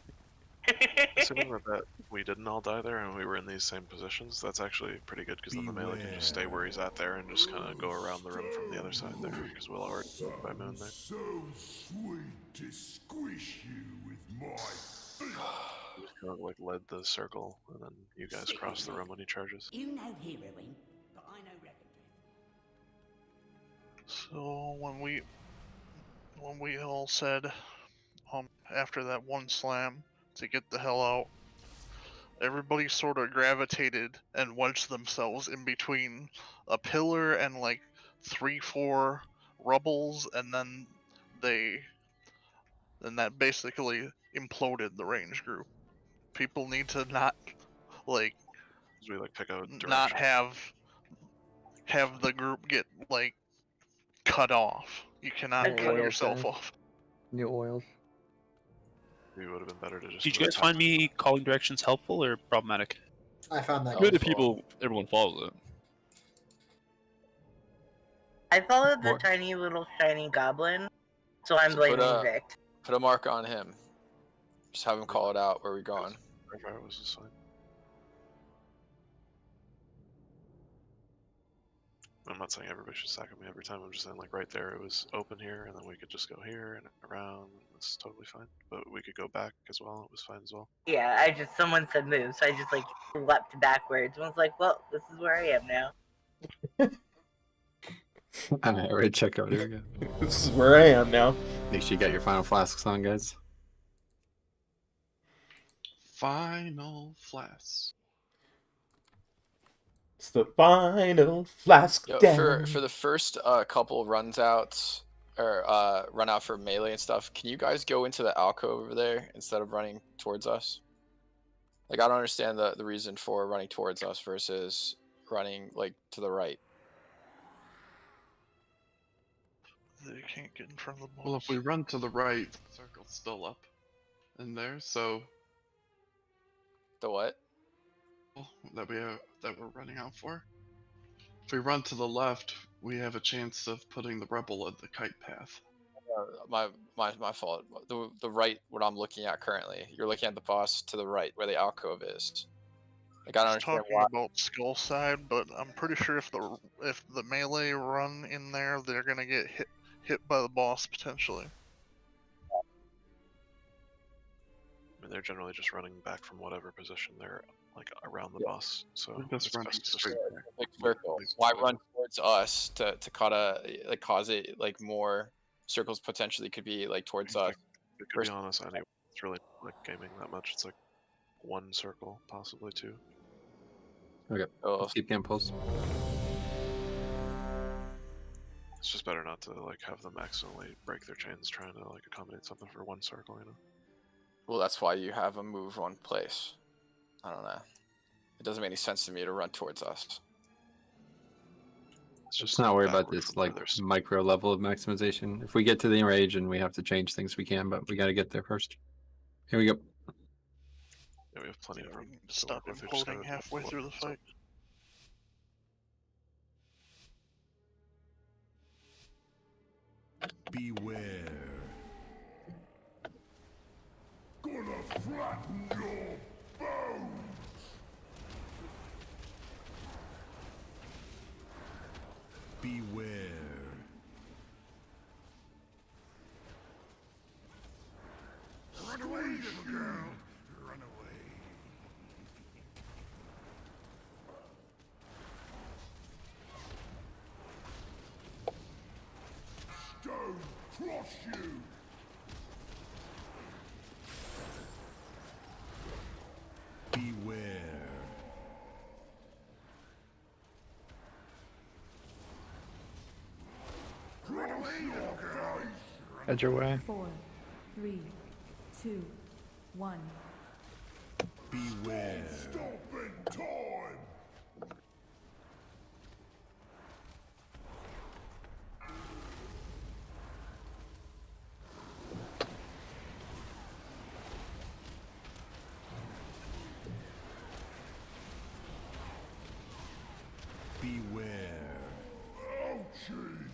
So remember that we didn't all die there and we were in these same positions? That's actually pretty good because then the melee can just stay where he's at there and just kind of go around the room from the other side there because we'll already by moon there. So sweet to squish you with my feet. Just kind of like led the circle and then you guys cross the room when he charges. You know heroine, but I know Reverend. So when we all said after that one slam to get the hell out, everybody sort of gravitated and wedged themselves in between a pillar and like 3-4 rubbles, and then that basically imploded the range group. People need to not like we like pick out not have the group get like cut off. You cannot cut yourself off. New oils. It would have been better to just. Did you guys find me calling directions helpful or problematic? I found that. Good if everyone follows it. I followed the More- tiny little shiny goblin, so I'm blaming Vic. Put a mark on him. Just have him call it out where we're going. It was just fine. I'm not saying everybody should sack me every time. I'm just saying like right there it was open here, and then we could just go here and around. It's totally fine. But we could go back as well. It was fine as well. Yeah, someone said move, so I just like leapt backwards and was like, well, this is where I am now. I'm ready to check out here again. This is where I am now. Make sure you got your final flasks on, guys. Final flask. It's the final flask Yo, down. for the first couple runs out or run out for melee and stuff, can you guys go into the alcove over there instead of running towards us? Like I don't understand the reason for running towards us versus running like to the right. They can't get in front of the boss. Well, if we run to the right, the circle's still up in there, so The what? that we're running out for. If we run to the left, we have a chance of putting the rebel at the kite path. My fault. The right, what I'm looking at currently. You're looking at the boss to the right, where the alcove is. Like, I don't understand talking why. about skull side, but I'm pretty sure if the melee run in there, they're gonna get hit by the boss potentially. I mean, they're generally just running back from whatever position they're like around the boss. So just it's running best to straight just there. Big circle. Why run towards us to cause it like more circles potentially could be like towards us. To be honest, anyway, it's really like gaming that much. It's like one circle, possibly two. Okay. Keep the impulse. It's just better not to like have them accidentally break their chains trying to like accommodate something for one circle, you know. Well, that's why you have a move one place. I don't know. It doesn't make any sense to me to run towards us. Just not worry about this like micro level of maximization. If we get to the enrage and we have to change things, we can, but we got to get there first. Here we go. Yeah, we have plenty of room. Stop imploding halfway through the fight. Beware. Gonna flatten your bones. Beware. Run away, little girl. Run away. Stone crush you. Beware. Run away, little girl. Head your way. 4, 3, 2, 1. Beware. Stomping time. Beware. Ouchie.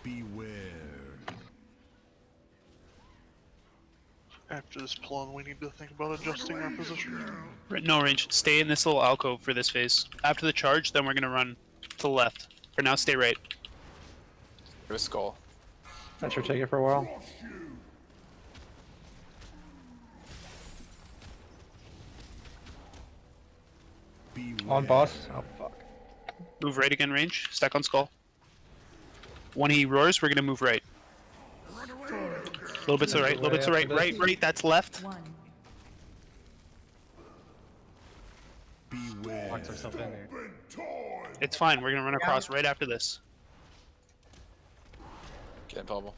Beware. After this plung, we need to think about adjusting our position. No, Range. Stay in this little alcove for this phase. After the charge, then we're gonna run to the left. For now, stay right. Give a skull. That should take it for a while. On boss. Oh fuck. Move right again, Range. Stack on skull. When he roars, we're gonna move right. A little bit to the right, a little bit to the right, right, that's left. Locks herself in there. It's fine, we're gonna run across right after this. Get bubble.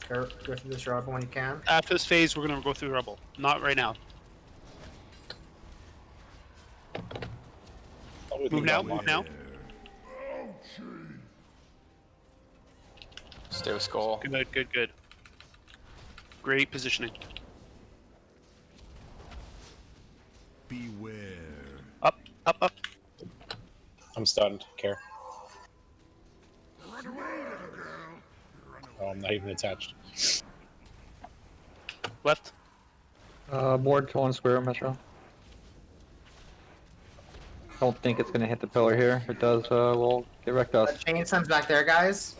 Go through this rubble when you can. After this phase, we're gonna go through rubble. Not right now. Move now, move now. Stay with skull. Good, good, good. Great positioning. Beware. Up, up, up. I'm starting to care. Oh, I'm not even attached. Left. Board to 1 square, Metro. Don't think it's gonna hit the pillar here. If it does, we'll get wrecked us. Chainson's back there, guys.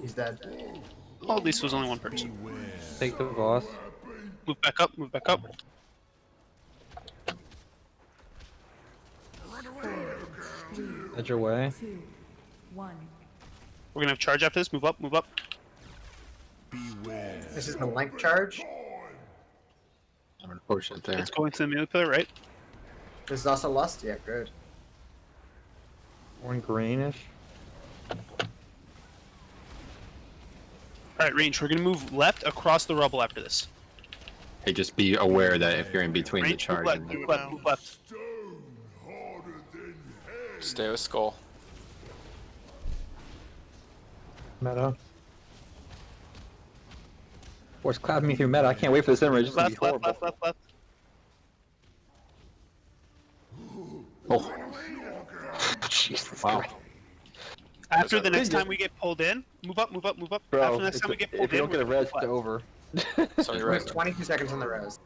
He's dead. Oh, at least it was only one person. Take the boss. Move back up, move back up. Head your way. 2, 1. We're gonna have charge after this. Move up, move up. Beware. This is the length charge. I'm gonna push it there. It's going to the melee pillar, right? This is also lust. Yeah, good. One greenish. Alright, Range, we're gonna move left across the rubble after this. Hey, just be aware that if you're in between the Range, charge move left, and move left, move left. Stay with skull. Meta. Force clapping me through meta. I can't wait for this enrage. This is gonna be Left, horrible. left. Oh. Jesus Wow. Christ. After the next time we get pulled in, move up. Bro, After the next time we get pulled if you in, don't get a res, it's over. Sorry, We're 22 seconds on the res.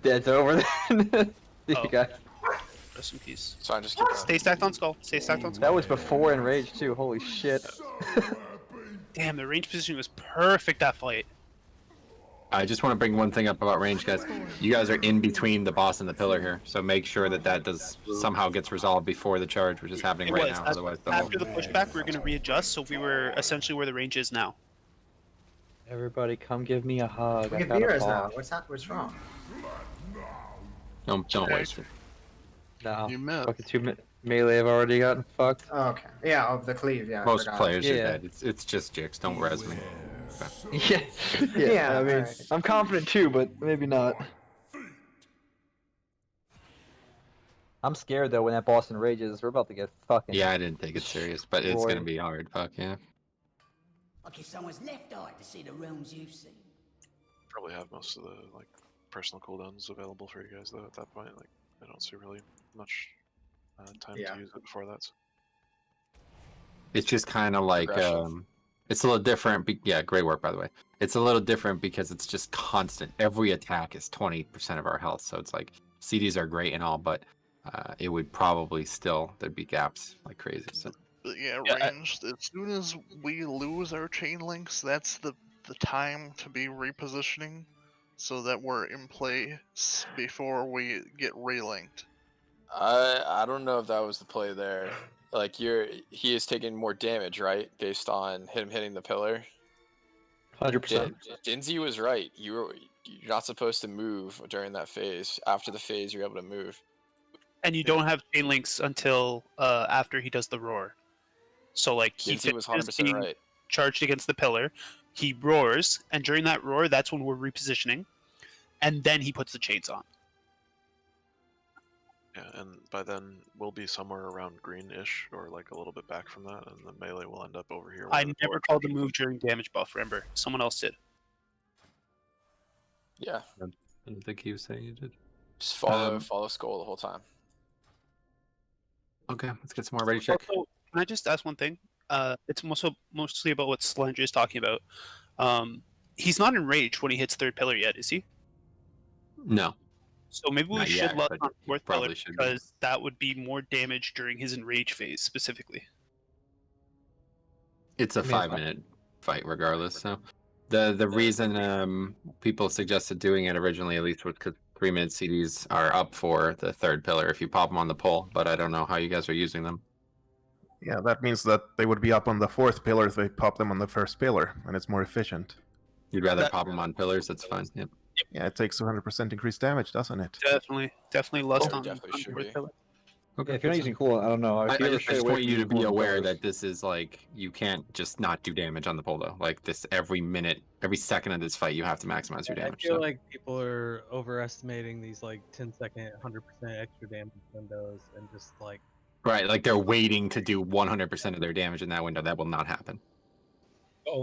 It's over then. See you guys. Rest in peace. So I just keep Stay stacked on skull. Stay stacked on skull. That was before enrage too. Holy shit. Damn, the range position was perfect that fight. I just want to bring one thing up about range, guys. You guys are in between the boss and the pillar here, so make sure that does somehow gets resolved before the charge, which is happening right now. Otherwise, After the pushback, we're gonna readjust, so we were essentially where the range is now. Everybody, come give me a hug. We get beers now. What's wrong? Don't waste it. No. You missed. Fucking 2 minute melee have already gotten fucked. Oh, okay. Yeah, of the cleave. Yeah. I Most forgot. players are dead. It's just Jix. Don't res me. Yeah. Yeah, I mean, alright. I'm confident too, but maybe not. I'm scared though when that boss enrages. We're about to get fucking. Yeah, I didn't take it serious, but it's gonna be hard. Fuck yeah. Like if someone's left eye to see the realms you've seen. Probably have most of the like personal cooldowns available for you guys though. At that point, like I don't see really much time to use it before that. So. It's just kind of like it's a little different. Yeah, great work by the way. It's a little different because it's just constant. Every attack is 20% of our health, so it's like CDs are great and all, but it would probably still there'd be gaps like crazy. So. But yeah, ranged. As soon as we lose our chain links, that's the time to be repositioning, so that we're in play before we get relinked. I don't know if that was the play there. Like he is taking more damage, right? Based on him hitting the pillar. 100%. Dinzy was right. You're not supposed to move during that phase. After the phase, you're able to move. And you don't have chain links until after he does the roar. So like Dinzy was 100% right. Charged against the pillar, he roars, and during that roar, that's when we're repositioning, and then he puts the chains on. Yeah, and by then we'll be somewhere around green-ish, or like a little bit back from that, and the melee will end up over here. I never called the move during damage buff, remember? Someone else did. Yeah. I don't think he was saying you did. Just follow Skull the whole time. Okay, let's get some more ready check. Also, can I just ask one thing? It's mostly about what Slanger is talking about. He's not enraged when he hits third pillar yet, is he? No. So maybe we Not should yet, let but on he fourth probably pillar should be. because that would be more damage during his enrage phase specifically. It's a 5-minute fight regardless. So the reason people suggested doing it originally, at least, was because 3-minute CDs are up for the third pillar if you pop them on the pole. But I don't know how you guys are using them. Yeah, that means that they would be up on the fourth pillar if they pop them on the first pillar, and it's more efficient. You'd rather pop them on pillars? That's fine. Yep. Yeah, it takes 100% increased damage, doesn't it? Definitely less on definitely should be. Okay, if you're not using cool, I don't know. I If you ever just stray away want from you to using be cool aware powers- that this is like you can't just not do damage on the pole though. Like this, every minute, every second of this fight, you have to maximize your I damage. feel So. like people are overestimating these like 10-second, 100% extra damage windows, and just like Right, like they're waiting to do 100% of their damage in that window. That will not happen.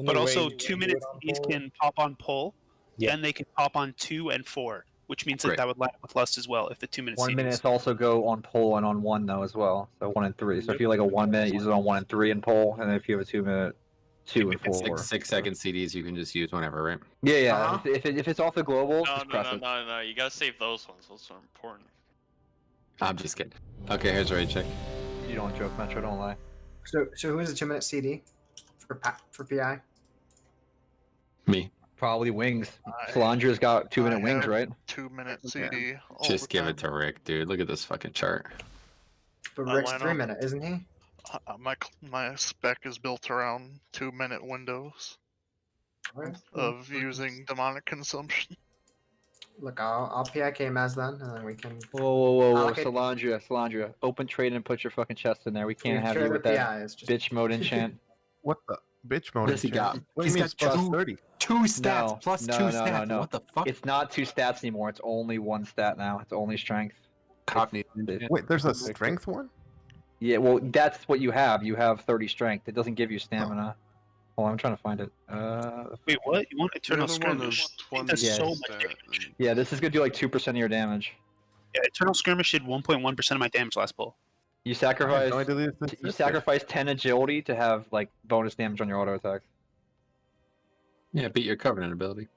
But also, 2-minute CDs can pop on pull, then they can pop on 2 and 4, which means that Right. that would line up with Lust as well if the 2-minute 1 CDs. minutes also go on pole and on 1 though as well. So 1 and 3. So if you like a 1 minute, use it on 1 and 3 and pole, and then if you have a 2 minute, 2 and 4. 6-second CDs you can just use whenever, right? Yeah, yeah. If it's off the global, No, just press no, it. no, no, no. You gotta save those ones. Those are important. I'm just kidding. Okay, here's ready check. You don't joke, Metro. Don't lie. So who is the 2-minute CD for PI? Me. Probably wings. Solandra's got 2-minute wings, have right? 2-minute CD. all Just the give time. it to Rick, dude. Look at this fucking chart. But I Rick's line 3-minute, isn't he? My spec is built around 2-minute windows of using demonic consumption. Look, I'll PIK Maz then, and then we can. Whoa, allocate- Solandra. Open trade and put your fucking chest in there. We can't We've have you traded with the that PI, it's just- bitch mode enchant. What the bitch mode? What's he got? What do He's you mean got it's plus two- 30? 2 stats No, plus no, 2 no, stats. no. What the fuck? It's not 2 stats anymore. It's only 1 stat now. It's only strength. Wait, there's a strength one? Yeah, well, that's what you have. You have 30 strength. It doesn't give you stamina. Hold on, I'm trying to find it. Wait, what? You want eternal The other one skirmish? is I think that's 20 so much stat, damage. Yeah, this is gonna do like 2% of your damage. Yeah, eternal skirmish did 1.1% of my damage last pull. You sacrifice. no idea this You existed. sacrifice 10 agility to have like bonus damage on your auto attacks. Yeah, beat your covenant ability.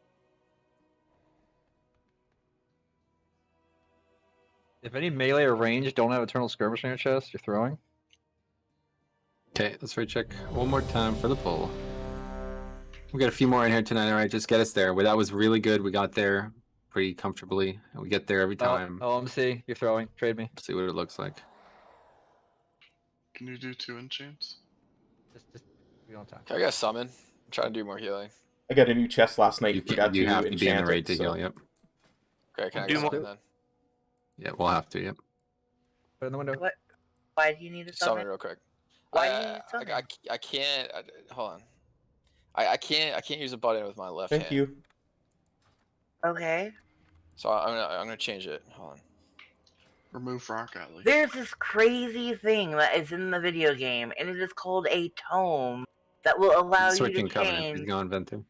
If any melee or range don't have eternal skirmish in your chest, you're throwing. Okay, let's recheck one more time for the pull. We got a few more in here tonight. All right, just get us there. Well, that was really good. We got there pretty comfortably. We get there every time. OMC, you're throwing. Trade me. See what it looks like. Can you do 2 enchants? Just we don't time. Can I get a summon? I'm trying to do more healing. I got a new chest last night. You Forgot you to have to be in the enchant raid it, to so- heal. Yep. Okay, can I Do get more. summon then? Yeah, we'll have to. Yep. Put it in the window. What? Why do you need a Summon summon? real quick. Why do you need a summon? I can't. Hold on. I can't use a button with my left hand. Thank you. Okay. So I'm gonna change it. Hold on. Remove Rock Alley. There's this crazy thing that is in the video game, and it is called a tome that will allow you Switching to covenant. change. He's going Venthyr.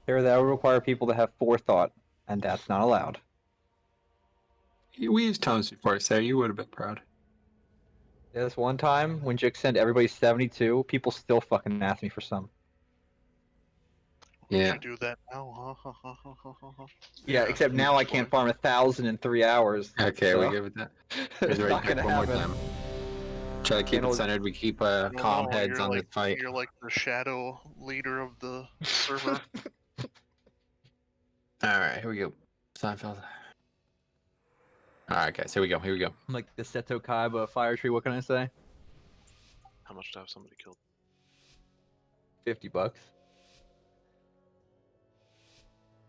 Here, that will require people to have forethought, and that's not allowed. We used tomes before, Sarah. You would have been proud. This one time when Jix sent everybody 72, people still fucking asked me for some. Yeah. You do that now, huh? Yeah, except now I can't farm 1,000 in 3 hours. Okay, so. we good with that. Here's It's the not right pick gonna one more happen. time. Try to keep Channel- it centered. We keep No, calm heads you're on like, the fight. You're like the shadow leader of the server. All right, here we go. Seinfeld. All right, guys, here we go. Here we go. I'm like the Seto Kaiba Firetree, what can I say? How much to have somebody killed? $50.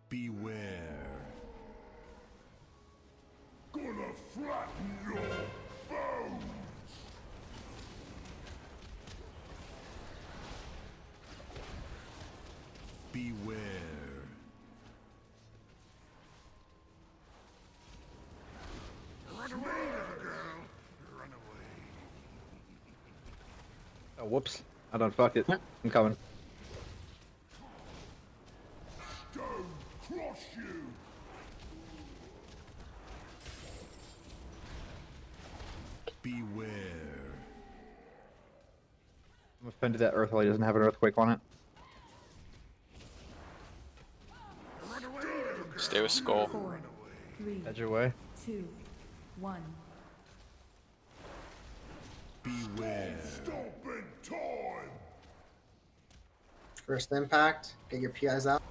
Beware. Gonna flatten your bones. Beware. Run away, little girl. Run away. Oh, whoops. I done fucked it. I'm coming. Stone crush you. Beware. I'm offended that Earthlight doesn't have an earthquake on it. Stay with Skull. 4, 3, Edge away. 2, 1. Beware. Stomping time. First impact. Get your PIs out.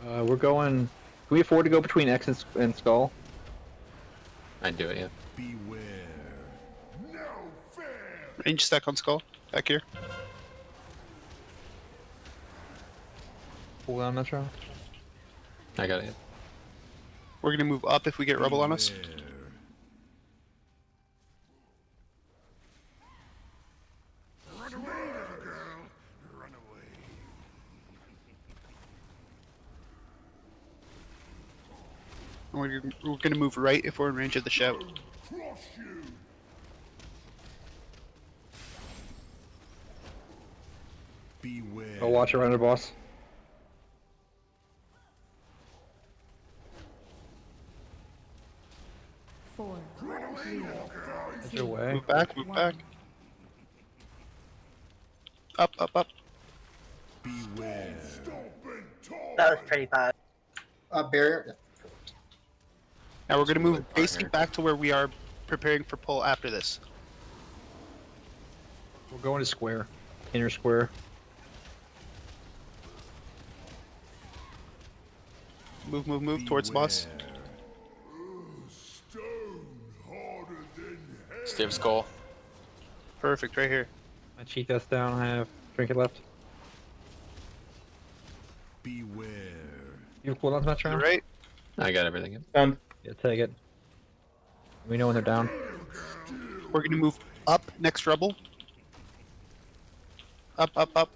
We're going. Can we afford to go between X and Skull? I'd do it, yeah. Beware. No fair. Range stack on skull. Back here. Pull down Metro. I got it. We're gonna move up if we get rubble on us. Run away, little girl. Run away. We're gonna move right if we're in range of the shout. Crush you. Beware. Go watch around the boss. Four, Edge away. Move back, move back. Up, up, up. Beware. Stomping time. That was pretty bad. Barrier. Now we're gonna move basically back to where we are preparing for pull after this. We're going to square. Inner square. Move, move, move towards boss. Stone harder than hell. Stay with Skull. Perfect, right here. My cheat dust down. I have trinket left. Beware. You have cooldowns, Metro? Right. I got everything. Done. Yeah, take it. We know when they're down. We're gonna move up next rubble. Up, up, up.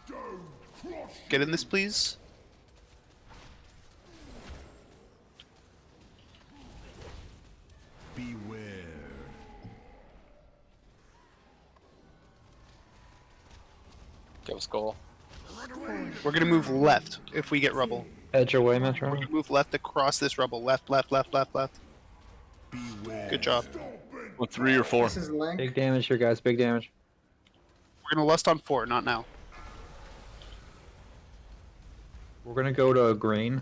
Stone crush. Get in this, please. Beware. Go skull. We're gonna move left if we get rubble. Edge your way, Metro. We're gonna move left across this rubble. Left, left, left, left, left. Good job. What, 3 or 4? This is Link. Big damage here, guys. Big damage. We're gonna lust on 4, not now. We're gonna go to green.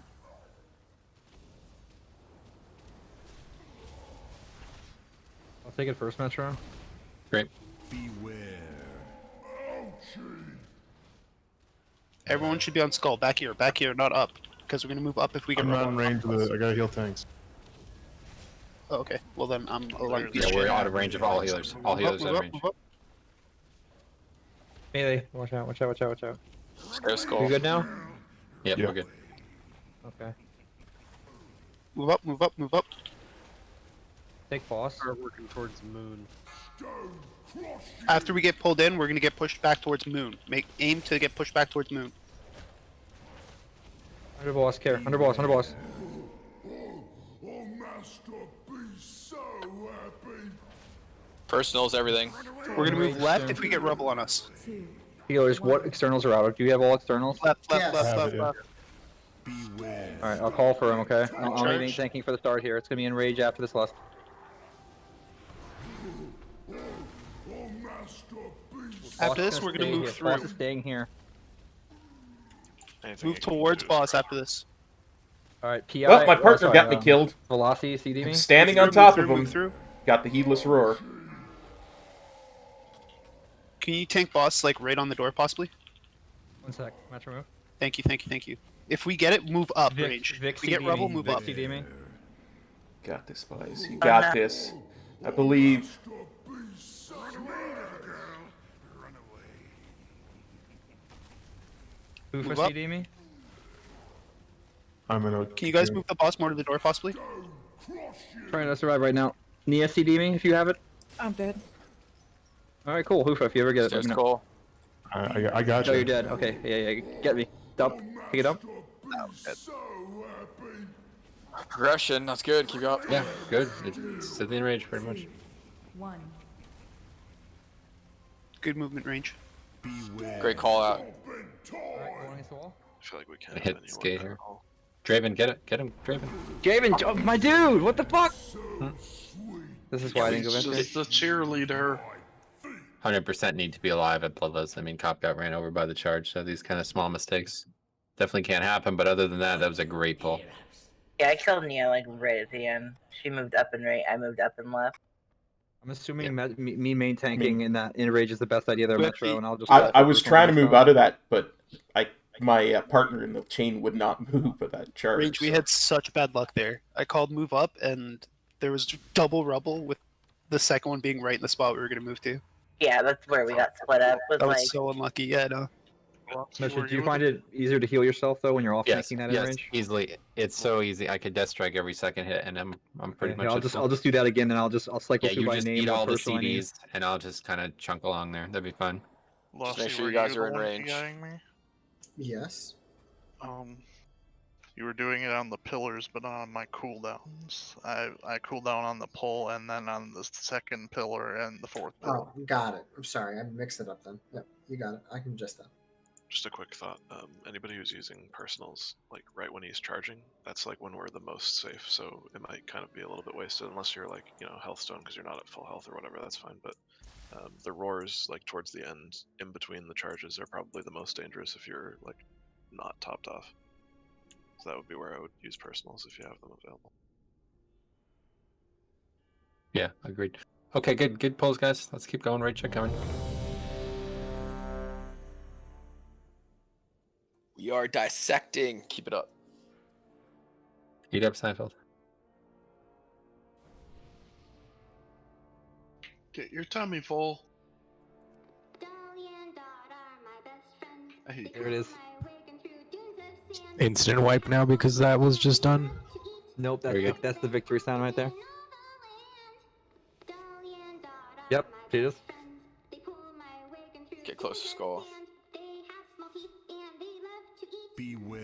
I'll take it first, Metro. Great. Beware. Everyone should be on skull. Back here, not up. Because we're gonna move up if we get I'm not rubble. in range of the. I gotta heal tanks. Oh, okay. Well then I'm aligned. Yeah, we're out of range of all healers. All healers out of range. Melee. Watch out, watch out, watch out, watch out. Go skull. You good now? Yep, we're good. Okay. Move up, move up, move up. Take boss. Start working towards moon. After we get pulled in, we're gonna get pushed back towards moon. Aim to get pushed back towards moon. Under boss, care. Under boss, under boss. Oh, master, be so happy. Personals, everything. We're gonna move left if we get rubble on us. Healers, what externals are out? Do you have all externals? Left, left, Yes. left, left, left. Beware. Alright, I'll call for him, okay? I'll Charge. be tanking for the start here. It's gonna be enrage after this lust. Oh, master, be so After this, we're gonna move through. Boss is staying here. Anything Move you can towards do. boss after this. Alright, PI. Well, my partner got me killed. Velocity, CD me. Standing on Move top through, of move him. through. Got the heedless roar. Can you tank boss like right on the door possibly? 1 sec. Metro move. Thank you, thank you, thank you. If we get it, move up Vic, range. Vic If we get CD rubble, me. move Vic up. CD me. Got this, boys. You got this. I believe. Who for Move up. CD me? I'm in a. Can you guys move the boss more to the door possibly? Trying to survive right now. Nia CD me if you have it. I'm dead. Alright, cool. Hoofa, if you ever get it, let Go me know. skull. I got No, you. you're dead. Okay, yeah. Get me. Up. Pick it up. Progression, that's good. Keep up. Yeah, good. It's within range pretty much. 1. Good movement range. beware. Great call out. I feel like we can't Hit skate here. Draven, get it. Get him, Draven. Draven, oh, my dude! What the fuck? This is why I didn't go He's back just the cheerleader. 100% need to be alive at Bloodlust. I mean, Cop got ran over by the charge, so these kind of small mistakes definitely can't happen. But other than that, that was a great pull. Yeah, I killed Nia like right at the end. She moved up and right. I moved up and left. I'm assuming me main tanking in that enrage is the best idea there, Metro, and I'll just. I was trying to move out of that, but my partner in the chain would not move with that charge. Range, we had such bad luck there. I called move up, and there was double rubble with the second one being right in the spot we were going to move to. Yeah, that's where we got split up. Was That like, was so unlucky. Yeah, no. Metro, do you find it easier to heal yourself though when you're off Yes, tanking that yes, range? easily. It's so easy. I could death strike every second hit, and I'm pretty much. I'll just do that again, and I'll cycle Yeah, through you by just name eat or all the personal I need. CDs, and I'll just kind of chunk along there. That'd be fun. Just Lusty, make sure were you guys the are in one range. PIing me? Yes. You were doing it on the pillars, but not on my cooldowns. I cooled down on the pull and then on the second pillar and the fourth pillar. Oh, got it. I'm sorry. I mixed it up then. Yep, you got it. I can adjust that. Just a quick thought. Anybody who's using personals, like right when he's charging, that's like when we're the most safe. So it might kind of be a little bit wasted unless you're like, health stone because you're not at full health or whatever. That's fine. But the roars, like towards the end, in between the charges, are probably the most dangerous if you're like not topped off. So that would be where I would use personals if you have them available. Yeah, agreed. Okay, good pulls, guys. Let's keep going. Right check coming. We are dissecting. Keep it up. Heat up, Seinfeld. Get your tummy full. I hate There it is. Instant wipe now because that was just done. Nope, There you that's the victory sound right there. Yep, Jesus. Get close to skull. Beware.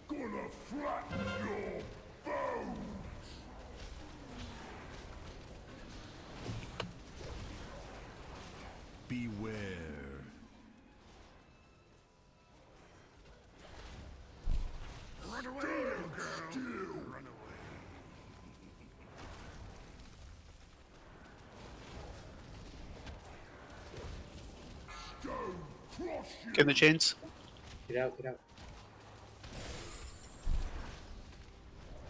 Gonna flatten your bones. Beware. Run away, little girl. Run away. Stone cross you. Get in the chains. Get out, get out.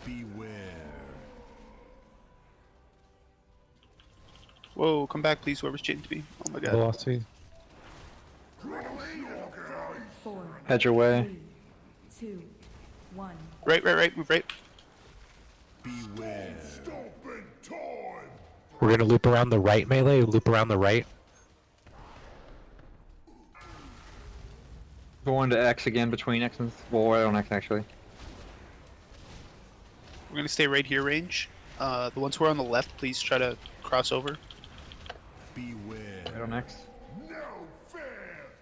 Beware. Whoa, come back, please, whoever's chained to me. Oh my god. Velocity. Head your way. 3, 2, 1. Right, move right. Beware. We're gonna loop around the right melee, loop around the right. Going to X again between X and... Well, right on X, actually. We're gonna stay right here range. The ones who are on the left, please try to cross over. Beware. Right on X. No fair.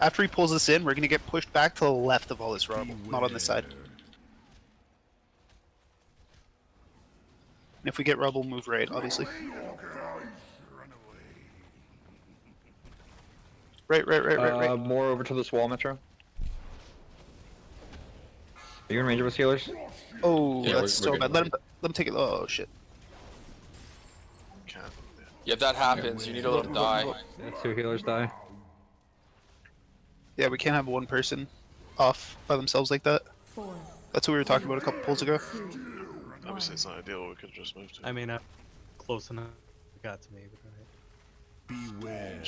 After he pulls us in, we're gonna get pushed back to the left of all this rubble, not on this side. And if we get rubble, move right, obviously. Right. More over to this wall, Metro. Are you in range of us healers? Oh, Yeah, that's we're so bad. Let him take it. Oh shit. Yeah, if that happens, you need to let him die. Yeah, 2 healers die. Yeah, we can't have one person off by themselves like that. 4. That's what we were talking about a couple pulls ago. Obviously, it's not ideal. We could have just moved to. I mean, close enough. It got to me. But Beware.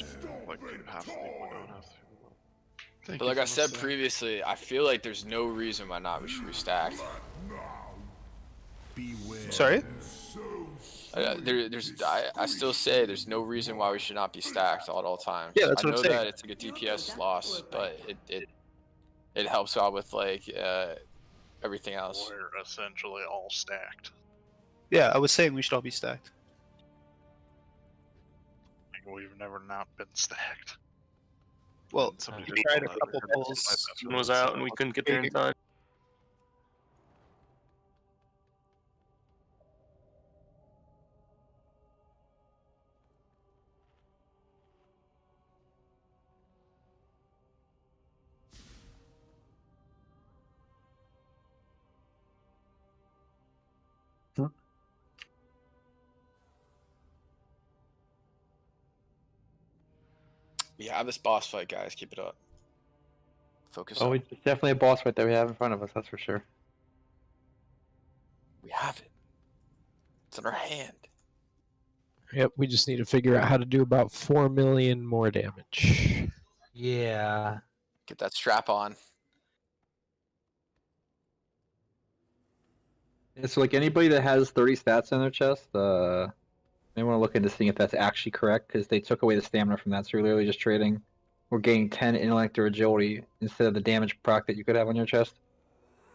Like half the people don't have to. But like I said previously, I feel like there's no reason why not we should be stacked. Beware. Sorry? I still say there's no reason why we should not be stacked at all times. Yeah, that's I what know I'm saying. that it's like a DPS loss, but it helps out with like everything else. We're essentially all stacked. Yeah, I was saying we should all be stacked. We've never not been stacked. Well, Somebody we tried a couple pulls. Someone was out and we couldn't get there in time. We have this boss fight, guys. Keep it up. Focus Oh, on. it's definitely a boss fight that we have in front of us, that's for sure. We have it. It's in our hand. Yep, we just need to figure out how to do about 4 million more damage. Yeah. Get that strap on. Yeah, so like anybody that has 30 stats in their chest, may want to look into seeing if that's actually correct, because they took away the stamina from that, so you're literally just trading or gaining 10 intellect or agility instead of the damage proc that you could have on your chest.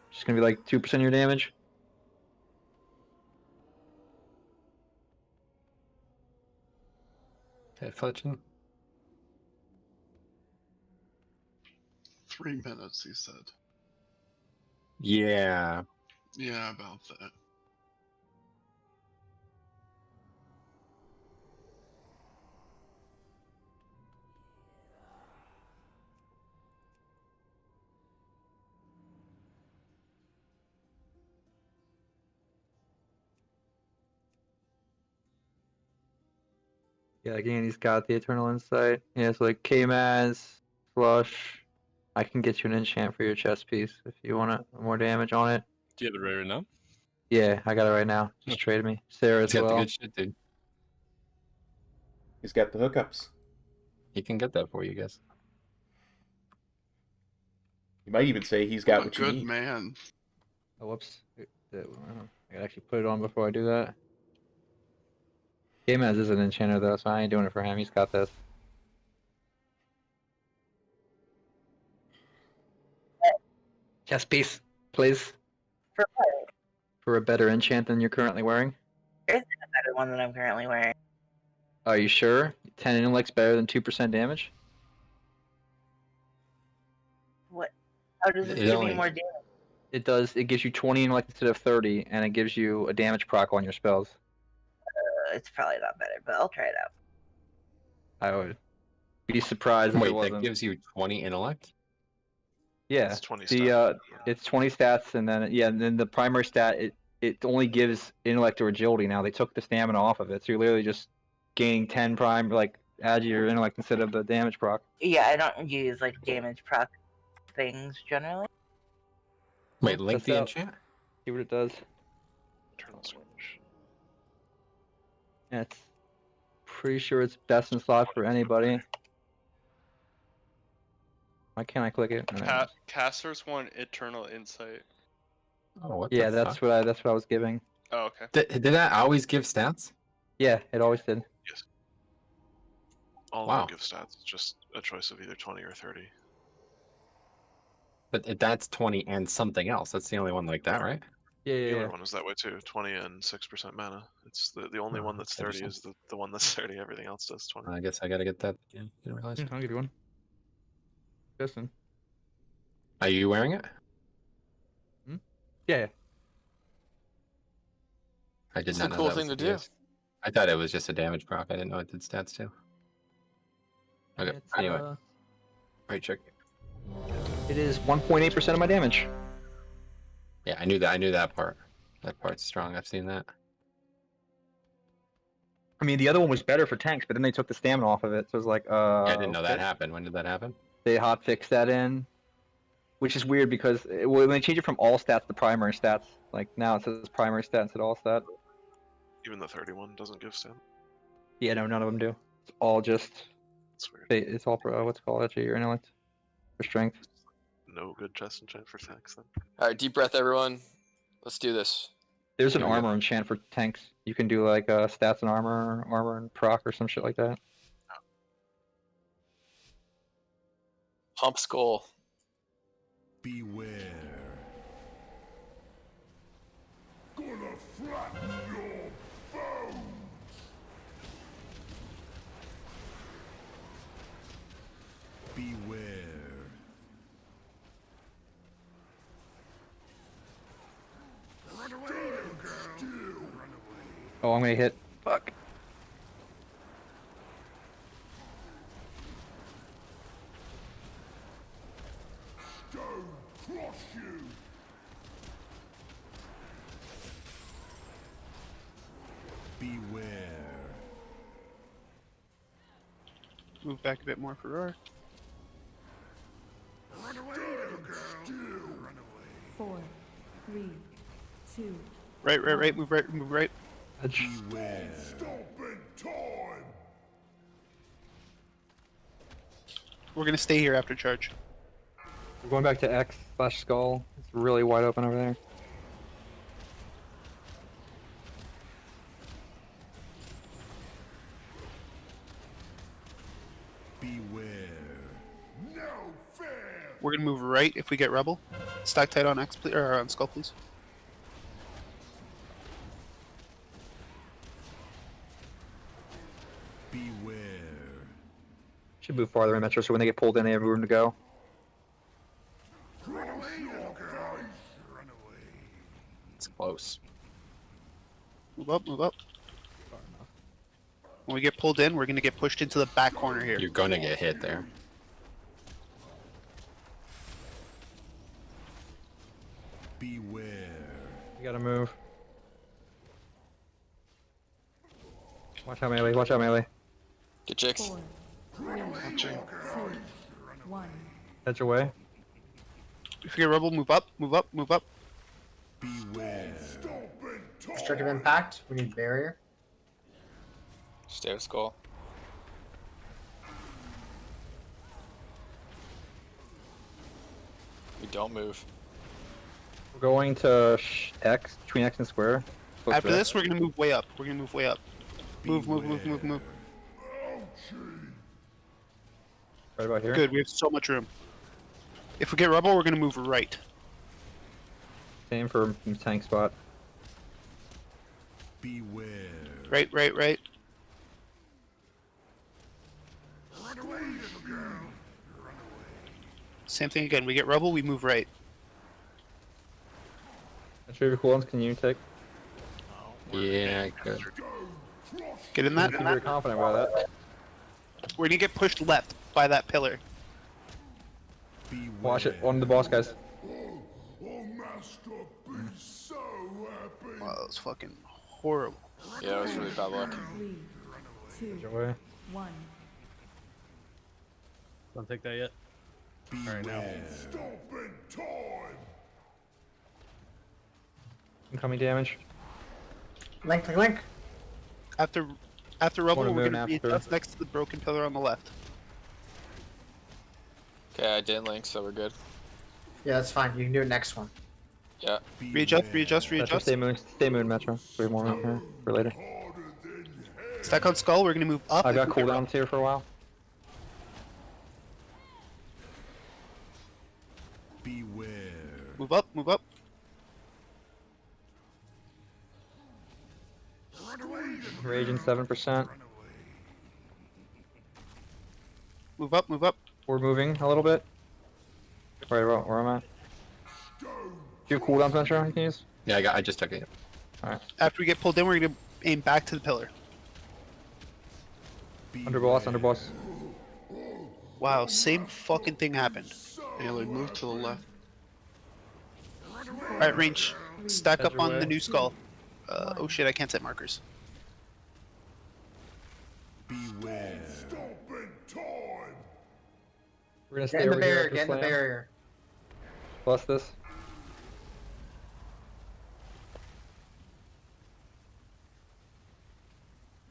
Just gonna be like 2% of your damage. Okay, Fletching. 3 minutes, he said. Yeah. Yeah, about that. Yeah, again, he's got the Eternal Insight. Yeah, so like K-Maz, Flush. I can get you an enchant for your chest piece if you want more damage on it. Do you have it right now? Yeah, I got it right now. Just trade me. Sarah as He's got the well. good shit, dude. He's got the hookups. He can get that for you guys. You might even say he's got what you Good need. man. Oh, whoops. I gotta actually put it on before I do that. K-Maz is an enchanter though, so I ain't doing it for him. He's got this. Chest piece, please. For what? For a better enchant than you're currently wearing. There's a better one than I'm currently wearing. Are you sure? 10 intellect's better than 2% damage? What? How does this It give only- me more damage? It does. It gives you 20 intellect instead of 30, and it gives you a damage proc on your spells. It's probably not better, but I'll try it out. I would be surprised if Wait, it wasn't. that gives you 20 intellect? Yeah, It's 20 it's 20 stats, and then and then the primary stat it only gives intellect or agility. Now they took the stamina off of it, so you're literally just gaining 10 prime, like add your intellect instead of the damage proc. Yeah, I don't use like damage proc things generally. Wait, link Test the out. enchant? See what it does. Eternal Skirmish. Yeah, it's pretty sure it's best in slot for anybody. Why can't I click it? Casters want Eternal Insight. Oh, what Yeah, the that's fuck? what I was giving. Oh, okay. Did that always give stats? Yeah, it always did. Yes. All Wow. of them give stats. It's just a choice of either 20 or 30. But that's 20 and something else. That's the only one like that, right? The other one is that way too. 20 and 6% mana. It's the only one that's 30 is the one that's 30. Everything else does 20. I guess I gotta get that. Yeah, didn't realize. I'll give you one. Listen. Are you wearing it? Yeah. I did It's not the know cool that thing was to the do. case. I thought it was just a damage proc. I didn't know it did stats too. Okay. Anyway, right, check. It is 1.8% of my damage. Yeah, I knew that. I knew that part. That part's strong. I've seen that. I mean, the other one was better for tanks, but then they took the stamina off of it, so it was like, Yeah, I didn't know that happened. When did that happen? They hot fixed that in, which is weird because when they change it from all stats to primary stats, like now it says primary stats instead of all stats. Even the 31 doesn't give stamina. Yeah, no, none of them do. It's all just. It's weird. It's all what's it called actually your intellect for strength. No good chest enchant for tanks then. All right, deep breath, everyone. Let's do this. There's an armor enchant for tanks. You can do like stats and armor and proc or some shit like that. Hump skull. Beware. Gonna flatten your bones. Beware. Run away, little girl. Run away. Oh, I'm gonna hit. Fuck. Stone cross you. Beware. Move back a bit more for Roar. Run away, little girl. Run away. 4, 3, 2. Right. Move right. Beware. Stomping time. We're gonna stay here after charge. We're going back to X/skull. It's really wide open over there. Beware. No fair. We're gonna move right if we get rebel. Stack tight on X, or on skull, please. Beware. Should move farther in Metro so when they get pulled in, they have room to go. Run away, little girl. Run away. It's close. Move up. When we get pulled in, we're gonna get pushed into the back corner here. You're gonna get hit there. Beware. You gotta move. Watch out, melee. Get chicks. 4, 3, 2, 1. Head your way. If you get rebel, move up. Beware. Restrictive impact. We need barrier. Stay with skull. We don't move. We're going to X, between X and square. Close After to this, we're gonna move way up. Move. Right about here. Good, we have so much room. If we get rebel, we're gonna move right. Same for tank spot. Beware. Right. Run away, little girl. Run away. Same thing again. We get rebel, we move right. Retriever cooldowns, can you take? Yeah, I could. Get in that. I'm very confident about that. We're gonna get pushed left by that pillar. Watch it. One of the boss guys. Wow, that was fucking horrible. Yeah, it was really bad luck. 3, 2, Away. 1. Don't take that yet. Alright, now. Incoming damage. Link, link, link. After rubble, Wanna we're moon gonna be after. just next to the broken pillar on the left. Okay, I didn't link, so we're good. Yeah, that's fine. You can do it next one. Yeah. Readjust, Metro, readjust. stay moon, Metro. Three more in here for later. Stack on skull. We're gonna move up. I if got we get cooldowns here for a while. Move up, move up. Raging 7%. Move up, move up. We're moving a little bit. Right about where I'm at. Do you have cooldowns, Metro? You can use? Yeah, I just took it. Alright. After we get pulled in, we're gonna aim back to the pillar. Under boss, under boss. Wow, same fucking thing happened. Melee, move to the left. Alright, range. Stack up on Edge the away. new skull. Oh shit, I can't set markers. Beware. We're gonna Get stay in the over here. barrier, after get in the slam. barrier. Plus this.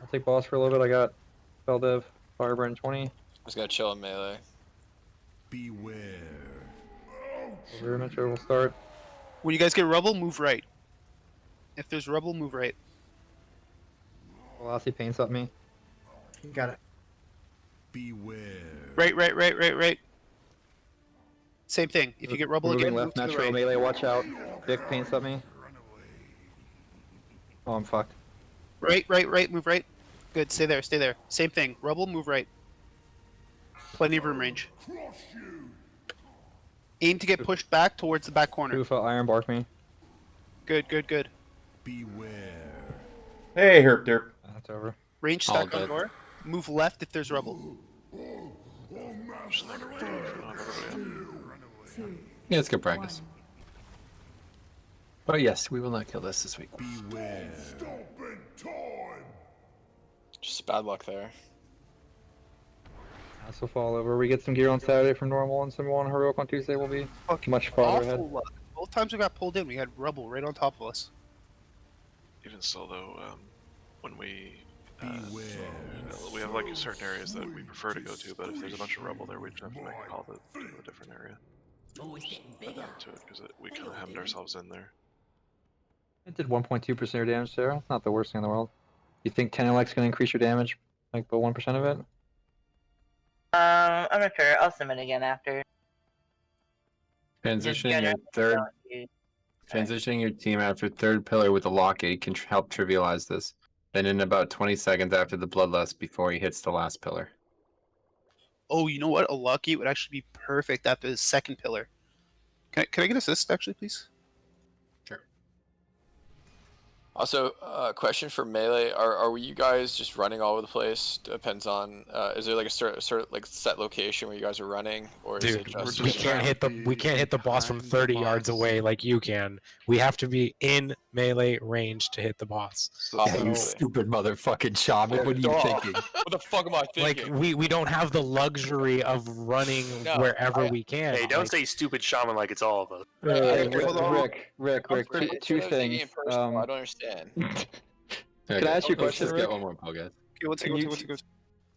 I'll take boss for a little bit. I got spell dev, firebrand 20. Just gotta chill in melee. Beware. Over here, Metro will start. When you guys get rubble, move right. If there's rubble, move right. Velocity paints up me. You got it. Beware. Right. Same thing. If you get rubble Moving again, left, move to the Metro right. melee, watch out. Dick paints up me. Oh, I'm fucked. Right, move right. Good, stay there. Same thing. Rubble, move right. Plenty of room range. Aim to get pushed back towards the back corner. Goofa, iron bark me. Good. Beware. Hey, Herp Derp. That's over. Range All stack on good. door. Move left if there's rubble. Yeah, it's good practice. But yes, we will not kill this week. Beware. Just bad luck there. This will fall over. We get some gear on Saturday from normal and some on heroic on Tuesday. Will be much farther ahead. Awful luck. Both times we got pulled in, we had rubble right on top of us. Even still, though, when we we have like certain areas that we prefer to go to, but if there's a bunch of rubble there, we just have to make a call to a different area. To it because we kind of hemmed ourselves in there. It did 1.2% damage there. It's not the worst thing in the world. You think 10LX can increase your damage, like by 1% of it? I'm not sure. I'll submit again after. Transitioning your team after third pillar with a lockade can help trivialize this. Then in about 20 seconds after the bloodlust before he hits the last pillar. Oh, you know what? A lucky would actually be perfect after the second pillar. Can I get assist actually, please? Also, question for melee: Are you guys just running all over the place? Depends on. Is there like a sort of like set location where you guys are running, or is it Dude, just? we can't hit the boss from 30 yards away like you can. We have to be in melee range to hit the boss. Yeah, you stupid motherfucking shaman. What are you thinking? What the fuck am I thinking? Like we don't have the luxury of running wherever we can. Hey, don't Like, say stupid shaman like it's all of us. Rick, two things. I don't understand. Can I ask you a Let's question, just Rick? get one more pull, guys. Okay, one second.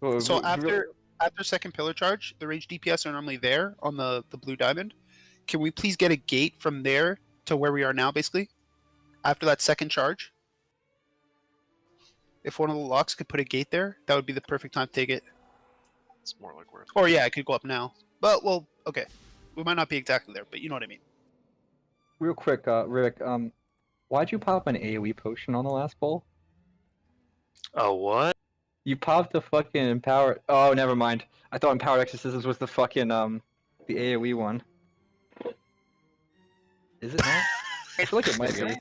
Well, So we- after second pillar charge, the range DPS are normally there on the blue diamond. Can we please get a gate from there to where we are now, basically? After that second charge? If one of the locks could put a gate there, that would be the perfect time to take it. It's more like worth. Or yeah, I could go up now. But well, okay. We might not be exactly there, but you know what I mean. Real quick, Rick, why'd you pop an AoE potion on the last pull? Oh, what? You popped the fucking empowered. Oh, never mind. I thought empowered exorcisms was the fucking the AoE one. Is it not? I feel like it might be.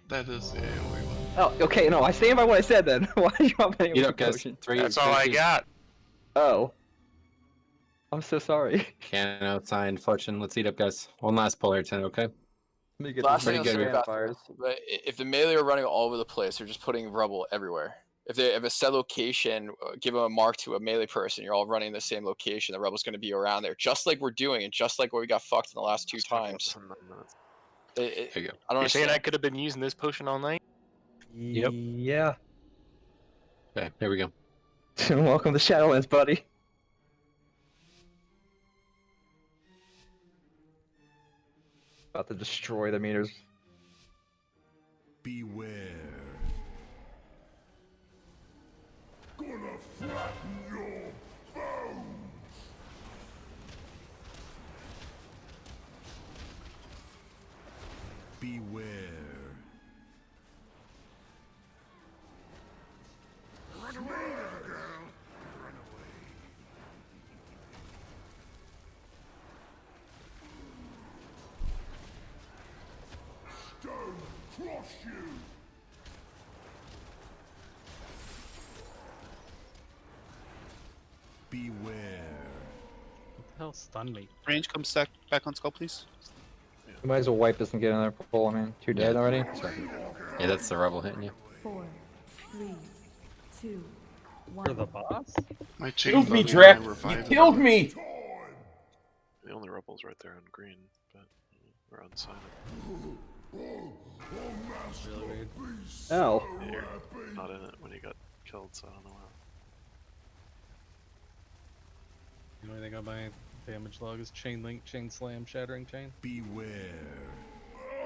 That is the AoE one. Oh, okay, no, I stand by what I said then. Why are you opening Eat with up, the guys. potion? That's all I got. Oh. I'm so sorry. Cannon outside, fortune. Let's eat up, guys. One last pull here, 10, okay? Last thing Pretty I'll say good. about this, but if the melee are running all over the place, they're just putting rubble everywhere. If they have a set location, give them a mark to a melee person. You're all running the same location. The rubble's going to be around there, just like we're doing, and just like what we got fucked in the last 2 times. There you go. I don't You're saying understand. I could have been using this potion all night? Yep. Yeah. Okay, here we go. Welcome to Shadowlands, buddy. About to destroy the meters. Beware. Gonna flatten your bones. Beware. Run away, little girl. Run away. Stone crush you. Beware. What the hell stunned me? Range, come stack back on skull, please. You might as well wipe this and get another pull. I mean, 2 dead already. Yeah, that's the rebel hitting you. 4, 3, 2, 1. For the boss? My Killed me, chain Drek! button, You revive killed them. me! The only rebel's right there on green, but we're unsigned. Really weird. Oh. Yeah, you're not in it when you got killed, so I don't know how. You know anything about my damage log is chain link, chain slam, shattering chain? Beware.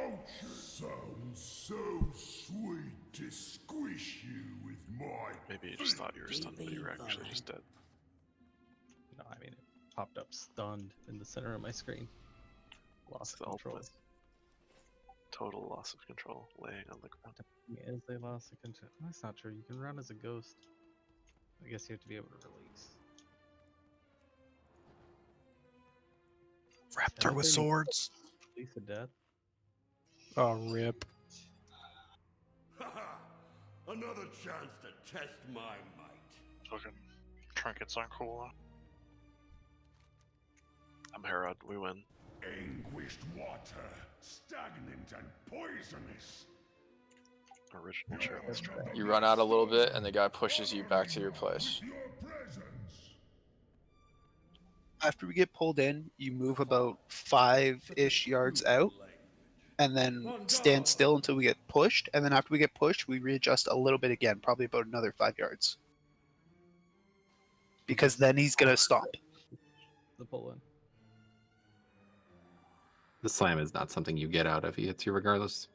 Ouch! Sounds so sweet to squish you with my. Maybe you just thought you were stunned, but you were actually just dead. No, I mean it popped up stunned in the center of my screen. Lost It's the control. ultimate. Total loss of control, laying on the ground. As they lost the control. That's not true. You can run as a ghost. I guess you have to be able to release. Raptor with swords. Release a death. Oh, rip. Another chance to test my might. Fucking trinkets aren't cool. Huh? I'm Herod, we win. Anguished water, stagnant and poisonous. Original Cheryl's trap. You run out a little bit, and the guy pushes you back to your place. After we get pulled in, you move about 5-ish yards out, and then stand still until we get pushed. And then after we get pushed, we readjust a little bit again, probably about another 5 yards. Because then he's gonna stop. The pull in. The slam is not something you get out of. He hits you regardless.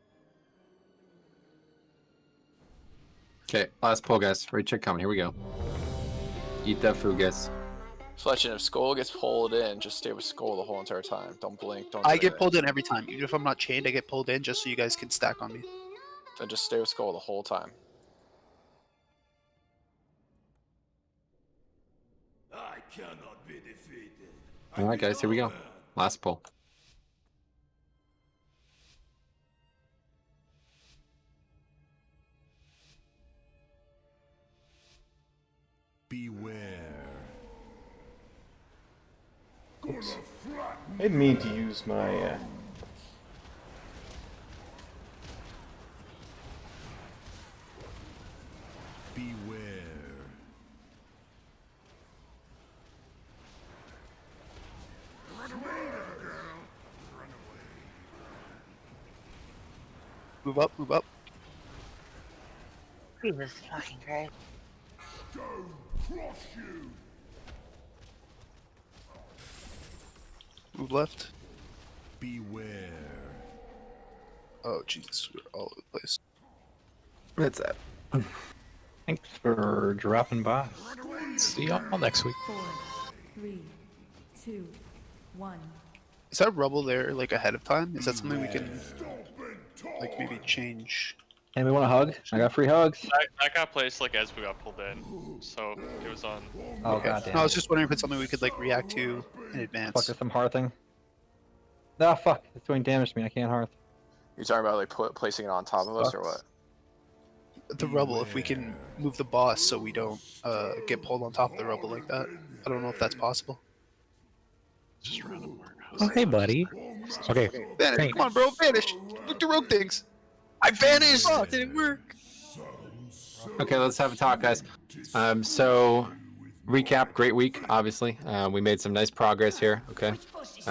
Okay, last pull, guys. Right check coming. Here we go. Eat that food, guys. Fletching, if Skull gets pulled in, just stay with Skull the whole entire time. Don't blink, don't I do get anything. pulled in every time. Even if I'm not chained, I get pulled in just so you guys can stack on me. Then just stay with Skull the whole time. I cannot be defeated. Alright, guys, here we go. Last pull. Beware. Oops. I didn't mean to use my. Beware. Run away, little girl. Run away. Move up, move up. Jesus fucking Christ. Stone crush you. Move left. Beware. Oh, Jesus, we're all over the place. That's it. Thanks for dropping by. See y'all next week. 4, 3, 2, 1. Is that rubble there, like, ahead of time? Is that something we can, like, maybe change? Anybody want a hug? I got free hugs. That got placed like as we got pulled in, so it was on. Oh, goddamn. No, I was just wondering if it's something we could, like, react to in advance. Fuck with some hearthing. Ah, fuck. It's doing damage to me. I can't hearth. You're talking about like placing it on top of us or what? The rubble, if we can move the boss so we don't get pulled on top of the rubble like that. I don't know if that's possible. Just random work. Oh, hey, buddy. Okay. Vanish, Hey. come on, bro, vanish. Look to rogue things. I vanished. Oh, it didn't work. Okay, let's have a talk, guys. So recap, great week, obviously. We made some nice progress here, okay?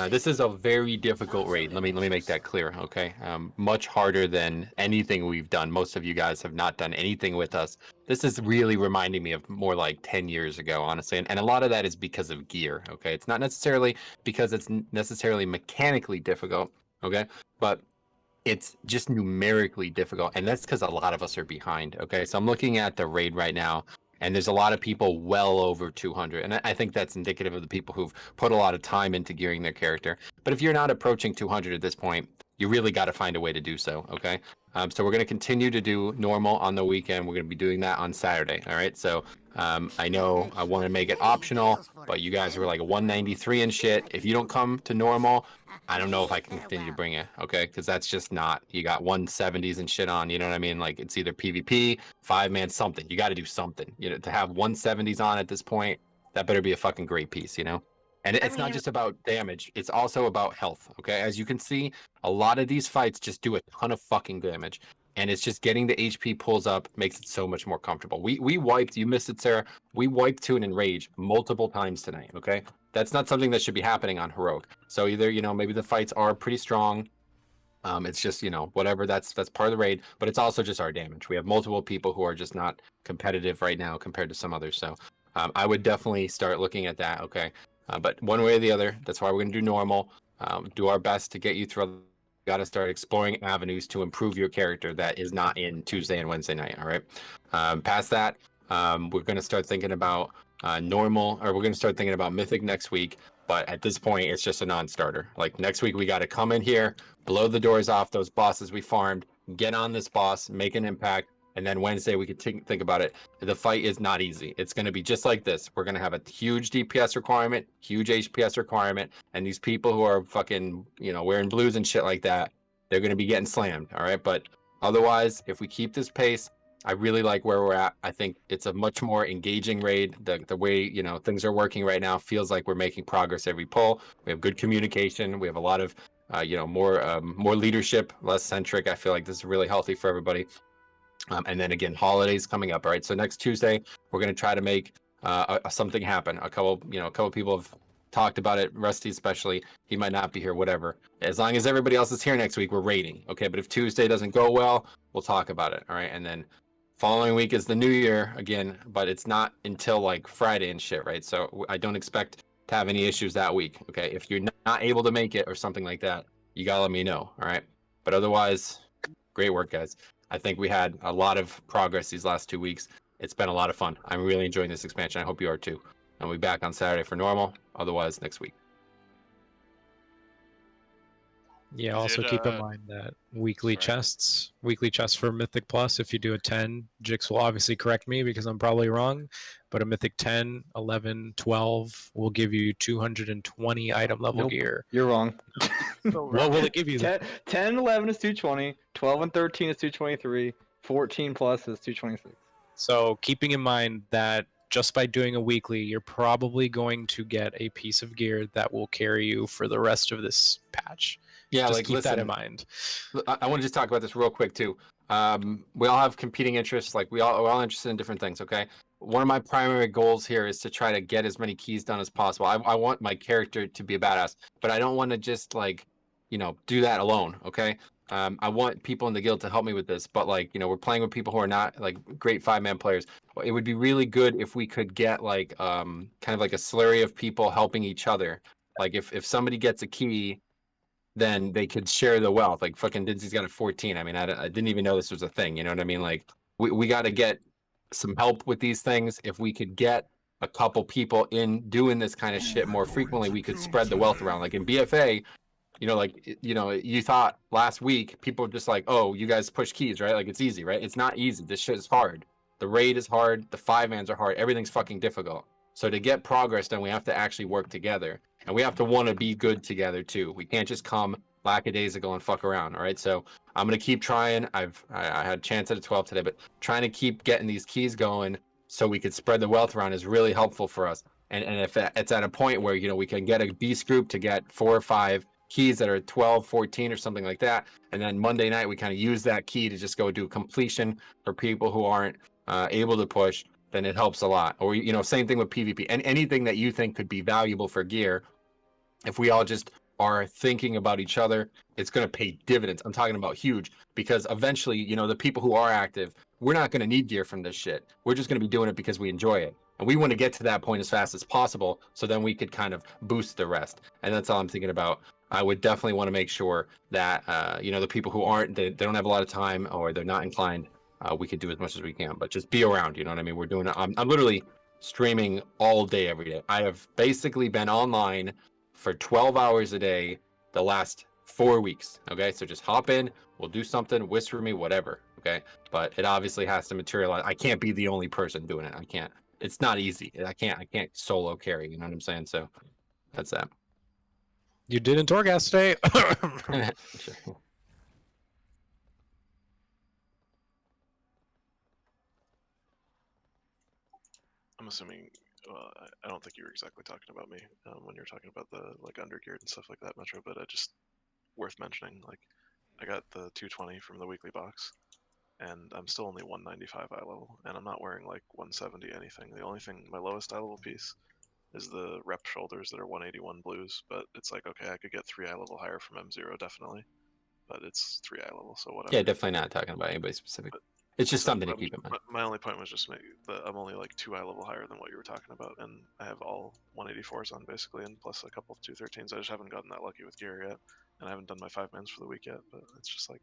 This is a very difficult raid. Let me make that clear, okay? Much harder than anything we've done. Most of you guys have not done anything with us. This is really reminding me of more like 10 years ago, honestly. And a lot of that is because of gear, okay? It's not necessarily because it's necessarily mechanically difficult, okay? But it's just numerically difficult, and that's because a lot of us are behind, okay? So I'm looking at the raid right now, and there's a lot of people well over 200, and I think that's indicative of the people who've put a lot of time into gearing their character. But if you're not approaching 200 at this point, you really got to find a way to do so, okay? So we're going to continue to do normal on the weekend. We're going to be doing that on Saturday, all right? So I know I want to make it optional, but you guys were like a 193 and shit. If you don't come to normal, I don't know if I can continue to bring it, okay? Because that's just not, you got 170s and shit on, you know what I mean? Like, it's either PvP, 5-man, something. You got to do something. You know, to have 170s on at this point, that better be a fucking great piece, you know? And it's not just about damage, it's also about health, okay? As you can see, a lot of these fights just do a ton of fucking damage. And it's just getting the HP pulls up makes it so much more comfortable. We wiped, you missed it, Sarah. We wiped to an Enrage multiple times tonight, okay? That's not something that should be happening on Heroic. So either, you know, maybe the fights are pretty strong. It's just, you know, whatever, that's part of the raid, but it's also just our damage. We have multiple people who are just not competitive right now compared to some others. So I would definitely start looking at that, okay? But one way or the other, that's why we're going to do normal. Do our best to get you through. Got to start exploring avenues to improve your character that is not in Tuesday and Wednesday night, all right? Past that, we're going to start thinking about normal, or we're going to start thinking about Mythic next week. But at this point, it's just a non-starter. Like, next week, we got to come in here, blow the doors off those bosses we farmed, get on this boss, make an impact, and then Wednesday we could think about it. The fight is not easy. It's going to be just like this. We're going to have a huge DPS requirement, huge HPS requirement, and these people who are fucking, you know, wearing blues and shit like that, they're going to be getting slammed, all right? But otherwise, if we keep this pace, I really like where we're at. I think it's a much more engaging raid. The way, you know, things are working right now feels like we're making progress every pull. We have good communication. We have a lot of, you know, more leadership, less centric. I feel like this is really healthy for everybody. And then again, holidays coming up. All right, so next Tuesday we're going to try to make something happen. A couple people have talked about it. Rusty especially, he might not be here. Whatever. As long as everybody else is here next week, we're raiding. Okay, but if Tuesday doesn't go well, we'll talk about it. All right, and then following week is the New Year again, but it's not until like Friday and shit, right? So I don't expect to have any issues that week. Okay, if you're not able to make it or something like that, you gotta let me know. All right, but otherwise, great work, guys. I think we had a lot of progress these last 2 weeks. It's been a lot of fun. I'm really enjoying this expansion. I hope you are too. And we'll be back on Saturday for normal. Otherwise, next week. Yeah, also keep in mind that weekly chests for Mythic Plus, if you do a 10, Jix will obviously correct me because I'm probably wrong, but a Mythic 10, 11, 12 will give you 220 item level gear. You're wrong. What will it give you? 10 and 11 is 220, 12 and 13 is 223, 14 plus is 226. So keeping in mind that just by doing a weekly, you're probably going to get a piece of gear that will carry you for the rest of this patch. Yeah, just like keep listen, that in mind. I want to just talk about this real quick too. We all have competing interests. Like we're all interested in different things. Okay. One of my primary goals here is to try to get as many keys done as possible. I want my character to be a badass, but I don't want to just like, you know, do that alone. Okay. I want people in the guild to help me with this, but like, you know, we're playing with people who are not like great 5-man players. It would be really good if we could get like, kind of like a slurry of people helping each other. Like if somebody gets a key, then they could share the wealth. Like fucking Dinsy's got a 14. I mean, I didn't even know this was a thing. You know what I mean? Like we got to get some help with these things. If we could get a couple people in doing this kind of shit more frequently, we could spread the wealth around. Like in BFA, you know, like, you know, you thought last week people were just like, oh, you guys push keys, right? Like it's easy, right? It's not easy. This shit is hard. The raid is hard. The 5-mans are hard. Everything's fucking difficult. So to get progress done, we have to actually work together. and we have to want to be good together too. We can't just come lackadaisical and fuck around. All right, so I'm gonna keep trying. I had a chance at a 12 today, but trying to keep getting these keys going so we could spread the wealth around is really helpful for us. And if it's at a point where, you know, we can get a beast group to get 4 or 5 keys that are 12, 14 or something like that, and then Monday night we kind of use that key to just go do completion for people who aren't able to push, then it helps a lot. Or, you know, same thing with PvP and anything that you think could be valuable for gear. If we all just are thinking about each other, it's going to pay dividends. I'm talking about huge, because eventually, you know, the people who are active, we're not going to need gear from this shit. We're just going to be doing it because we enjoy it. And we want to get to that point as fast as possible, so then we could kind of boost the rest. And that's all I'm thinking about. I would definitely want to make sure that, you know, the people who aren't, they don't have a lot of time or they're not inclined, we could do as much as we can, but just be around, you know what I mean? We're doing it. I'm literally streaming all day, every day. I have basically been online for 12 hours a day the last 4 weeks. Okay, so just hop in, we'll do something, whisper me, whatever. Okay, but it obviously has to materialize. I can't be the only person doing it. I can't. It's not easy. I can't solo carry. You know what I'm saying? So that's that. You did in Torghast today. Sure. I'm assuming. I don't think you were exactly talking about me when you were talking about the like undergeared and stuff like that, Metro. But just worth mentioning, like I got the 220 from the weekly box, and I'm still only 195 eye level, and I'm not wearing like 170 anything. The only thing, my lowest eye level piece, is the rep shoulders that are 181 blues. But it's like, okay, I could get 3 eye level higher from M0 definitely, but it's 3 eye level, so whatever. Yeah, definitely not talking about anybody specific. It's just something to keep in mind. My only point was just I'm only like 2 eye level higher than what you were talking about, and I have all 184s on basically, and plus a couple of 213s. I just haven't gotten that lucky with gear yet, and I haven't done my 5-mans for the week yet. But it's just like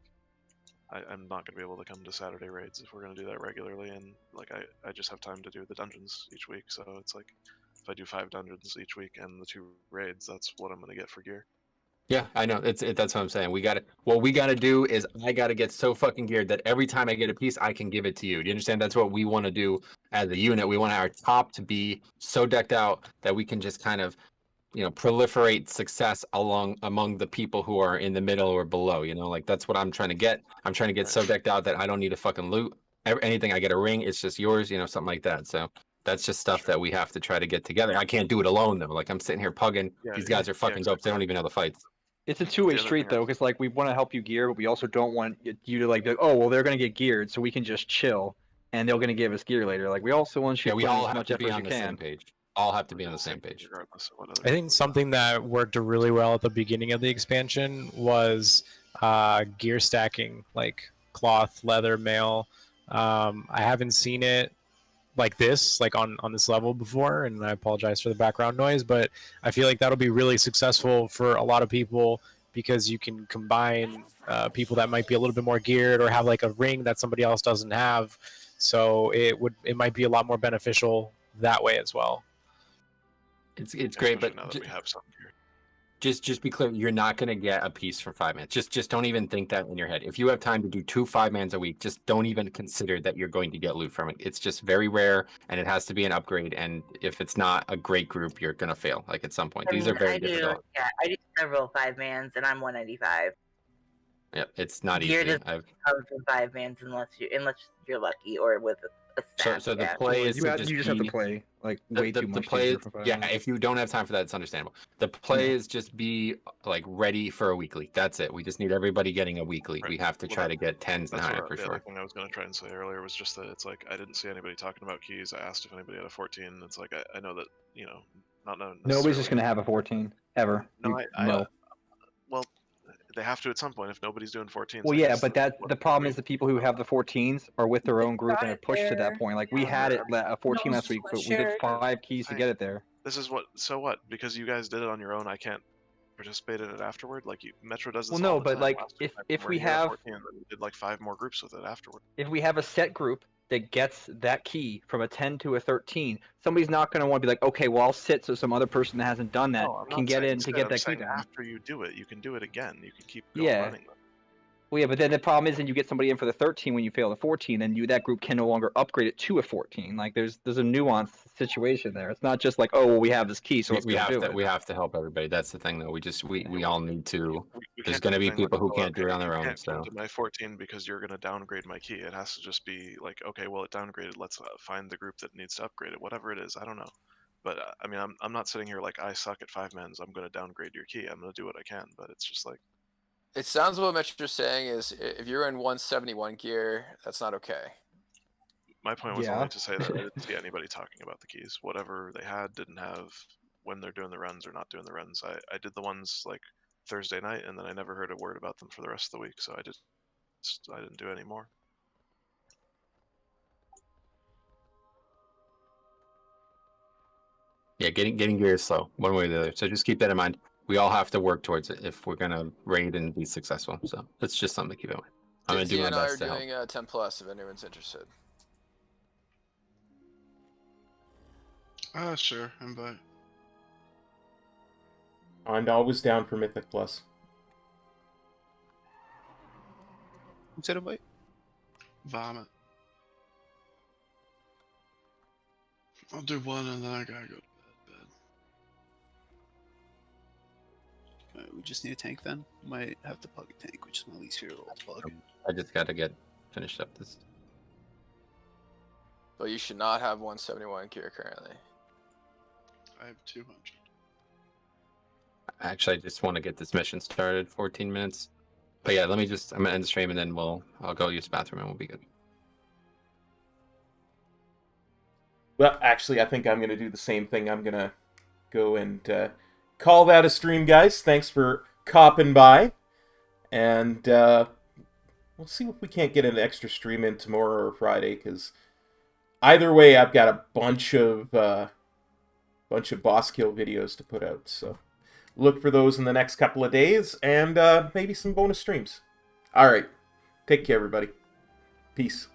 I'm not gonna be able to come to Saturday raids if we're gonna do that regularly, and like I just have time to do the dungeons each week. So it's like if I do 5 dungeons each week and the 2 raids, that's what I'm gonna get for gear. Yeah, I know. That's what I'm saying. What we gotta do is I gotta get so fucking geared that every time I get a piece, I can give it to you. Do you understand? That's what we want to do as a unit. We want our top to be so decked out that we can just kind of, you know, proliferate success among the people who are in the middle or below. You know, like that's what I'm trying to get. I'm trying to get so decked out that I don't need to fucking loot anything. I get a ring, it's just yours. You know, something like that. So that's just stuff that we have to try to get together. I can't do it alone though. Like I'm sitting here pugging. These guys are fucking dope. They don't even know the fights. It's a two-way street though, because like we want to help you gear, but we also don't want you to like be like, oh well, they're gonna get geared, so we can just chill, and they're gonna give us gear later. Like we also want you to we put all as have much to effort be as on you the can. same page. All have to be on the same page. I think something that worked really well at the beginning of the expansion was gear stacking, like cloth, leather, mail. I haven't seen it like this, like on this level before, and I apologize for the background noise, but I feel like that'll be really successful for a lot of people because you can combine people that might be a little bit more geared or have like a ring that somebody else doesn't have. So it might be a lot more beneficial that way as well. It's great, but now that we have some gear. Just be clear, you're not going to get a piece from 5-mans. Just don't even think that in your head. If you have time to do 2 5-mans a week, just don't even consider that you're going to get loot from it. It's just very rare, and it has to be an upgrade. And if it's not a great group, you're going to fail. Like at some point, these are very difficult. Yeah, I do several 5-mans, and I'm 195. Yeah, it's not Gear easy. doesn't come from 5-mans unless you're lucky or with a staff. So the play is you just have to play like way too much. Play for 5-mans. yeah, if you don't have time for that, it's understandable. The play is just be like ready for a weekly. That's it. We just need everybody getting a weekly. We have to try to get 10s and higher for The sure. other thing I was going to try and say earlier was just that it's like I didn't see anybody talking about keys. I asked if anybody had a 14. It's like I know that, you know, not Nobody's just gonna have a 14 ever. No, No. Well, they have to at some point if nobody's doing 14s. Well, yeah, but the problem is the people who have the 14s are with their own group and are pushed to that point. Like we had it a 14 last week, but we did 5 keys to get it there. This is what. So what? Because you guys did it on your own, I can't participate in it afterward. Like Metro does this. Well, no, all the but time. like Last if time we he had have 14, then we did like 5 more groups with it afterward. if we have a set group that gets that key from a 10 to a 13, somebody's not going to want to be like, okay, well, I'll sit so some other person that hasn't done that No, I'm can not get saying in to sit, get I'm that key saying down. after you do it, you can do it again. You can keep going Yeah. running them. Well, yeah, but then the problem is, then you get somebody in for the 13 when you fail the 14, and that group can no longer upgrade it to a 14. Like there's a nuanced situation there. It's not just like, oh, well, we have this key, so let's go do it. We have to help everybody. That's the thing, though. We all need to. We There's can't going to do be the thing people like, who oh, can't do okay, it on their you own. can't So come to my 14 because you're going to downgrade my key. It has to just be like, okay, well, it downgraded. Let's find the group that needs to upgrade it. Whatever it is, I don't know. But I mean, I'm not sitting here like I suck at 5-mans. I'm going to downgrade your key. I'm going to do what I can. But it's just like. It sounds what Metro's saying is if you're in 171 gear, that's not okay. My point was only to say that I didn't see anybody talking about the keys. Whatever they had, didn't have, when they're doing the runs or not doing the runs. I did the ones like Thursday night, and then I never heard a word about them for the rest of the week, so I didn't do any more. yeah, getting gear is slow, one way or the other. So just keep that in mind. We all have to work towards it if we're gonna raid and be successful. So that's just something to keep in mind. I'm gonna do my best to help. and I are doing 10 plus if anyone's interested. Sure, invite. I'm always down for Mythic Plus. Who said invite? Vomit. I'll do one and then I gotta go to bed. We just need a tank then. Might have to plug a tank, which is my least favorite role to plug. I just gotta get finished up this. But you should not have 171 gear currently. I have 200. Actually, I just want to get this mission started. 14 minutes. But yeah, I'm gonna end the stream and then I'll go use the bathroom and we'll be good. Well, actually, I think I'm going to do the same thing. I'm going to go and call that a stream, guys. Thanks for copping by. And we'll see if we can't get an extra stream in tomorrow or Friday, because either way, I've got a bunch of boss kill videos to put out. So look for those in the next couple of days, and maybe some bonus streams. All right. Take care, everybody. Peace.